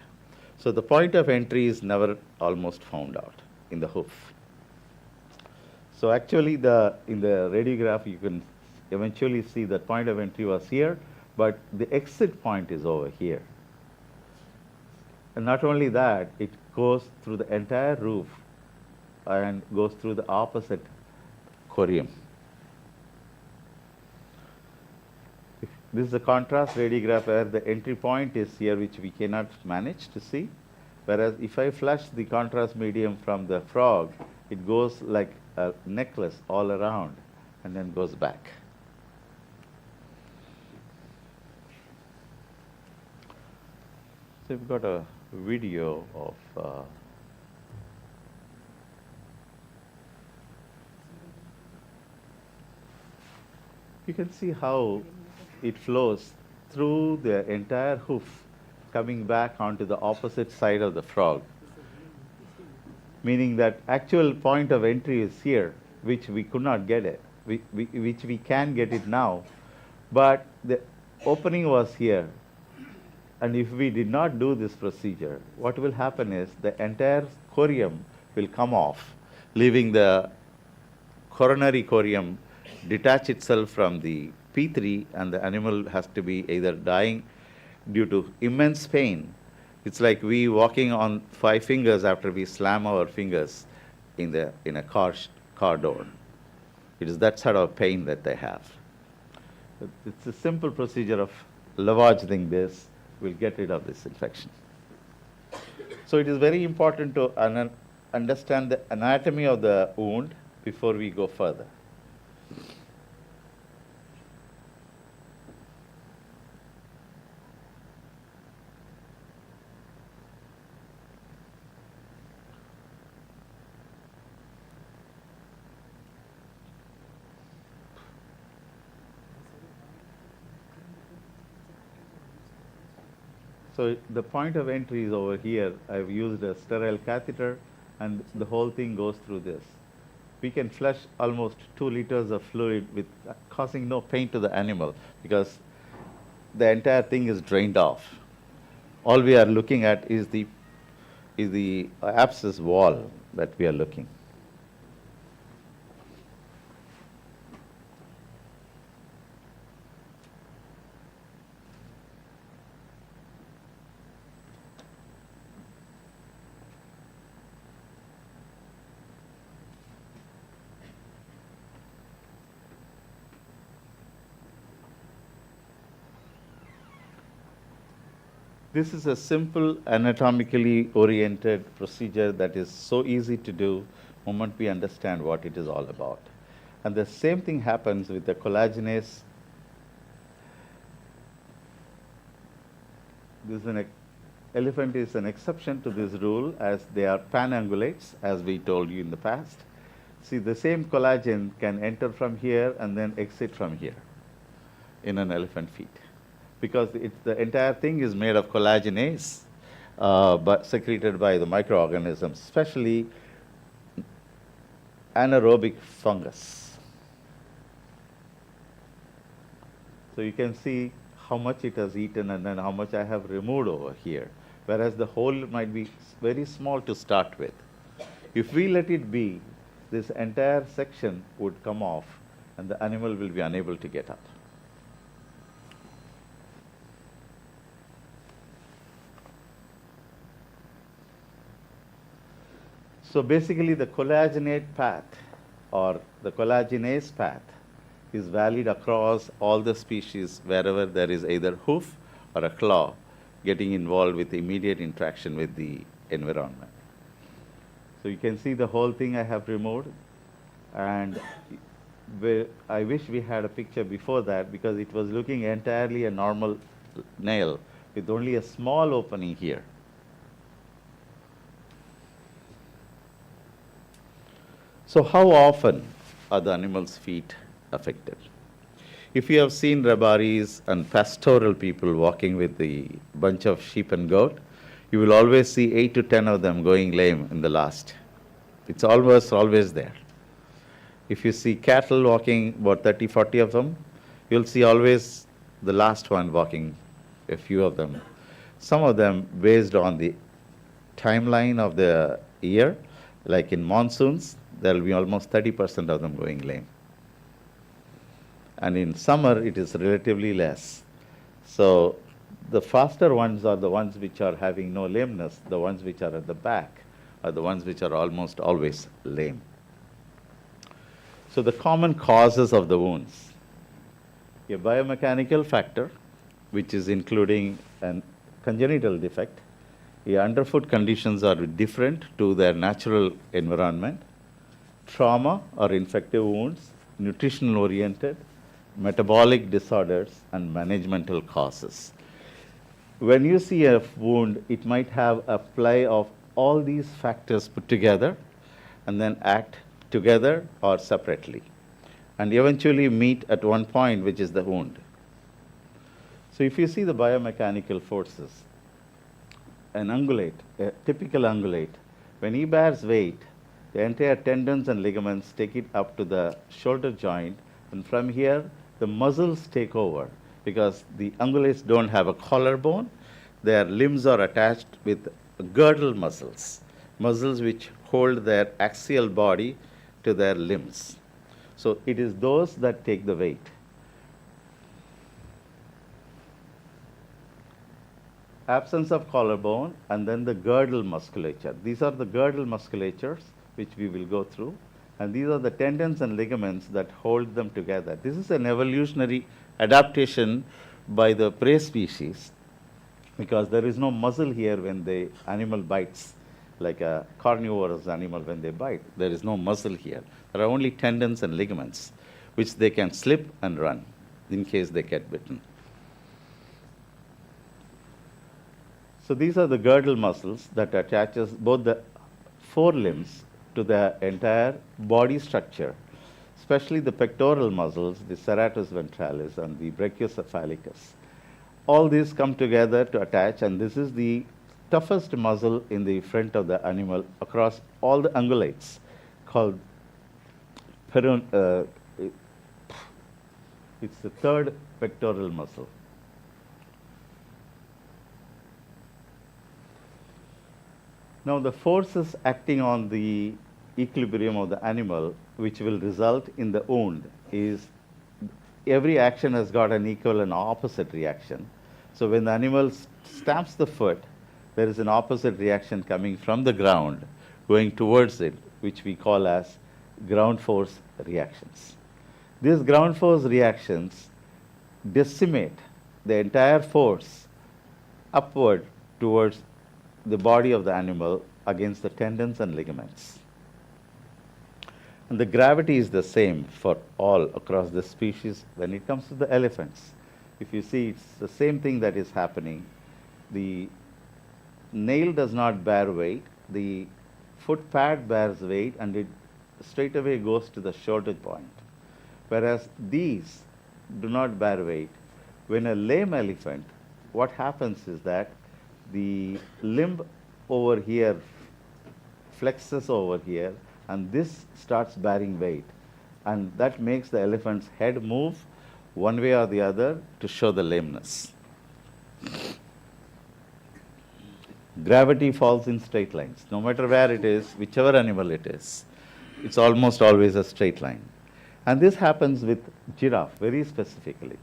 So the point of entry is never almost found out in the hoof. So actually in the radiograph you can eventually see that point of entry was here, but the exit point is over here. And not only that, it goes through the entire roof and goes through the opposite corium. This is a contrast radiograph where the entry point is here, which we cannot manage to see. Whereas if I flush the contrast medium from the frog, it goes like a necklace all around and then goes back. So we've got a video of you can see how it flows through the entire hoof, coming back onto the opposite side of the frog, meaning that actual point of entry is here, which we could not get it, which we can get it now, but the opening was here. And if we did not do this procedure, what will happen is the entire corium will come off, leaving the coronary corium detach itself from the P3, and the animal has to be either dying due to immense pain. It's like we walking on 5 fingers after we slam our fingers in a car door. It is that sort of pain that they have. It's a simple procedure of lavaging this will get rid of this infection. So it is very important to understand the anatomy of the wound before we go further. So the point of entry is over here. I've used a sterile catheter and the whole thing goes through this. We can flush almost 2 liters of fluid with causing no pain to the animal because the entire thing is drained off. All we are looking at is the abscess wall that we are looking. This is a simple anatomically oriented procedure that is so easy to do the moment we understand what it is all about. And the same thing happens with the collagenase. Elephant is an exception to this rule as they are panangulates, as we told you in the past. See, the same collagen can enter from here and then exit from here in an elephant feet, because the entire thing is made of collagenase, but secreted by the microorganisms, especially anaerobic fungus. So you can see how much it has eaten and then how much I have removed over here, whereas the hole might be very small to start with. If we let it be, this entire section would come off and the animal will be unable to get up. So basically the collagenate path or the collagenase path is valid across all the species wherever there is either hoof or a claw getting involved with immediate interaction with the environment. So you can see the whole thing I have removed, and I wish we had a picture before that because it was looking entirely a normal nail with only a small opening here. So how often are the animal's feet affected? If you have seen rabaris and pastoral people walking with the bunch of sheep and goat, you will always see 8 to 10 of them going lame in the last. It's always there. If you see cattle walking, about 30, 40 of them, you'll see always the last one walking, a few of them. Some of them based on the timeline of the year, like in monsoons, there will be almost 30% of them going lame. And in summer, it is relatively less. So the faster ones are the ones which are having no lameness. The ones which are at the back are the ones which are almost always lame. So the common causes of the wounds: a biomechanical factor, which is including a congenital defect. The underfoot conditions are different to their natural environment. Trauma or infective wounds, nutritional oriented, metabolic disorders, and managemental causes. When you see a wound, it might have a play of all these factors put together and then act together or separately, and eventually meet at one point, which is the wound. So if you see the biomechanical forces, an ungulate, a typical ungulate, when he bears weight, the entire tendons and ligaments take it up to the shoulder joint, and from here, the muscles take over, because the ungulates don't have a collarbone. Their limbs are attached with girdle muscles, muscles which hold their axial body to their limbs. So it is those that take the weight. Absence of collarbone, and then the girdle musculature. These are the girdle musculatures which we will go through, and these are the tendons and ligaments that hold them together. This is an evolutionary adaptation by the prey species, because there is no muscle here when the animal bites, like a carnivorous animal when they bite. There is no muscle here. There are only tendons and ligaments, which they can slip and run in case they get bitten. So these are the girdle muscles that attaches both the forelimbs to the entire body structure, especially the pectoral muscles, the serratus ventralis and the brachiocephalicus. All these come together to attach, and this is the toughest muscle in the front of the animal across all the ungulates, called it's the third pectoral muscle. Now the forces acting on the equilibrium of the animal, which will result in the wound, is every action has got an equal and opposite reaction. So when the animal stamps the foot, there is an opposite reaction coming from the ground going towards it, which we call as ground force reactions. These ground force reactions decimate the entire force upward towards the body of the animal against the tendons and ligaments. And the gravity is the same for all across the species. When it comes to the elephants, if you see, it's the same thing that is happening. The nail does not bear weight, the foot pad bears weight, and it straight away goes to the shoulder point. Whereas these do not bear weight. When a lame elephant, what happens is that the limb over here flexes over here, and this starts bearing weight, and that makes the elephant's head move one way or the other to show the lameness. Gravity falls in straight lines. No matter where it is, whichever animal it is, it's almost always a straight line. And this happens with giraffe very specifically.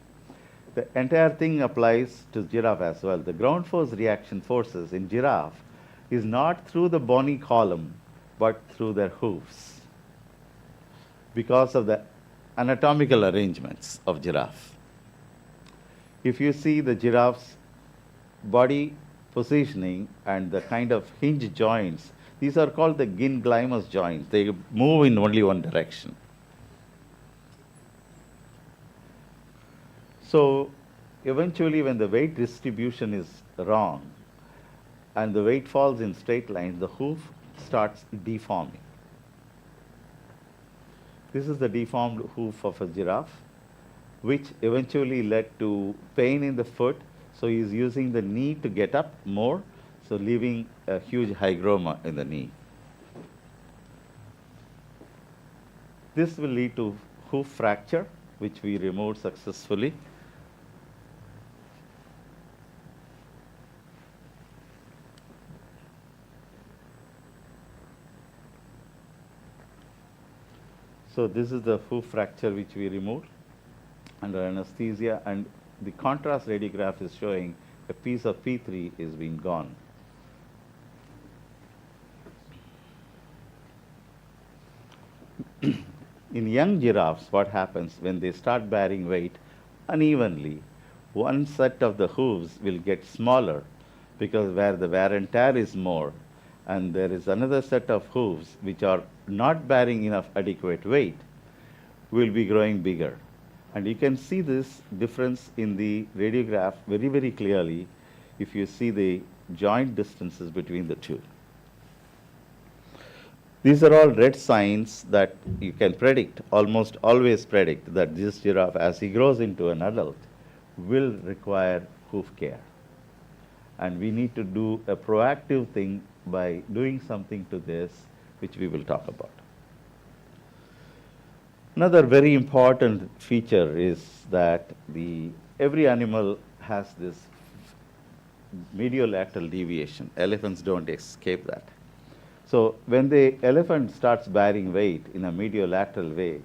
The entire thing applies to giraffe as well. The ground force reaction forces in giraffe is not through the bony column, but through their hooves, because of the anatomical arrangements of giraffe. If you see the giraffe's body positioning and the kind of hinge joints, these are called the gyn-glymus joints. They move in only one direction. So eventually, when the weight distribution is wrong and the weight falls in straight lines, the hoof starts deforming. This is the deformed hoof of a giraffe. which eventually led to pain in the foot. So he's using the knee to get up more, so leaving a huge hygroma in the knee. This will lead to hoof fracture, which we removed successfully. So this is the hoof fracture which we removed under anesthesia, and the contrast radiograph is showing a piece of P3 is being gone. In young giraffes, what happens when they start bearing weight unevenly, one set of the hooves will get smaller because where the wear and tear is more, and there is another set of hooves which are not bearing enough adequate weight, will be growing bigger. And you can see this difference in the radiograph very, very clearly if you see the joint distances between the two. These are all red signs that you can predict, almost always predict, that this giraffe, as he grows into an adult, will require hoof care. And we need to do a proactive thing by doing something to this, which we will talk about. Another very important feature is that every animal has this mediolateral deviation. Elephants don't escape that. So when the elephant starts bearing weight in a mediolateral way,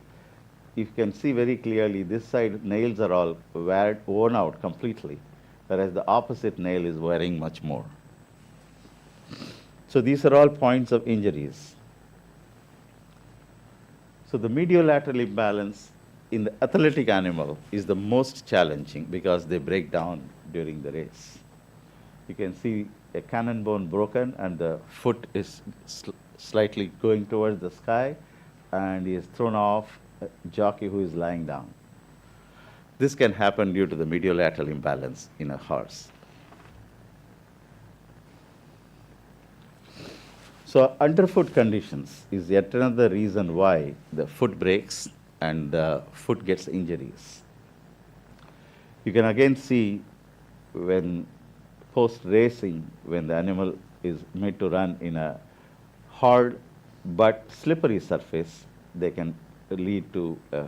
you can see very clearly this side nails are all worn out completely, whereas the opposite nail is wearing much more. So these are all points of injuries. So the mediolateral imbalance in the athletic animal is the most challenging because they break down during the race. You can see a cannon bone broken and the foot is slightly going towards the sky, and he is thrown off a jockey who is lying down. This can happen due to the mediolateral imbalance in a horse. So underfoot conditions is yet another reason why the foot breaks and the foot gets injuries. You can again see when post-racing, when the animal is made to run in a hard but slippery surface, they can lead to a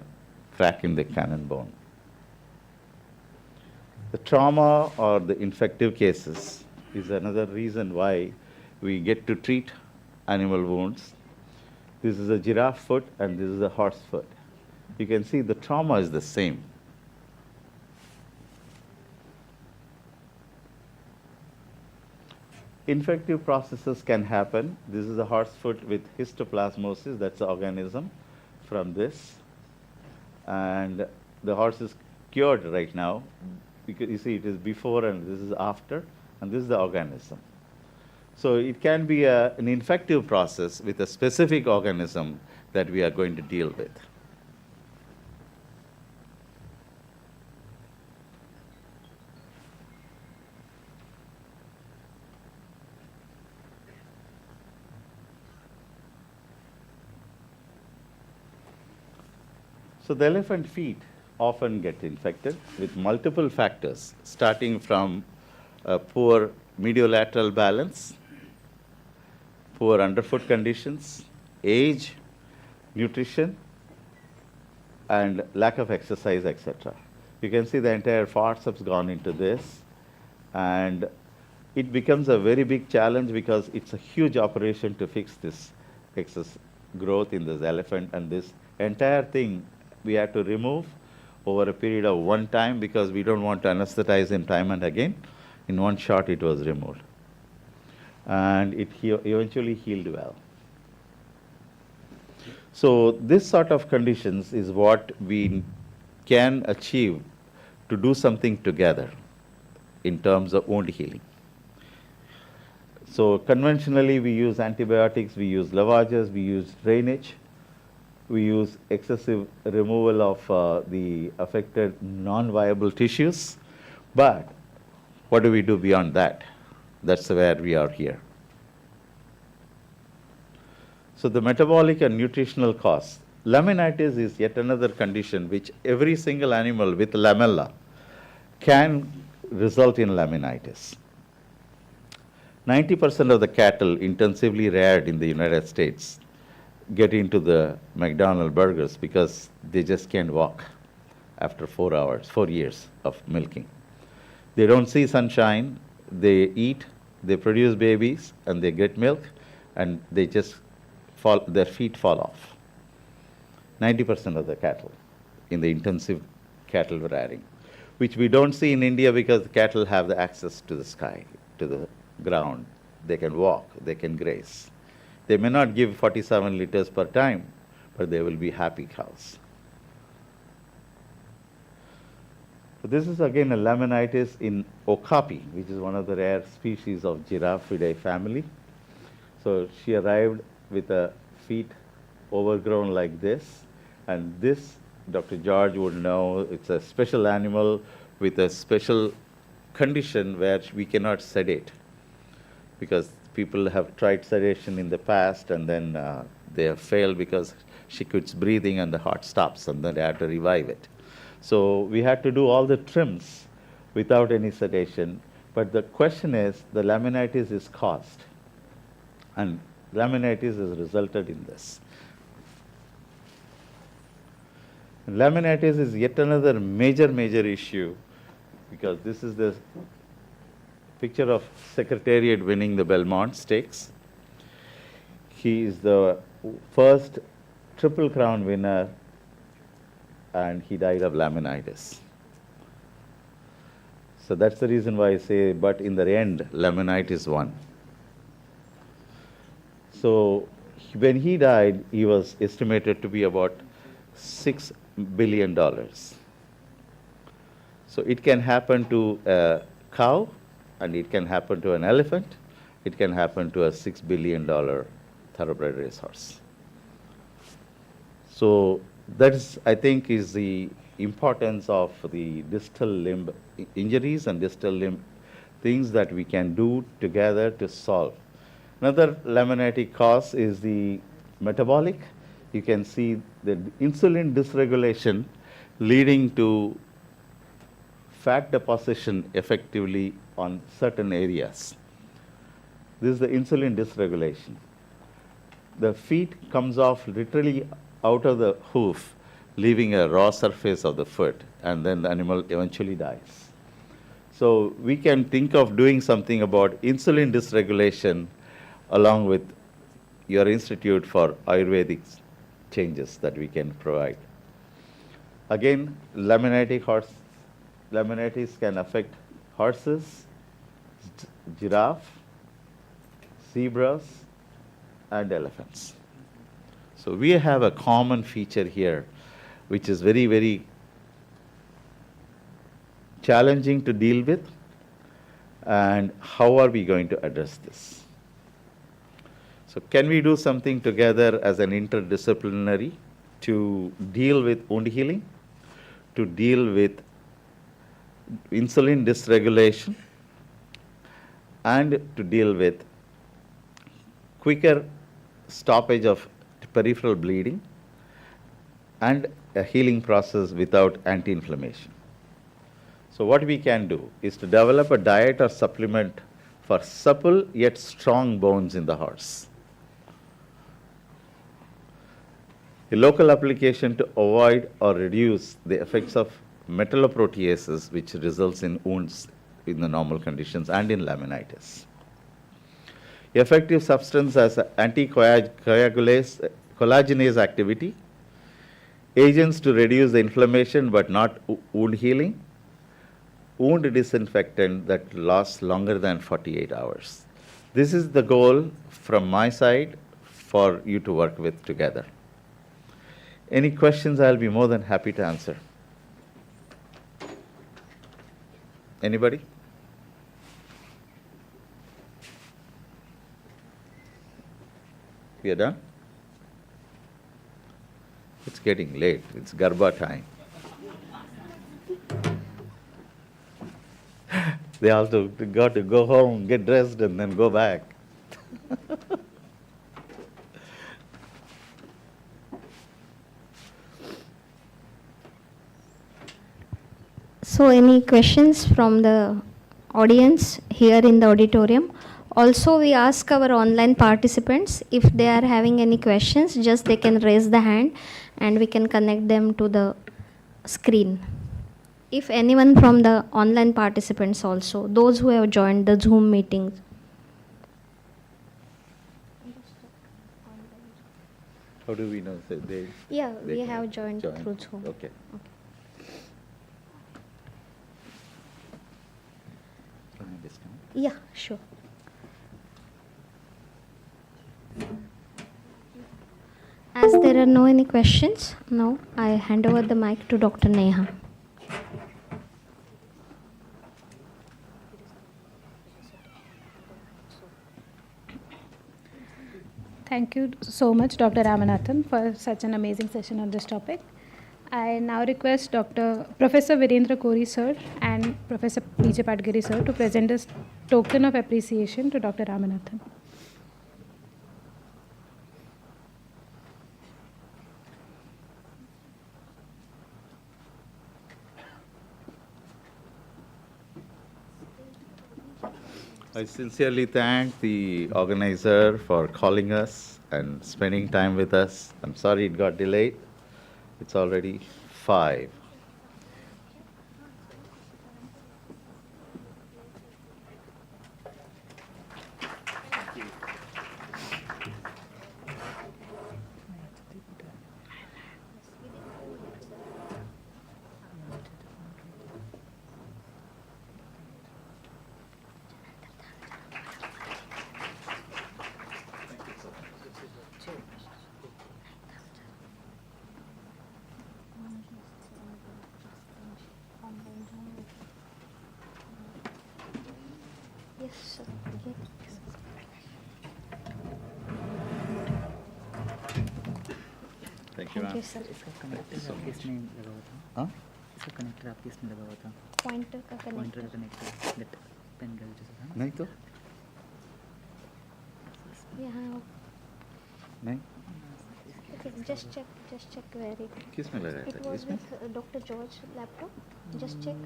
crack in the cannon bone. The trauma or the infective cases is another reason why we get to treat animal wounds. This is a giraffe foot and this is a horse foot. You can see the trauma is the same. Infective processes can happen. This is a horse foot with histoplasmosis, that's the organism from this. And the horse is cured right now because you see it is before and this is after, and this is the organism. So it can be an infective process with a specific organism that we are going to deal with. So the elephant feet often get infected with multiple factors, starting from poor mediolateral balance, poor underfoot conditions, age, nutrition, and lack of exercise, etc. You can see the entire forceps gone into this, and it becomes a very big challenge because it's a huge operation to fix this excess growth in this elephant, and this entire thing we have to remove over a period of one time because we don't want to anesthetize him time and again. In one shot it was removed. And it eventually healed well. So this sort of conditions is what we can achieve to do something together in terms of wound healing. So conventionally we use antibiotics, we use lavages, we use drainage, we use excessive removal of the affected non-viable tissues. But what do we do beyond that? That's where we are here. So the metabolic and nutritional costs laminitis is yet another condition which every single animal with lamella can result in laminitis. 90% of the cattle intensively reared in the United States get into the McDonald's burgers because they just can't walk after 4 years of milking. They don't see sunshine, they eat, they produce babies, and they get milk, and they just fall, their feet fall off. 90% of the cattle in the intensive cattle rearing, which we don't see in India because the cattle have the access to the sky, to the ground. They can walk, they can graze. They may not give 47 liters per time, but they will be happy cows. So this is again a laminitis in okapi, which is one of the rare species of Giraffidae family. So she arrived with a feet overgrown like this, and this, Dr. George would know, it's a special animal with a special condition where we cannot sedate, because people have tried sedation in the past and then they have failed because she quits breathing and the heart stops, and then they have to revive it. So we had to do all the trims without any sedation, but the question is, the laminitis is caused, and laminitis has resulted in this. Laminitis is yet another major issue, because this is the picture of Secretariat winning the Belmont Stakes. He is the first Triple Crown winner, and he died of laminitis. So that's the reason why I say, but in the end, laminitis won. So when he died, he was estimated to be about $6 billion. So it can happen to a cow, and it can happen to an elephant, it can happen to a $6 billion thoroughbred racehorse. So that is, I think, is the importance of the distal limb injuries and distal limb things that we can do together to solve. Another laminitic cause is the metabolic. You can see the insulin dysregulation leading to fat deposition effectively on certain areas. This is the insulin dysregulation. The feet comes off literally out of the hoof, leaving a raw surface of the foot, and then the animal eventually dies. So we can think of doing something about insulin dysregulation along with your institute for Ayurvedic changes that we can provide. Again, laminitis can affect horses, giraffe, zebras, and elephants. So we have a common feature here, which is very challenging to deal with. And how are we going to address this? So can we do something together as an interdisciplinary to deal with wound healing, to deal with insulin dysregulation, and to deal with quicker stoppage of peripheral bleeding and a healing process without anti-inflammation? So what we can do is to develop a diet or supplement for supple yet strong bones in the horse. A local application to avoid or reduce the effects of metalloproteases, which results in wounds in the normal conditions and in laminitis. Effective substance as anti-collagenase activity, agents to reduce the inflammation but not wound healing, wound disinfectant that lasts longer than 48 hours. This is the goal from my side for you to work with together. Any questions, I'll be more than happy to answer. Anybody? We are done? It's getting late. It's Garba time. They also got to go home, get dressed, and then go back. So any questions from the audience here in the auditorium? Also, we ask our online participants if they are having any questions, just they can raise the hand and we can connect them to the screen. If anyone from the online participants also, those who have joined the Zoom meetings. How do we know that they? Yeah, they we can have joined join? through Zoom. Okay. Can I disconnect? Yeah, sure. As there are no any questions, now I hand over the mic to Dr. Neha. Thank you so much, Dr. Ramanathan, for such an amazing session on this topic. I now request Professor Virendra Kori sir and Professor P.J. Patgiri sir to present a token of appreciation to Dr. Ramanathan. I sincerely thank the organizer for calling us and spending time with us. I'm sorry it got delayed. It's already 5. Yes, sir. Thank you, Thank ma'am. you, sir. Huh? Pointer का connector. नहीं तो यहाँ. नहीं Okay, just check where it. किस में लगाया It था was इसमें with Dr. George laptop. Just check.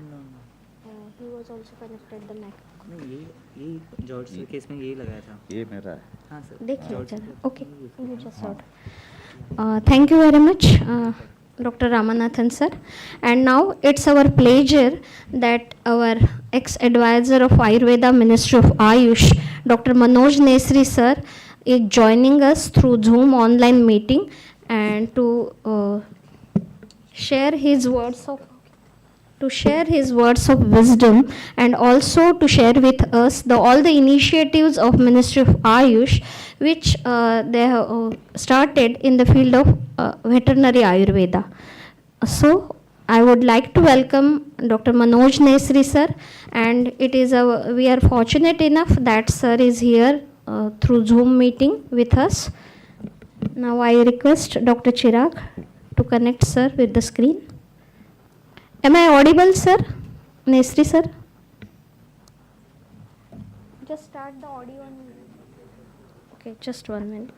He was also connected the Mac. नहीं ये जॉर्ज सर केस में यही लगाया था ये मेरा है हाँ सर देखिए जरा. Okay, you just sort. Thank you very much, Dr. Ramanathan sir. And now it's our pleasure that our ex-advisor of Ayurveda Ministry of Ayush, Dr. Manoj Nesri sir, is joining us through Zoom online meeting and to share his words of wisdom and also to share with us all the initiatives of Ministry of Ayush which they have started in the field of veterinary Ayurveda. So I would like to welcome Dr. Manoj Nesri sir, and we are fortunate enough that sir is here through Zoom meeting with us. Now I request Dr. Chirag to connect sir with the screen. Am I audible, sir? Nesri, sir? Just start the audio and... Okay, just 1 minute.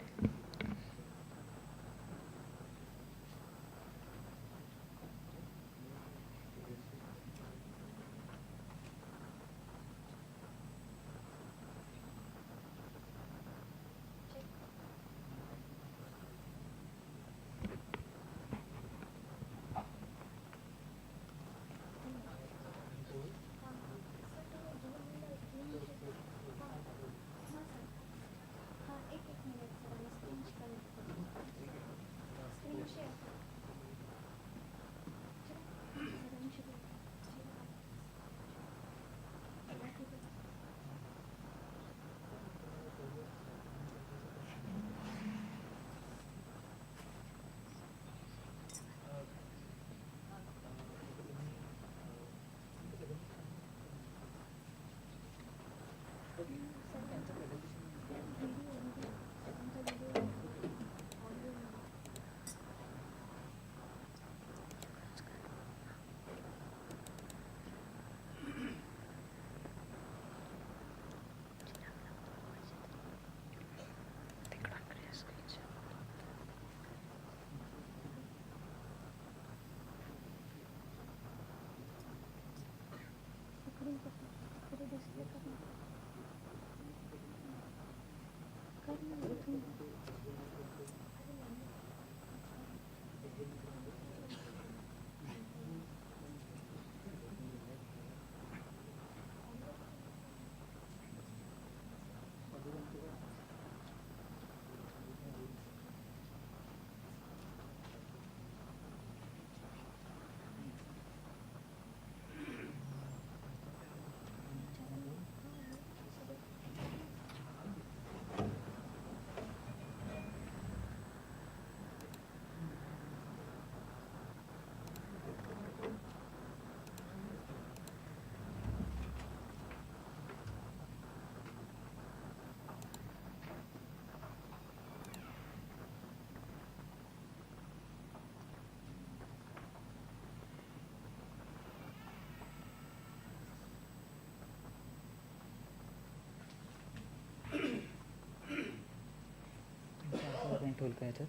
Connect होईल का याच्यात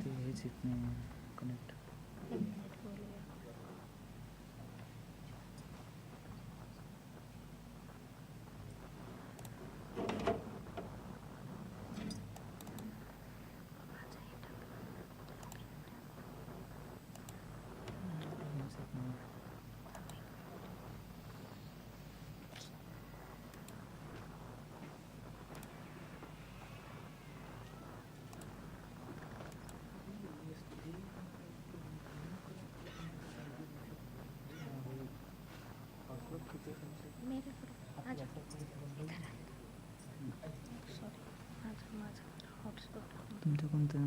ते हेच येत नाही connect तुमचं कोणतं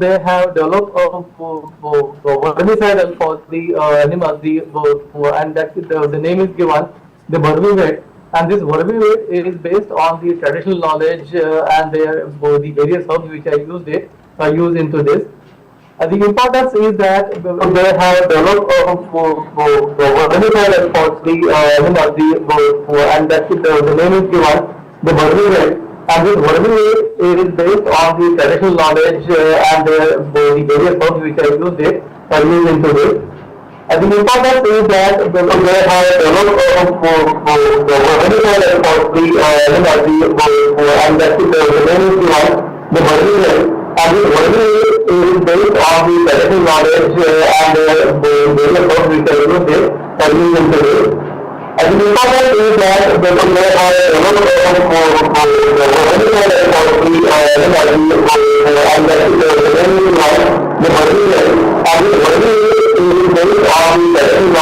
they have developed vermicidal for the animals, and that the name is given the vermivet, and this vermivet is based on the traditional knowledge and the various herbs which are used into this. The importance is that they have developed vermicidal for the animals, and that the name is given the vermivet. And this vermivet is based on the traditional knowledge and the various herbs which are used into this. The importance is that they have developed vermicidal for the animals, and that the name is given the vermivet. And this vermivet is based on the traditional knowledge and the various herbs which are used into this. The importance is that they have developed vermicidal for the animals, and that the name is given the vermivet. And this vermivet is based on the traditional knowledge and the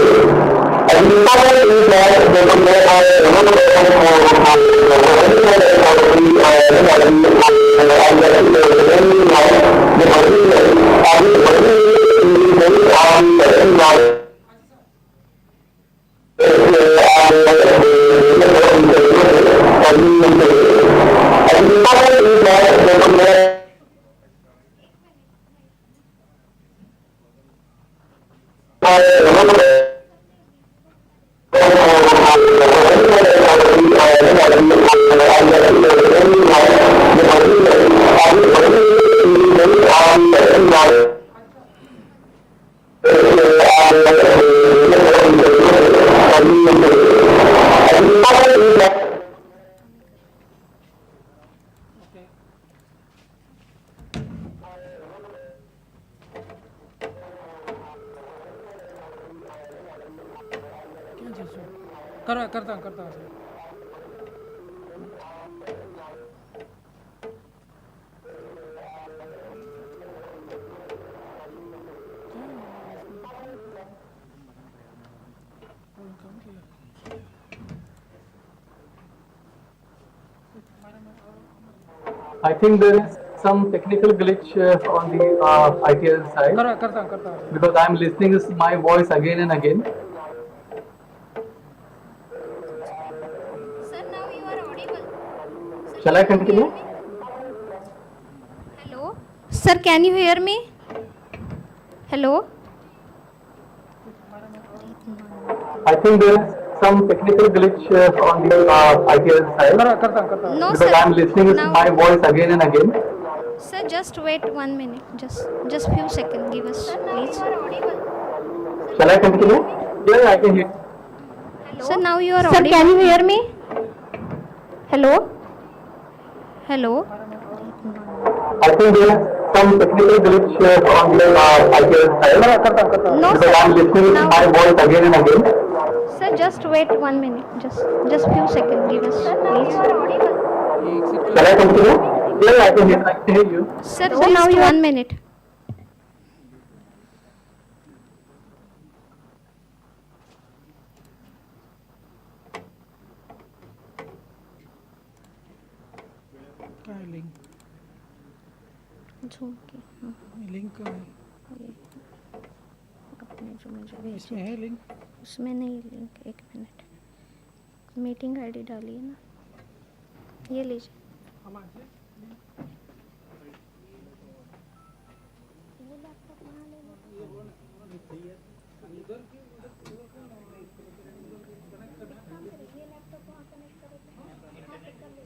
various herbs which are used into this. The importance is that they have developed vermicidal for the animals, and that the name is given the vermivet. And this vermivet is based on the traditional knowledge. The करता हूँ sir. I think there is some technical glitch on the ITL side करता हूँ. because I'm listening to my voice again and again. Sir, now you are audible. Sir, Shall I can you hear continue? me? Hello? Sir, can you hear me? Hello? I think there is some technical glitch on the ITL side करता हूँ. No, because sir. I'm listening to Now, my voice again and again. sir, just wait 1 minute. Just few seconds. Give us, please. Shall I continue? Yeah, I can hear. Sir, now you are Sir, audible. can you hear me? Hello? Hello? I think there is some technical glitch on the ITL side No, because sir. I'm listening to Now, my voice again and again. sir, just wait 1 minute. Just few seconds. Give us, please. Shall I continue? Yeah, I can hear you. Sir, just 1 minute. Link झूम के link ये अपने जो मुझे इसमें है link. उसमें नहीं लिंक. 1 मिनट. मीटिंग आईडी डालिए ना. ये लीजिए. वो लैपटॉप कहाँ ले लो? ये लैपटॉप वहाँ कनेक्ट करो. हाँ, फिर कर लो.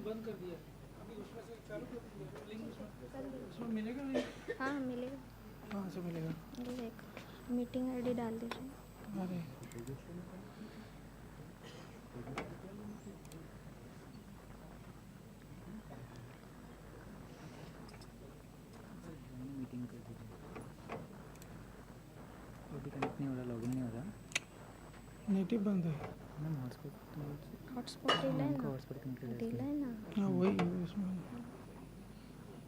बंद कर दिया. अभी उसमें से चालू कर दिया. लिंक उसमें मिलेगा लिंक. हाँ, मिलेगा. कहाँ से मिलेगा? ये देख, मीटिंग आईडी डाल दीजिए. अरे मीटिंग कर दीजिए. अभी कनेक्ट नहीं हो रहा, लॉगिन नहीं हो रहा. नेटिव बंद है. मैम हॉटस्पॉट हॉटस्पॉट दिला है ना. हॉटस्पॉट कनेक्टेड है. दिला है ना. हाँ वही है इसमें.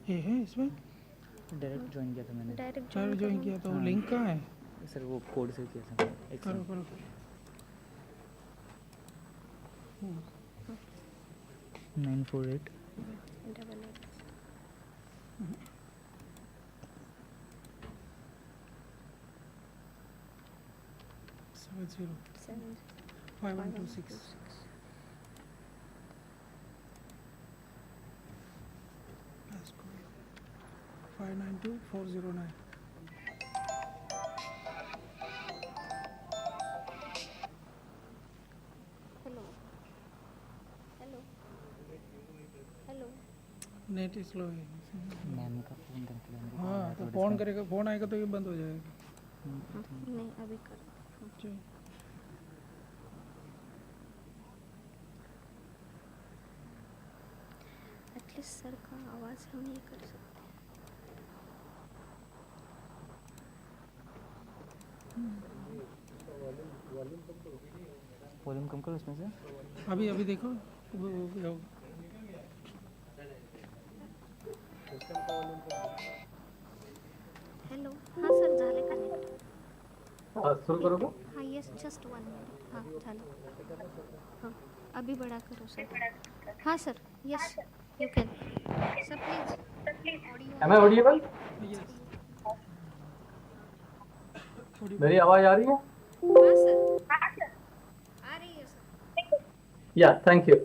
ये है इसमें. डायरेक्ट ज्वाइन किया था मैंने. डायरेक्ट ज्वाइन किया तो लिंक कहाँ है? सर वो कोड से किया था. करो करो. 948 70 5126. That's cool. 592409. Hello. Net slow है. मैम का फोन करके. हाँ तो फोन करेगा. फोन आएगा तो ये बंद हो जाएगा. नहीं, अभी कर. एटलीस्ट सर का आवाज़ हम ये कर सकते हैं. वॉल्यूम कम करो इसमें से. अभी देखो. हेलो. हाँ सर, झाले कनेक्ट. सुरू करू का? हाँ, यस, जस्ट 1 मिनिट. हाँ, झालं. हाँ, अभी बड़ा करो सर. हाँ sir, yes, you can. Sir please. Am I audible? मेरी आवाज आ रही है? हाँ सर, आ रही है sir. Yeah, thank you.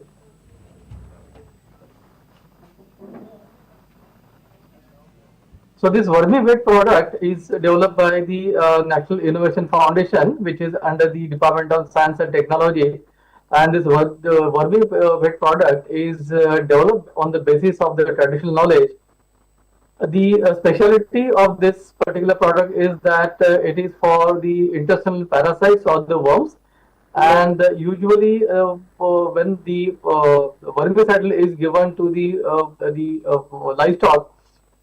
So this Vermivate product is developed by the National Innovation Foundation, which is under the Department of Science and Technology. And this Vermivate product is developed on the basis of the traditional knowledge. The specialty of this particular product is that it is for the intestinal parasites or the worms, And usually when the vermicidal is given to the livestock,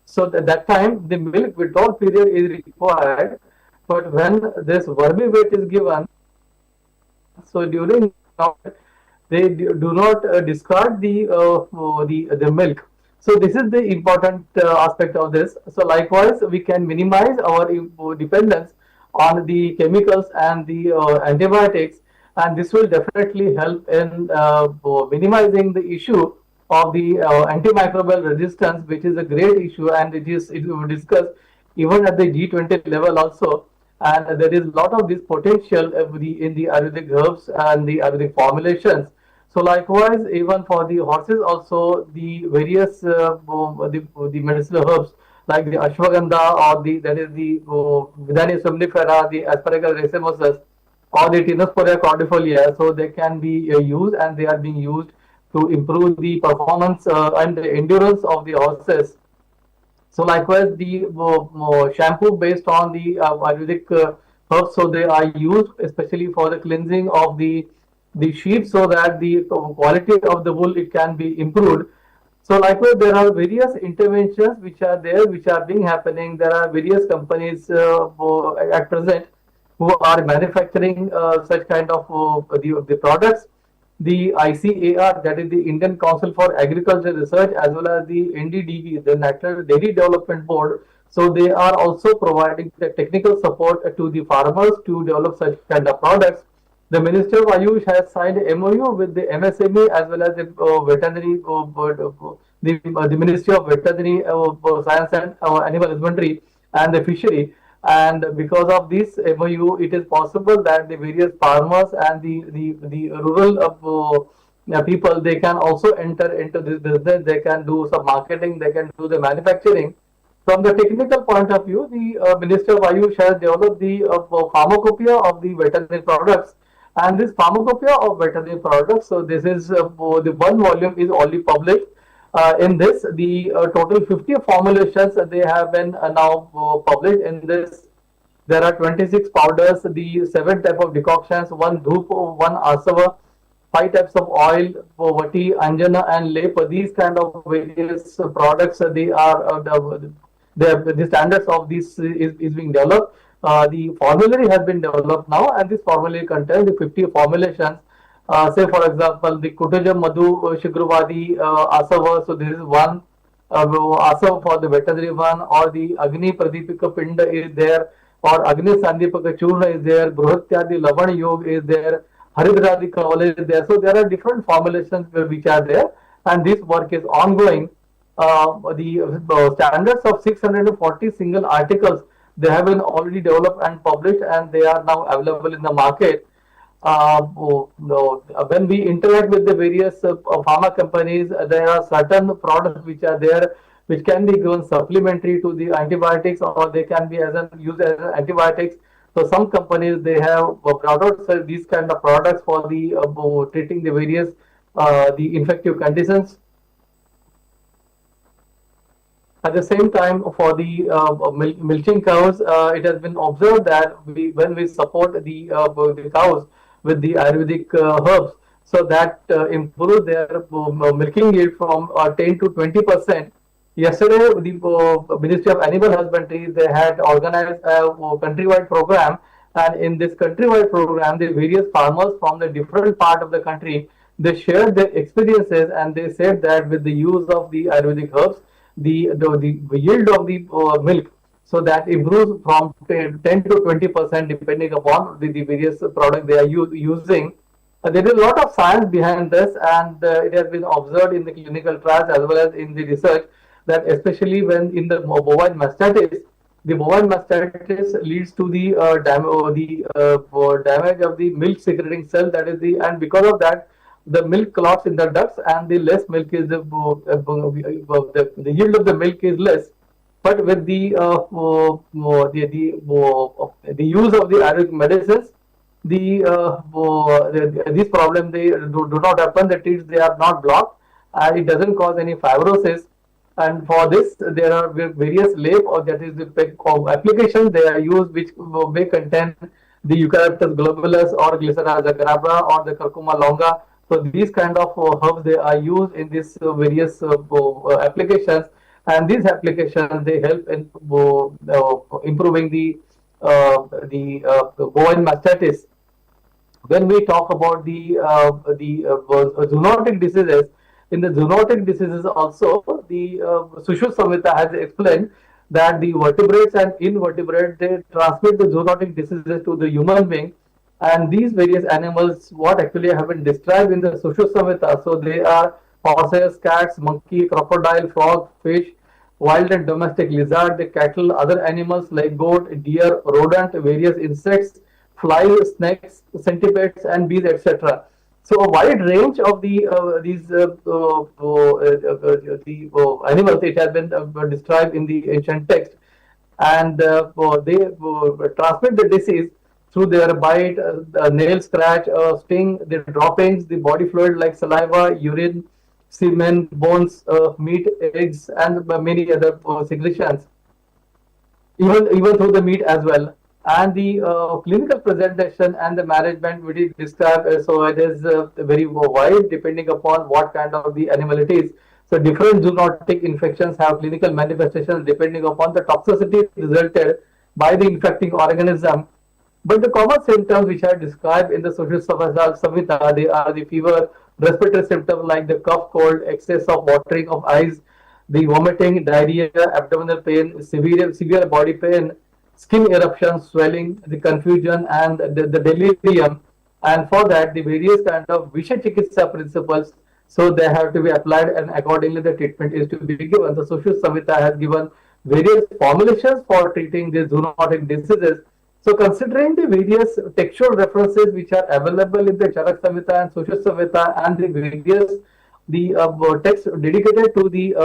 so that time the milk withdrawal period is required. But when this vermivate is given, so during they do not discard the milk. So this is the important aspect of this. So likewise, we can minimize our dependence on the chemicals and the antibiotics, and this will definitely help in minimizing the issue of the antimicrobial resistance, which is a great issue, and it was discussed even at the G20 level also. And there is a lot of this potential in the Ayurvedic herbs and the Ayurvedic formulations. So likewise, even for the horses also, the various the medicinal herbs like the ashwagandha, or the that is the Vidania somnifera, the Asparagus racemosus, or the Tinosporea cordifolia. So they can be used, and they are being used to improve the performance and the endurance of the horses. So likewise, the shampoo based on the Ayurvedic herbs, so they are used especially for the cleansing of the sheep, so that the quality of the wool it can be improved. So likewise, there are various interventions which are there, which are being happening. There are various companies at present who are manufacturing such kind of the products. The ICAR, that is the Indian Council for Agricultural Research, as well as the NDDB, the National Dairy Development Board. So they are also providing the technical support to the farmers to develop such kind of products. The Minister of Ayush has signed a MOU with the MSME as well as the veterinary, the Ministry of Veterinary Science and Animal Husbandry and the Fishery. And because of this MOU, it is possible that the various farmers and the rural people, they can also enter into this business. They can do some marketing, they can do the manufacturing. From the technical point of view, the Minister of Ayush has developed the pharmacopoeia of the veterinary products, and this pharmacopoeia of veterinary products. So this is the one volume is already published. In this, the total 50 formulations they have been now published. In this, there are 26 powders, the 7 type of decoctions, one dhoop, one asava, 5 types of oil, vati, anjana, and lep. These kind of various products, they are the standards of this is being developed. The formulary has been developed now, and this formulary contains the 50 formulations. Say for example, the Kutajam Madhu Shigruvadi Asava. So there is one Asava for the veterinary one, or the Agni Pradipika Pinda is there, or Agni Sandipaka Churna is there, Bruhatyadi Lavan Yog is there, Haridradi Kavala is there. So there are different formulations which are there, and this work is ongoing. The standards of 640 single articles, they have been already developed and published, and they are now available in the market. When we interact with the various pharma companies, there are certain products which are there which can be given supplementary to the antibiotics, or they can be used as antibiotics. So some companies, they have brought out these kind of products for the treating the various the infective conditions. At the same time, for the milking cows, it has been observed that when we support the cows with the Ayurvedic herbs, so that improves their milking yield from 10 to 20%. Yesterday, the Ministry of Animal Husbandry, they had organized a countrywide program, and in this countrywide program, the various farmers from the different part of the country, they shared their experiences, and they said that with the use of the Ayurvedic herbs, the yield of the milk, so that improves from 10 to 20% depending upon the various products they are using. There is a lot of science behind this, and it has been observed in the clinical trials as well as in the research, that especially when in the bovine mastitis, the bovine mastitis leads to the damage of the milk secreting cell, that is and because of that, the milk clots in the ducts, and the less milk is the yield of the milk is less. But with the use of the Ayurvedic medicines, these problems, they do not happen. The teats, they are not blocked, and it doesn't cause any fibrosis. And for this, there are various lab, or that is the applications they are used, which may contain the Eucalyptus globulus or Glycera azagrabra or the Curcuma longa. So these kind of herbs, they are used in these various applications, and these applications, they help in improving the bovine mastitis. When we talk about the zoonotic diseases, in the zoonotic diseases also, the Sushu Samhita has explained that the vertebrates and invertebrates, they transmit the zoonotic diseases to the human being, and these various animals, what actually have been described in the Sushu Samhita, so they are horses, cats, monkey, crocodile, frog, fish, wild and domestic lizard, the cattle, other animals like goat, deer, rodent, various insects, flies, snakes, centipedes, and bees, etc. So a wide range of the animals, it has been described in the ancient text, and they transmit the disease through their bite, nail scratch, sting, the droppings, the body fluid like saliva, urine, semen, bones, meat, eggs, and many other secretions, even through the meat as well. And the clinical presentation and the management we did describe, so it is very wide depending upon what kind of the animal it is. So different zoonotic infections have clinical manifestations depending upon the toxicity resulted by the infecting organism. But the common symptoms which are described in the social Samhita, they are the fever, respiratory symptoms like the cough, cold, excess of watering of eyes, the vomiting, diarrhea, abdominal pain, severe body pain, skin eruptions, swelling, the confusion, and the delirium. And for that, the various kind of Visha Chikitsa principles, so they have to be applied, and accordingly the treatment is to be given. The Social Samhita has given various formulations for treating these zoonotic diseases. So considering the various textual references which are available in the Charak Samhita and Social Samhita, and the various text dedicated to the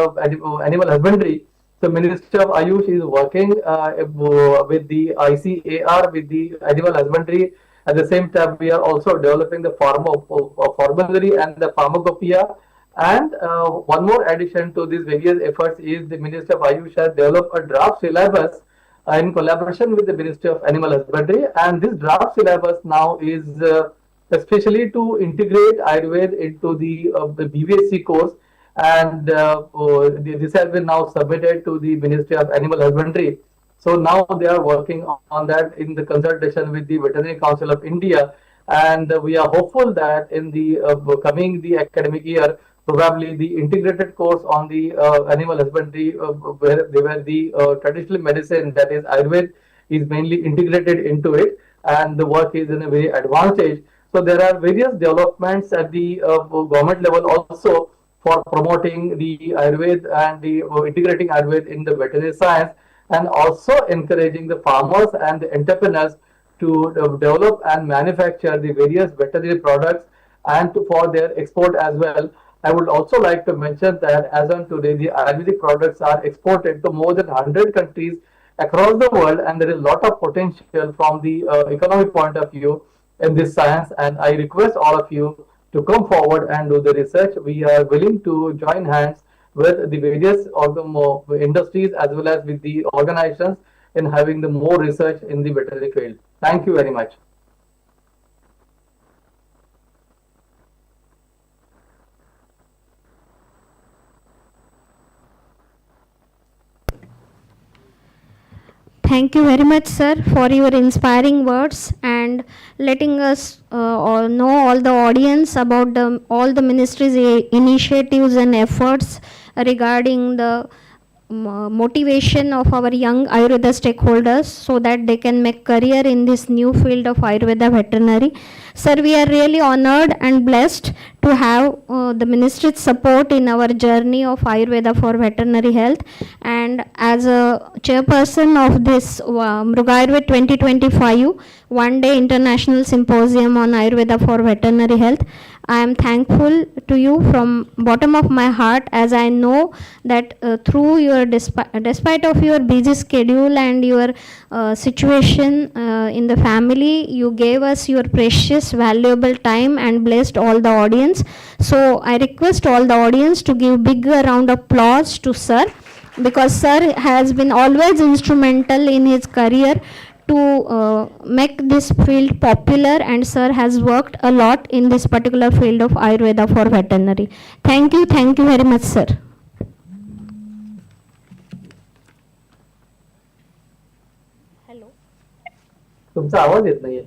animal husbandry, the Ministry of Ayush is working with the ICAR, with the animal husbandry. At the same time, we are also developing the formulary and the pharmacopoeia. And one more addition to these various efforts is the Ministry of Ayush has developed a draft syllabus in collaboration with the Ministry of Animal Husbandry. And this draft syllabus now is especially to integrate Ayurveda into the BVSC course, and this has been now submitted to the Ministry of Animal Husbandry. So now they are working on that in the consultation with the Veterinary Council of India, and we are hopeful that in the coming the academic year, probably the integrated course on the animal husbandry, where the traditional medicine, that is Ayurveda, is mainly integrated into it, and the work is in a very advanced stage. So there are various developments at the government level also for promoting the Ayurveda and the integrating Ayurveda in the veterinary science, and also encouraging the farmers and the entrepreneurs to develop and manufacture the various veterinary products, and for their export as well. I would also like to mention that as on today, the Ayurvedic products are exported to more than 100 countries across the world, and there is a lot of potential from the economic point of view in this science. And I request all of you to come forward and do the research. We are willing to join hands with the various industries as well as with the organizations in having the more research in the veterinary field. Thank you very much. Thank you very much, sir, for your inspiring words and letting us all know, all the audience, about all the ministry's initiatives and efforts regarding the motivation of our young Ayurveda stakeholders so that they can make career in this new field of Ayurveda veterinary. Sir, we are really honored and blessed to have the ministry's support in our journey of Ayurveda for veterinary health. And as a chairperson of this Mrugayurveda 2025 one-day international symposium on Ayurveda for veterinary health, I am thankful to you from bottom of my heart, as I know that through your despite of your busy schedule and your situation in the family, you gave us your precious valuable time and blessed all the audience. So I request all the audience to give big round of applause to sir, because sir has been always instrumental in his career to make this field popular, and sir has worked a lot in this particular field of Ayurveda for veterinary. Thank you very much, sir. तुमचा आवाज येत नाहीये.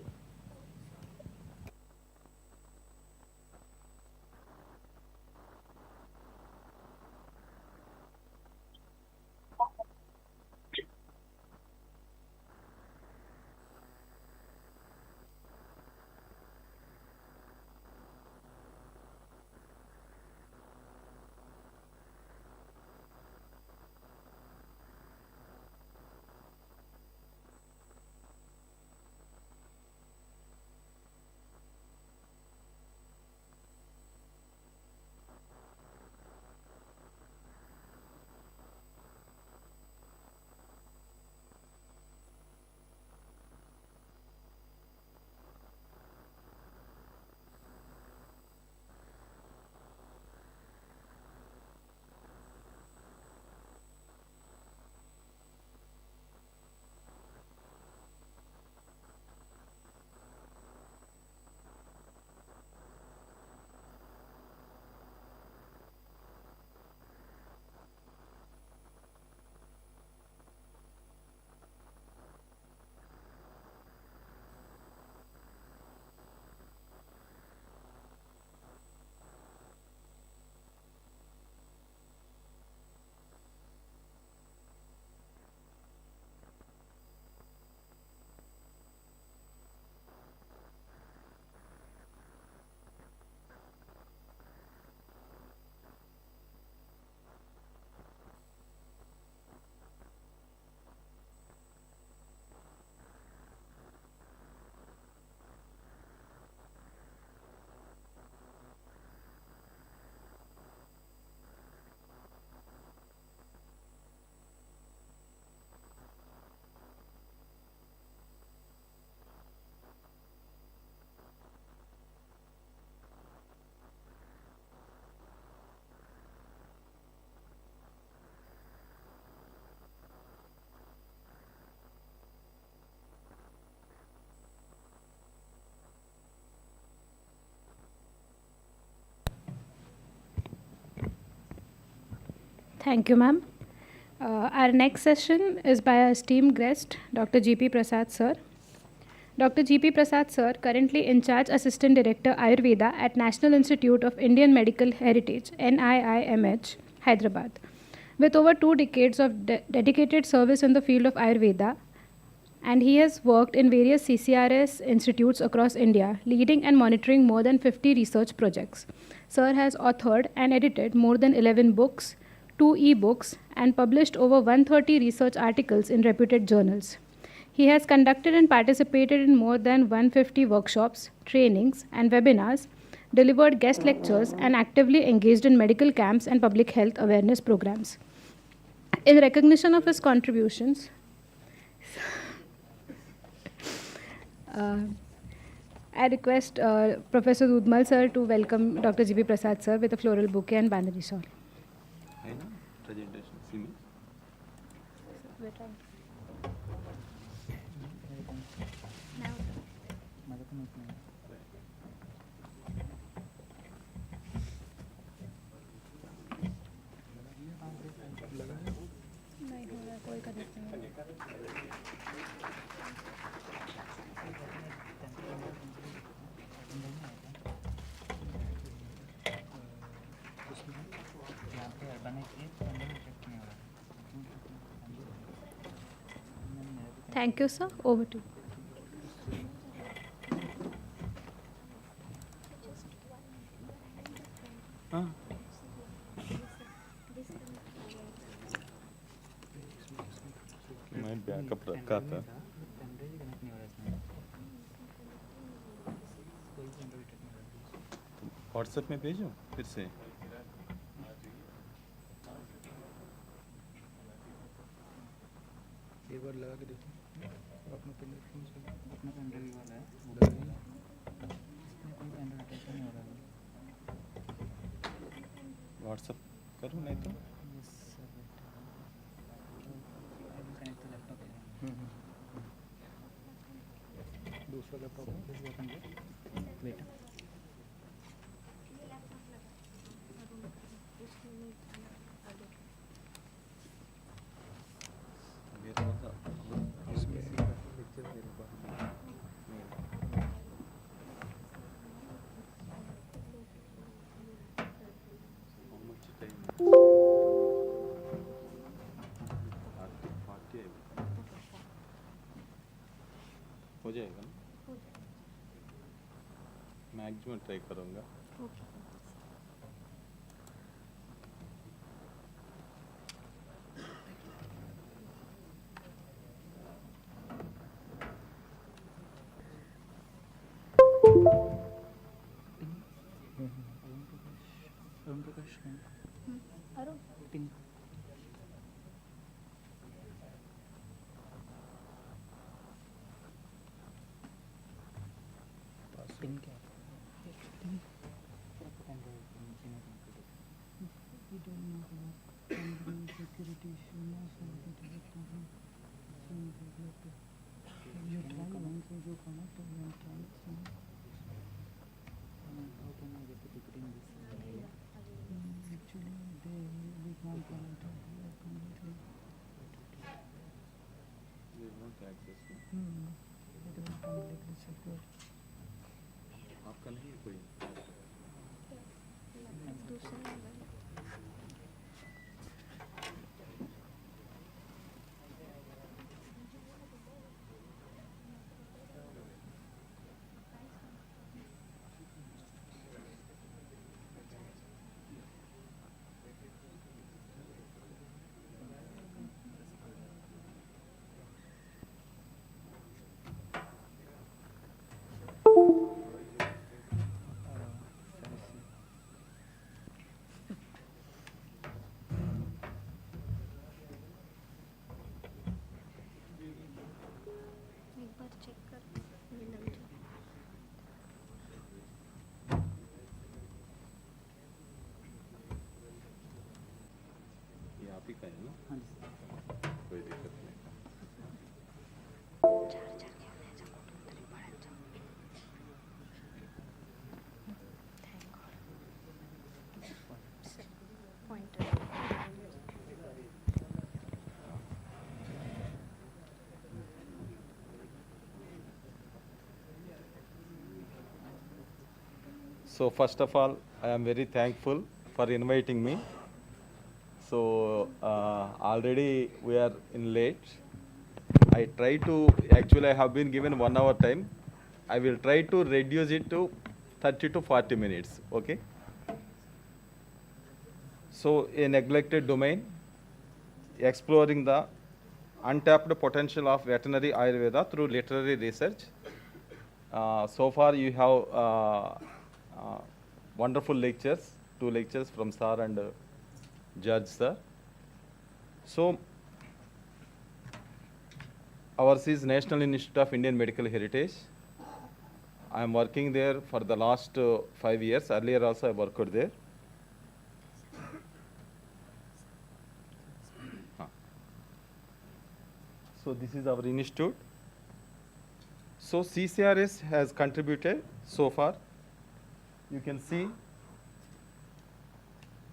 Thank you, ma'am. Our next session is by our esteemed guest, Dr. G.P. Prasad, sir. Dr. G.P. Prasad, sir, currently in charge Assistant Director Ayurveda at National Institute of Indian Medical Heritage, NIIMH, Hyderabad. With over 2 decades of dedicated service in the field of Ayurveda, and he has worked in various CCRS institutes across India, leading and monitoring more than 50 research projects. Sir has authored and edited more than 11 books, 2 e-books, and published over 130 research articles in reputed journals. He has conducted and participated in more than 150 workshops, trainings, and webinars, delivered guest lectures, and actively engaged in medical camps and public health awareness programs. In recognition of his contributions, I request Professor Udmal sir to welcome Dr. G.P. Prasad sir with a floral bouquet and bandhani shawl. Thank you, sir. Over to you. मैं backup रखा था. WhatsApp में भेजो फिर से. एक बार लगा के देखो. अपना पेन ड्राइव वाला है. इसमें कोई पेन ड्राइव अटैच नहीं हो रहा है. व्हाट्सएप करूँ नहीं तो. shoulder problem. This is open here. Wait. हो जाएगा ना? मैक्सिमम ट्राई करूँगा. Arun Prakash. Arun. Pink. Pink. We don't know about security issue. You try once you connect and you try it. How can I get the ticket in this? Actually, we can't connect it completely. They won't access me. It will completely secure. आपका नहीं है कोई? ये आप ही का है ना? हाँ जी. कोई दिक्कत नहीं. So first of all, I am very thankful for inviting me. So already we are in late. I try to, actually I have been given 1 hour time. I will try to reduce it to 30 to 40 minutes, okay? So a neglected domain, exploring the untapped potential of veterinary Ayurveda through literary research. So far you have wonderful lectures, 2 lectures from sir and Judge sir. So ours is National Institute of Indian Medical Heritage. I am working there for the last 5 years. Earlier also I worked there. So this is our institute. So CCRS has contributed so far. You can see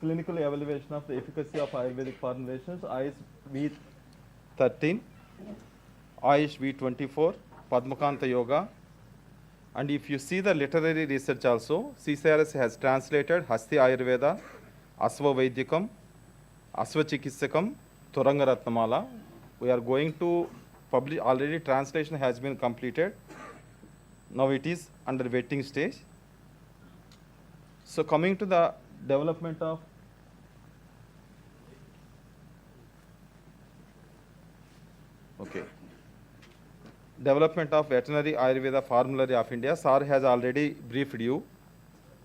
clinical evaluation of the efficacy of Ayurvedic formulations, Ayush V13, Ayush V24, Padmakanta Yoga. And if you see the literary research also, CCRS has translated Hasti Ayurveda, Asva Vaidyakam, Asva Chikitsakam, Turanga Ratnamala. We are going to publish, already translation has been completed. Now it is under waiting stage. So coming to the development of veterinary Ayurveda formulary of India, sir has already briefed you,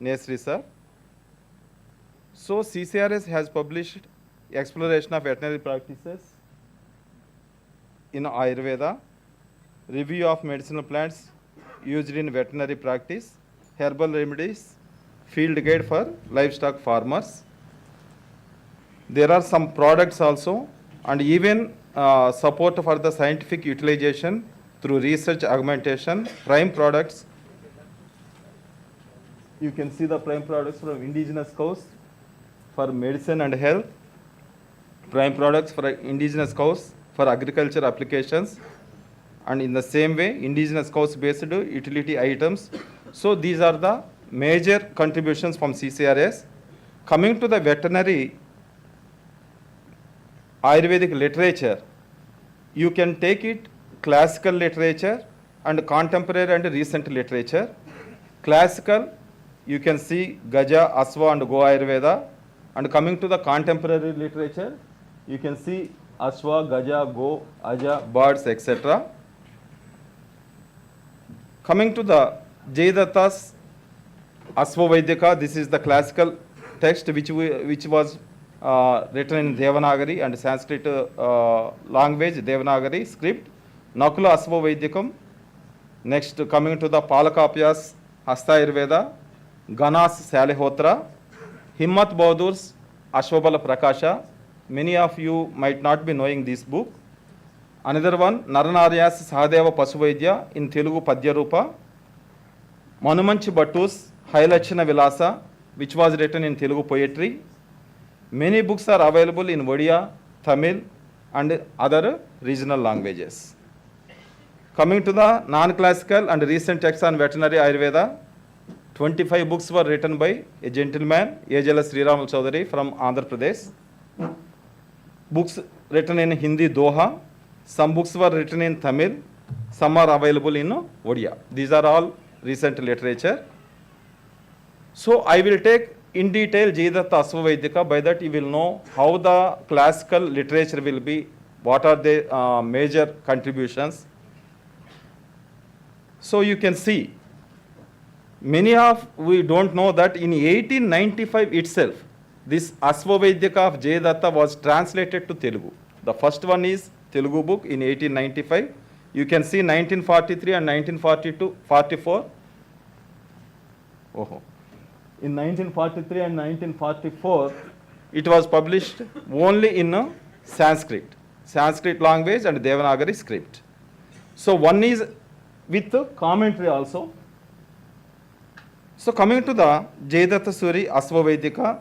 Nesri sir. So CCRS has published exploration of veterinary practices in Ayurveda, review of medicinal plants used in veterinary practice, herbal remedies, field guide for livestock farmers. There are some products also, and even support for the scientific utilization through research augmentation, prime products. You can see the prime products from indigenous cows for medicine and health, prime products for indigenous cows for agriculture applications, and in the same way, indigenous cows based utility items. So these are the major contributions from CCRS. Coming to the veterinary Ayurvedic literature, you can take it classical literature and contemporary and recent literature. Classical, you can see Gaja, Aswa and Go Ayurveda. And coming to the contemporary literature, you can see Aswa, Gaja, Go, Aja, birds, etc. Coming to the Jayadatta's Aswa Vaidika, this is the classical text which was written in Devanagari and Sanskrit language, Devanagari script. Nakula Asva Vaidikam. Next, coming to the Palakapya's Hasta Ayurveda, Ganas Salihotra, Himmat Bahadur's Ashwabala Prakasha. Many of you might not be knowing this book. Another one, Naranarya's Sahadeva Pasuvaidya in Telugu Padya Rupa. Manumanchi Bhattu's Hailachana Vilasa, which was written in Telugu poetry. Many books are available in Odia, Tamil and other regional languages. Coming to the non-classical and recent texts on veterinary Ayurveda, 25 books were written by a gentleman, Ejala Sriramal Chaudhary from Andhra Pradesh. Books written in Hindi, Doha. Some books were written in Tamil. Some are available in Odia. These are all recent literature. So I will take in detail Jayadatta Asva Vaidika. By that you will know how the classical literature will be, what are the major contributions. So you can see, many of we don't know that in 1895 itself, this Asva Vaidika of Jayadatta was translated to Telugu. The first one is Telugu book in 1895. You can see 1943 and 1944. In 1943 and 1944, it was published only in Sanskrit language and Devanagari script. So one is with commentary also. So coming to the Jayadatta Suri Asva Vaidika.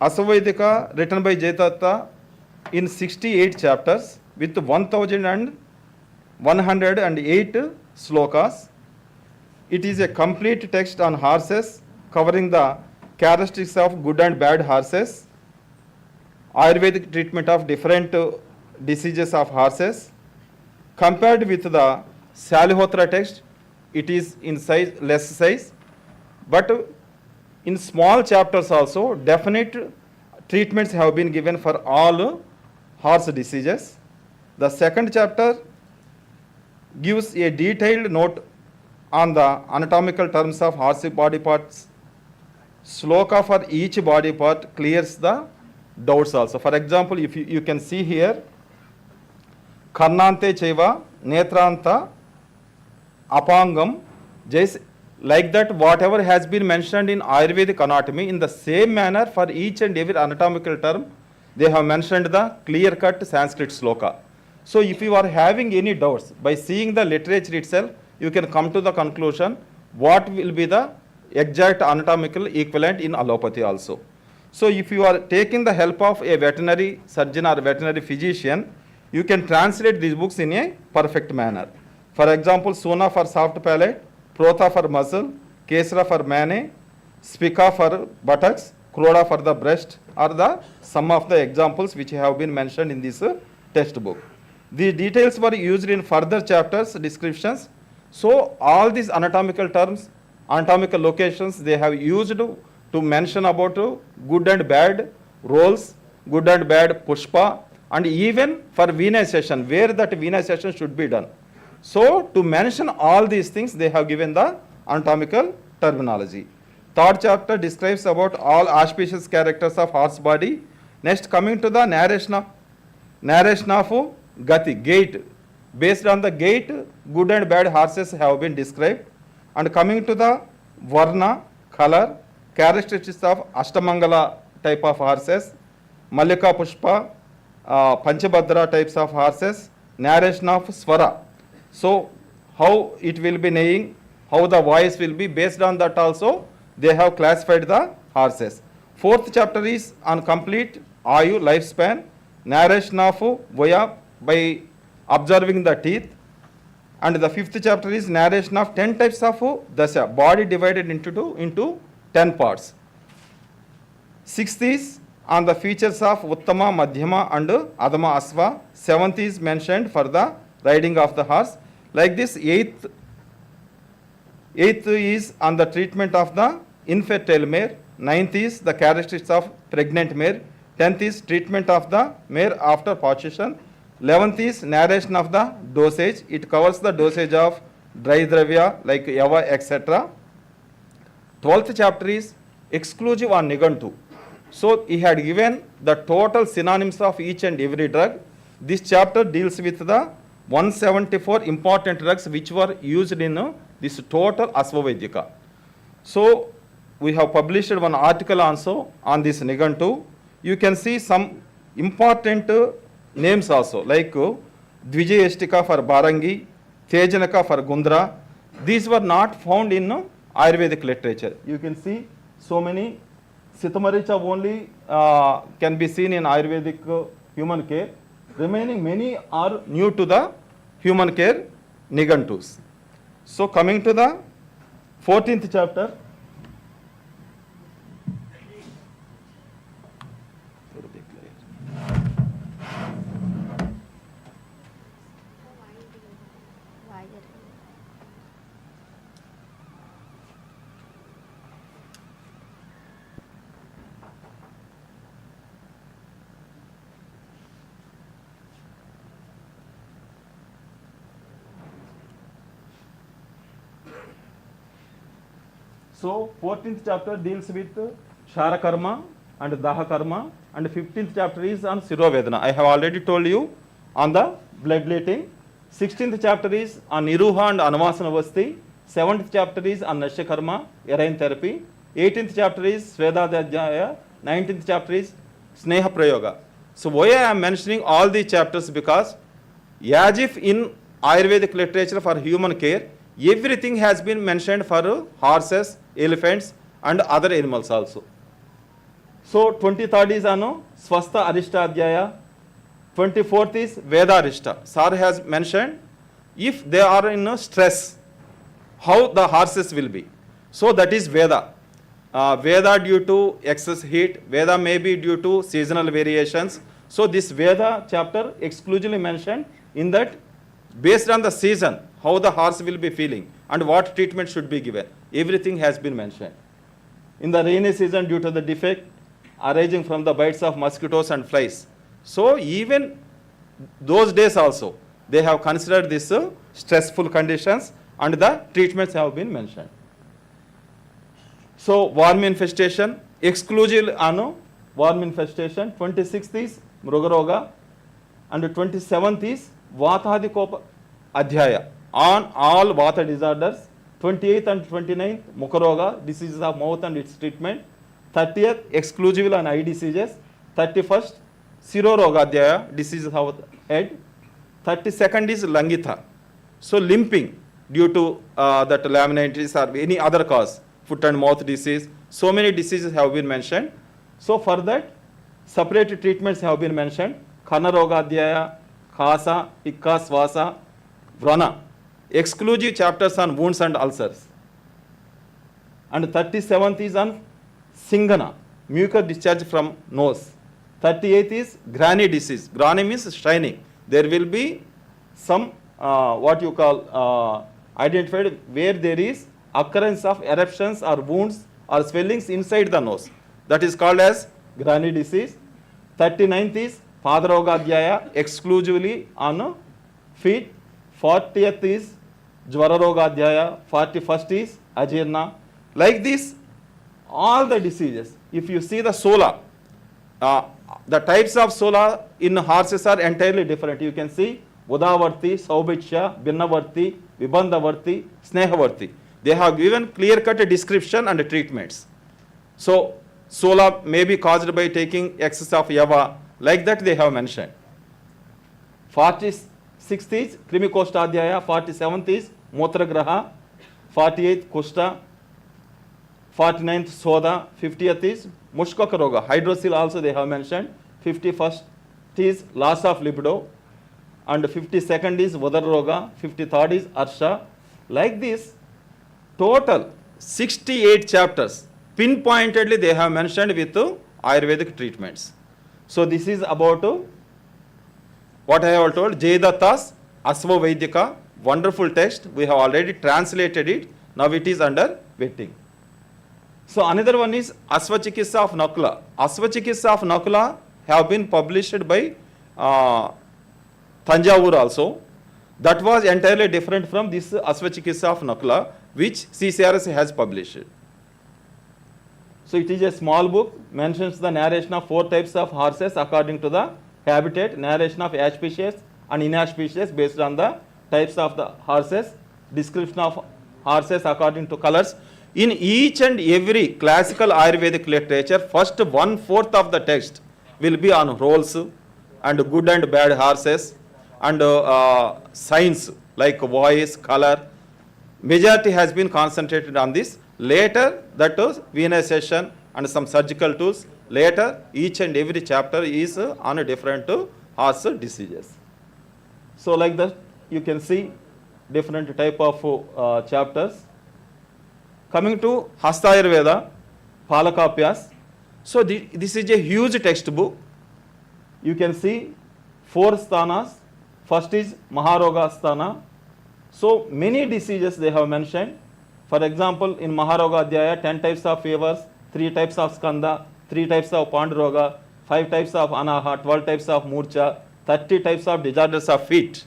Asva Vaidika written by Jayadatta in 68 chapters with 1108 slokas. It is a complete text on horses covering the characteristics of good and bad horses, Ayurvedic treatment of different diseases of horses. Compared with the Salihotra text, it is in size, less size, but in small chapters also, definite treatments have been given for all horse diseases. The second chapter gives a detailed note on the anatomical terms of horse body parts. Sloka for each body part clears the doubts also. For example, if you can see here, Karnante Cheva, Netranta, Apangam, like that whatever has been mentioned in Ayurvedic anatomy, in the same manner for each and every anatomical term, they have mentioned the clear-cut Sanskrit sloka. So if you are having any doubts, by seeing the literature itself, you can come to the conclusion what will be the exact anatomical equivalent in allopathy also. So if you are taking the help of a veterinary surgeon or veterinary physician, you can translate these books in a perfect manner. For example, Sona for soft palate, Protha for muscle, Kesra for mane, Spica for buttocks, Kroda for the breast are the some of the examples which have been mentioned in this textbook. The details were used in further chapters, descriptions. So all these anatomical terms, anatomical locations, they have used to mention about good and bad roles, good and bad pushpa, and even for venization, where that venization should be done. So to mention all these things, they have given the anatomical terminology. Third chapter describes about all auspicious characters of horse body. Next, coming to the narration of Gati, gait. Based on the gait, good and bad horses have been described. And coming to the Varna, color, characteristics of Ashtamangala type of horses, Mallika Pushpa, Panchabhadra types of horses, narration of Swara. So how it will be neighing, how the voice will be, based on that also they have classified the horses. Fourth chapter is on complete Ayu lifespan, narration of Voya by observing the teeth. And the fifth chapter is narration of 10 types of dasha, body divided into 10 parts. Sixth is on the features of Uttama, Madhyama and Adama Asva. Seventh is mentioned for the riding of the horse. Like this, eighth is on the treatment of the infertile mare. Ninth is the characteristics of pregnant mare. 10th is treatment of the mare after partition. 11th is narration of the dosage. It covers the dosage of dry dravya like yava, etc. 12th chapter is exclusive on Nigantu. So he had given the total synonyms of each and every drug. This chapter deals with the 174 important drugs which were used in this total Asvavedika. So we have published one article also on this Nigantu. You can see some important names also, like Dvijayashtika for Barangi, Tejanaka for Gundra. These were not found in Ayurvedic literature. You can see so many. Sitamaricha only can be seen in Ayurvedic human care. Remaining many are new to the human care Nigantus. So coming to the 14th chapter. So 14th chapter deals with Shara Karma and Daha Karma, and 15th chapter is on Sirovedana. I have already told you on the bloodletting. 16th chapter is on Niruha and Anvasana Vasti. 7th chapter is on Nashya Karma, Erain therapy. 18th chapter is Svedadhyaya. 19th chapter is Sneha Prayoga. So why I am mentioning all these chapters? Because as if in Ayurvedic literature for human care, everything has been mentioned for horses, elephants and other animals also. So 23rd is on Swastha Arishtadhyaya. 24th is Veda Arishta. Sir has mentioned if they are in stress, how the horses will be. So that is Veda. Veda due to excess heat, Veda may be due to seasonal variations. So this Veda chapter exclusively mentioned in that based on the season, how the horse will be feeling and what treatment should be given. Everything has been mentioned. In the rainy season, due to the defect arising from the bites of mosquitoes and flies. So even those days also, they have considered this stressful conditions and the treatments have been mentioned. So worm infestation, exclusive on worm infestation. 26th is Mrugaroga and 27th is Vatadikopa Adhyaya on all Vata disorders. 28th and 29th Mukaroga, diseases of mouth and its treatment. 30th exclusive on eye diseases. 31st Siroroga Adhyaya, diseases of the head. 32nd is Langitha. So limping due to that laminitis or any other cause, foot and mouth disease. So many diseases have been mentioned. So for that, separate treatments have been mentioned. Khanaroga Adhyaya, Khasa, Pikka, Swasa, Vrana. Exclusive chapters on wounds and ulcers. And 37th is on Singana, mucus discharge from nose. 38th is Granny disease. Granny means shining. There will be some what you call identified where there is occurrence of eruptions or wounds or swellings inside the nose. That is called as Granny disease. 39th is Padaroga Adhyaya, exclusively on feet. 40th is Jwararoga Adhyaya. 41st is Ajirna. Like this, all the diseases. If you see the sola, the types of sola in horses are entirely different. You can see Udavarti, Saubhitsha, Binnavarti, Vibandhavarti, Snehavarti. They have given clear-cut description and treatments. So sola may be caused by taking excess of yava. Like that they have mentioned. 46th 46th is Krimikoshtadhyaya, 47th is Motragraha, 48th Kushta, 49th Soda, 50th is Mushkaka Roga, hydrocele also they have mentioned, 51st is loss of libido, and 52nd is Vadar Roga, 53rd is Arsha. Like this, total 68 chapters, pinpointedly they have mentioned with Ayurvedic treatments. So this is about what I have told, Jayadatta's Asva Vaidika, wonderful text. We have already translated it. Now it is under wetting. So another one is Asvachikissa of Nakula. Asvachikissa of Nakula have been published by Tanjavur also. That was entirely different from this Asvachikissa of Nakula, which CCRS has published. So it is a small book, mentions the narration of 4 types of horses according to the habitat, narration of auspicious and inauspicious based on the types of the horses, description of horses according to colors. In each and every classical Ayurvedic literature, first 1/4 of the text will be on roles and good and bad horses and signs like voice, color. Majority has been concentrated on this. Later, that is venization and some surgical tools. Later, each and every chapter is on a different horse diseases. So like that, you can see different type of chapters. Coming to Hasta Ayurveda, Palakapyas. So this is a huge textbook. You can see 4 sthanas. First is Maharoga sthana. So many diseases they have mentioned. For example, in Maharoga Adhyaya, 10 types of fevers, 3 types of skanda, 3 types of Panduroga, 5 types of Anaha, 12 types of Murcha, 30 types of disorders of feet.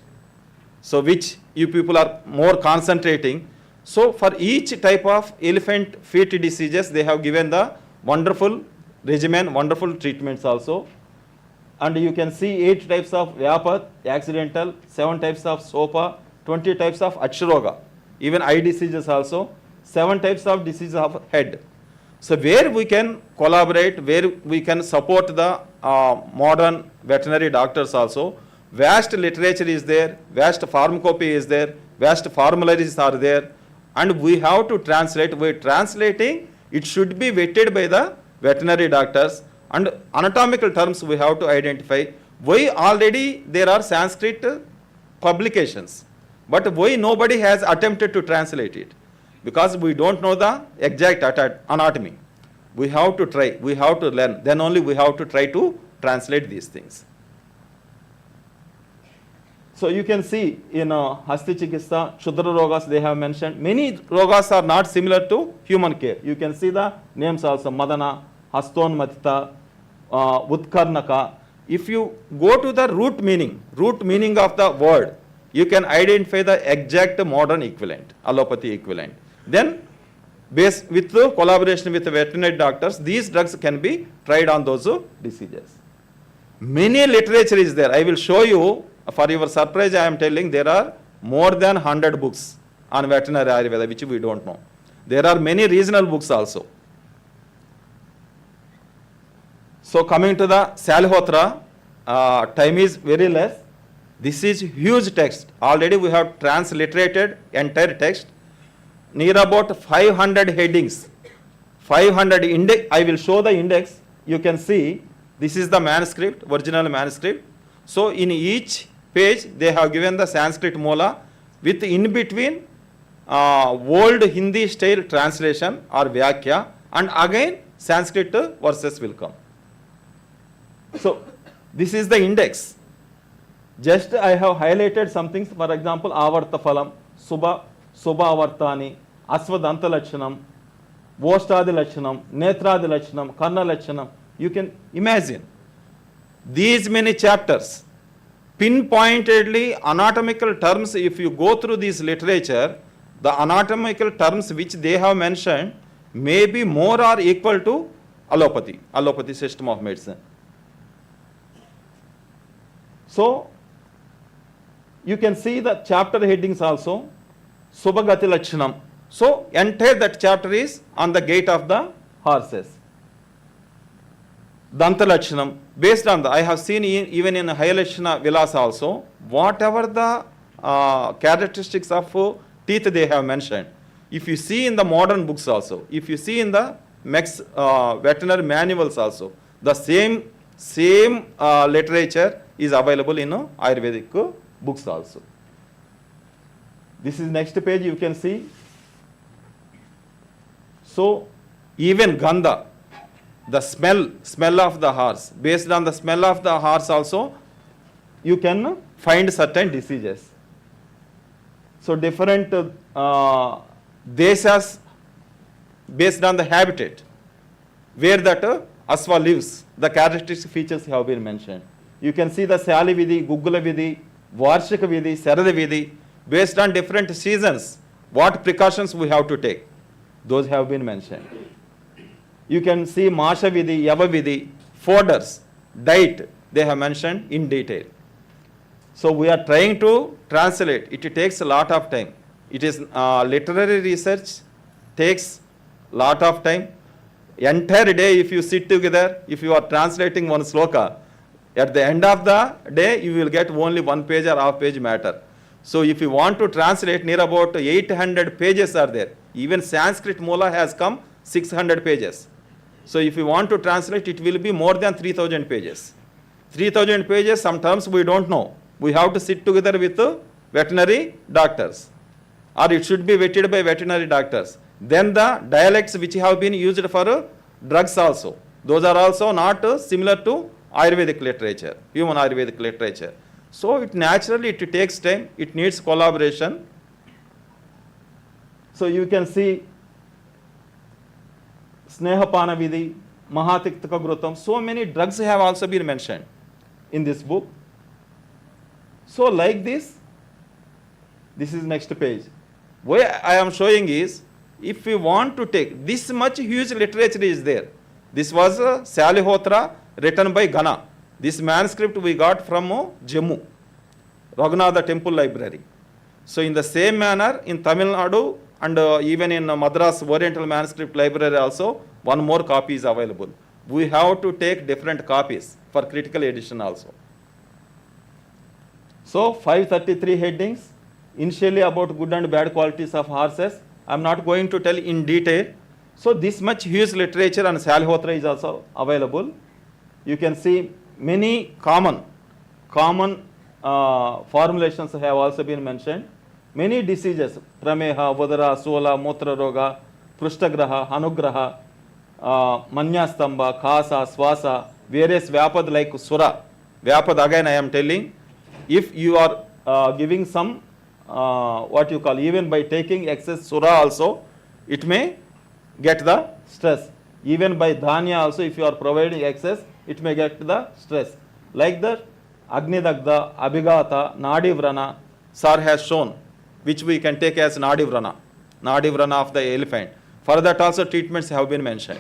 So which you people are more concentrating. So for each type of elephant feet diseases, they have given the wonderful regimen, wonderful treatments also. And you can see 8 types of Vyapat, accidental, 7 types of Sopa, 20 types of Aksharoga, even eye diseases also, 7 types of diseases of head. So where we can collaborate, where we can support the modern veterinary doctors also, vast literature is there, vast pharmacopy is there, vast formularies are there, and we have to translate. We're translating, it should be vetted by the veterinary doctors, and anatomical terms we have to identify. Why already there are Sanskrit publications, but why nobody has attempted to translate it? Because we don't know the exact anatomy. We have to try, we have to learn, then only we have to try to translate these things. So you can see in Hasti Chikitsa, Shudra Rogas they have mentioned. Many Rogas are not similar to human care. You can see the names also, Madana, Haston Matita, Utkarnaka. If you go to the root meaning of the word, you can identify the exact modern equivalent, allopathy equivalent. Then, based with the collaboration with the veterinary doctors, these drugs can be tried on those diseases. Many literature is there. I will show you, for your surprise I am telling, there are more than 100 books on veterinary Ayurveda, which we don't know. There are many regional books also. So coming to the Salhotra, time is very less. This is huge text. Already we have transliterated entire text. Near about 500 headings, 500 index. I will show the index. You can see this is the manuscript, original manuscript. So in each page they have given the Sanskrit mola with in between old Hindi style translation or Vyakya, and again Sanskrit verses will come. So this is the index. Just I have highlighted some things. For example, Avarta Phalam, Subha Avartani, Asvadanta Lakshanam, Vostadi Lakshanam, Netradi Lakshanam, Karna Lakshanam. You can imagine these many chapters, pinpointedly anatomical terms. If you go through this literature, the anatomical terms which they have mentioned may be more or equal to allopathy system of medicine. So you can see the chapter headings also, Subhagati Lakshanam. So entire that chapter is on the gait of the horses. Danta Lakshanam. Based on that, I have seen even in High Lakshana Vilas also, whatever the characteristics of teeth they have mentioned. If you see in the modern books also, if you see in the veterinary manuals also, the same literature is available in Ayurvedic books also. This is next page, you can see. So even Gandha, the smell of the horse, based on the smell of the horse also, you can find certain diseases. So different desas, based on the habitat, where that Aswa lives, the characteristic features have been mentioned. You can see the Sali Vidhi, Gugula Vidhi, Varshika Vidhi, Sarada Vidhi, based on different seasons, what precautions we have to take. Those have been mentioned. You can see Masha Vidhi, Yava Vidhi, foders, diet, they have mentioned in detail. So we are trying to translate. It takes a lot of time. It is literary research, takes a lot of time. Entire day, if you sit together, if you are translating one sloka, at the end of the day, you will get only 1 page or half page matter. So if you want to translate, near about 800 pages are there. Even Sanskrit Mula has come 600 pages. So if you want to translate, it will be more than 3000 pages. 3000 pages, sometimes we don't know. We have to sit together with veterinary doctors, or it should be vetted by veterinary doctors. Then the dialects which have been used for drugs also, those are also not similar to Ayurvedic literature, human Ayurvedic literature. So it naturally it takes time, it needs collaboration. So you can see Snehapana Vidhi, Mahatiktaka Grutam, so many drugs have also been mentioned in this book. So like this is next page. What I am showing is, if we want to take this much huge literature is there. This was Salihotra written by Ghana. This manuscript we got from Jammu, Raghunatha Temple Library. So in the same manner in Tamil Nadu and even in Madras Oriental Manuscript Library also, one more copy is available. We have to take different copies for critical edition also. So 533 headings, initially about good and bad qualities of horses. I am not going to tell in detail. So this much huge literature on Salihotra is also available. You can see many common formulations have also been mentioned. Many diseases, Prameha, Vadara, Sola, Mutra Roga, Prushtagraha, Anugraha, Manyastamba, Khasa, Swasa, various Vyapad like Sura. Vyapad again I am telling, if you are giving some, what you call, even by taking excess Sura also, it may get the stress. Even by Dhanya also, if you are providing excess, it may get the stress. Like that, Agnidagda, Abhigata, Nadivrana, Sir has shown, which we can take as Nadivrana of the elephant. For that also treatments have been mentioned.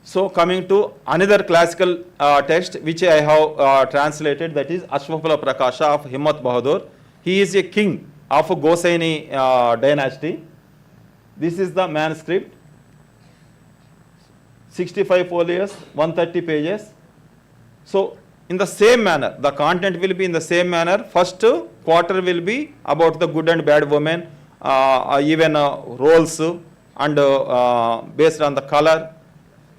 So coming to another classical text which I have translated, that is Ashwapala Prakasha of Himmat Bahadur. He is a king of Gosaini dynasty. This is the manuscript, 65 folios, 130 pages. So in the same manner, the content will be in the same manner. First quarter will be about the good and bad women, even roles and based on the color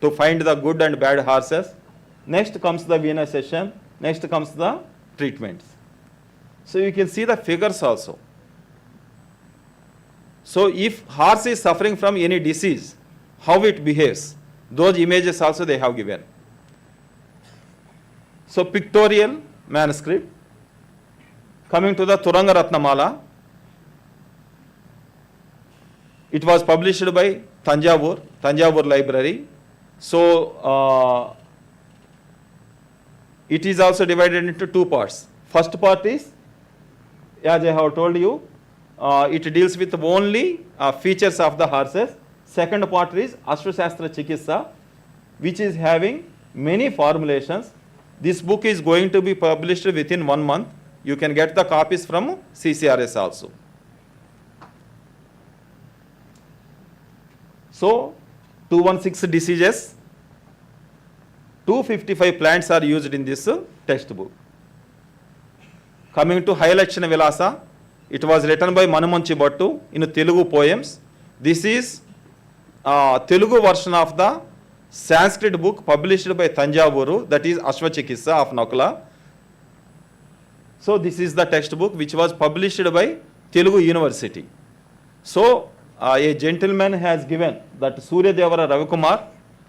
to find the good and bad horses. Next comes the Vena session. Next comes the treatments. So you can see the figures also. So if horse is suffering from any disease, how it behaves, those images also they have given. So pictorial manuscript. Coming to the Turanga Ratnamala, it was published by Tanjavur Library. So it is also divided into two parts. First part is, as I have told you, it deals with only features of the horses. Second part is Ashwashastra Chikitsa, which is having many formulations. This book is going to be published within 1 month. You can get the copies from CCRS also. So 216 diseases 255 plants are used in this textbook. Coming to Hailakshana Vilasa, it was written by Manumanchi Bhattu in Telugu poems. This is Telugu version of the Sanskrit book published by Tanjavuru, that is Ashvachikissa of Nakula. So this is the textbook which was published by Telugu University. So a gentleman has given, that Surya Devara Ravikumar,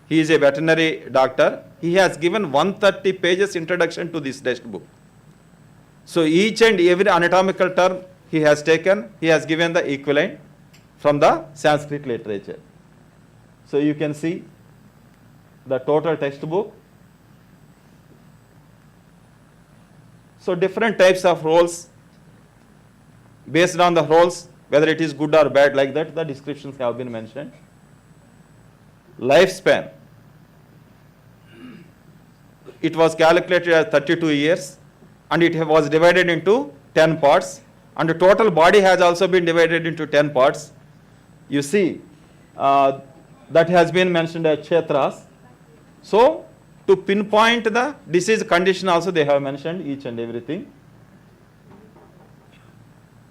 he is a veterinary doctor, he has given 130 pages introduction to this textbook. So each and every anatomical term he has taken, he has given the equivalent from the Sanskrit literature. So you can see the total textbook. So different types of roles, based on the roles, whether it is good or bad, like that, the descriptions have been mentioned. Lifespan, it was calculated as 32 years and it was divided into 10 parts, and the total body has also been divided into 10 parts. You see, that has been mentioned as kshetras. So to pinpoint the disease condition also they have mentioned each and everything.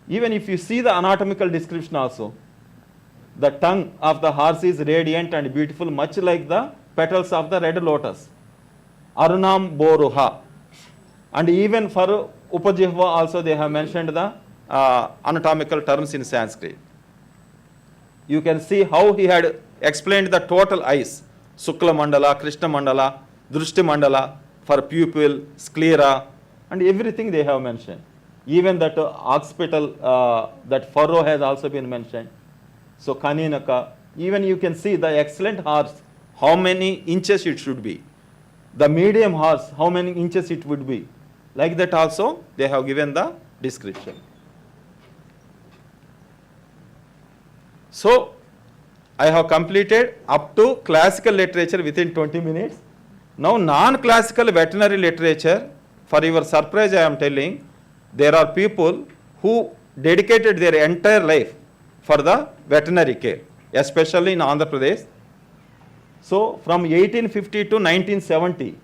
Even if you see the anatomical description also, the tongue of the horse is radiant and beautiful, much like the petals of the red lotus. Arunam Boruha. And even for Upajihva also they have mentioned the anatomical terms in Sanskrit. You can see how he had explained the total eyes. Sukla Mandala, Krishna Mandala, Drushti Mandala, for pupil, sclera, and everything they have mentioned. Even that occipital, that furrow has also been mentioned. So Kaninaka, even you can see the excellent horse, how many inches it should be. The medium horse, how many inches it would be. Like that also, they have given the description. So, I have completed up to classical literature within 20 minutes. Now, non-classical veterinary literature, for your surprise I am telling, there are people who dedicated their entire life for the veterinary care, especially in Andhra Pradesh. So, from 1850 to 1970,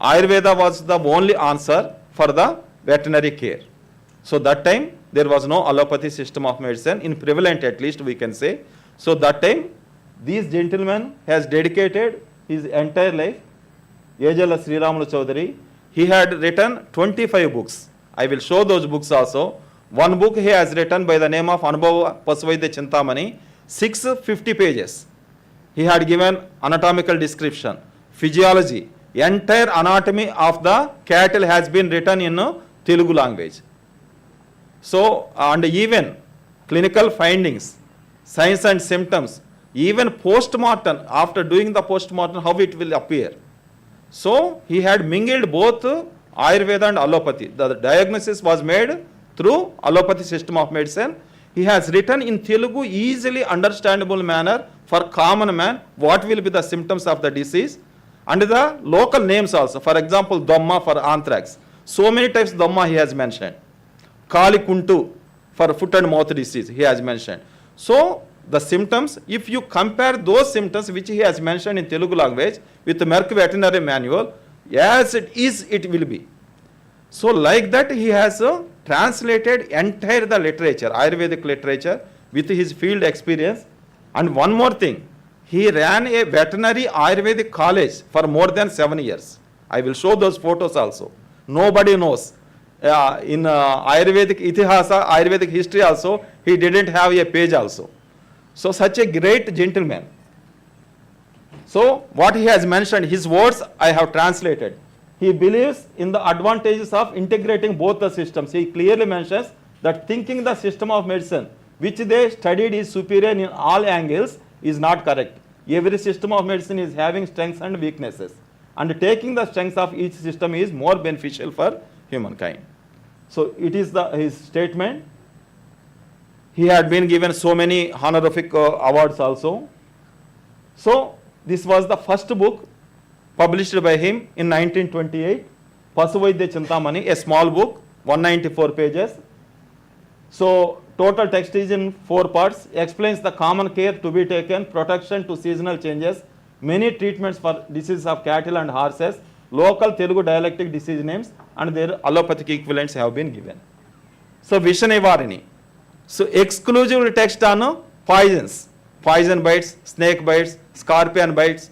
Ayurveda was the only answer for the veterinary care. So, that time there was no allopathy system of medicine, in prevalent at least we can say. So, that time these gentlemen has dedicated his entire life. Yejala Sri Ramulu Chaudhary, he had written 25 books. I will show those books also. One book he has written by the name of Anubhava Pasuvaidya Chintamani, 650 pages. He had given anatomical description, physiology, entire anatomy of the cattle has been written in Telugu language. So, and even clinical findings, signs and symptoms, even post-mortem, after doing the post-mortem, how it will appear. So, he had mingled both Ayurveda and allopathy. The diagnosis was made through allopathy system of medicine. He has written in Telugu easily understandable manner for common man what will be the symptoms of the disease and the local names also. For example, Dhamma for anthrax. So many types of Dhamma he has mentioned. Kali Kuntu for foot and mouth disease he has mentioned. So the symptoms, if you compare those symptoms which he has mentioned in Telugu language with the Merck Veterinary Manual, as it is, it will be. So like that he has translated entire the literature, Ayurvedic literature with his field experience. And one more thing, he ran a veterinary Ayurvedic college for more than 7 years. I will show those photos also. Nobody knows. In Ayurvedic Itihasa, Ayurvedic history also, he didn't have a page also. So such a great gentleman. So what he has mentioned, his words I have translated. He believes in the advantages of integrating both the systems. He clearly mentions that thinking the system of medicine which they studied is superior in all angles is not correct. Every system of medicine is having strengths and weaknesses. And taking the strengths of each system is more beneficial for humankind. So it is his statement. He had been given so many honorific awards also. So this was the first book published by him in 1928, Pasuvaidya Chintamani, a small book, 194 pages. So total text is in 4 parts, explains the common care to be taken, protection to seasonal changes, many treatments for diseases of cattle and horses, local Telugu dialectic disease names and their allopathic equivalents have been given. So Visha Nivarini. So exclusive text on poisons, poison bites, snake bites, scorpion bites,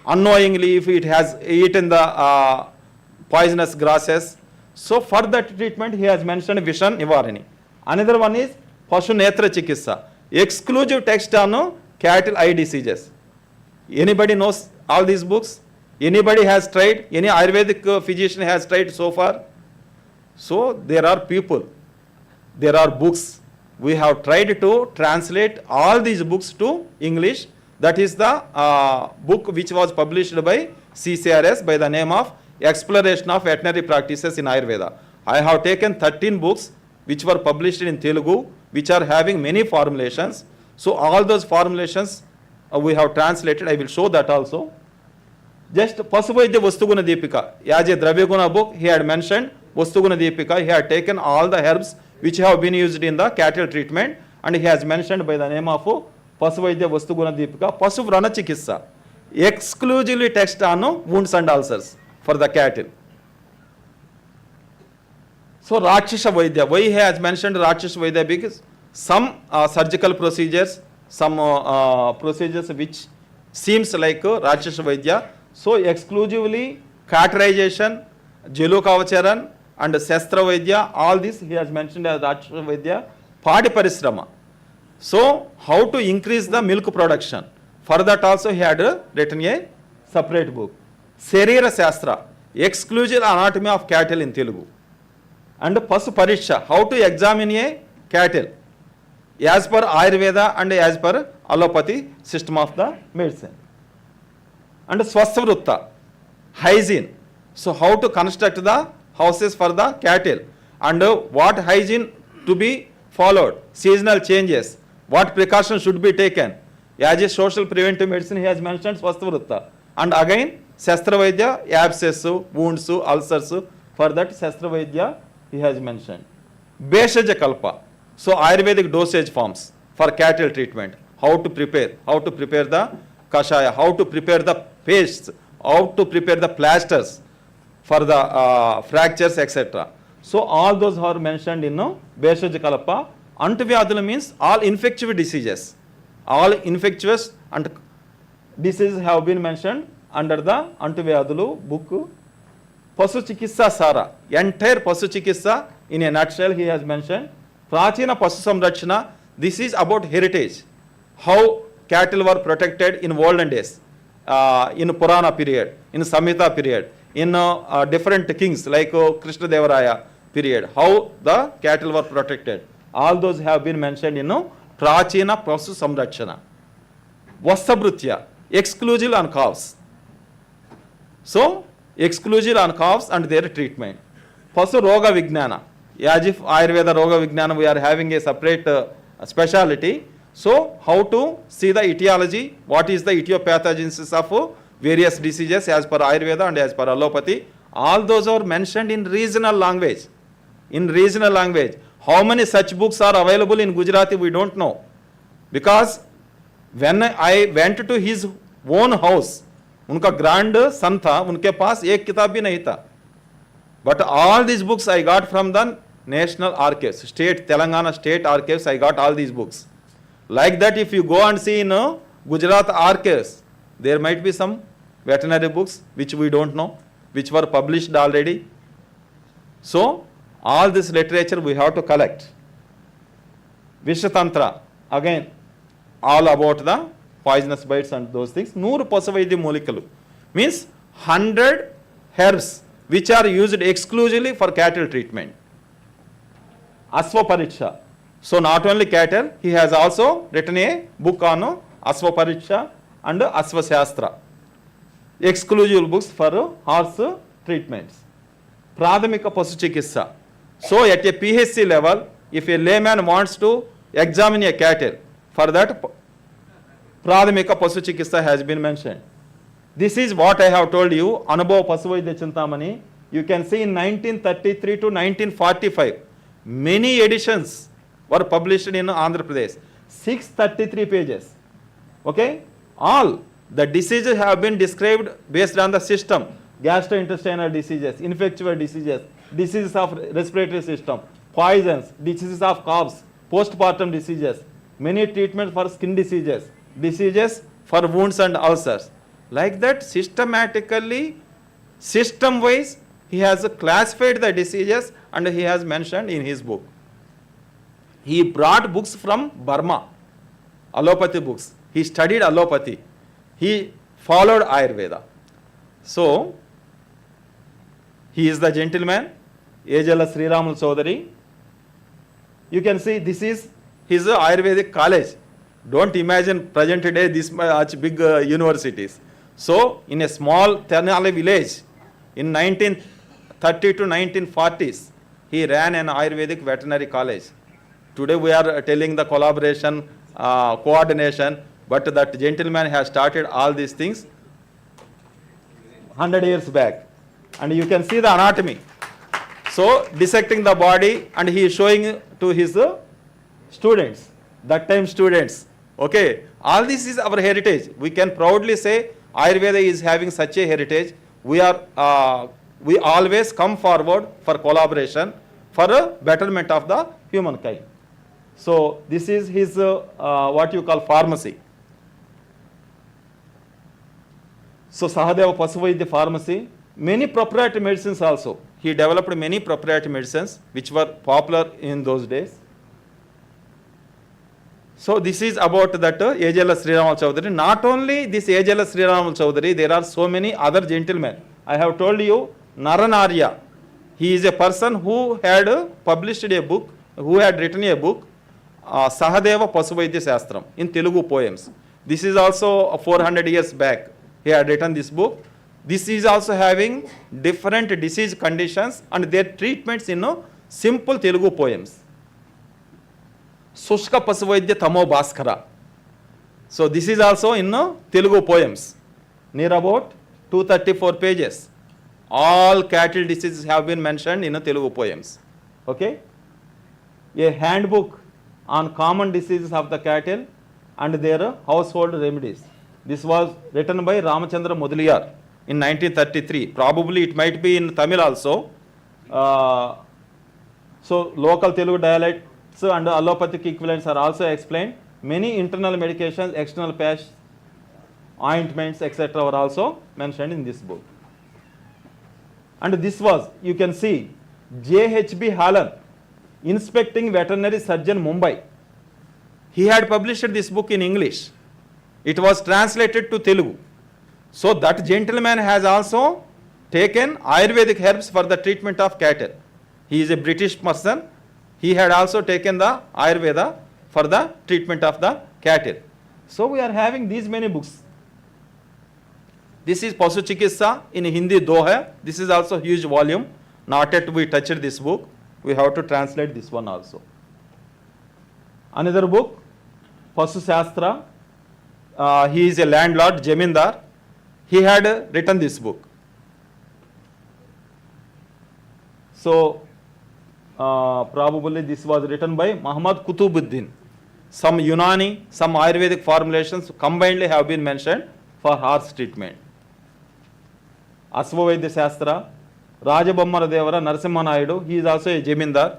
unknowingly if it has eaten the poisonous grasses. So for that treatment he has mentioned Visha Nivarini. Another one is Pashu Netra Chikitsa. Exclusive text on cattle eye diseases. Anybody knows all these books? Anybody has tried? Any Ayurvedic physician has tried so far? So there are people, there are books. We have tried to translate all these books to English. That is the book which was published by CCRS by the name of Exploration of Veterinary Practices in Ayurveda. I have taken 13 books which were published in Telugu, which are having many formulations. So all those formulations we have translated. I will show that also. Just Pasuvaidya Vastuguna Deepika. As a Dravyaguna book, he had mentioned Vastuguna Deepika. He had taken all the herbs which have been used in the cattle treatment, and he has mentioned by the name of Pasuvaidya Vastuguna Deepika, Pasu Vrana Chikitsa. Exclusively text on wounds and ulcers for the cattle. So Rakshasa Vaidya. Why he has mentioned Rakshasa Vaidya? Because some surgical procedures, some procedures which seems like Rakshasa Vaidya. So exclusively cauterization, Jelukavacharan and Shastra Vaidya, all this he has mentioned as Rakshasa Vaidya. Padi Parishrama. So how to increase the milk production. For that also he had written a separate book. Sharira Shastra, exclusive anatomy of cattle in Telugu. And Pasu Pariksha, how to examine a cattle as per Ayurveda and as per allopathy system of the medicine. And Swasthavrutta, hygiene. So how to construct the houses for the cattle and what hygiene to be followed, seasonal changes, what precautions should be taken. As a social preventive medicine he has mentioned Swasthavrutta. And again Shastra Vaidya, abscess, wounds, ulcers, for that Shastra Vaidya he has mentioned. Beshaja Kalpa. So Ayurvedic dosage forms for cattle treatment. How to prepare the kashaya, how to prepare the pastes, how to prepare the plasters for the fractures, etc. So all those are mentioned in Beshaja Kalpa. Antivyadula means all infectious diseases. All infectious and diseases have been mentioned under the Antivyadulu book. Pasu Chikitsa Sara, entire Pasu Chikitsa in a nutshell he has mentioned. Prachina Pasu Samrakshana, this is about heritage. How cattle were protected in olden days, in Purana period, in Samhita period, in different kings like Krishna Devaraya period, how the cattle were protected. All those have been mentioned in Prachina Pasu Samrakshana. Vastabhrutya, exclusive on cows. So, exclusive on cows and their treatment. Pasu Roga Vijnana, as if Ayurveda Roga Vijnana we are having a separate speciality. So, how to see the etiology, what is the etiopathogenesis of various diseases as per Ayurveda and as per allopathy. All those are mentioned in regional language. In regional language. How many such books are available in Gujarati we don't know. Because when I went to his own house, उनका grand son था, उनके पास एक किताब भी नहीं था. But all these books I got from the National Archives, Telangana State Archives, I got all these books. Like that, if you go and see in Gujarat Archives, there might be some veterinary books which we don't know, which were published already. So, all this literature we have to collect. Vishatantra, again, all about the poisonous bites and those things. Nooru Pasavaidya Molikalu means 100 herbs which are used exclusively for cattle treatment. Asva Pariksha. So not only cattle, he has also written a book on Asva Pariksha and Asva Shastra. Exclusive books for horse treatments. Pradhamika Pasu Chikitsa. So at a PHC level, if a layman wants to examine a cattle, for that Pradhamika Pasu Chikitsa has been mentioned. This is what I have told you, Anubhava Pasuvaidya Chintamani. You can see in 1933 to 1945, many editions were published in Andhra Pradesh. 633 pages. Okay? All The diseases have been described based on the system: gastrointestinal diseases, infectious diseases, diseases of respiratory system, poisons, diseases of coughs, postpartum diseases, many treatments for skin diseases, diseases for wounds and ulcers. Like that, systematically, system-wise, he has classified the diseases and he has mentioned in his book. He brought books from Burma, allopathy books. He studied allopathy. He followed Ayurveda. So, he is the gentleman, Ajala Sri Ramal Chaudhary. You can see this is his Ayurvedic college. Don't imagine present day this much big universities. So, in a small Ternale village in 1930 to 1940s, he ran an Ayurvedic veterinary college. Today we are telling the collaboration, coordination, but that gentleman has started all these things 100 years back. And you can see the anatomy. So, dissecting the body, and he is showing to his students, that time students. Okay, all this is our heritage. We can proudly say Ayurveda is having such a heritage. We always come forward for collaboration for a betterment of the humankind. So, this is his what you call pharmacy. So, Sahadeva Pasuvaidya pharmacy, many proprietary medicines also. He developed many proprietary medicines which were popular in those days. So, this is about that Ajala Sri Ramal Chaudhary. Not only this Ajala Sri Ramal Chaudhary, there are so many other gentlemen. I have told you, Naranarya, he is a person who had published a book, who had written a book, Sahadeva Pasuvaidya Shastram, in Telugu poems. This is also 400 years back. He had written this book. This is also having different disease conditions and their treatments in simple Telugu poems. Sushka Pasuvaidya Tamo Bhaskara. So this is also in Telugu poems, near about 234 pages. All cattle diseases have been mentioned in Telugu poems. Okay? A handbook on common diseases of the cattle and their household remedies. This was written by Ramachandra Mudaliyar in 1933. Probably it might be in Tamil also. So local Telugu dialects and allopathic equivalents are also explained. Many internal medications, external patch, ointments, etc. are also mentioned in this book. And this was, you can see, J.H.B. Hallan, Inspecting Veterinary Surgeon, Mumbai. He had published this book in English. It was translated to Telugu. So that gentleman has also taken Ayurvedic herbs for the treatment of cattle. He is a British person. He had also taken the Ayurveda for the treatment of the cattle. So we are having these many books. This is Pasu Chikitsa in Hindi Doha. This is also huge volume. Not yet we touched this book. We have to translate this one also. Another book, Pasu Shastra. He is a landlord, Jamindar. He had written this book. So, probably this was written by Muhammad Qutubuddin. Some Unani, some Ayurvedic formulations combinedly have been mentioned for horse treatment. Asvavaidya Shastra, Rajabommara Devara Narasimha Naidu, he is also a Jamindar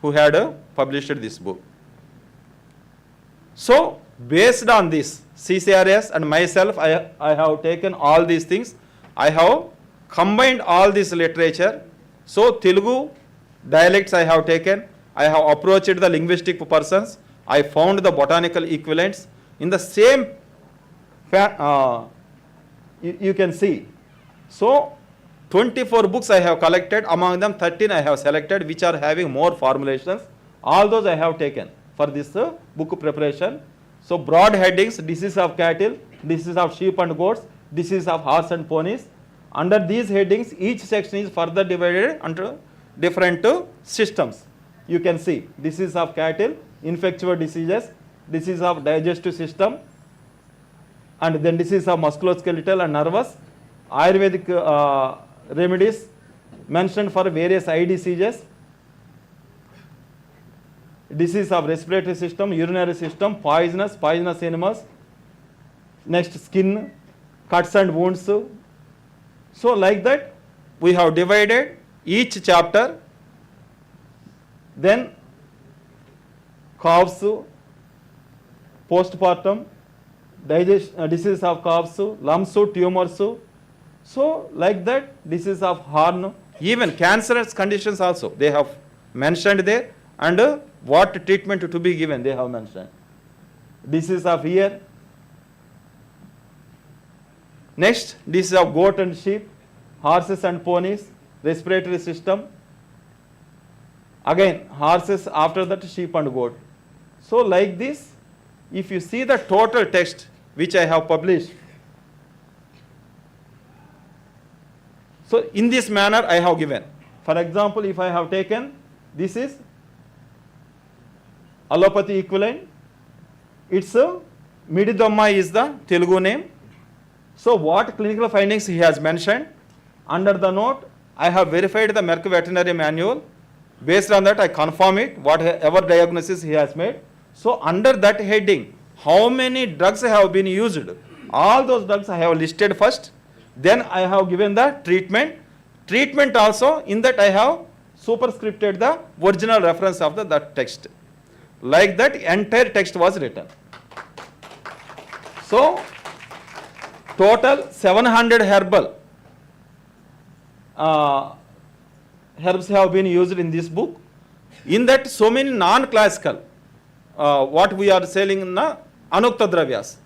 who had published this book. So, based on this, CCRS and myself, I have taken all these things. I have combined all this literature. So, Telugu dialects I have taken. I have approached the linguistic persons. I found the botanical equivalents. In the same, you can see. So, 24 books I have collected. Among them, 13 I have selected, which are having more formulations. All those I have taken for this book preparation. So, broad headings: disease of cattle, disease of sheep and goats, disease of horse and ponies. Under these headings, each section is further divided into different systems. You can see disease of cattle, infectious diseases, disease of digestive system, and then disease of musculoskeletal and nervous, Ayurvedic remedies mentioned for various eye diseases, disease of respiratory system, urinary system, poisonous animals, next skin, cuts and wounds. So like that, we have divided each chapter. Then coughs, postpartum, disease of coughs, lumps, tumors. So like that, disease of horn, even cancerous conditions also they have mentioned there, and what treatment to be given they have mentioned. Disease of ear. Next, disease of goat and sheep, horses and ponies, respiratory system. Again, horses, after that sheep and goat. So like this, if you see the total text which I have published, so in this manner I have given. For example, if I have taken, this is allopathy equivalent, it's a Mididamma is the Telugu name. So what clinical findings he has mentioned, under the note I have verified the Merck veterinary manual. Based on that I confirm it, whatever diagnosis he has made. So under that heading, how many drugs have been used? All those drugs I have listed first. Then I have given the treatment. Treatment also, in that I have superscripted the original reference of that text. Like that, entire text was written. So, total 700 herbal herbs have been used in this book. In that, so many non-classical, what we are selling in the Anukta Dravyas.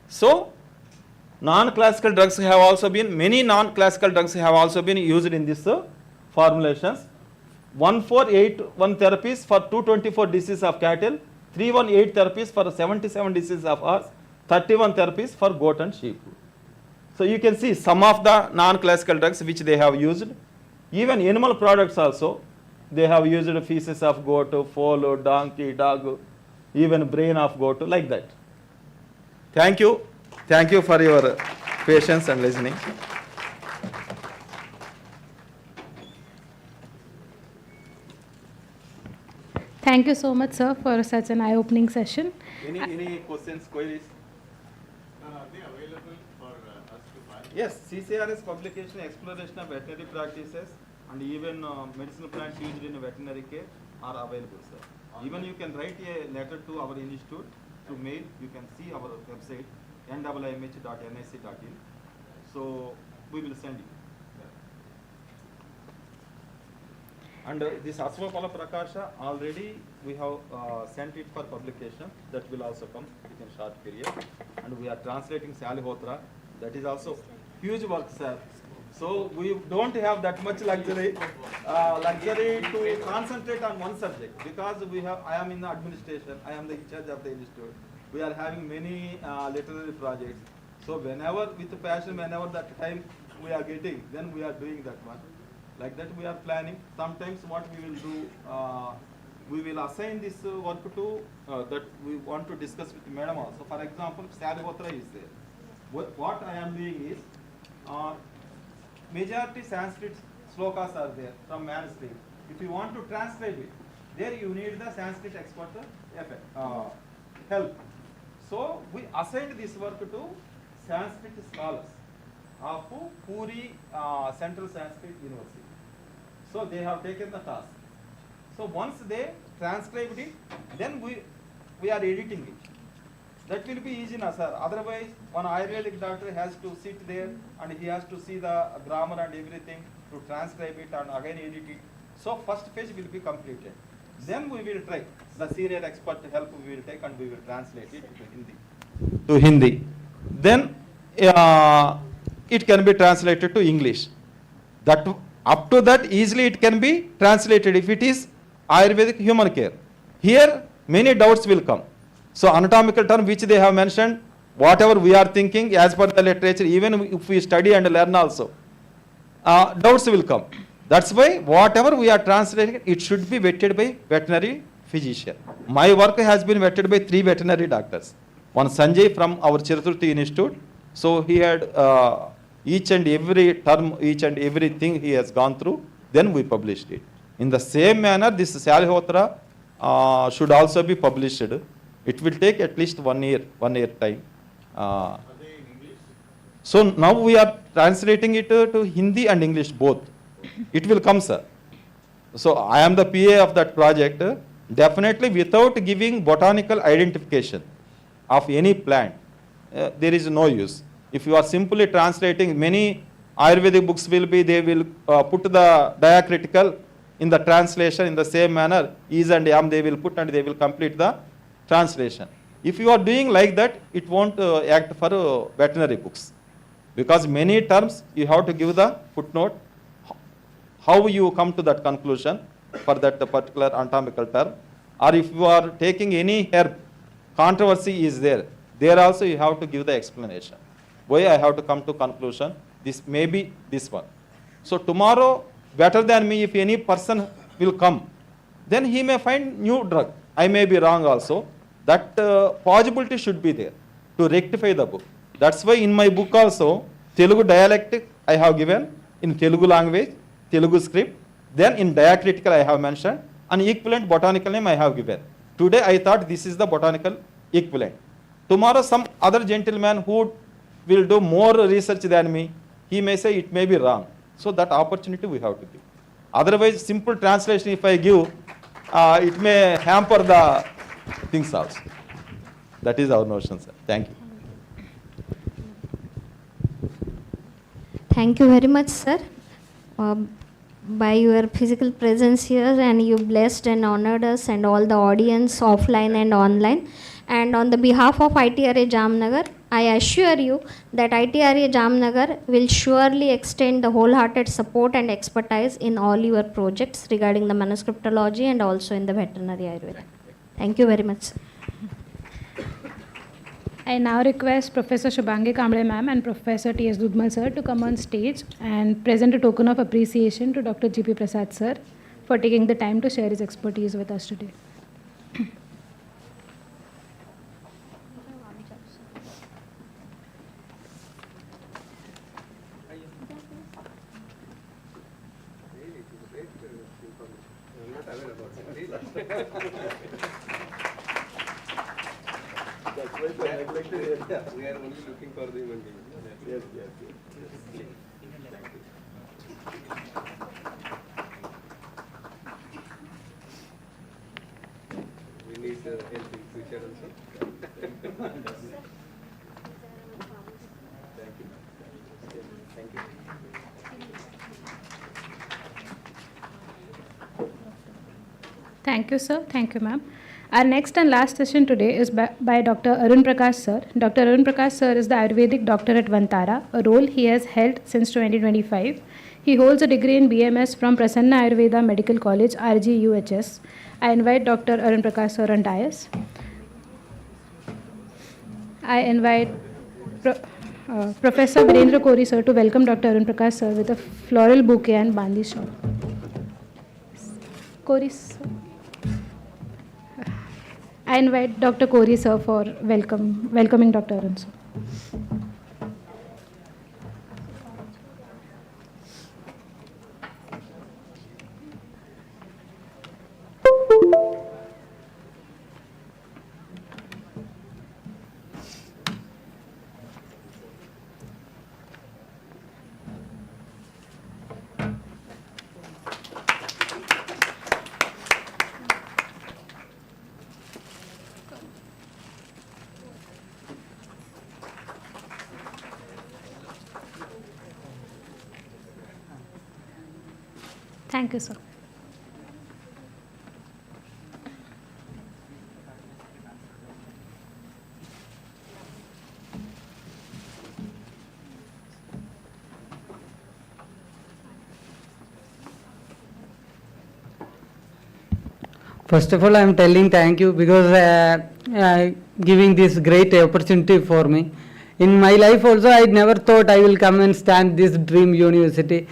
So, non-classical drugs have also been, many non-classical drugs have also been used in this formulations. 1481 therapies for 224 diseases of cattle, 318 therapies for 77 diseases of horse, 31 therapies for goat and sheep. So you can see some of the non-classical drugs which they have used. Even animal products also, they have used feces of goat, foal, donkey, dog, even brain of goat, like that. Thank you. Thank you for your patience and listening. Thank you so much, sir, for such an eye-opening session. Any questions, queries? Are they available for us to find? Yes, CCRS publication, exploration of veterinary practices, and even medicinal plants used in veterinary care are available, sir. Even you can write a letter to our institute through mail. You can see our website nwimh.nic.in. So we will send you. And this Aswapala Prakasha, already we have sent it for publication. That will also come within short period. And we are translating Salihotra. That is also huge work, sir. So we don't have that much luxury to concentrate on one subject, because I am in the administration. I am the in charge of the institute. We are having many literary projects. So whenever, with passion, whenever that time we are getting, then we are doing that one. Like that we are planning. Sometimes what we will do, we will assign this work to, that we want to discuss with madam also. For example, Salihotra is there. What I am doing is, majority Sanskrit slokas are there from Manuscript. If you want to transcribe it, there you need the Sanskrit expert help. So we assigned this work to Sanskrit scholars of Puri Central Sanskrit University. So they have taken the task. So once they transcribed it, then we are editing it. That will be easy, na sir. Otherwise, one Ayurvedic doctor has to sit there and he has to see the grammar and everything to transcribe it and again edit it. So first phase will be completed. Then we will try. The senior expert help we will take and we will translate it to Hindi. Then it can be translated to English. That up to that easily it can be translated if it is Ayurvedic human care. Here many doubts will come. So anatomical term which they have mentioned, whatever we are thinking as per the literature, even if we study and learn also, doubts will come. That's why whatever we are translating, it should be vetted by veterinary physician. My work has been vetted by 3 veterinary doctors. One Sanjay from our Chiraturthi Institute. So he had each and every term, each and everything he has gone through. Then we published it. In the same manner, this Salihotra should also be published. It will take at least 1 year time. Are they in English? So now we are translating it to Hindi and English both. It will come, sir. So I am the PA of that project. Definitely without giving botanical identification of any plant, there is no use. If you are simply translating, many Ayurvedic books will be, they will put the diacritical in the translation in the same manner, is and am they will put and they will complete the translation. If you are doing like that, it won't act for veterinary books. Because many terms you have to give the footnote, how you come to that conclusion for that particular anatomical term. Or if you are taking any herb, controversy is there. There also you have to give the explanation. Why I have to come to conclusion, this may be this one. So tomorrow, better than me, if any person will come, then he may find new drug. I may be wrong also. That possibility should be there to rectify the book. That's why in my book also, Telugu dialectic I have given in Telugu language, Telugu script. Then in diacritical I have mentioned, an equivalent botanical name I have given. Today I thought this is the botanical equivalent. Tomorrow some other gentleman who will do more research than me, he may say it may be wrong. So that opportunity we have to give. Otherwise, simple translation if I give, it may hamper the things also. That is our notion, sir. Thank you. Thank you very much, sir. By your physical presence here, and you blessed and honored us and all the audience offline and online. And on the behalf of ITRA Jamnagar, I assure you that ITRA Jamnagar will surely extend the wholehearted support and expertise in all your projects regarding the manuscriptology and also in the veterinary Ayurveda. Thank you very much, sir. I now request Professor Shubhangi Kamble ma'am and Professor T.S. Dudmal sir to come on stage and present a token of appreciation to Dr. G.P. Prasad sir for taking the time to share his expertise with us today. We are only looking for the money. Yes, yes, yes. We need help in future also. Thank you. Thank you. Thank you, sir. Thank you, ma'am. Our next and last session today is by Dr. Arun Prakash sir. Dr. Arun Prakash sir is the Ayurvedic doctor at Vantara, a role he has held since 2025. He holds a degree in BMS from Prasanna Ayurveda Medical College, RGUHS. I invite Dr. Arun Prakash sir on dais. I invite Professor Virendra Kori sir to welcome Dr. Arun Prakash sir with a floral bouquet and bandi shawl. Kori sir. I invite Dr. Kori sir for welcoming Dr. Arun sir. Thank you, sir. First of all, I am telling thank you because giving this great opportunity for me. In my life also, I never thought I will come and stand this dream university.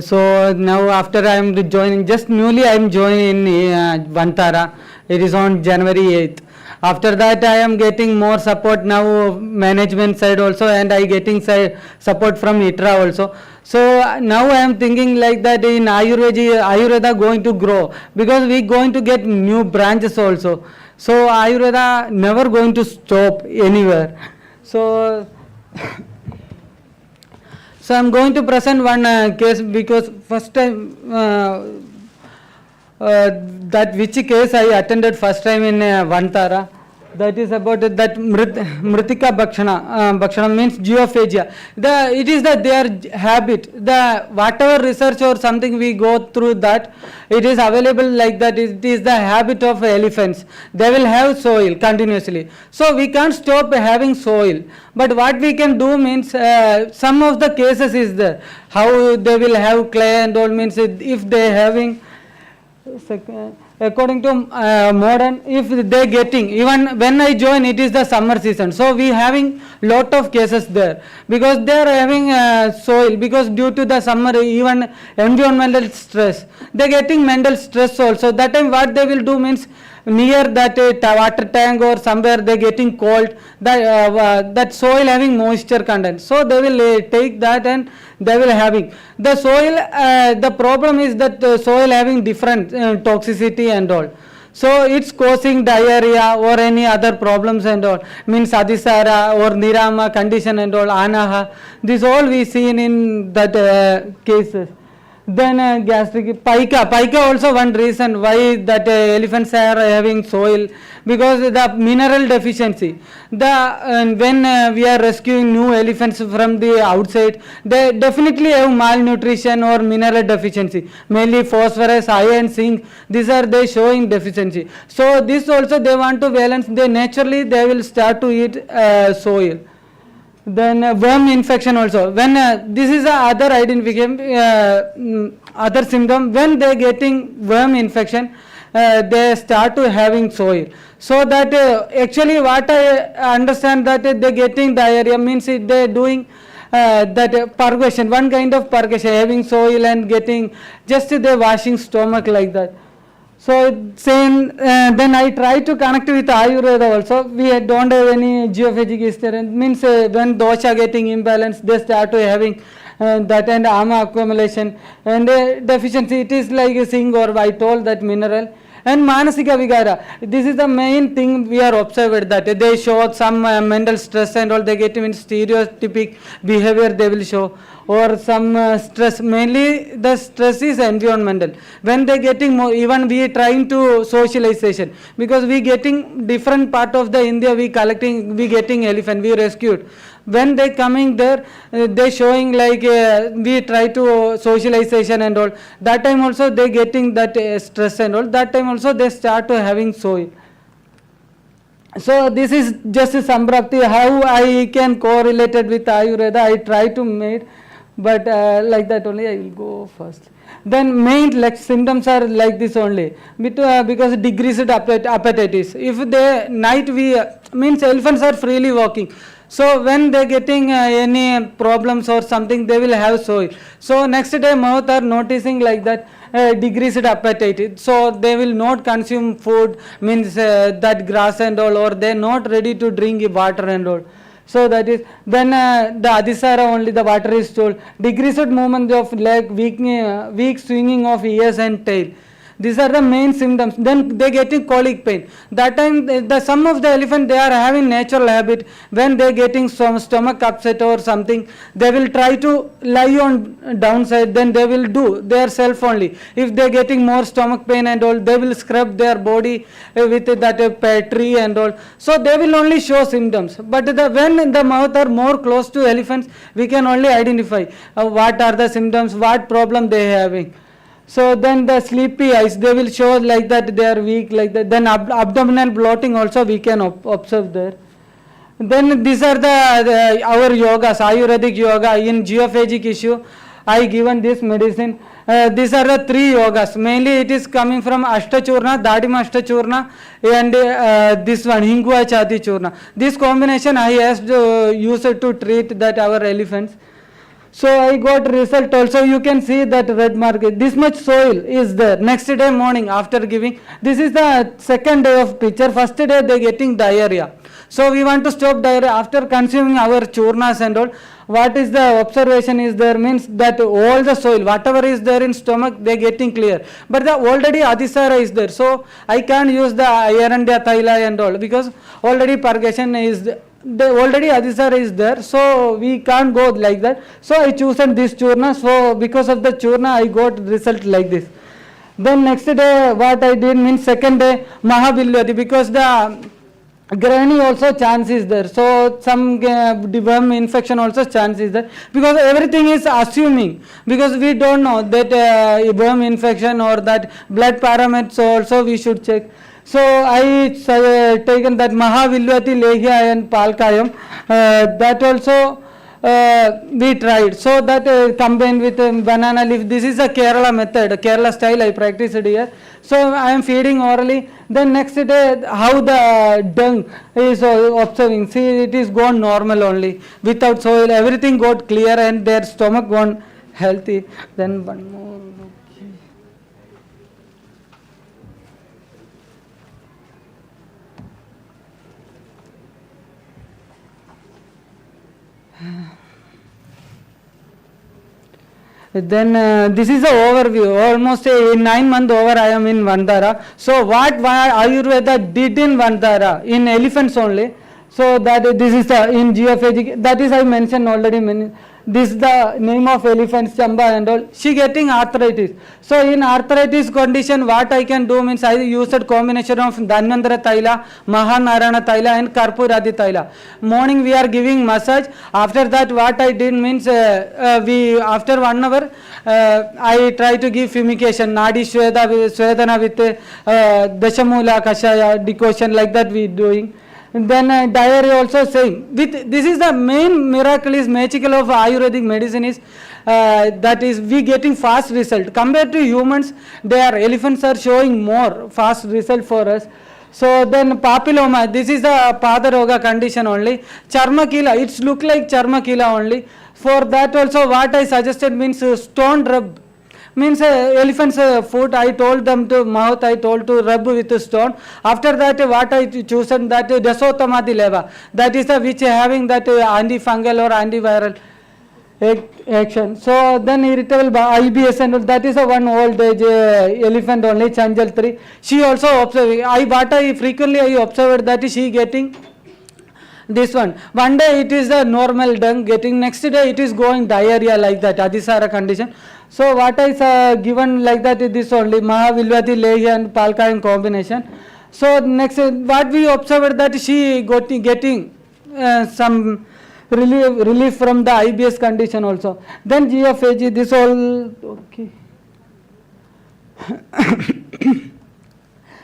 So now after I am joining, just newly I am joining in Vantara. It is on January 8th. After that I am getting more support now, management side also, and I getting support from ITRA also. So now I am thinking like that in Ayurveda going to grow because we going to get new branches also. So Ayurveda never going to stop anywhere. So So I'm going to present one case because first time that which case I attended first time in Vantara. That is about that Mritika Bhakshana means geophagia. It is that their habit. Whatever research or something we go through that, it is available like that. It is the habit of elephants. They will have soil continuously. So we can't stop having soil. But what we can do means some of the cases is there. How they will have clay and all means if they having according to modern, if they getting, even when I join it is the summer season, so we having lot of cases there because they are having soil, because due to the summer even environmental stress, they getting mental stress also. That time what they will do means near that water tank or somewhere they getting cold, that soil having moisture content, so they will take that and they will having the soil. The problem is that the soil having different toxicity and all, so it's causing diarrhea or any other problems and all, means adisara or nirama condition and all, anaha, this all we seen in that cases. Then gastric pica also one reason why that elephants are having soil, because the mineral deficiency. When we are rescuing new elephants from the outside, they definitely have malnutrition or mineral deficiency, mainly phosphorus, iron, zinc, these are they showing deficiency. So this also they want to balance, they naturally they will start to eat soil. Then worm infection also, when this is a other identification, other symptom, when they getting worm infection, they start to having soil. So that actually what I understand that they getting diarrhea means they doing that purgation, one kind of purgation, having soil and getting just they washing stomach like that. So same, then I try to connect with Ayurveda also. We don't have any geophagic history. Means when dosha getting imbalanced, they start to having that and ama accumulation and deficiency. It is like a zinc or I told that mineral. And manasika vigara, this is the main thing we are observed, that they show some mental stress and all, they get in stereotypic behavior they will show, or some stress, mainly the stress is environmental. When they getting more, even we trying to socialization, because we getting different part of the India, we collecting, we getting elephant, we rescued. When they coming there, they showing like we try to socialization and all, that time also they getting that stress and all, that time also they start to having soil. So this is just a samprapti, how I can correlate it with Ayurveda, I try to make, but like that only I will go first. Then main like symptoms are like this only, because decreased appetites. If they night we means elephants are freely walking. So when they getting any problems or something, they will have soil. So next day mouth are noticing like that decreased appetite. So they will not consume food, means that grass and all, or they not ready to drink water and all. So that is, then the adisara only, the water is stored. Decreased movement of leg, weak swinging of ears and tail. These are the main symptoms. Then they getting colic pain. That time some of the elephant, they are having natural habit. When they getting some stomach upset or something, they will try to lie on downside. Then they will do their self only. If they getting more stomach pain and all, they will scrub their body with that petri and all. So they will only show symptoms. But when the mouth are more close to elephants, we can only identify what are the symptoms, what problem they are having. So then the sleepy eyes, they will show like that they are weak like that. Then abdominal bloating also we can observe there. Then these are our yogas, Ayurvedic yoga. In geophagic issue, I given this medicine. These are the 3 yogas. Mainly it is coming from Ashtachurna, Dadima Ashtachurna, and this one, Hingua Chati Churna. This combination I asked used to treat that our elephants. So I got result also. You can see that red mark, this much soil is there. Next day morning after giving, this is the second day of picture. First day they getting diarrhea. So we want to stop diarrhea after consuming our churnas and all. What is the observation is there means that all the soil, whatever is there in stomach, they getting clear. But the already adisara is there. So I can't use the Ayurveda thaila and all, because already purgation is already Adisar is there, so we can't go like that. So I chosen this churna. So because of the churna, I got result like this. Then next day, what I did means second day Mahabilyati, because the Granny also chance is there. So some worm infection also chance is there, because everything is assuming, because we don't know that worm infection or that blood parameters also we should check. So I taken that Mahavilyati Lehya and Palkayam, that also we tried. So that combined with banana leaf, this is a Kerala method, Kerala style I practiced here. So I am feeding orally. Then next day how the dung is observing, see it is gone normal only, without soil, everything got clear and their stomach gone healthy. Then one more. Then this is the overview. Almost 9 months over I am in Vandara. So what Ayurveda did in Vandara, in elephants only. So that this is the in geophagic, that is I mentioned already. This is the name of elephants, Chamba and all. She getting arthritis. So in arthritis condition, what I can do means I used a combination of Dhanvantara Taila, Mahanarayana Taila and Karpuradi Taila. Morning we are giving massage. After that what I did means we after 1 hour I try to give fumigation, Nadi Swedana with Dashamula Kashaya decoction, like that we doing. Then diarrhea also same. With this is the main miracle is magical of Ayurvedic medicine is that is we getting fast result compared to humans. Their elephants are showing more fast result for us. So then papilloma, this is the Padaroga condition only. Charmakila, it's look like Charmakila only. For that also what I suggested means stone rub. Means elephant's foot, I told them to mouth, I told to rub with stone. After that what I chosen that Dasotamadi leva, that is the which having that antifungal or antiviral action. So then irritable IBS and that is a one old age elephant only, Chanjal 3. She also observed, I frequently I observed that she getting this one day it is a normal dung getting, next day it is going diarrhea, like that Adisara condition. So what I given like that is this only Mahavilyati Lehya and Palkayam combination. So next what we observed that she getting some relief from the IBS condition also. Then geophagy, this all okay.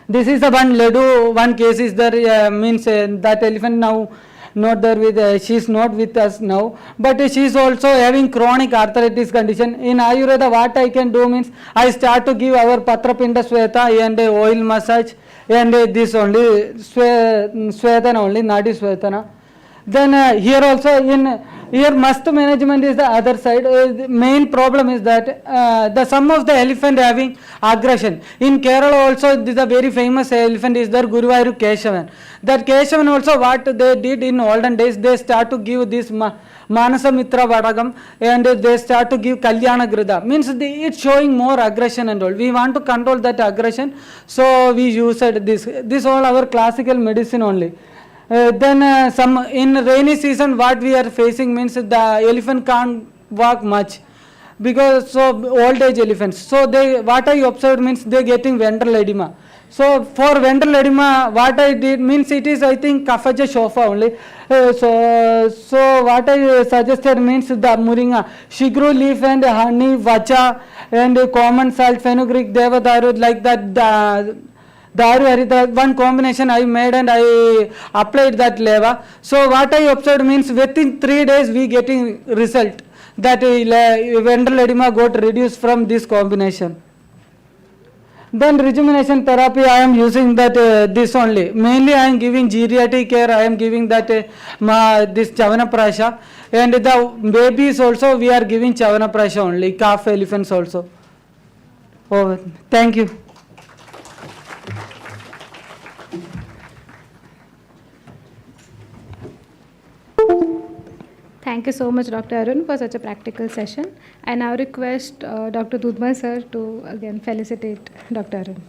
This is the one Ledu, one case is there, means that elephant now not there with, she is not with us now, but she is also having chronic arthritis condition. In Ayurveda what I can do means I start to give our Patrapinda Sweta and oil massage and this only Swetana only, Nadi Swetana. Then here also here must management is the other side. The main problem is that the some of the elephant having aggression. In Kerala also this is a very famous elephant is there, Guruvayur Keshavan. That Keshavan also what they did in olden days, they start to give this Manasa Mitra Vadagam and they start to give Kalyana Grida. Means it's showing more aggression and all. We want to control that aggression, so we used this all our classical medicine only. Then some in rainy season what we are facing means the elephant can't walk much because of old age elephants. So they what I observed means they getting ventral edema. So for ventral edema what I did means it is I think Kafaja Shofa only. So what I suggested means the Muringa, Shigru leaf and honey, Vacha and common salt, fenugreek, Devadaru, like that. The one combination I made and I applied that leva. So what I observed means within 3 days we getting result that ventral edema got reduced from this combination. Then rejuvenation therapy I am using that this only. Mainly I am giving geriatric care, I am giving that this Chavanaprasha, and the babies also we are giving Chavanaprasha only, calf elephants also. Oh, thank you. Thank you so much, Dr. Arun, for such a practical session. I now request Dr. Dudhman sir to again felicitate Dr. Arun.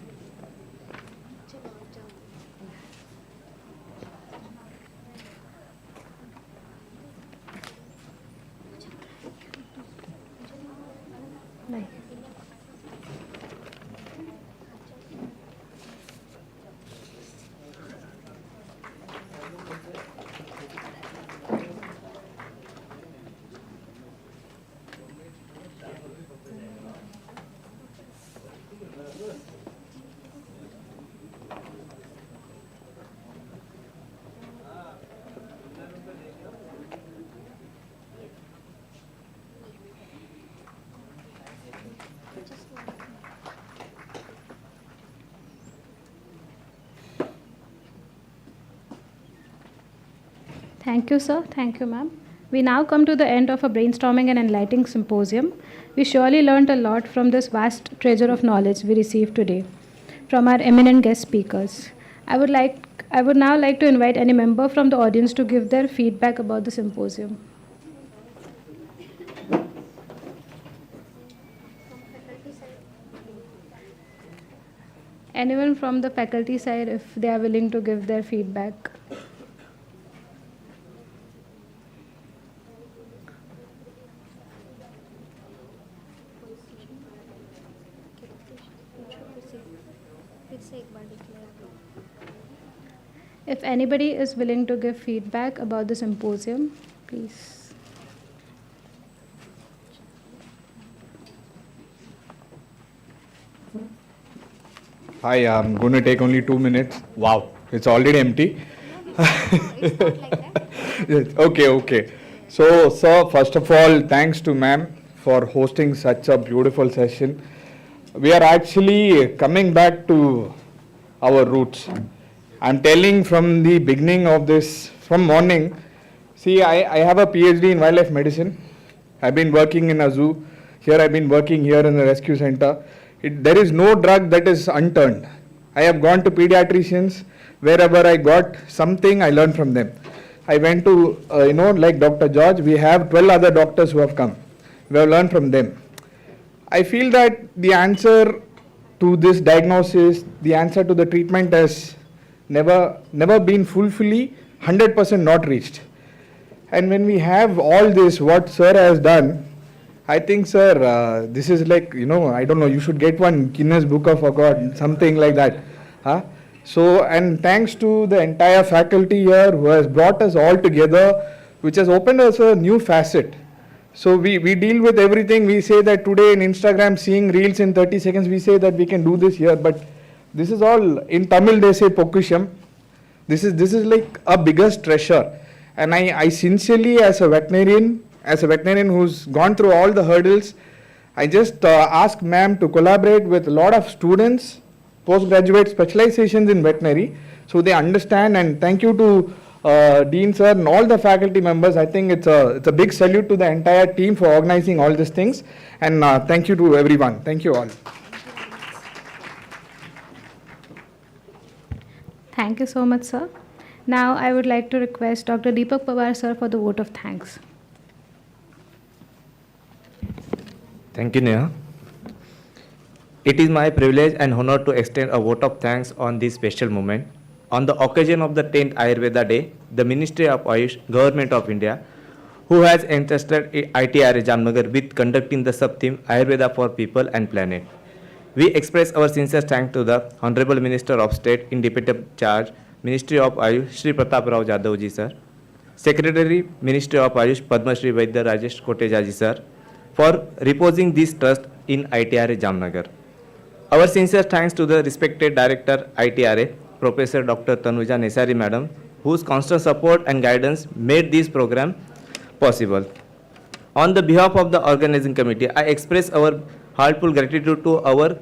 Thank you, sir. Thank you, ma'am. We now come to the end of a brainstorming and enlightening symposium. We surely learned a lot from this vast treasure of knowledge we received today from our eminent guest speakers. I would now like to invite any member from the audience to give their feedback about the symposium. Anyone from the faculty side, if they are willing to give their feedback. If anybody is willing to give feedback about the symposium, please. Hi, I'm going to take only 2 minutes. Wow, it's already empty. Yes, okay. So, sir, first of all, thanks to ma'am for hosting such a beautiful session. We are actually coming back to our roots. I'm telling from the beginning of this, from morning, see, I have a PhD in wildlife medicine. I've been working in a zoo. Here I've been working here in the rescue center. There is no drug that is unturned. I have gone to pediatricians. Wherever I got something, I learned from them. I went to, like Dr. George, we have 12 other doctors who have come. We have learned from them. I feel that the answer to this diagnosis, the answer to the treatment has never been fully 100% not reached. And when we have all this, what sir has done, I think, sir, this is like, I don't know, you should get one Guinness Book of Record, something like that. So, and thanks to the entire faculty here who has brought us all together, which has opened us a new facet. So we deal with everything. We say that today in Instagram, seeing reels in 30 seconds, we say that we can do this here, but this is all, in Tamil they say Pokusham. This is like a biggest treasure. And I sincerely, as a veterinarian who's gone through all the hurdles, I just ask ma'am to collaborate with a lot of students, postgraduate specializations in veterinary, so they understand. And thank you to Dean sir and all the faculty members. I think it's a big salute to the entire team for organizing all these things. And thank you to everyone. Thank you all. Thank you so much, sir. Now I would like to request Dr. Deepak Pawar sir for the vote of thanks. Thank you, Neha. It is my privilege and honor to extend a vote of thanks on this special moment. On the occasion of the 10th Ayurveda Day, the Ministry of Ayush, Government of India, who has entrusted ITRA Jamnagar with conducting the sub-theme Ayurveda for People and Planet. We express our sincere thanks to the Honorable Minister of State, Independent Charge, Ministry of Ayush, Shri Pratap Rao Jadhav ji sir, Secretary, Ministry of Ayush, Padma Shri Vaidya Rajesh Koteja ji sir, for reposing this trust in ITRA Jamnagar. Our sincere thanks to the respected Director, ITRA, Professor Dr. Tanuja Nesari Madam, whose constant support and guidance made this program possible. On the behalf of the organizing committee, I express our heartfelt gratitude to our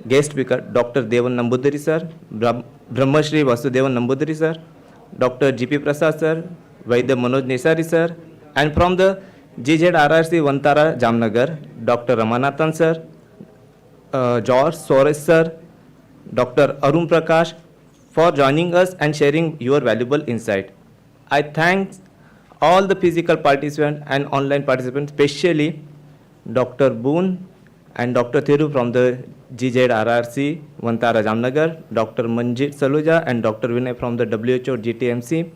guest speaker, Dr. Devan Nambudiri sir, Brahmashri Vasudevan Nambudiri sir, Dr. G.P. Prasad sir, Vaidya Manoj Nesari sir, and from the GZRRC Vantara Jamnagar, Dr. Ramanathan sir, George Soares sir, Dr. Arun Prakash for joining us and sharing your valuable insight. I thank all the physical participants and online participants, especially Dr. Boone and Dr. Thiru from the GZRRC Vantara Jamnagar, Dr. Manjit Saluja and Dr. Vinay from the WHO GTMC,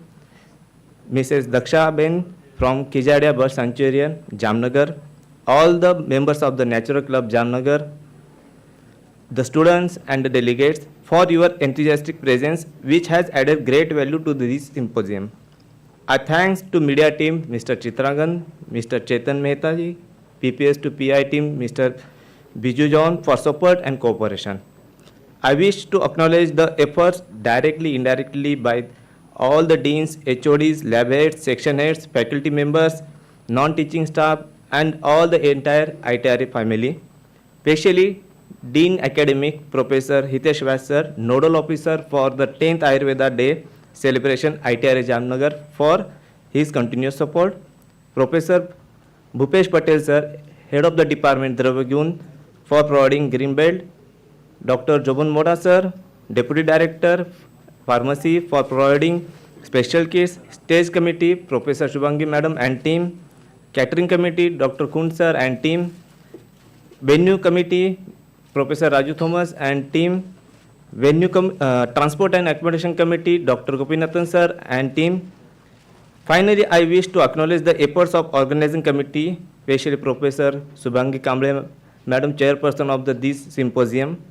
Mrs. Daksha Ben from Kijadia Bird Sanctuary, Jamnagar, all the members of the Natural Club Jamnagar, the students and the delegates for your enthusiastic presence, which has added great value to this symposium. I thanks to media team, Mr. Chitragan, Mr. Chetan Mehta ji, PPS to PI team, Mr. Biju John for support and cooperation. I wish to acknowledge the efforts directly, indirectly by all the deans, HODs, lab heads, section heads, faculty members, non-teaching staff, and all the entire ITRA family, especially Dean Academic Professor Hitesh Vyas sir, Nodal Officer for the 10th Ayurveda Day celebration ITRA Jamnagar for his continuous support. Professor Bhupesh Patel sir, Head of the Department Dravagyan, for providing green belt. Dr. Jobun Moda sir, Deputy Director, Pharmacy, for providing special kits. Stage Committee, Professor Shubhangi Madam and team. Catering Committee, Dr. Kund sir and team. Venue Committee, Professor Raju Thomas and team. Transport and Accommodation Committee, Dr. Gopinathan sir and team. Finally, I wish to acknowledge the efforts of organizing committee, especially Professor Shubhangi Kamble, Madam Chairperson of this symposium,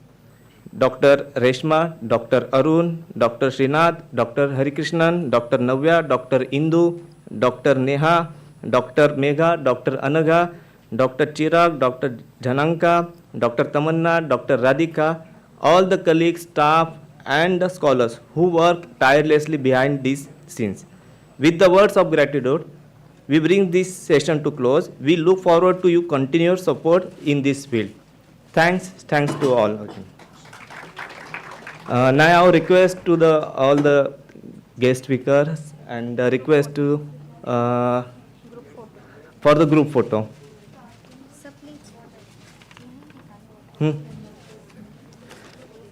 Dr. Reshma, Dr. Arun, Dr. Srinath, Dr. Harikrishnan, Dr. Navya, Dr. Indu, Dr. Neha, Dr. Megha, Dr. Anaga, Dr. Chirag, Dr. Jananka, Dr. Tamanna, Dr. Radhika, all the colleagues, staff and the scholars who work tirelessly behind these scenes. With the words of gratitude, we bring this session to close. We look forward to your continued support in this field. Thanks to all. Now I request to all the guest speakers and request to for the group photo.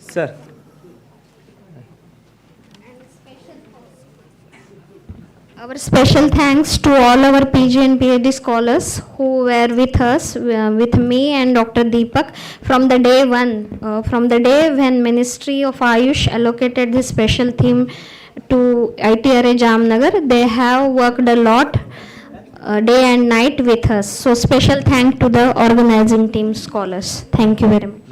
Sir. Our special thanks to all our PG and PhD scholars who were with us, with me and Dr. Deepak from the day when Ministry of Ayush allocated this special theme to ITRA Jamnagar. They have worked a lot day and night with us. So special thank to the organizing team scholars. Thank you very much.